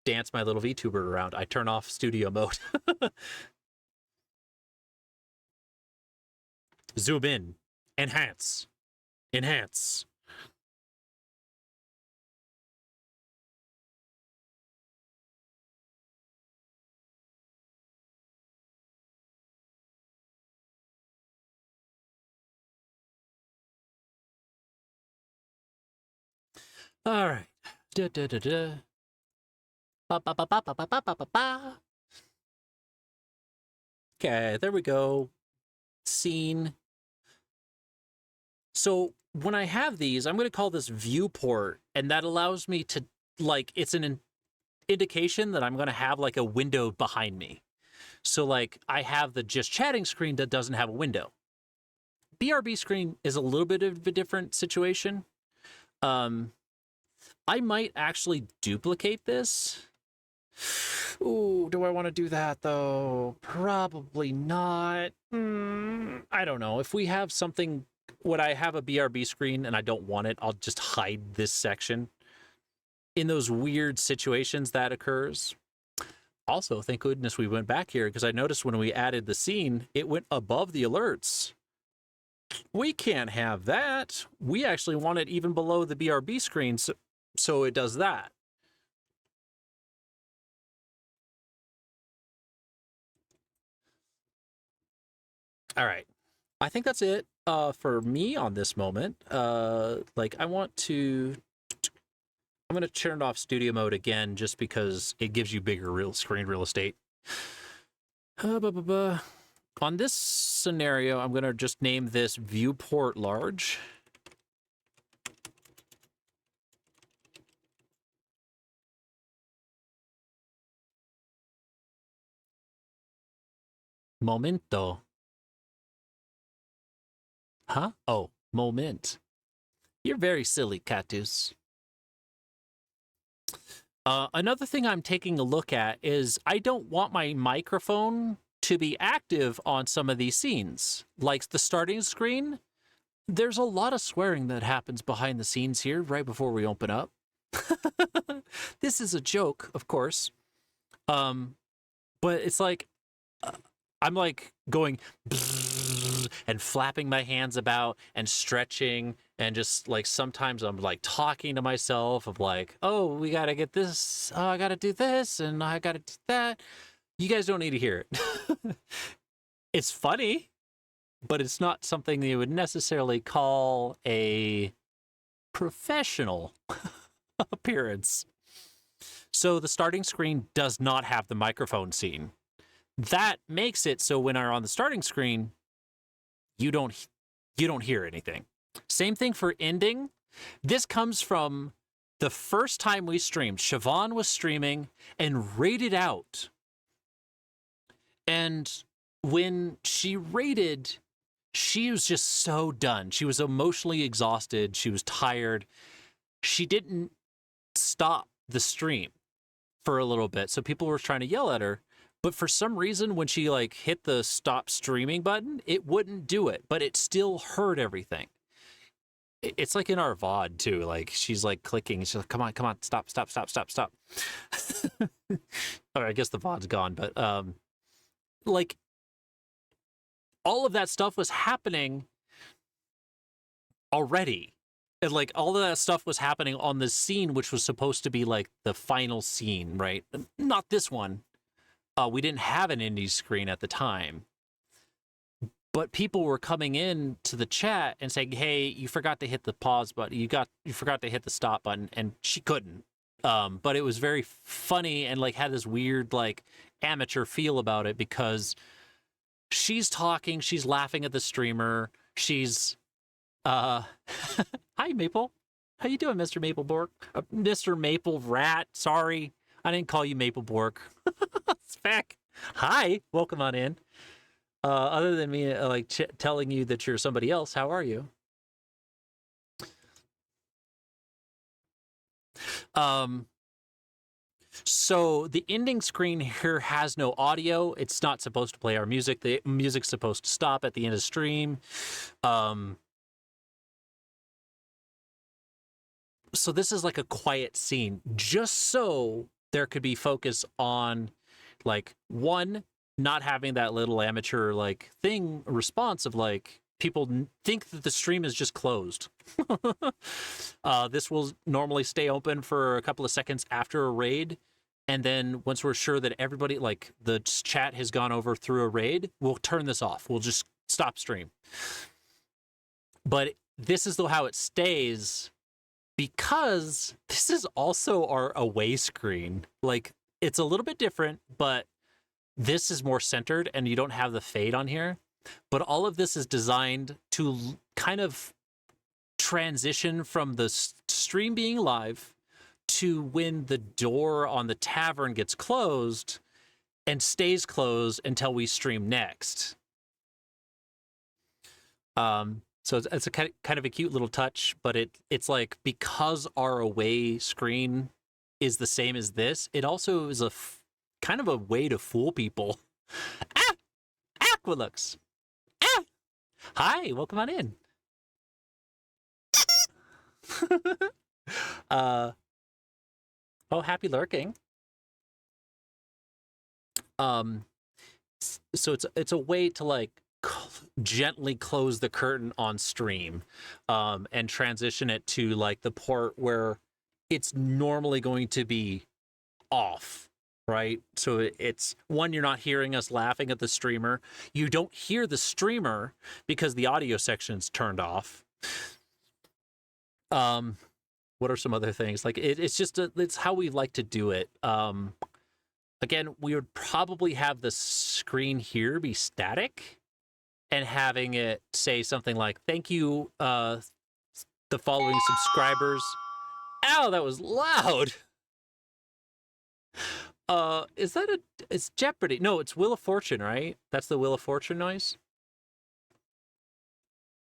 dance my little VTuber around. I turn off studio mode. Zoom in, enhance. All right. Da, da, da, da. Ba, ba, ba, ba, ba, ba, ba, ba, ba. Okay, there we go. Scene. So when I have these, I'm going to call this viewport, and that allows me to, like, it's an indication that I'm going to have like a window behind me. So like I have the just chatting screen that doesn't have a window. BRB screen is a little bit of a different situation. I might actually duplicate this. Ooh, do I want to do that though? Probably not. I don't know. If we have something, when I have a BRB screen and I don't want it, I'll just hide this section. In those weird situations that occurs. Also, thank goodness we went back here, because I noticed when we added the scene, it went above the alerts. We can't have that. We actually want it even below the BRB screen, so it does that. All right. I think that's it for me on this moment. Like, I'm going to turn off studio mode again just because it gives you bigger screen real estate. On this scenario, I'm going to just name this viewport large. Momento. Huh? Oh, moment. You're very silly, Cactus. Another thing I'm taking a look at is I don't want my microphone to be active on some of these scenes. Like the starting screen, there's a lot of swearing that happens behind the scenes here right before we open up. This is a joke, of course. But it's like, I'm like going and flapping my hands about and stretching, and just like sometimes I'm like talking to myself of like, oh, we got to get this, oh, I got to do this, and I got to do that. You guys don't need to hear it. It's funny, but it's not something you would necessarily call a professional appearance. So the starting screen does not have the microphone scene. That makes it so when I'm on the starting screen, you don't hear anything. Same thing for ending. This comes from the first time we streamed. Siobhan was streaming and raided out. And when she raided, she was just so done. She was emotionally exhausted. She was tired. She didn't stop the stream for a little bit. So people were trying to yell at her. But for some reason, when she like hit the stop streaming button, it wouldn't do it, but it still heard everything. It's like in our VOD too. Like she's like clicking. She's like, come on, stop. Or I guess the VOD's gone, but like all of that stuff was happening already. And like all of that stuff was happening on the scene, which was supposed to be like the final scene, right? Not this one. We didn't have an indie screen at the time, but people were coming in to the chat and saying, "Hey, you forgot to hit the pause button. You forgot to hit the stop button," and she couldn't. But it was very funny and like had this weird like amateur feel about it because she's talking, she's laughing at the streamer, she's hi Maple, how you doing, Mr. Maple Bork? Mr. Maple Rat? Sorry, I didn't call you Maple Bork. Spec. Hi, welcome on in. Other than me telling you that you're somebody else, how are you? So the ending screen here has no audio. It's not supposed to play our music. The music's supposed to stop at the end of the stream. So this is like a quiet scene, just so there could be focus on like one, not having that little amateur like thing response of like people think that the stream is just closed. This will normally stay open for a couple of seconds after a raid. And then once we're sure that everybody, like the chat has gone over through a raid, we'll turn this off. We'll just stop stream. But this is how it stays because this is also our away screen. Like it's a little bit different, but this is more centered and you don't have the fade on here. But all of this is designed to kind of transition from the stream being live to when the door on the tavern gets closed and stays closed until we stream next. So it's a kind of a cute little touch, but it's like because our away screen is the same as this, it also is a kind of a way to fool people. Ah! Aqualux! Ah! Hi, welcome on in. Oh, happy lurking. So it's a way to like gently close the curtain on stream, and transition it to like the part where it's normally going to be off, right? So it's one, you're not hearing us laughing at the streamer. You don't hear the streamer because the audio section's turned off. What are some other things? Like it's just it's how we like to do it. Again, we would probably have the screen here be static and having it say something like, thank you, the following subscribers. Ow, that was loud. Is that it's Jeopardy? No, it's Wheel of Fortune, right? That's the Wheel of Fortune noise.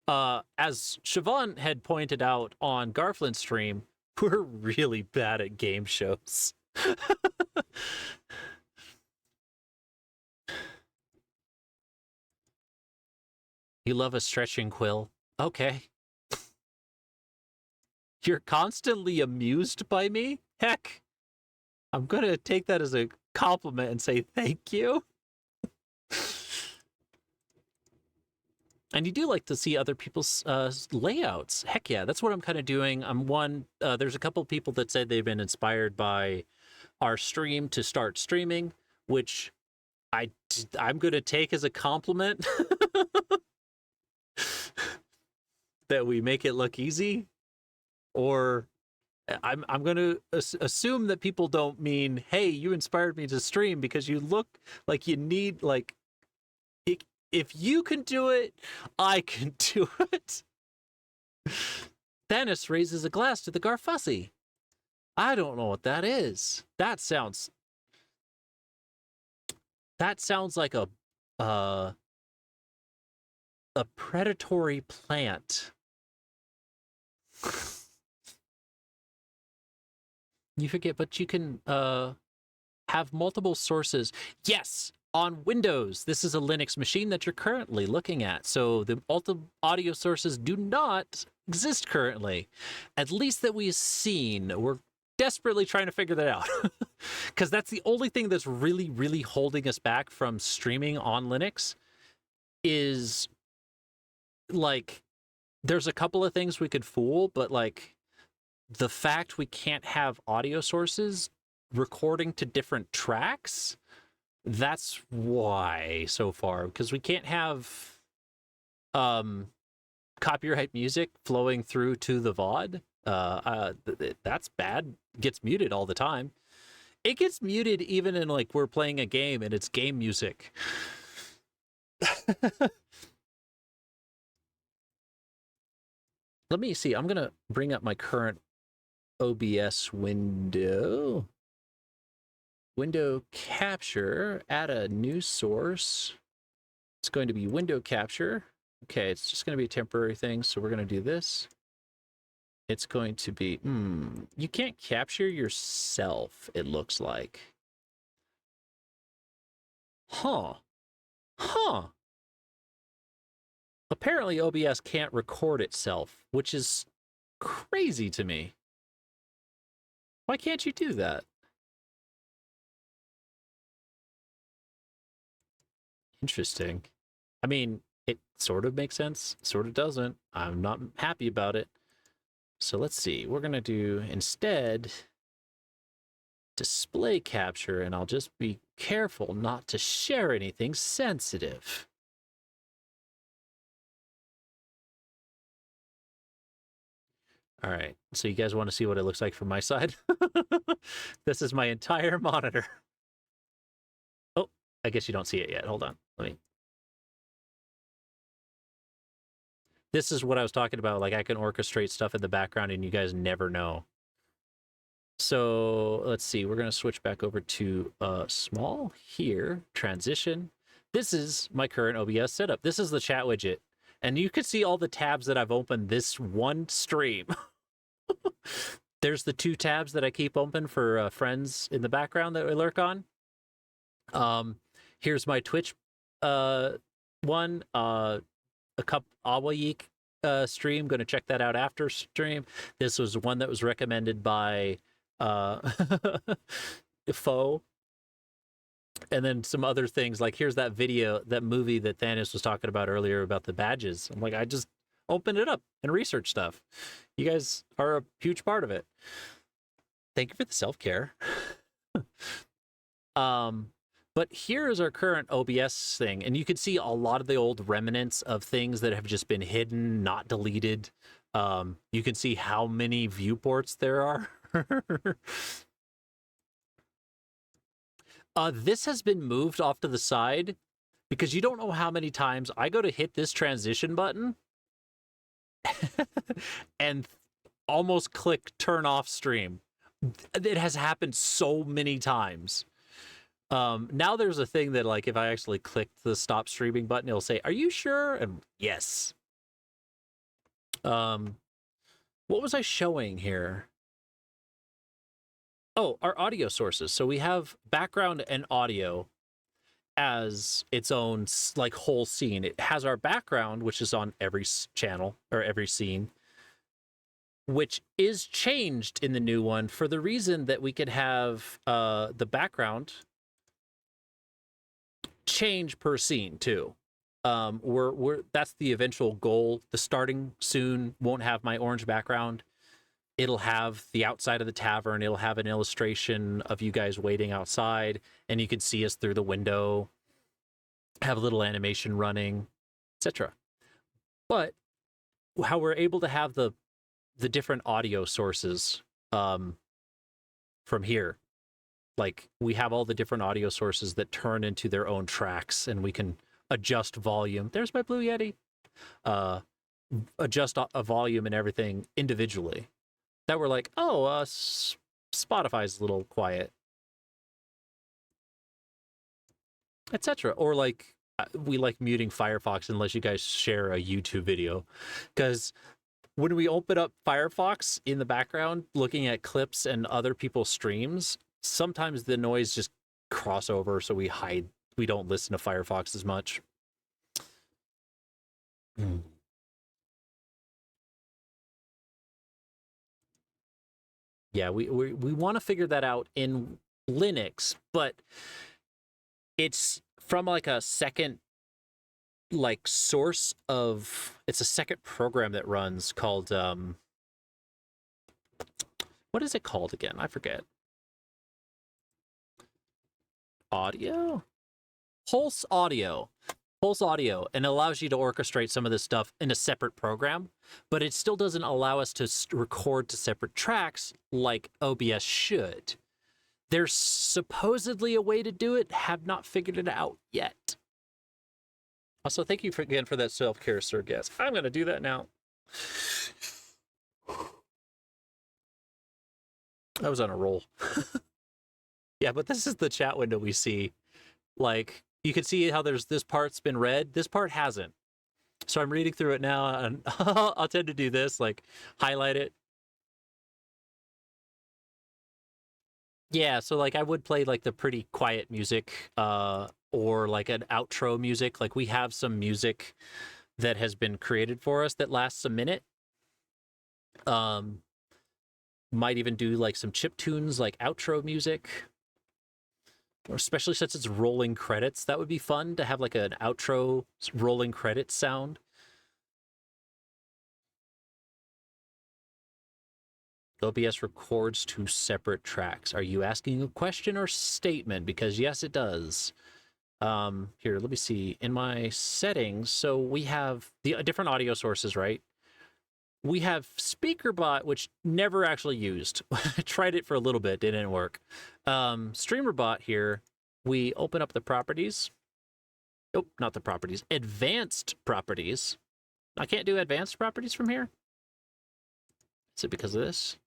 As Siobhan had pointed out on Garflin's stream, we're really bad at game shows. You love a stretching quill. Okay. You're constantly amused by me? Heck, I'm going to take that as a compliment and say thank you. And you do like to see other people's layouts. Heck yeah, that's what I'm kind of doing. There's a couple people that said they've been inspired by our stream to start streaming, which I'm going to take as a compliment that we make it look easy. Or I'm going to assume that people don't mean, hey, you inspired me to stream because you look like you need, like, if you can do it, I can do it. Thanos raises a glass to the Garfussy. I don't know what that is. That sounds like a predatory plant. You forget, but you can have multiple sources. Yes, on Windows. This is a Linux machine that you're currently looking at. So the audio sources do not exist currently. At least that we've seen. We're desperately trying to figure that out. Because that's the only thing that's really, really holding us back from streaming on Linux is, like, there's a couple of things we could fool, but, like, the fact we can't have audio sources recording to different tracks, that's why so far, because we can't have copyright music flowing through to the VOD. That's bad. Gets muted all the time. It gets muted even in, like, we're playing a game and it's game music. Let me see. I'm gonna bring up my current OBS window. Window capture, add a new source. It's going to be window capture. Okay, it's just going to be a temporary thing, so we're going to do this. It's going to be, you can't capture yourself, it looks like. Huh. Apparently OBS can't record itself, which is crazy to me. Why can't you do that? Interesting. I mean, it sort of makes sense, sort of doesn't. I'm not happy about it. So let's see. We're going to do instead display capture, and I'll just be careful not to share anything sensitive. All right. So you guys want to see what it looks like from my side? This is my entire monitor. Oh, I guess you don't see it yet. Hold on. This is what I was talking about. Like, I can orchestrate stuff in the background and you guys never know. So let's see. We're going to switch back over to small here. Transition. This is my current OBS setup. This is the chat widget. And you can see all the tabs that I've opened this one stream. There's the 2 tabs that I keep open for friends in the background that we lurk on. Here's my Twitch one. A cup Awayik stream. Going to check that out after stream. This was one that was recommended by Foe. And then some other things, like here's that video, that movie that Thanos was talking about earlier about the badges. I'm like, I just opened it up and research stuff. You guys are a huge part of it. Thank you for the self-care. But here is our current OBS thing, and you can see a lot of the old remnants of things that have just been hidden, not deleted. You can see how many viewports there are. This has been moved off to the side because you don't know how many times I go to hit this transition button and almost click turn off stream. It has happened so many times. Now there's a thing that, like, if I actually click the stop streaming button, it'll say, "Are you sure?" And yes. What was I showing here? Oh, our audio sources. So we have background and audio as its own, like, whole scene. It has our background, which is on every channel or every scene, which is changed in the new one for the reason that we could have the background change per scene too. That's the eventual goal. The starting soon won't have my orange background. It'll have the outside of the tavern. It'll have an illustration of you guys waiting outside, and you can see us through the window, have a little animation running, etc. But how we're able to have the different audio sources from here, like, we have all the different audio sources that turn into their own tracks, and we can adjust volume. There's my Blue Yeti. Adjust a volume and everything individually. That we're like, oh, Spotify's a little quiet, etc. Or, like, we like muting Firefox unless you guys share a YouTube video, because when we open up Firefox in the background, looking at clips and other people's streams, sometimes the noise just cross over, so we hide. We don't listen to Firefox as much. Yeah, we want to figure that out in Linux, but it's from, like, a second, like, source of, it's a second program that runs called what is it called again? I forget. Audio? Pulse Audio, and it allows you to orchestrate some of this stuff in a separate program, but it still doesn't allow us to record to separate tracks like OBS should. There's supposedly a way to do it, have not figured it out yet. Also, thank you again for that self-care, Sir Guest. I'm going to do that now. I was on a roll. Yeah, but this is the chat window we see. Like, you can see how there's this part's been read. This part hasn't. So I'm reading through it now, and I'll tend to do this, like, highlight it. Yeah, so, like, I would play, like, the pretty quiet music, or, like, an outro music. Like, we have some music that has been created for us that lasts a minute. Might even do, like, some chip tunes, like outro music. Or especially since it's rolling credits, that would be fun to have, like, an outro rolling credits sound. OBS records two separate tracks. Are you asking a question or statement? Because yes, it does. Here, let me see. In my settings, so we have the different audio sources, right? We have SpeakerBot, which never actually used. I tried it for a little bit, didn't work. StreamerBot here, we open up the properties. Nope, not the properties. Advanced properties. I can't do advanced properties from here. Is it because of this?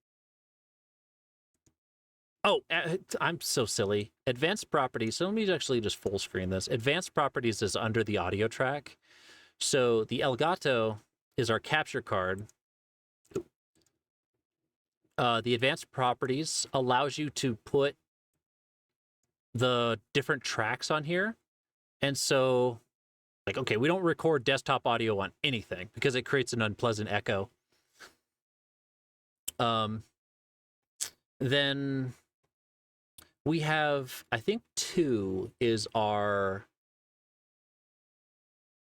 Oh, I'm so silly. Advanced properties. So let me actually just full screen this. Advanced properties is under the audio track. So the Elgato is our capture card. The advanced properties allows you to put the different tracks on here. And so, like, okay, we don't record desktop audio on anything because it creates an unpleasant echo. Then we have, I think 2 is our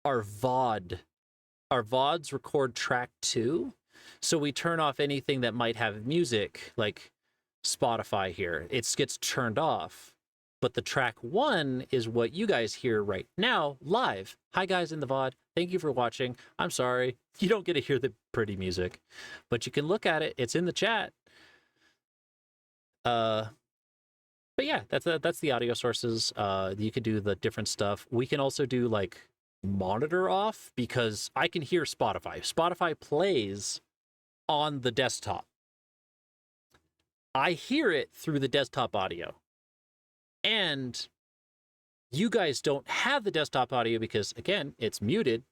VOD. Our VODs record track 2. So we turn off anything that might have music, like Spotify here. It gets turned off. But the track 1 is what you guys hear right now, live. Hi, guys in the VOD. Thank you for watching. I'm sorry. You don't get to hear the pretty music. But you can look at it. It's in the chat. But yeah, that's the audio sources. You could do the different stuff. We can also do like monitor off because I can hear Spotify. Spotify plays on the desktop. I hear it through the desktop audio. And you guys don't have the desktop audio because, again, it's muted,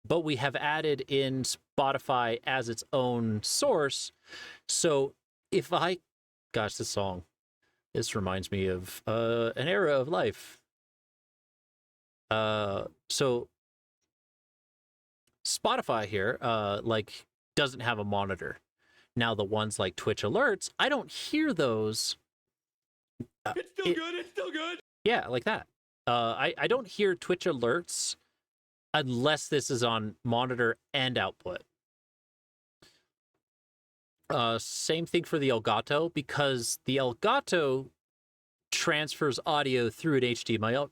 but we have added in Spotify as its own source. So if gosh, this reminds me of an era of life. So Spotify here, like, doesn't have a monitor. Now the ones like Twitch alerts, I don't hear those. It's still good. It's still good. Yeah, like that. I don't hear Twitch alerts unless this is on monitor and output. Same thing for the Elgato, because the Elgato transfers audio through an HDMI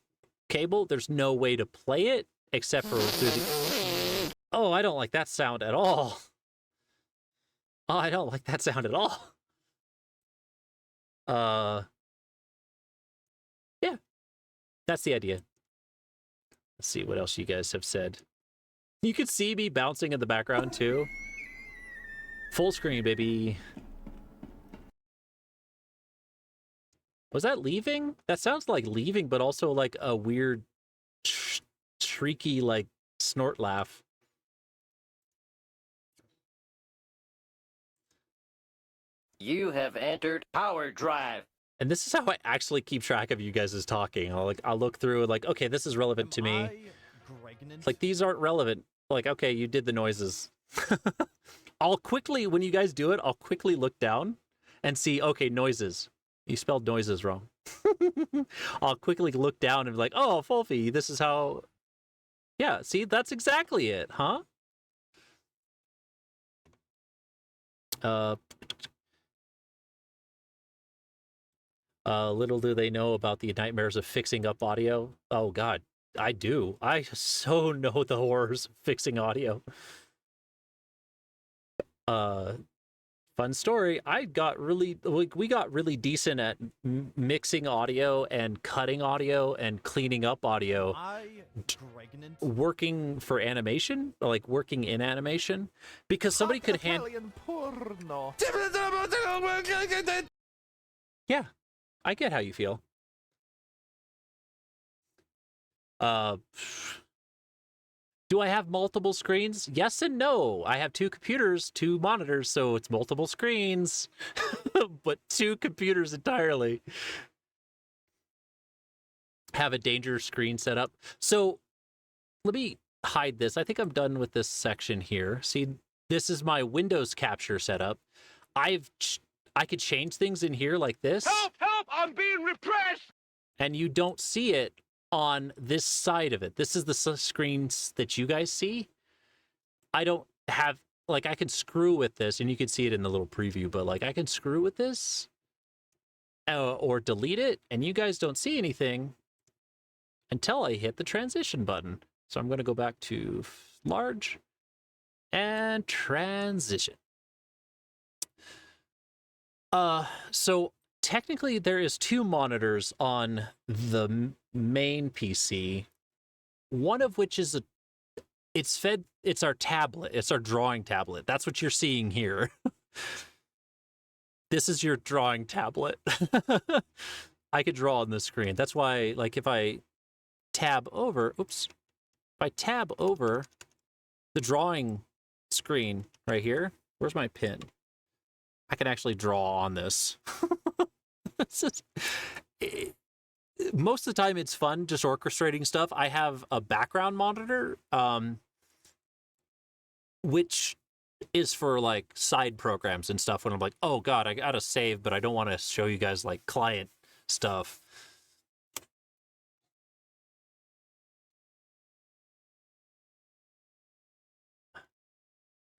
cable. There's no way to play it except for through the... Oh, I don't like that sound at all. Oh, I don't like that sound at all. Yeah, that's the idea. Let's see what else you guys have said. You could see me bouncing in the background too. Full screen, baby. Was that leaving? That sounds like leaving, but also like a weird, shrieky, like snort laugh. You have entered Power Drive. And this is how I actually keep track of you guys' talking. I'll look through and like, okay, this is relevant to me. Like, these aren't relevant. Like, okay, you did the noises. I'll quickly, when you guys do it, I'll quickly look down and see, okay, noises. You spelled noises wrong. I'll quickly look down and be like, oh, Fulfy, this is how... Yeah, see, that's exactly it, huh? Little do they know about the nightmares of fixing up audio. Oh, God, I do. I so know the horrors of fixing audio. Fun story. We got really decent at mixing audio and cutting audio and cleaning up audio. Working for animation, like working in animation, because somebody could Yeah, I get how you feel. Do I have multiple screens? Yes and no. I have 2 computers, 2 monitors, so it's multiple screens, but 2 computers entirely. Have a danger screen set up. So let me hide this. I think I'm done with this section here. See, this is my Windows capture setup. I could change things in here like this. Help! Help! I'm being repressed! And you don't see it on this side of it. This is the screens that you guys see. I don't have, like, I can screw with this, and you can see it in the little preview, but like I can screw with this or delete it, and you guys don't see anything until I hit the transition button. So I'm going to go back to large and transition. So technically there is 2 monitors on the main PC, one of which is it's our tablet. It's our drawing tablet. That's what you're seeing here. This is your drawing tablet. I could draw on the screen. That's why, like, if I tab over, if I tab over the drawing screen right here, where's my pen? I can actually draw on this. Most of the time it's fun just orchestrating stuff. I have a background monitor, which is for like side programs and stuff when I'm like, oh God, I gotta save, but I don't want to show you guys like client stuff.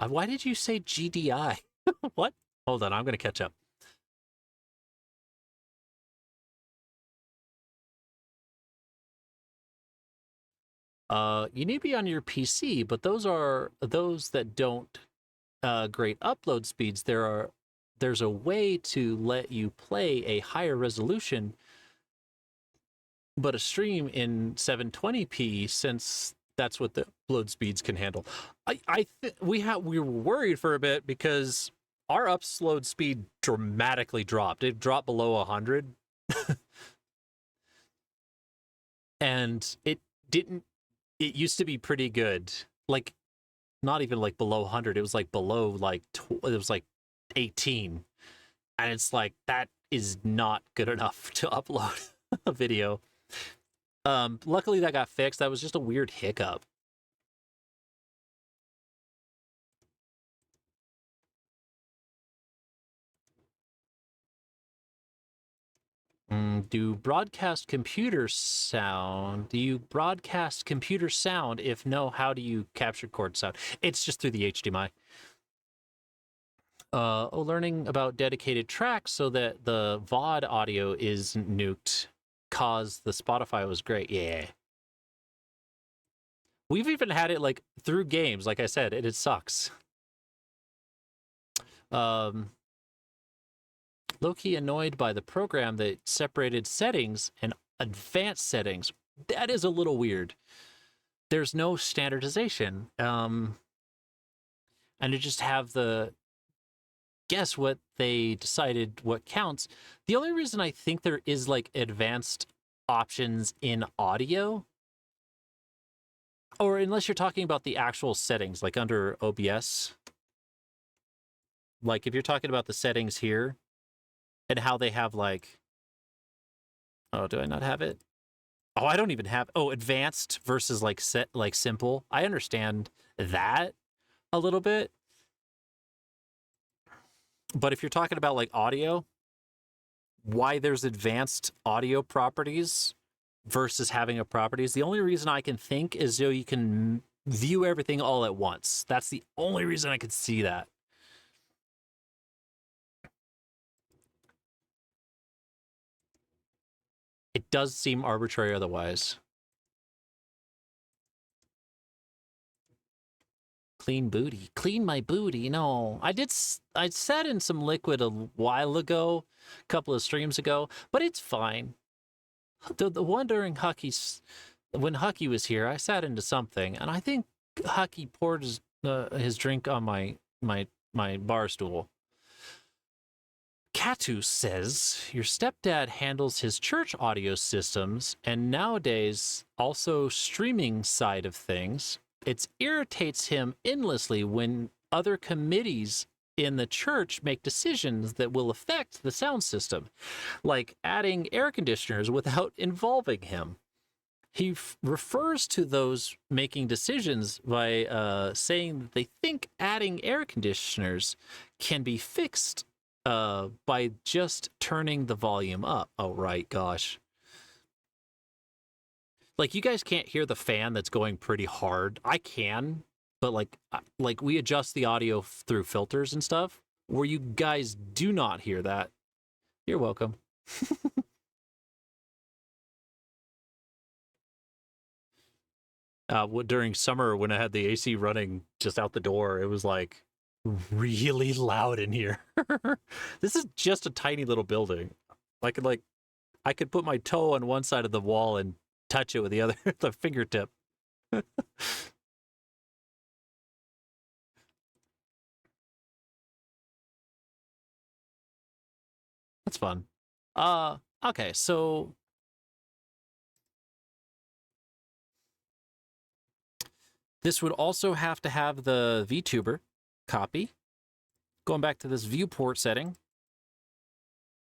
Why did you say GDI? What? Hold on, I'm gonna catch up. You need to be on your PC, but those are those that don't great upload speeds. There's a way to let you play a higher resolution but a stream in 720p, since that's what the upload speeds can handle. We were worried for a bit because our upload speed dramatically dropped. It dropped below 100. And it used to be pretty good. Like, not even like below 100. It was like below like it was like 18. And it's like, that is not good enough to upload a video. Luckily that got fixed. That was just a weird hiccup. Do you broadcast computer sound? If no, how do you capture chord sound? It's just through the HDMI. Learning about dedicated tracks so that the VOD audio is nuked, cause the Spotify was great. Yeah. We've even had it like through games, like I said, and it sucks. Low-key annoyed by the program that separated settings and advanced settings. That is a little weird. There's no standardization. And to just have the guess what they decided what counts. The only reason I think there is like advanced options in audio, or unless you're talking about the actual settings, like under OBS, like if you're talking about the settings here and how they have like, oh, do I not have it? Oh, I don't even have, advanced versus like set, like simple. I understand that a little bit. But if you're talking about like audio, why there's advanced audio properties versus having a properties, the only reason I can think is so you can view everything all at once. That's the only reason I could see that. It does seem arbitrary otherwise. Clean booty. Clean my booty. No, I sat in some liquid a while ago, a couple of streams ago, but it's fine. The one during when Hucky was here, I sat into something, and I think Hucky poured his drink on my bar stool. Katu says your stepdad handles his church audio systems and nowadays also streaming side of things. It irritates him endlessly when other committees in the church make decisions that will affect the sound system, like adding air conditioners without involving him. He refers to those making decisions by saying that they think adding air conditioners can be fixed by just turning the volume up. Oh, right, gosh. Like, you guys can't hear the fan that's going pretty hard. I can, but like we adjust the audio through filters and stuff, where you guys do not hear that. You're welcome. During summer, when I had the AC running just out the door, it was like really loud in here. This is just a tiny little building. I could put my toe on one side of the wall and touch it with the other, the fingertip. That's fun. Okay, so this would also have to have the VTuber copy. Going back to this viewport setting,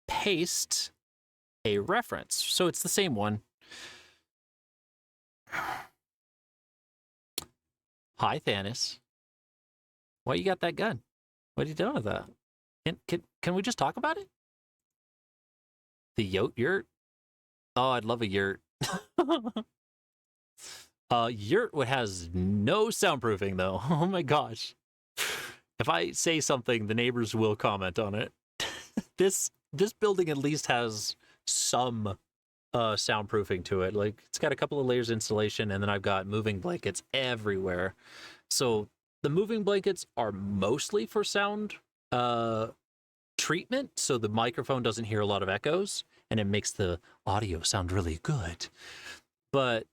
paste a reference. So it's the same one. Hi, Thanos. Why you got that gun? What are you doing with that? Can we just talk about it? The yurt? Oh, I'd love a yurt. Yurt has no soundproofing though. Oh my gosh. If I say something, the neighbors will comment on it. This building at least has some soundproofing to it. Like, it's got a couple of layers of insulation, and then I've got moving blankets everywhere. So the moving blankets are mostly for sound treatment, so the microphone doesn't hear a lot of echoes. and it makes the audio sound really good. But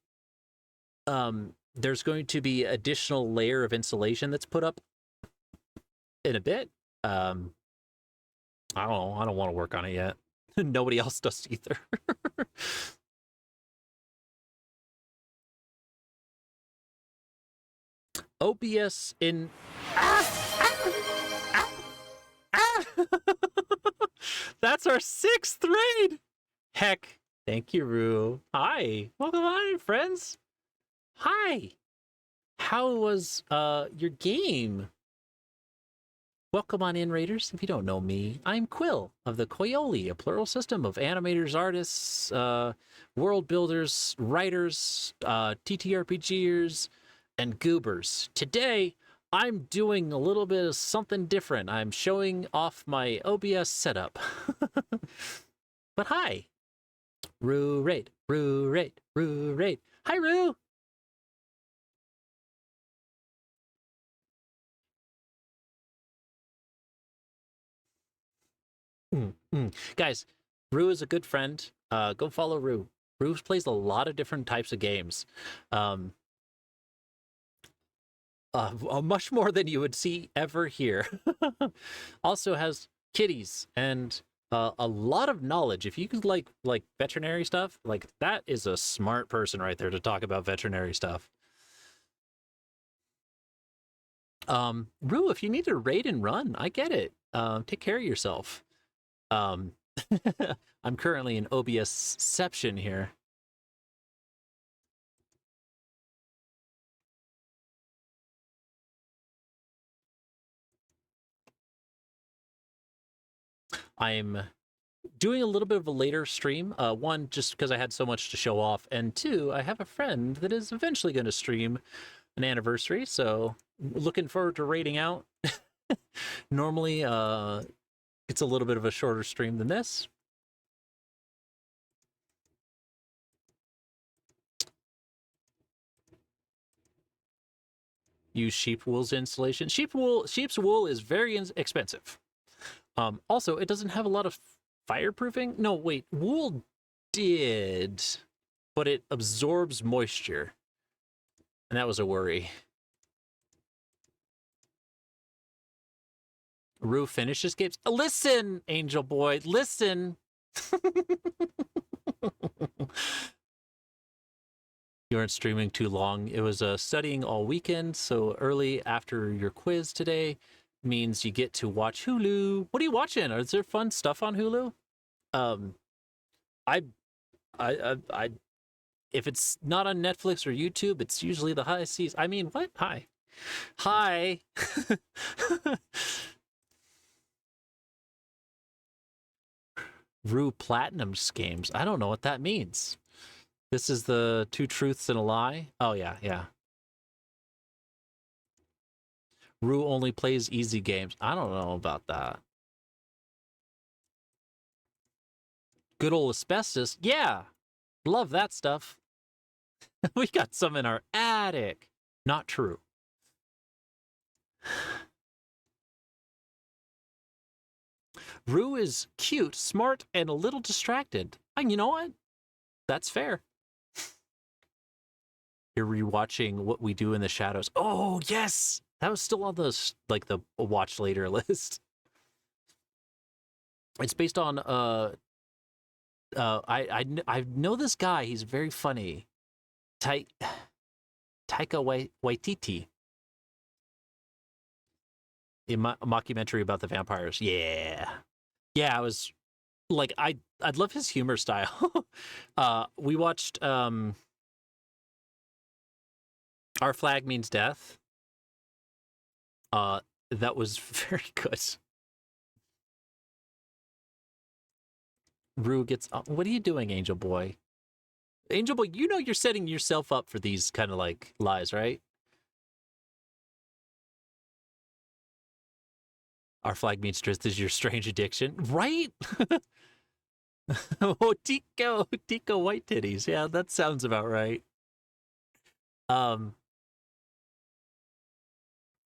there's going to be additional layer of insulation that's put up in a bit. I don't know. I don't want to work on it yet. Nobody else does either. OBS in... That's our 6th raid! Heck, thank you, Rue. Hi. Welcome on, friends. Hi. How was your game? Welcome on in, Raiders. If you don't know me, I'm Quill of the Koyoli, a plural system of animators, artists, world builders, writers, TTRPGers, and goobers. Today, I'm doing a little bit of something different. I'm showing off my OBS setup. But hi. Rue Raid, Rue Raid, Rue Raid. Hi, Rue. Guys, Rue is a good friend. Go follow Rue. Rue plays a lot of different types of games. Much more than you would see ever here. Also has kitties and a lot of knowledge. If you could like veterinary stuff, like that is a smart person right there to talk about veterinary stuff. Rue, if you need to raid and run, I get it. Take care of yourself. I'm currently in OBSception here. I'm doing a little bit of a later stream. One, just because I had so much to show off, and two, I have a friend that is eventually going to stream an anniversary, so looking forward to raiding out. Normally, it's a little bit of a shorter stream than this. Use sheep wool's insulation. Sheep's wool is very expensive. Also, it doesn't have a lot of fireproofing. No, wait, wool did, but it absorbs moisture, and that was a worry. Rue finishes games. Listen, Angel Boy, listen. You weren't streaming too long. It was studying all weekend, so early after your quiz today means you get to watch Hulu. What are you watching? Is there fun stuff on Hulu? I if it's not on Netflix or YouTube, it's usually the high seas. I mean, what? Hi. Rue Platinum games. I don't know what that means. This is the Two Truths and a Lie. Oh, yeah, yeah. Rue only plays easy games. I don't know about that. Good old asbestos. Yeah. Love that stuff. We got some in our attic. Not true. Rue is cute, smart, and a little distracted. And you know what? That's fair. You're rewatching What We Do in the Shadows. Oh, yes! That was still on the, like, the watch later list. It's based on, I know this guy. He's very funny. Taika Waititi. A mockumentary about the vampires. Yeah. Yeah, I was like, I'd love his humor style. We watched Our Flag Means Death. That was very good. Rue gets... what are you doing, Angel Boy? Angel Boy, you know you're setting yourself up for these kind of, like, lies, right? Our Flag Means Truth is your strange addiction, right? Oh, Tico White Titties. Yeah, that sounds about right.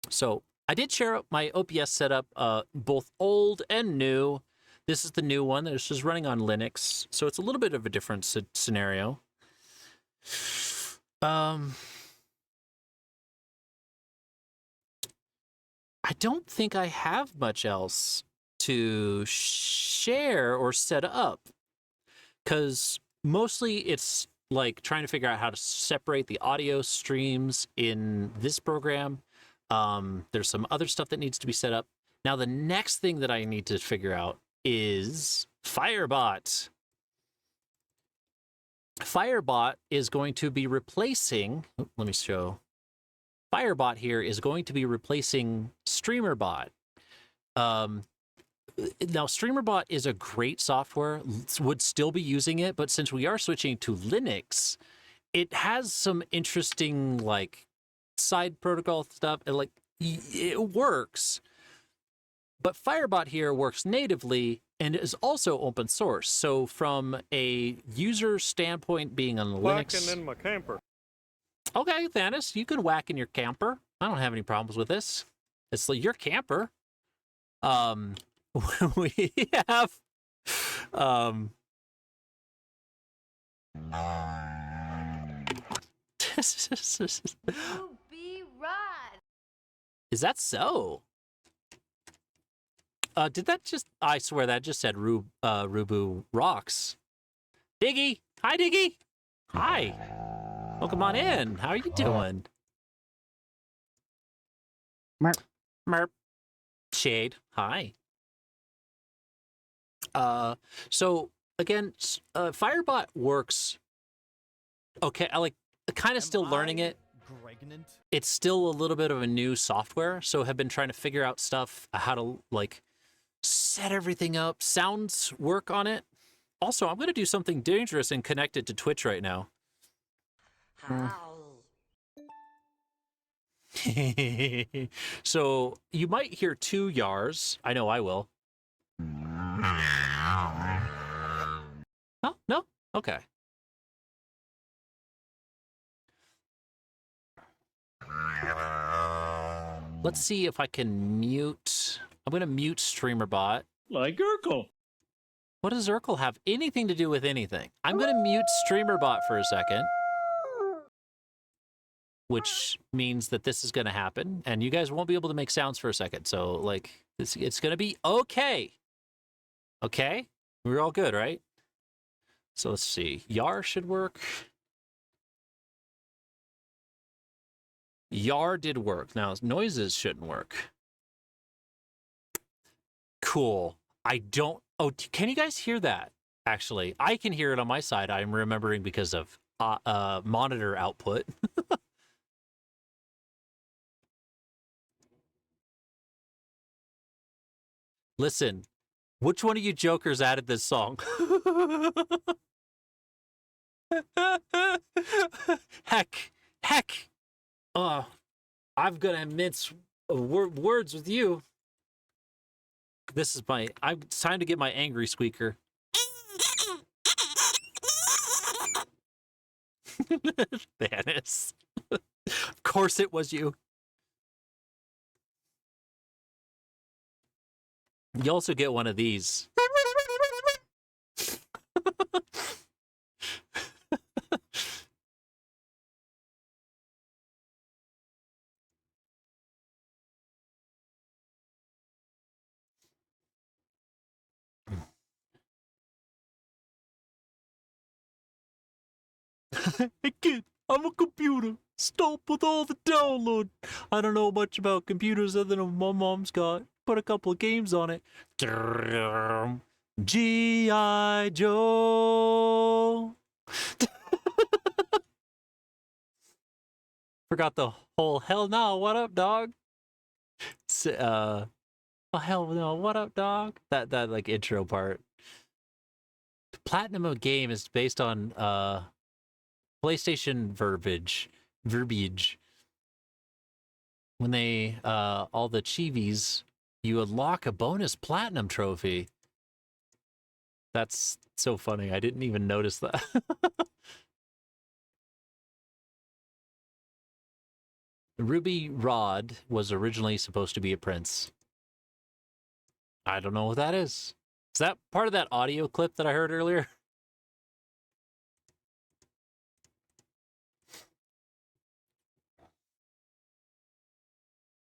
So I did share up my OBS setup, both old and new. This is the new one. This is running on Linux, so it's a little bit of a different scenario. I don't think I have much else to share or set up, because mostly it's like trying to figure out how to separate the audio streams in this program. There's some other stuff that needs to be set up. Now, the next thing that I need to figure out is Firebot. Firebot is going to be replacing, let me show. Firebot here is going to be replacing StreamerBot. Now, StreamerBot is a great software, would still be using it, but since we are switching to Linux, it has some interesting, like, side protocol stuff. And, like, it works, but Firebot here works natively and is also open source. So from a user standpoint, being on the Linux... Whacking in my camper. Okay, Thanos, you can whack in your camper. I don't have any problems with this. It's like your camper. We have Ruby Rod. Is that so? Did that just... I swear that just said Rubu Rocks. Diggy! Hi, Diggy! Hi! Welcome on in. How are you doing? Merp. Merp. Shade. Hi. So again, Firebot works okay. I like kind of still learning it. Pregnant? It's still a little bit of a new software, so have been trying to figure out stuff, how to like set everything up. Sounds work on it. Also, I'm going to do something dangerous and connect it to Twitch right now. So you might hear 2 yars. I know I will. Oh, no? Okay. Let's see if I can mute. I'm going to mute StreamerBot. Like Urkel. What does Urkel have anything to do with anything? I'm going to mute StreamerBot for a second, which means that this is going to happen, and you guys won't be able to make sounds for a second. So, like, it's going to be okay. Okay? We're all good, right? So let's see. Yar should work. Yar did work. Now, noises shouldn't work. Cool. I don't... Oh, can you guys hear that? Actually, I can hear it on my side. I'm remembering because of monitor output. Listen, which one of you jokers added this song? Heck. I'm gonna mince words with you. This is my... It's time to get my angry squeaker. Thanos. Of course it was you. You also get one of these. Hey kid, I'm a computer. Stop with all the download. I don't know much about computers other than my mom's got. Put a couple of games on it. G.I. Joe. Forgot the whole hell no, what up, dog? Oh hell no, what up, dog? That like intro part. The Platinum of game is based on PlayStation verbiage. When they all the chivis, you unlock a bonus platinum trophy. That's so funny. I didn't even notice that. Ruby Rod was originally supposed to be a prince. I don't know what that is. Is that part of that audio clip that I heard earlier?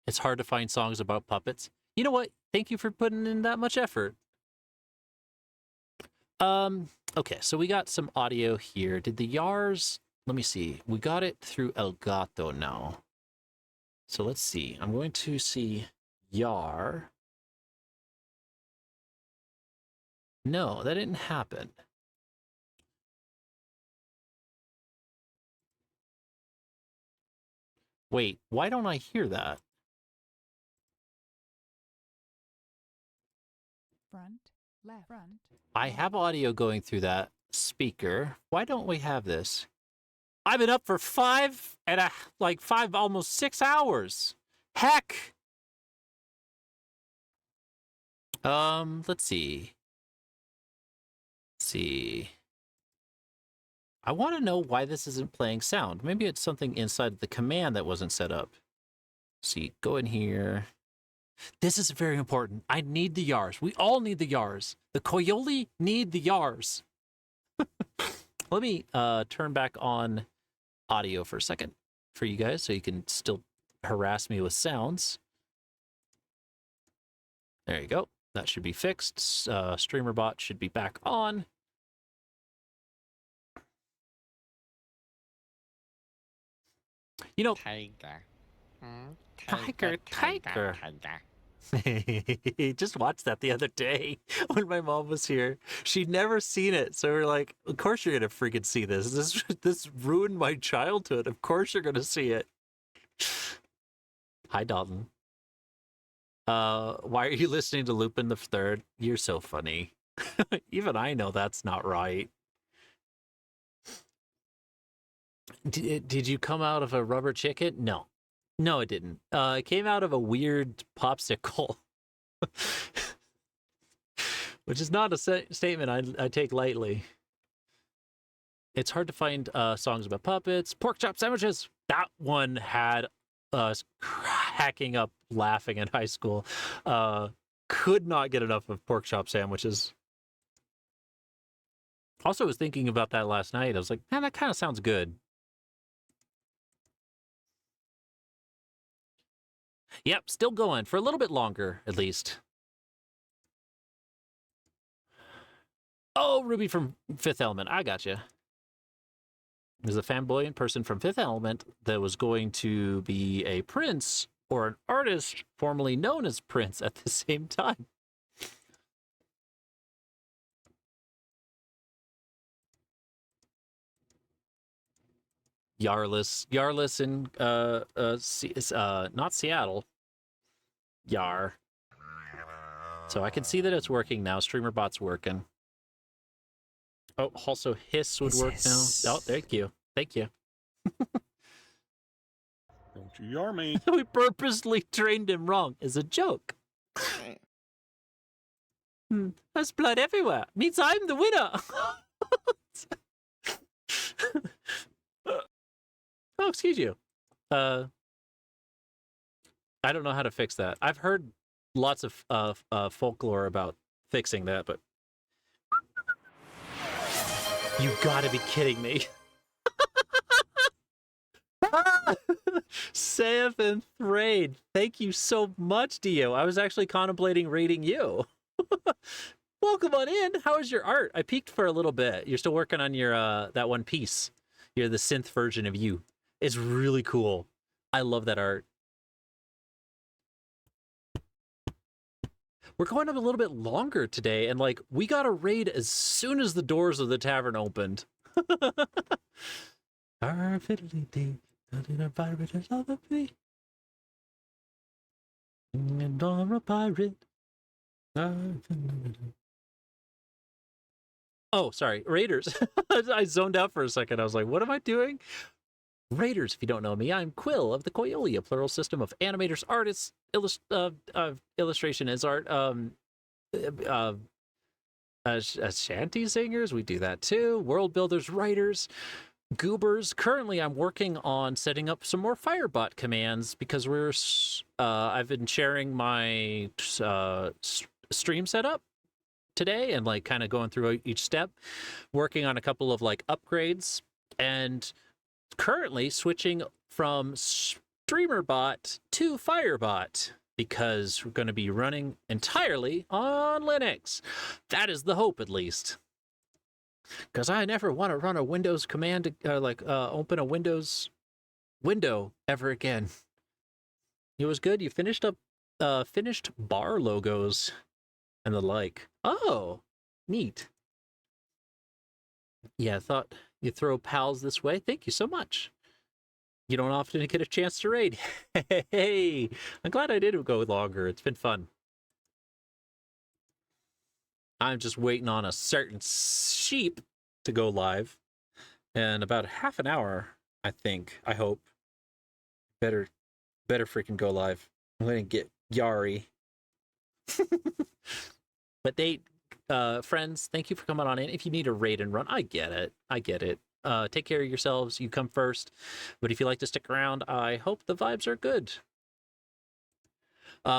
It's hard to find songs about puppets. You know what? Thank you for putting in that much effort. Okay, so we got some audio here. Did the Yars... Let me see. We got it through Elgato now. So let's see. I'm going to see Yar. No, that didn't happen. Wait, why don't I hear that? Front, left, front. I have audio going through that speaker. Why don't we have this? I've been up for 5, almost 6 hours. Heck! Let's see. I want to know why this isn't playing sound. Maybe it's something inside the command that wasn't set up. See, go in here. This is very important. I need the Yars. We all need the Yars. The Koyoli need the Yars. Let me turn back on audio for a second for you guys so you can still harass me with sounds. There you go. That should be fixed. Streamer bot should be back on. You know, Tiger. Just watched that the other day when my mom was here. She'd never seen it, so we're like, "Of course you're gonna freaking see this. This ruined my childhood. Of course you're gonna see it." Hi, Dalton. Why are you listening to Lupin the Third? You're so funny. Even I know that's not right. Did you come out of a rubber chicken? No. No, it didn't. It came out of a weird popsicle. Which is not a statement I take lightly. It's hard to find songs about puppets. Pork chop sandwiches! That one had us cracking up laughing in high school. Could not get enough of pork chop sandwiches. Also was thinking about that last night. I was like, man, that kind of sounds good. Yep, still going for a little bit longer, at least. Oh, Ruby from Fifth Element. I gotcha. There's a fanboyant person from Fifth Element that was going to be a prince or an artist formerly known as Prince at the same time. Yarless in not Seattle. Yar. So I can see that it's working now. Streamerbot's working. Oh, also hiss would work now. Oh, thank you. Thank you. Don't you yar me. We purposely trained him wrong as a joke. There's blood everywhere. Means I'm the winner. Oh, excuse you. I don't know how to fix that. I've heard lots of folklore about fixing that, but you gotta be kidding me. 7th grade. Thank you so much, Dio. I was actually contemplating rating you. Welcome on in. How is your art? I peeked for a little bit. You're still working on your that one piece. You're the synth version of you. It's really cool. I love that art. We're going up a little bit longer today, and like we got a raid as soon as the doors of the tavern opened. Our fiddly-dee, in a pirate is love of me. And on a pirate. Oh, sorry, Raiders. I zoned out for a second. I was like, what am I doing? Raiders, if you don't know me, I'm Quill of the Koyoli, a plural system of animators, artists, illustration as art, shanty singers, we do that too, world builders, writers, goobers. Currently, I'm working on setting up some more Firebot commands because I've been sharing my stream setup today and like kind of going through each step, working on a couple of like upgrades, and currently switching from StreamerBot to FireBot because we're going to be running entirely on Linux. That is the hope, at least. Because I never want to run a Windows command, open a Windows window ever again. It was good. You finished bar logos and the like. Oh, neat. Yeah, I thought you'd throw pals this way. Thank you so much. You don't often get a chance to raid. Hey, I'm glad I did go longer. It's been fun. I'm just waiting on a certain sheep to go live. And about half an hour, I think, I hope. Better freaking go live. I'm going to get Yari. But friends, thank you for coming on in. If you need a raid and run, I get it. Take care of yourselves. You come first. But if you like to stick around, I hope the vibes are good.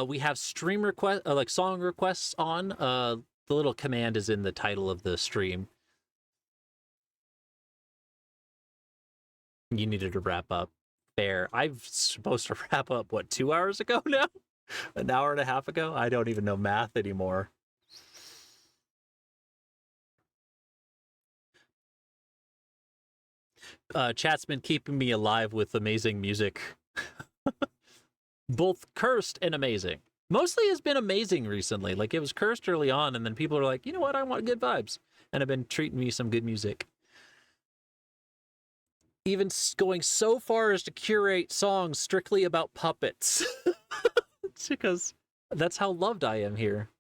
We have stream request, song requests on. The little command is in the title of the stream. You needed to wrap up. Fair. I'm supposed to wrap up, what, 2 hours ago now? An hour and a half ago? I don't even know math anymore. Chat's been keeping me alive with amazing music. Both cursed and amazing. Mostly has been amazing recently. Like, it was cursed early on, and then people are like, you know what, I want good vibes. And have been treating me some good music. Even going so far as to curate songs strictly about puppets. It's because that's how loved I am here.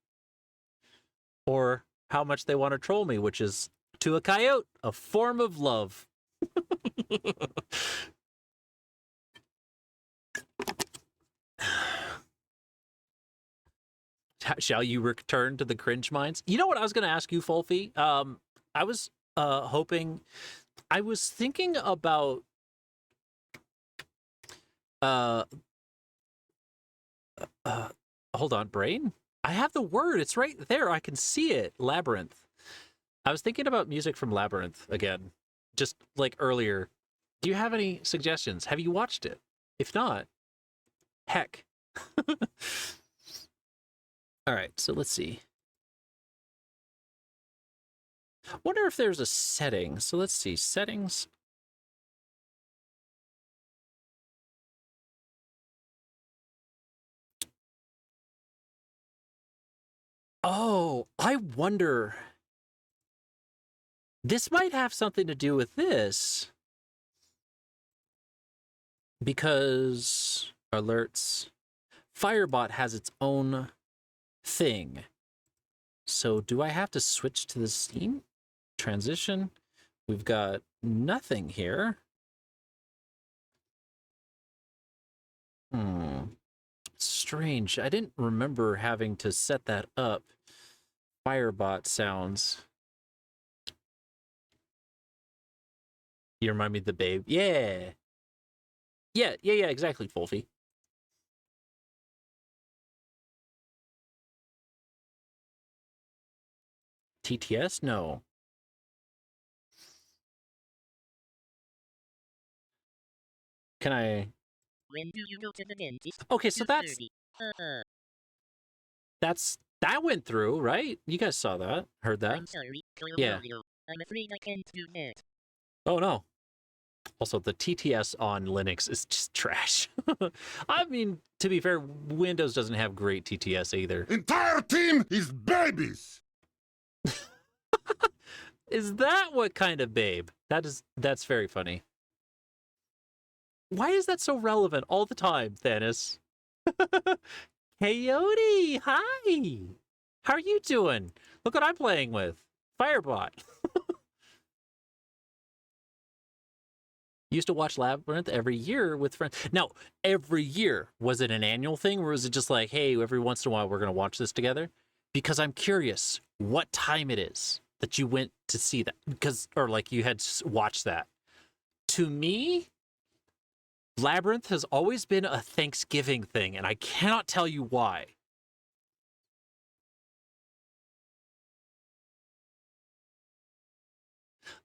Or how much they want to troll me, which is, to a coyote, a form of love. Shall you return to the cringe mines? You know what I was going to ask you, Fulfy? I was thinking about hold on, brain? I have the word. It's right there. I can see it. Labyrinth. I was thinking about music from Labyrinth again, just like earlier. Do you have any suggestions? Have you watched it? If not, heck. All right, so let's see. Wonder if there's a setting. So let's see, settings. Oh, I wonder. This might have something to do with this. Because alerts. FireBot has its own thing. So do I have to switch to the Steam? Transition. We've got nothing here. Strange. I didn't remember having to set that up. FireBot sounds. You remind me of the babe. Yeah. Yeah, exactly, Fulfy. TTS? No. Can I... When do you go to the dentist? Okay, so that went through, right? You guys saw that, heard that. I'm sorry, yeah. I'm afraid I can't do that. Oh no. Also, the TTS on Linux is just trash. I mean, to be fair, Windows doesn't have great TTS either. Entire team is babies. Is that what kind of babe? That's very funny. Why is that so relevant all the time, Thanos? Coyote, hi! How are you doing? Look what I'm playing with. FireBot. Used to watch Labyrinth every year with friends. Now, every year, was it an annual thing, or was it just like, hey, every once in a while we're going to watch this together? Because I'm curious what time it is that you went to see that. Or like you had watched that. To me, Labyrinth has always been a Thanksgiving thing, and I cannot tell you why.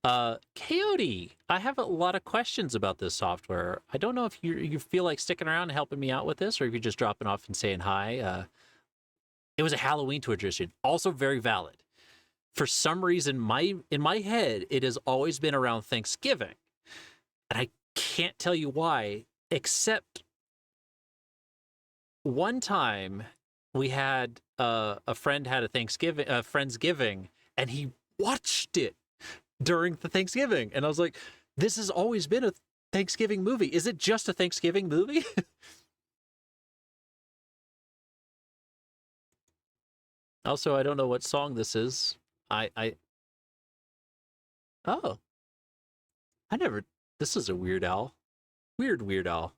Coyote, I have a lot of questions about this software. I don't know if you feel like sticking around and helping me out with this, or if you're just dropping off and saying hi. It was a Halloween tradition, also very valid. For some reason, in my head, it has always been around Thanksgiving, and I can't tell you why, except one time we had a friend had a Friendsgiving, and he watched it during the Thanksgiving, and I was like, this has always been a Thanksgiving movie. Is it just a Thanksgiving movie? Also, I don't know what song this is. Oh, this is a Weird Al. Weird Al.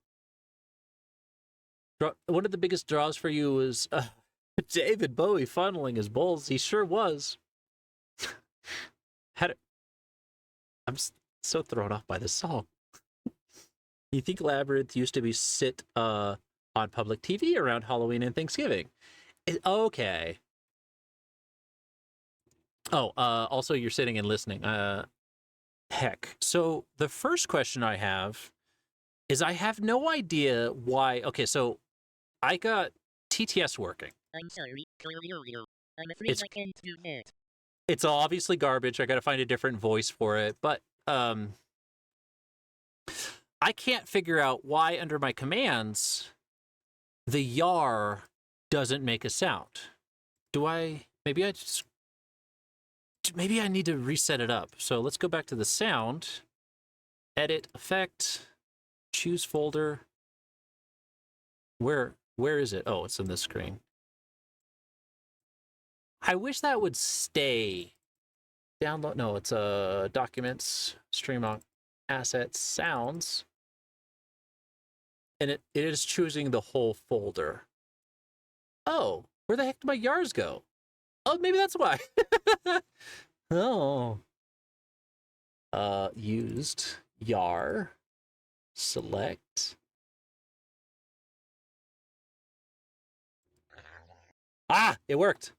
One of the biggest draws for you was David Bowie funneling his bowls. He sure was. I'm so thrown off by this song. You think Labyrinth used to be sit on public TV around Halloween and Thanksgiving? Okay. Oh, also you're sitting and listening. Heck. So the first question I have is I have no idea why. Okay, so I got TTS working. I'm sorry, Cloriorio. I'm afraid I can't do that. It's obviously garbage. I got to find a different voice for it, but I can't figure out why under my commands the yar doesn't make a sound. Maybe I need to reset it up. So let's go back to the sound, edit, effect, choose folder. Where is it? Oh, it's in this screen. I wish that would stay. Download. No, it's documents, stream on assets, sounds. And it is choosing the whole folder. Oh, where the heck did my yars go? Oh, maybe that's why. Oh. Used yar. Select. Ah, it worked.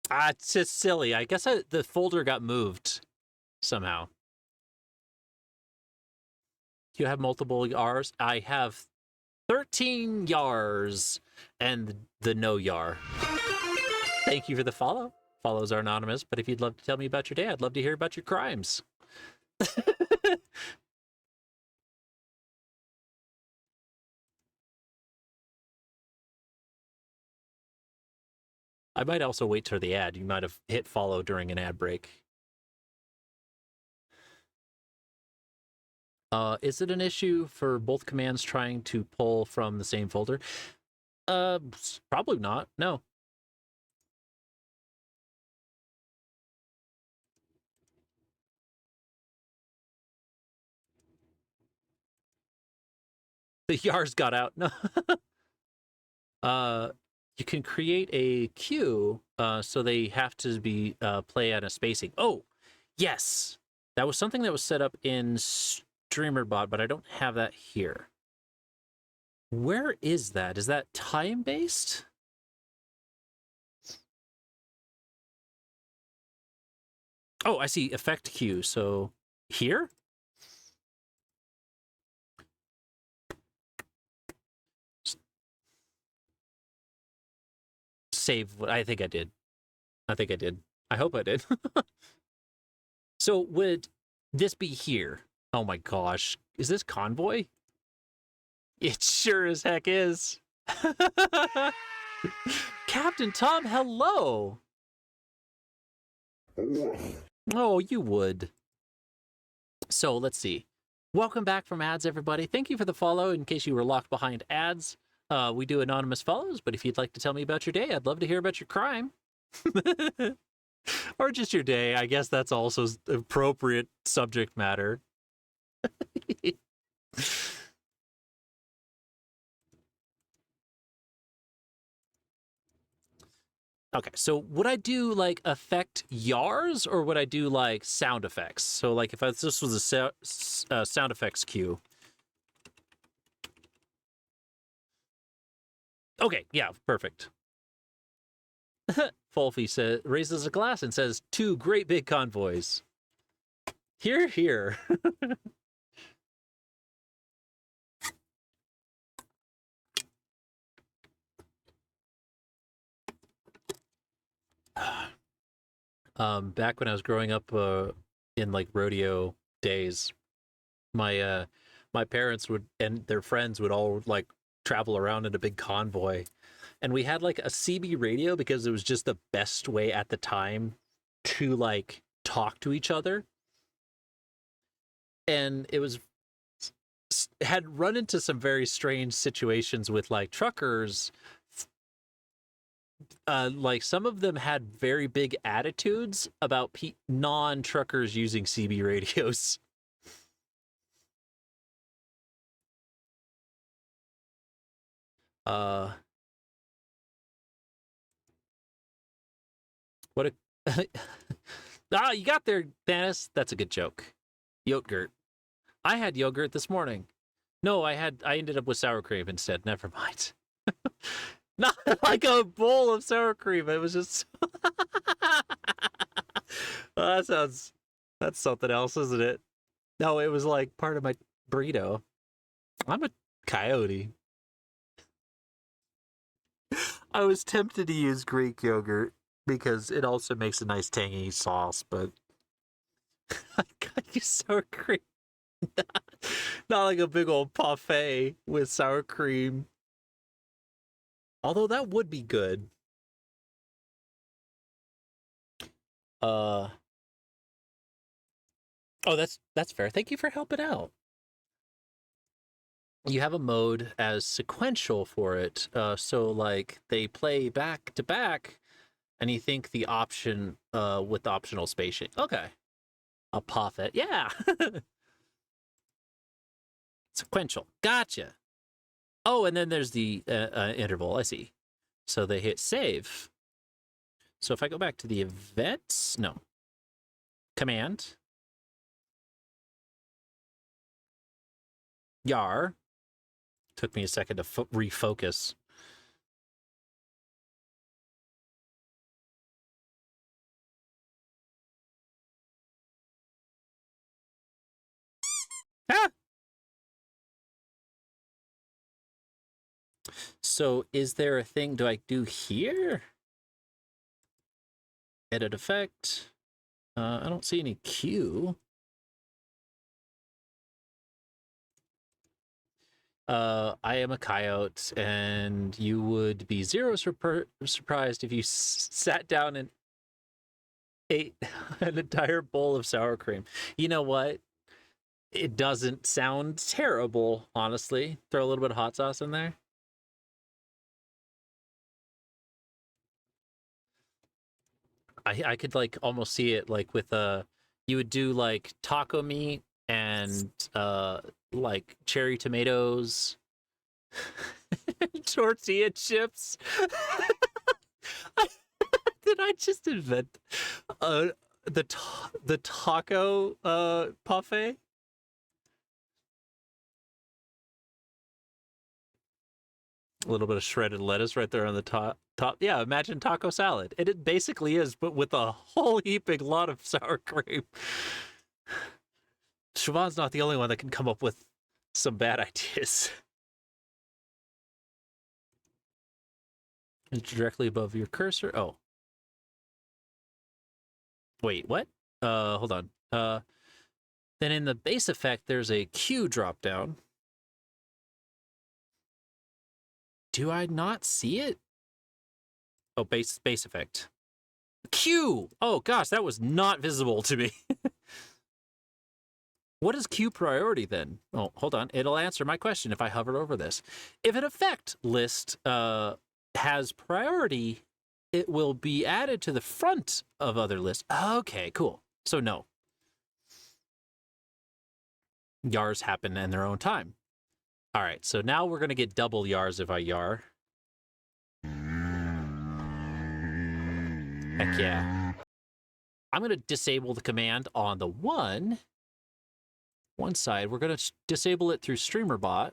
It's just silly. I guess the folder got moved somehow. Do you have multiple yars? I have 13 yars and the no yar. Thank you for the follow. Follows are anonymous, but if you'd love to tell me about your day, I'd love to hear about your crimes. I might also wait for the ad. You might have hit follow during an ad break. Is it an issue for both commands trying to pull from the same folder? Probably not. No. The yars got out. No. You can create a queue, so they have to be play at a spacing. Oh, yes. That was something that was set up in StreamerBot, but I don't have that here. Where is that? Is that time-based? Oh, I see effect queue. So here? Save. I think I did. I hope I did. So would this be here? Oh my gosh. Is this Convoy? It sure as heck is. Captain Tom, hello. Oh, you would. So let's see. Welcome back from ads, everybody. Thank you for the follow. In case you were locked behind ads, we do anonymous follows, but if you'd like to tell me about your day, I'd love to hear about your crime. Or just your day. I guess that's also appropriate subject matter. Okay, so would I do like effect yars or would I do like sound effects? So like if this was a sound effects queue. Okay, yeah, perfect. Fulfy raises a glass and says, 2 great big convoys. Here, here. Back when I was growing up in like rodeo days, my my parents would and their friends would all like travel around in a big convoy, and we had like a CB radio because it was just the best way at the time to like talk to each other. And it was had run into some very strange situations with like truckers. Like some of them had very big attitudes about non-truckers using CB radios. What a you got there, Thanos. That's a good joke. Yogurt. I had yogurt this morning. No, I ended up with sour cream instead. Never mind. Not like a bowl of sour cream. It was just that's something else, isn't it? No, it was like part of my burrito. I'm a coyote. I was tempted to use Greek yogurt because it also makes a nice tangy sauce, but I gotta use sour cream. Not like a big old parfait with sour cream. Although that would be good. Oh, that's fair. Thank you for helping out. You have a mode as sequential for it, so like they play back to back, and you think the option with the optional spacing. Okay, a parfait, yeah. Sequential, gotcha. Oh, and then there's the interval. I see. So they hit save. So if I go back to the events, no. Command. Yar. Took me a second to refocus. Ah! So is there a thing do I do here? Edit effect. I don't see any Q. I am a coyote, and you would be zero surprised if you sat down and ate an entire bowl of sour cream. You know what? It doesn't sound terrible, honestly. Throw a little bit of hot sauce in there. I could like almost see it like with you would do like taco meat and like cherry tomatoes, tortilla chips. Did I just invent the taco parfait? A little bit of shredded lettuce right there on the top. Yeah, imagine taco salad. It basically is, but with a whole heaping lot of sour cream. Siobhan's not the only one that can come up with some bad ideas. It's directly above your cursor. Oh. Wait, what? Hold on. Then in the base effect, there's a Q drop down. Do I not see it? Oh, base effect. Q! Oh gosh, that was not visible to me. What is Q priority then? Oh, hold on. It'll answer my question if I hover over this. If an effect list has priority, it will be added to the front of other lists. Okay, cool. So no. Yars happen in their own time. All right, so now we're going to get double yars if I yar. Heck yeah. I'm going to disable the command on the one side. We're going to disable it through StreamerBot.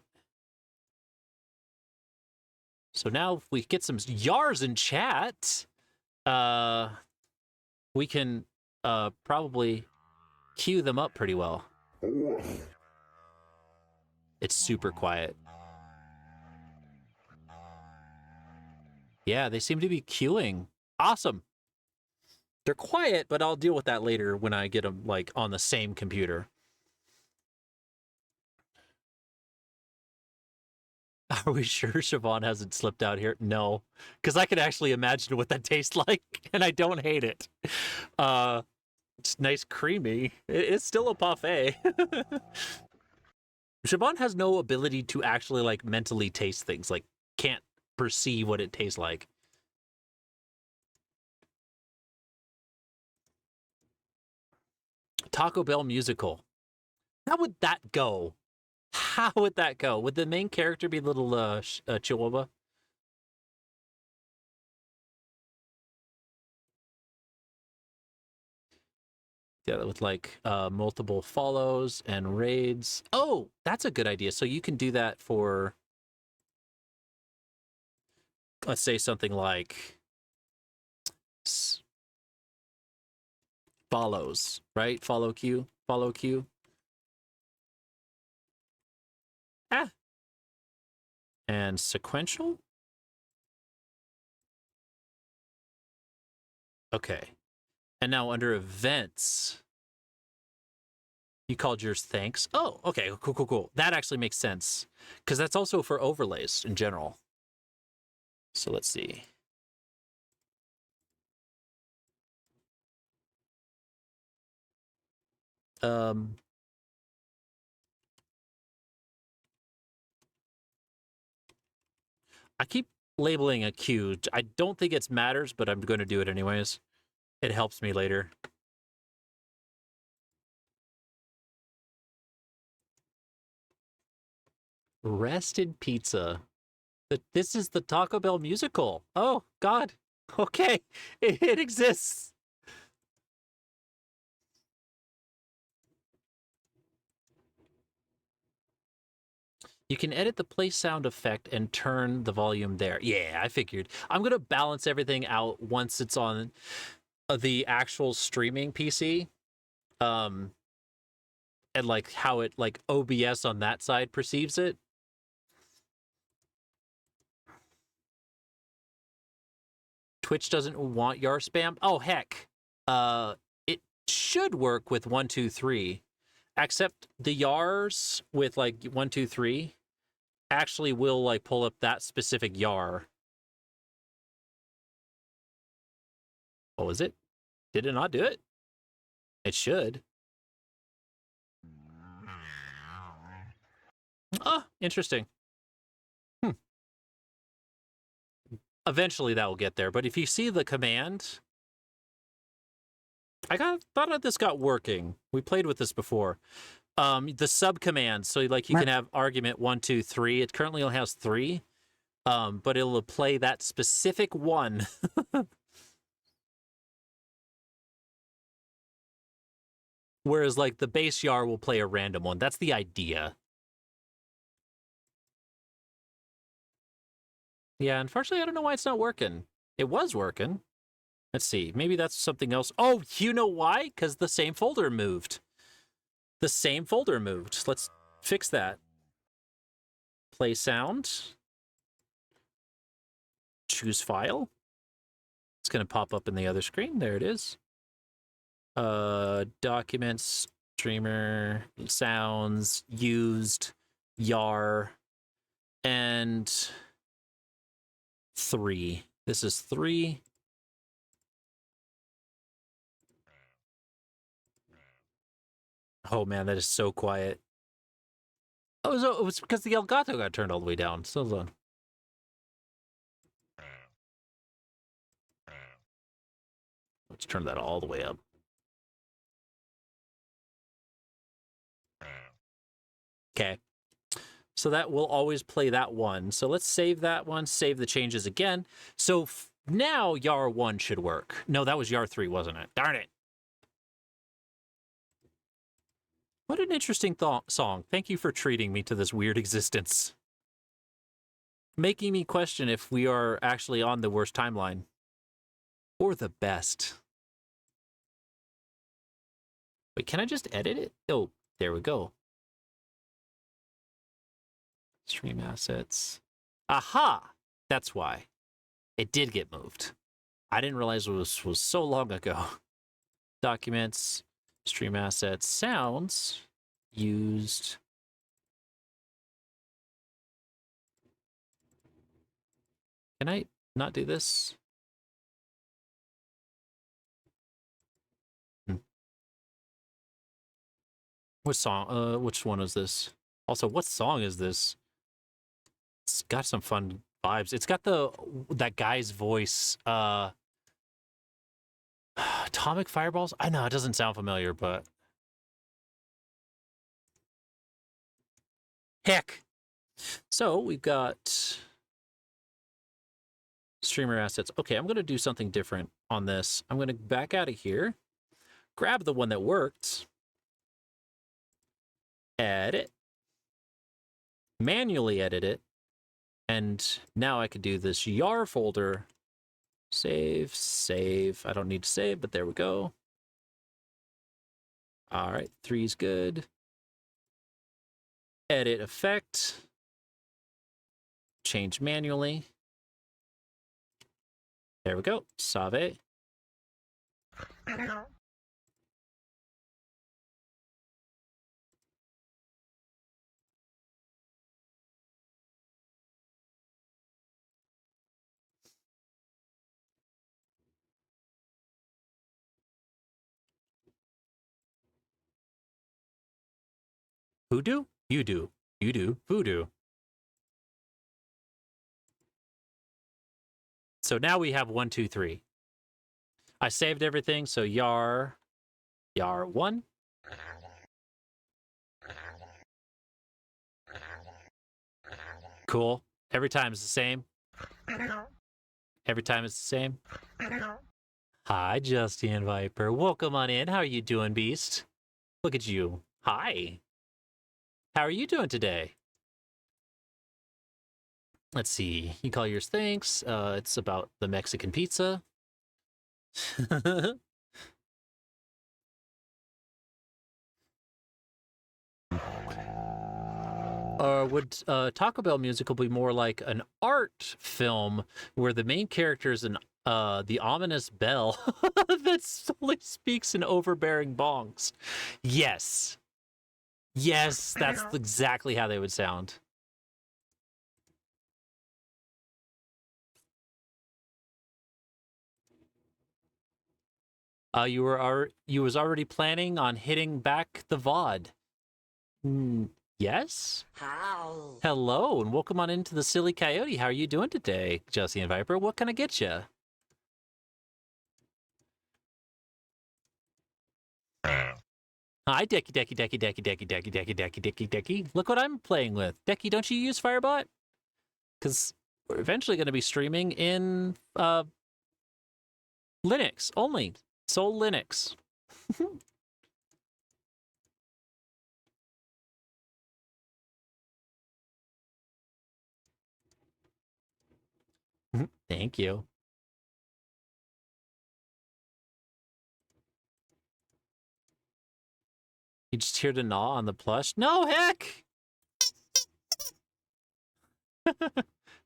So now if we get some yars in chat, we can probably cue them up pretty well. It's super quiet. Yeah, they seem to be queuing. Awesome. They're quiet, but I'll deal with that later when I get them like on the same computer. Are we sure Siobhan hasn't slipped out here? No, because I can actually imagine what that tastes like, and I don't hate it. It's nice, creamy. It's still a parfait. Siobhan has no ability to actually like mentally taste things. Like, can't perceive what it tastes like. Taco Bell musical. How would that go? How would that go? Would the main character be little Chihuahua? Yeah, with like multiple follows and raids. Oh, that's a good idea. So you can do that for, let's say something like follows, right? Follow queue, follow queue. Ah. And sequential? Okay. And now under events, you called yours thanks. Oh, okay, cool. That actually makes sense because that's also for overlays in general. So let's see. I keep labeling a queue. I don't think it matters, but I'm going to do it anyways. It helps me later. Rested Pizza. This is the Taco Bell musical. Oh, God. Okay. It exists. You can edit the play sound effect and turn the volume there. Yeah, I figured. I'm going to balance everything out once it's on the actual streaming PC. And like how it like OBS on that side perceives it. Twitch doesn't want YAR spam. Oh, heck. It should work with 1, 2, 3. Except the YARs with like 1, 2, 3 actually will like pull up that specific YAR. Oh, is it? Did it not do it? It should. Ah, interesting. Eventually that will get there, but if you see the command, thought this got working. We played with this before. The sub command, so like you can have argument 1, 2, 3. It currently only has 3, but it'll play that specific one. Whereas like the base YAR will play a random one. That's the idea. Yeah, unfortunately, I don't know why it's not working. It was working. Let's see. Maybe that's something else. Oh, you know why? Because the same folder moved. The same folder moved. Let's fix that. Play sound. Choose file. It's going to pop up in the other screen. There it is. Documents, streamer, sounds, used, YAR, and 3. This is 3. Oh man, that is so quiet. Oh, so it was because the Elgato got turned all the way down. So hold on. Let's turn that all the way up. Okay. So that will always play that one. So let's save that one, save the changes again. So now YAR 1 should work. No, that was YAR 3, wasn't it? Darn it. What an interesting song. Thank you for treating me to this weird existence. Making me question if we are actually on the worst timeline. For the best. Wait, can I just edit it? Oh, there we go. Stream assets. Aha! That's why. It did get moved. I didn't realize it was so long ago. Documents, stream assets, sounds, used. Can I not do this? What song? Which one is this? Also, what song is this? It's got some fun vibes. It's got that guy's voice. Atomic Fireballs? I know it doesn't sound familiar, but heck. So we've got streamer assets. Okay, I'm going to do something different on this. I'm going to back out of here, grab the one that worked, edit, manually edit it, and now I could do this YAR folder. Save. I don't need to save, but there we go. All right, 3's good. Edit effect. Change manually. There we go. Save. Voodoo? You do. You do. Voodoo. So now we have 1, 2, 3. I saved everything, so YAR 1. Cool. Every time it's the same. Every time it's the same. Hi, Justin Viper. Welcome on in. How are you doing, Beast? Look at you. Hi. How are you doing today? Let's see. You call yours thanks. It's about the Mexican pizza. Would Taco Bell musical be more like an art film where the main character is the ominous bell that solely speaks in overbearing bongs? Yes. Yes, that's exactly how they would sound. You was already planning on hitting back the VOD. Yes? How? Hello, and welcome on into the Silly Coyote. How are you doing today, Jesse and Viper? What can I get you? Hi, Decky. Look what I'm playing with. Decky, don't you use Firebot? Because we're eventually going to be streaming in Linux only. Sole Linux. Thank you. You just hear the gnaw on the plush? No, heck!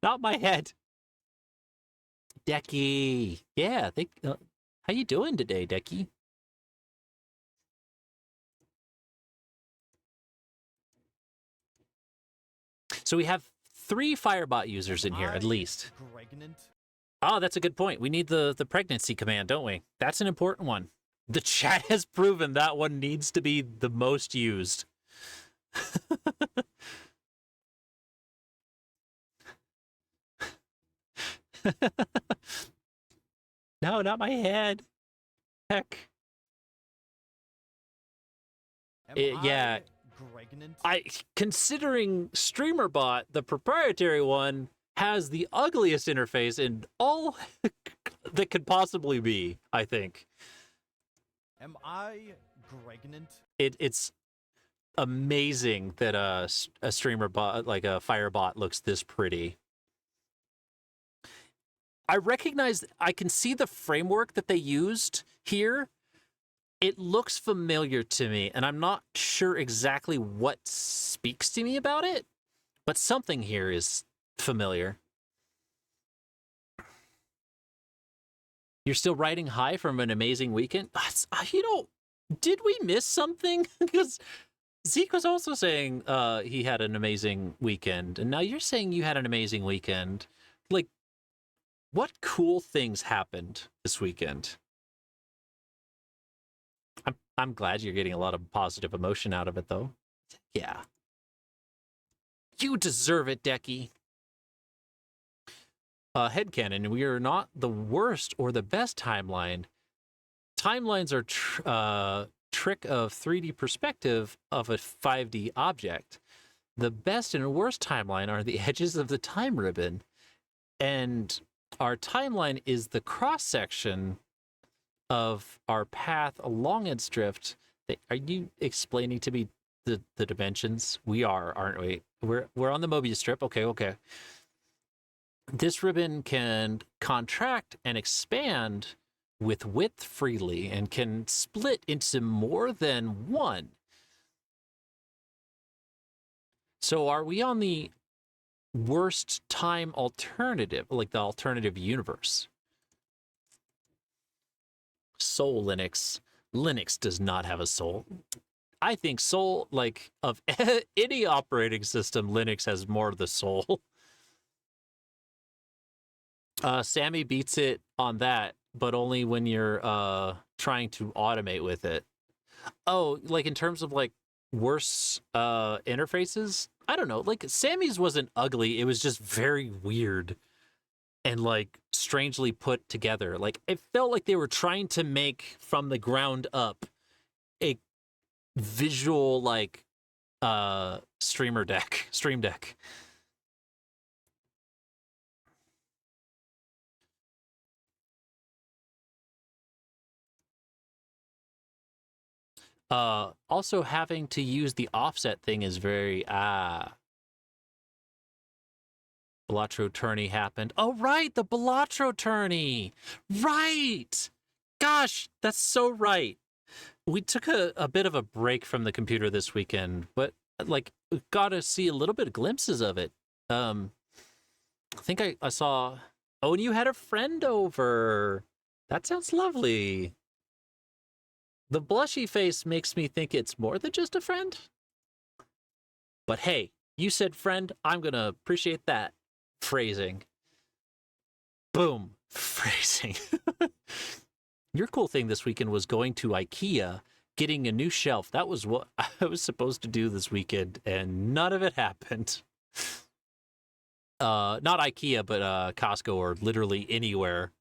Not my head. Decky. Yeah, how you doing today, Decky? So we have 3 Firebot users in here, at least. Pregnant? Oh, that's a good point. We need the pregnancy command, don't we? That's an important one. The chat has proven that one needs to be the most used. No, not my head. Heck. Yeah. Considering StreamerBot, the proprietary one, has the ugliest interface in all that could possibly be, I think. Am I pregnant? It's amazing that a streamer bot, like a Firebot, looks this pretty. I recognize, I can see the framework that they used here. It looks familiar to me, and I'm not sure exactly what speaks to me about it, but something here is familiar. You're still riding high from an amazing weekend? You know, did we miss something? Because Zeke was also saying he had an amazing weekend, and now you're saying you had an amazing weekend. Like, what cool things happened this weekend? I'm glad you're getting a lot of positive emotion out of it, though. Yeah. You deserve it, Decky. Headcanon, we are not the worst or the best timeline. Timelines are trick of 3D perspective of a 5D object. The best and worst timeline are the edges of the time ribbon. And our timeline is the cross-section of our path along its drift. Are you explaining to me the dimensions? We are, aren't we? We're on the Mobius strip. Okay. This ribbon can contract and expand with width freely and can split into more than one. So are we on the worst time alternative, like the alternative universe? Soul Linux. Linux does not have a soul. I think soul, like, of any operating system, Linux has more of the soul. Sammy beats it on that, but only when you're trying to automate with it. Oh, like in terms of like worse interfaces? I don't know. Like Sammy's wasn't ugly. It was just very weird and like strangely put together. Like it felt like they were trying to make from the ground up a visual like stream deck. Also having to use the offset thing is very Balatro tourney happened. Oh right, the Balatro tourney. Right. Gosh, that's so right. We took a bit of a break from the computer this weekend, but like we got to see a little bit of glimpses of it. I think I saw. Oh, and you had a friend over. That sounds lovely. The blushy face makes me think it's more than just a friend. But hey, you said friend. I'm going to appreciate that phrasing. Boom. Phrasing. Your cool thing this weekend was going to IKEA, getting a new shelf. That was what I was supposed to do this weekend, and none of it happened. Not IKEA, but Costco or literally anywhere.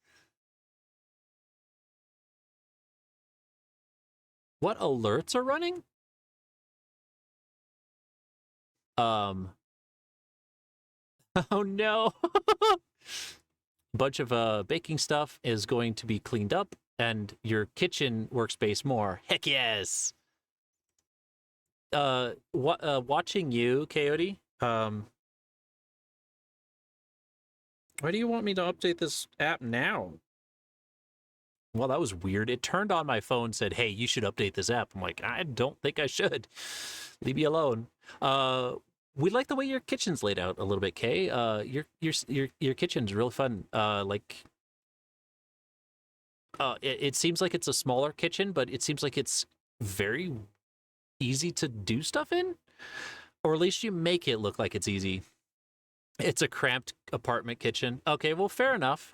What alerts are running? Oh no. Bunch of baking stuff is going to be cleaned up and your kitchen workspace more. Heck yes. Watching you, Coyote. Why do you want me to update this app now? Well, that was weird. It turned on my phone, said, "Hey, you should update this app." I'm like, I don't think I should. Leave me alone. We like the way your kitchen's laid out a little bit, Kay. Your kitchen's real fun. It seems like it's a smaller kitchen, but it seems like it's very easy to do stuff in, or at least you make it look like it's easy. It's a cramped apartment kitchen. Okay, well, fair enough.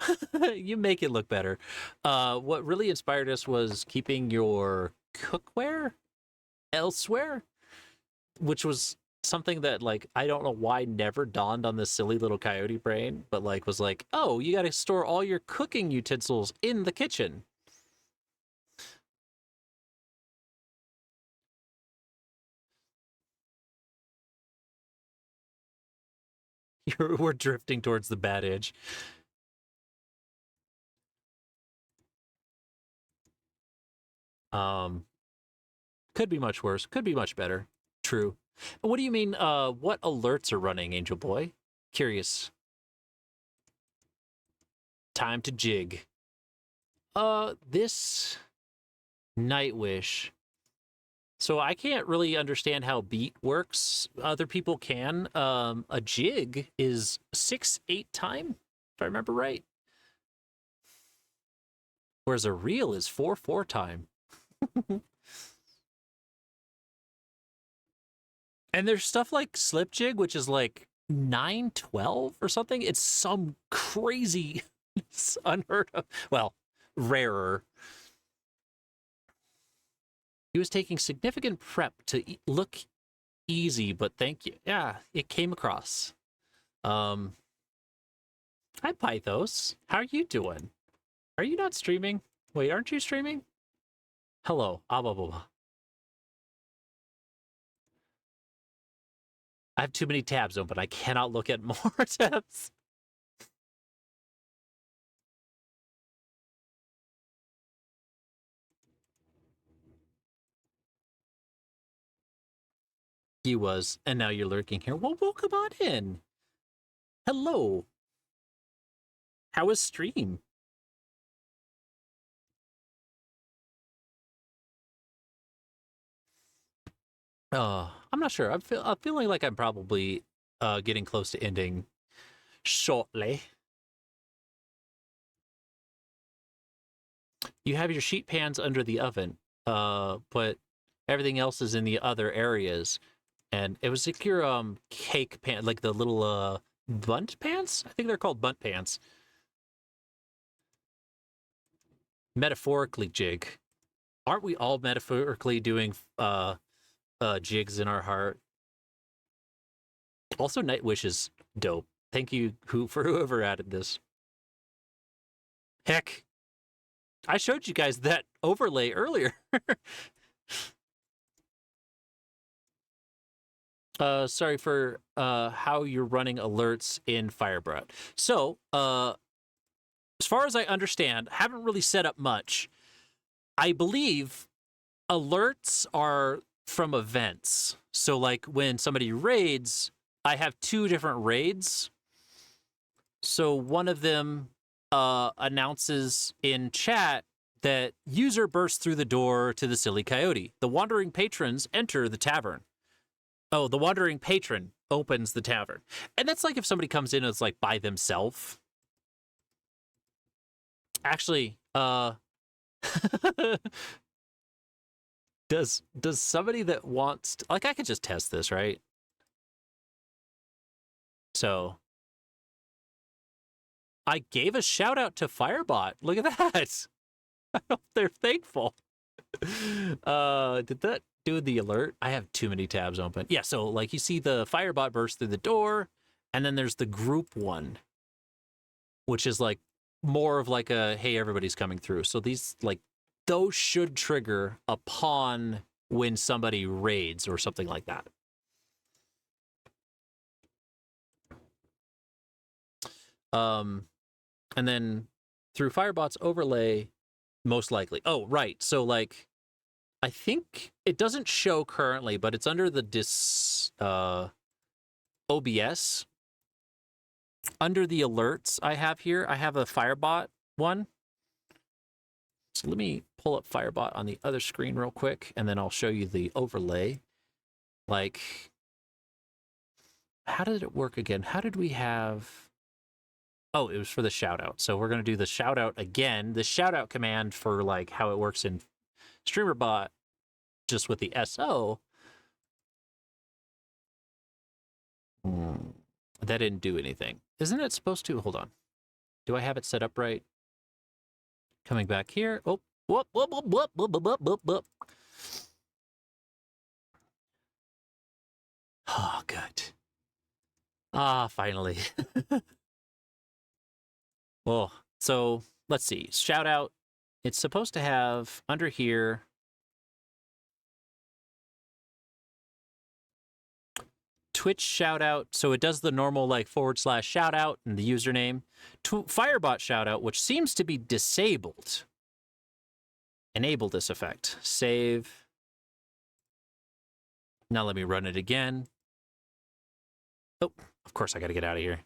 You make it look better. What really inspired us was keeping your cookware elsewhere, which was something that, like, I don't know why never dawned on this silly little coyote brain, but, like, was like, oh, you got to store all your cooking utensils in the kitchen. We're drifting towards the bad edge. Could be much worse. Could be much better. True. What do you mean, what alerts are running, Angel Boy? Curious. Time to jig. This Nightwish. So I can't really understand how beat works. Other people can. A jig is 6/8 time, if I remember right. Whereas a reel is 4/4 time. And there's stuff like slip jig, which is like 9/12 or something. It's some crazy, it's unheard of. Well, rarer. He was taking significant prep to look easy, but thank you. Yeah, it came across. Hi, Pythos. How are you doing? Are you not streaming? Wait, aren't you streaming? Hello. Blah, blah, blah. I have too many tabs open. I cannot look at more tabs. You was, and now you're lurking here. Well, welcome on in. Hello. How is stream? I'm not sure. I'm feeling like I'm probably getting close to ending shortly. You have your sheet pans under the oven, but everything else is in the other areas. And it was like your cake pan, like the little bunt pans. I think they're called bunt pans. Metaphorically jig. Aren't we all metaphorically doing jigs in our heart? Also, Nightwish is dope. Thank you for whoever added this. Heck, I showed you guys that overlay earlier. Sorry for how you're running alerts in Firebot. So, as far as I understand, haven't really set up much. I believe alerts are from events. So, like, when somebody raids, I have 2 different raids. So, one of them announces in chat that user bursts through the door to the Silly Coyote. The wandering patrons enter the tavern. Oh, the wandering patron opens the tavern. And that's like if somebody comes in and it's like by themselves. Actually, does somebody that wants to, like, I could just test this, right? So I gave a shout out to Firebot. Look at that. I hope they're thankful. Did that do the alert? I have too many tabs open. Yeah, so like you see the Firebot burst through the door, and then there's the group one, which is like more of like a, hey, everybody's coming through. So these, like, those should trigger upon when somebody raids or something like that. And then through Firebot's overlay, most likely. Oh, right. So like, I think it doesn't show currently, but it's under the OBS. Under the alerts I have here, I have a Firebot one. So let me pull up Firebot on the other screen real quick, and then I'll show you the overlay. Like, how did it work again? How did we have... Oh, it was for the shout out. So we're going to do the shout out again. The shout out command for like how it works in StreamerBot, just with the SO. That didn't do anything. Isn't it supposed to? Hold on. Do I have it set up right? Coming back here. Oh, whoop, whoop, whoop, whoop, whoop, whoop, whoop, whoop. Oh, good. Ah, finally. Well, so let's see. Shout out. It's supposed to have under here. Twitch shout out. So it does the normal like / shout out and the username. Firebot shout out, which seems to be disabled. Enable this effect. Save. Now let me run it again. Oh, of course I got to get out of here.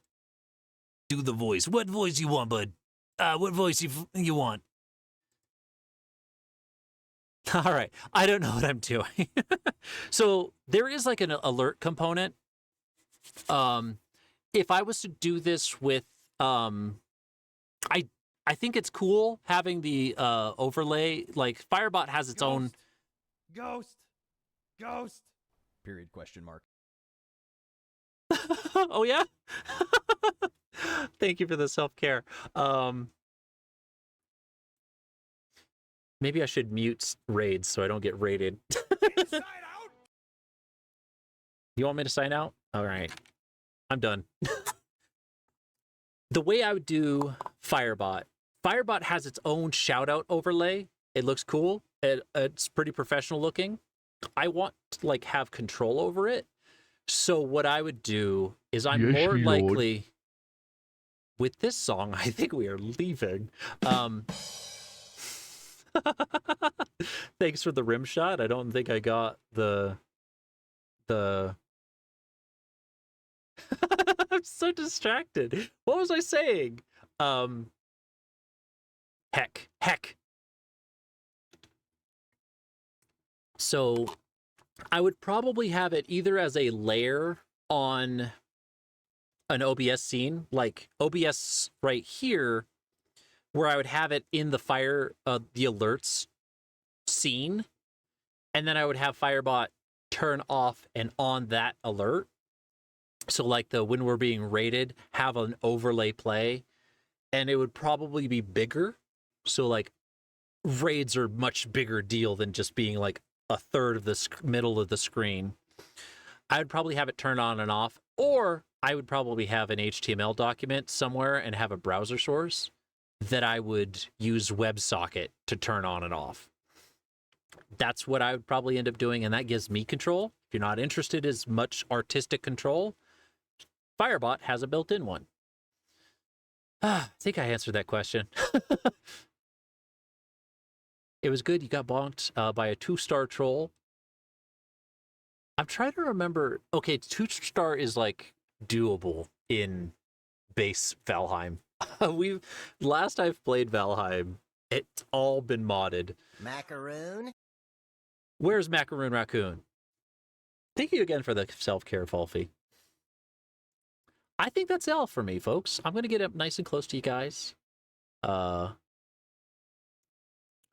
Do the voice. What voice you want, bud? What voice you want? All right. I don't know what I'm doing. So there is like an alert component. If I was to do this with, I think it's cool having the overlay. Like Firebot has its own. Ghost. Period, question mark. Oh yeah. Thank you for the self-care. Maybe I should mute raids so I don't get raided. You want me to sign out? All right. I'm done. The way I would do Firebot has its own shout-out overlay. It looks cool. It's pretty professional looking. I want to like have control over it. So what I would do is I'm more likely with this song, I think we are leaving. Thanks for the rim shot. I don't think I got the I'm so distracted. What was I saying? Heck. So I would probably have it either as a layer on an OBS scene, like OBS right here, where I would have it in the the alerts scene, and then I would have Firebot turn off and on that alert. So like when we're being raided, have an overlay play, and it would probably be bigger. So like raids are much bigger deal than just being like a third of the middle of the screen. I would probably have it turn on and off, or I would probably have an HTML document somewhere and have a browser source that I would use WebSocket to turn on and off. That's what I would probably end up doing, and that gives me control. If you're not interested in as much artistic control, Firebot has a built-in one. I think I answered that question. It was good. You got bonked by a 2-star troll. I'm trying to remember. Okay, 2-star is like doable in base Valheim. Last I've played Valheim, it's all been modded. Macaroon? Where's Macaroon Raccoon? Thank you again for the self-care, Falfy. I think that's all for me, folks. I'm going to get up nice and close to you guys.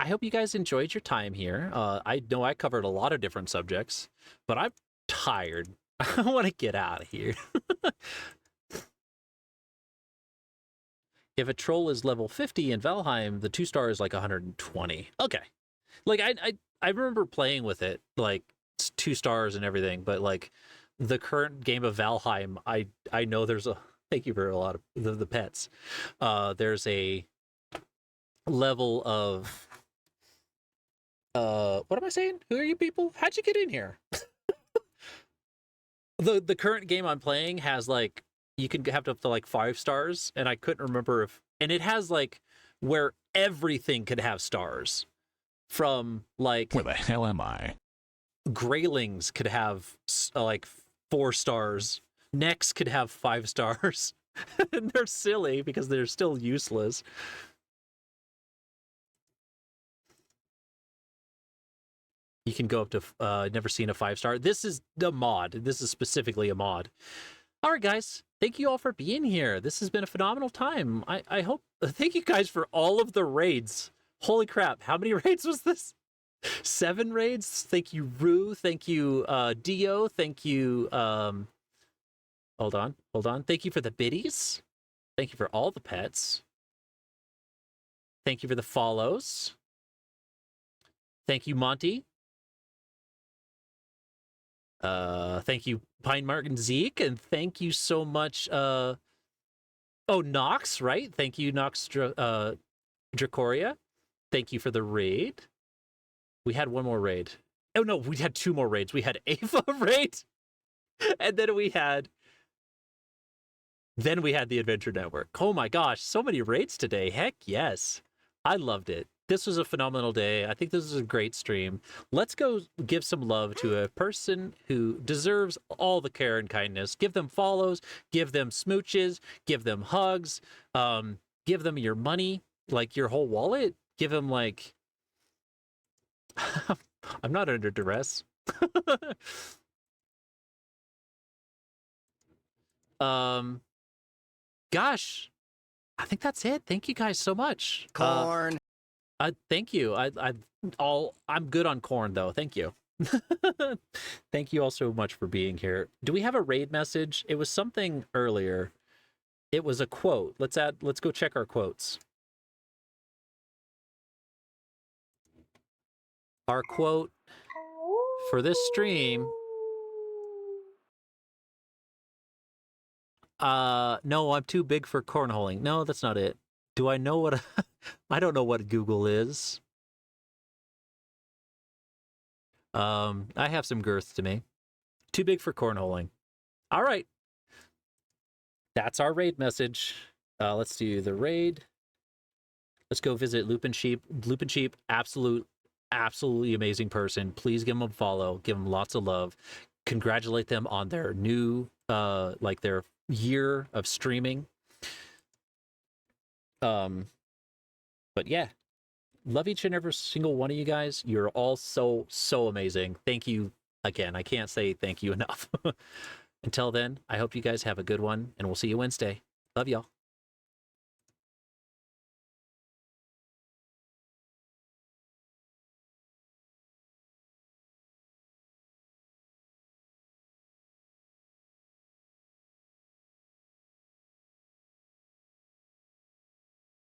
I hope you guys enjoyed your time here. I know I covered a lot of different subjects, but I'm tired. I want to get out of here. If a troll is level 50 in Valheim, the 2-star is like 120. Okay. Like, I remember playing with it, like, 2 stars and everything, but, like, the current game of Valheim, I know there's a... Thank you for a lot of the pets. There's a level of... what am I saying? Who are you people? How'd you get in here? The current game I'm playing has, like, you can have up to like 5 stars, and I couldn't remember if, and it has like where everything could have stars, from like where the hell am I? Greylings could have like 4 stars, Necks could have 5 stars, and they're silly because they're still useless. You can go up to never seen a 5-star. This is the mod. This is specifically a mod. All right, guys. Thank you all for being here. This has been a phenomenal time. I hope... Thank you guys for all of the raids. Holy crap. How many raids was this? 7 raids? Thank you, Rue. Thank you, Dio. Thank you... Hold on. Thank you for the biddies. Thank you for all the pets. Thank you for the follows. Thank you, Monty. Thank you, Pine Martin Zeke, and thank you so much, Nox, right? Thank you, Nox Dracoria. Thank you for the raid. We had one more raid. Oh, no, we had 2 more raids. We had Ava raid, and then we had the Adventure Network. Oh my gosh, so many raids today. Heck yes. I loved it. This was a phenomenal day. I think this is a great stream. Let's go give some love to a person who deserves all the care and kindness. Give them follows, give them smooches, give them hugs. give them your money, like your whole wallet. Give them like, I'm not under duress. Gosh, I think that's it. Thank you guys so much. Corn. Thank you. I'm good on corn though. Thank you. Thank you all so much for being here. Do we have a raid message? It was something earlier. It was a quote. Let's go check our quotes. Our quote for this stream. No, I'm too big for cornholing. No, that's not it. Do I know what I don't know what Google is. I have some girth to me. Too big for cornholing. All right. That's our raid message. Let's do the raid. Let's go visit Lupin Sheep. Lupin Sheep, absolutely amazing person. Please give him a follow. Give him lots of love. Congratulate them on their new, like their year of streaming. But yeah, love each and every single one of you guys. You're all so amazing. Thank you again. I can't say thank you enough. Until then, I hope you guys have a good one, and we'll see you Wednesday. Love y'all.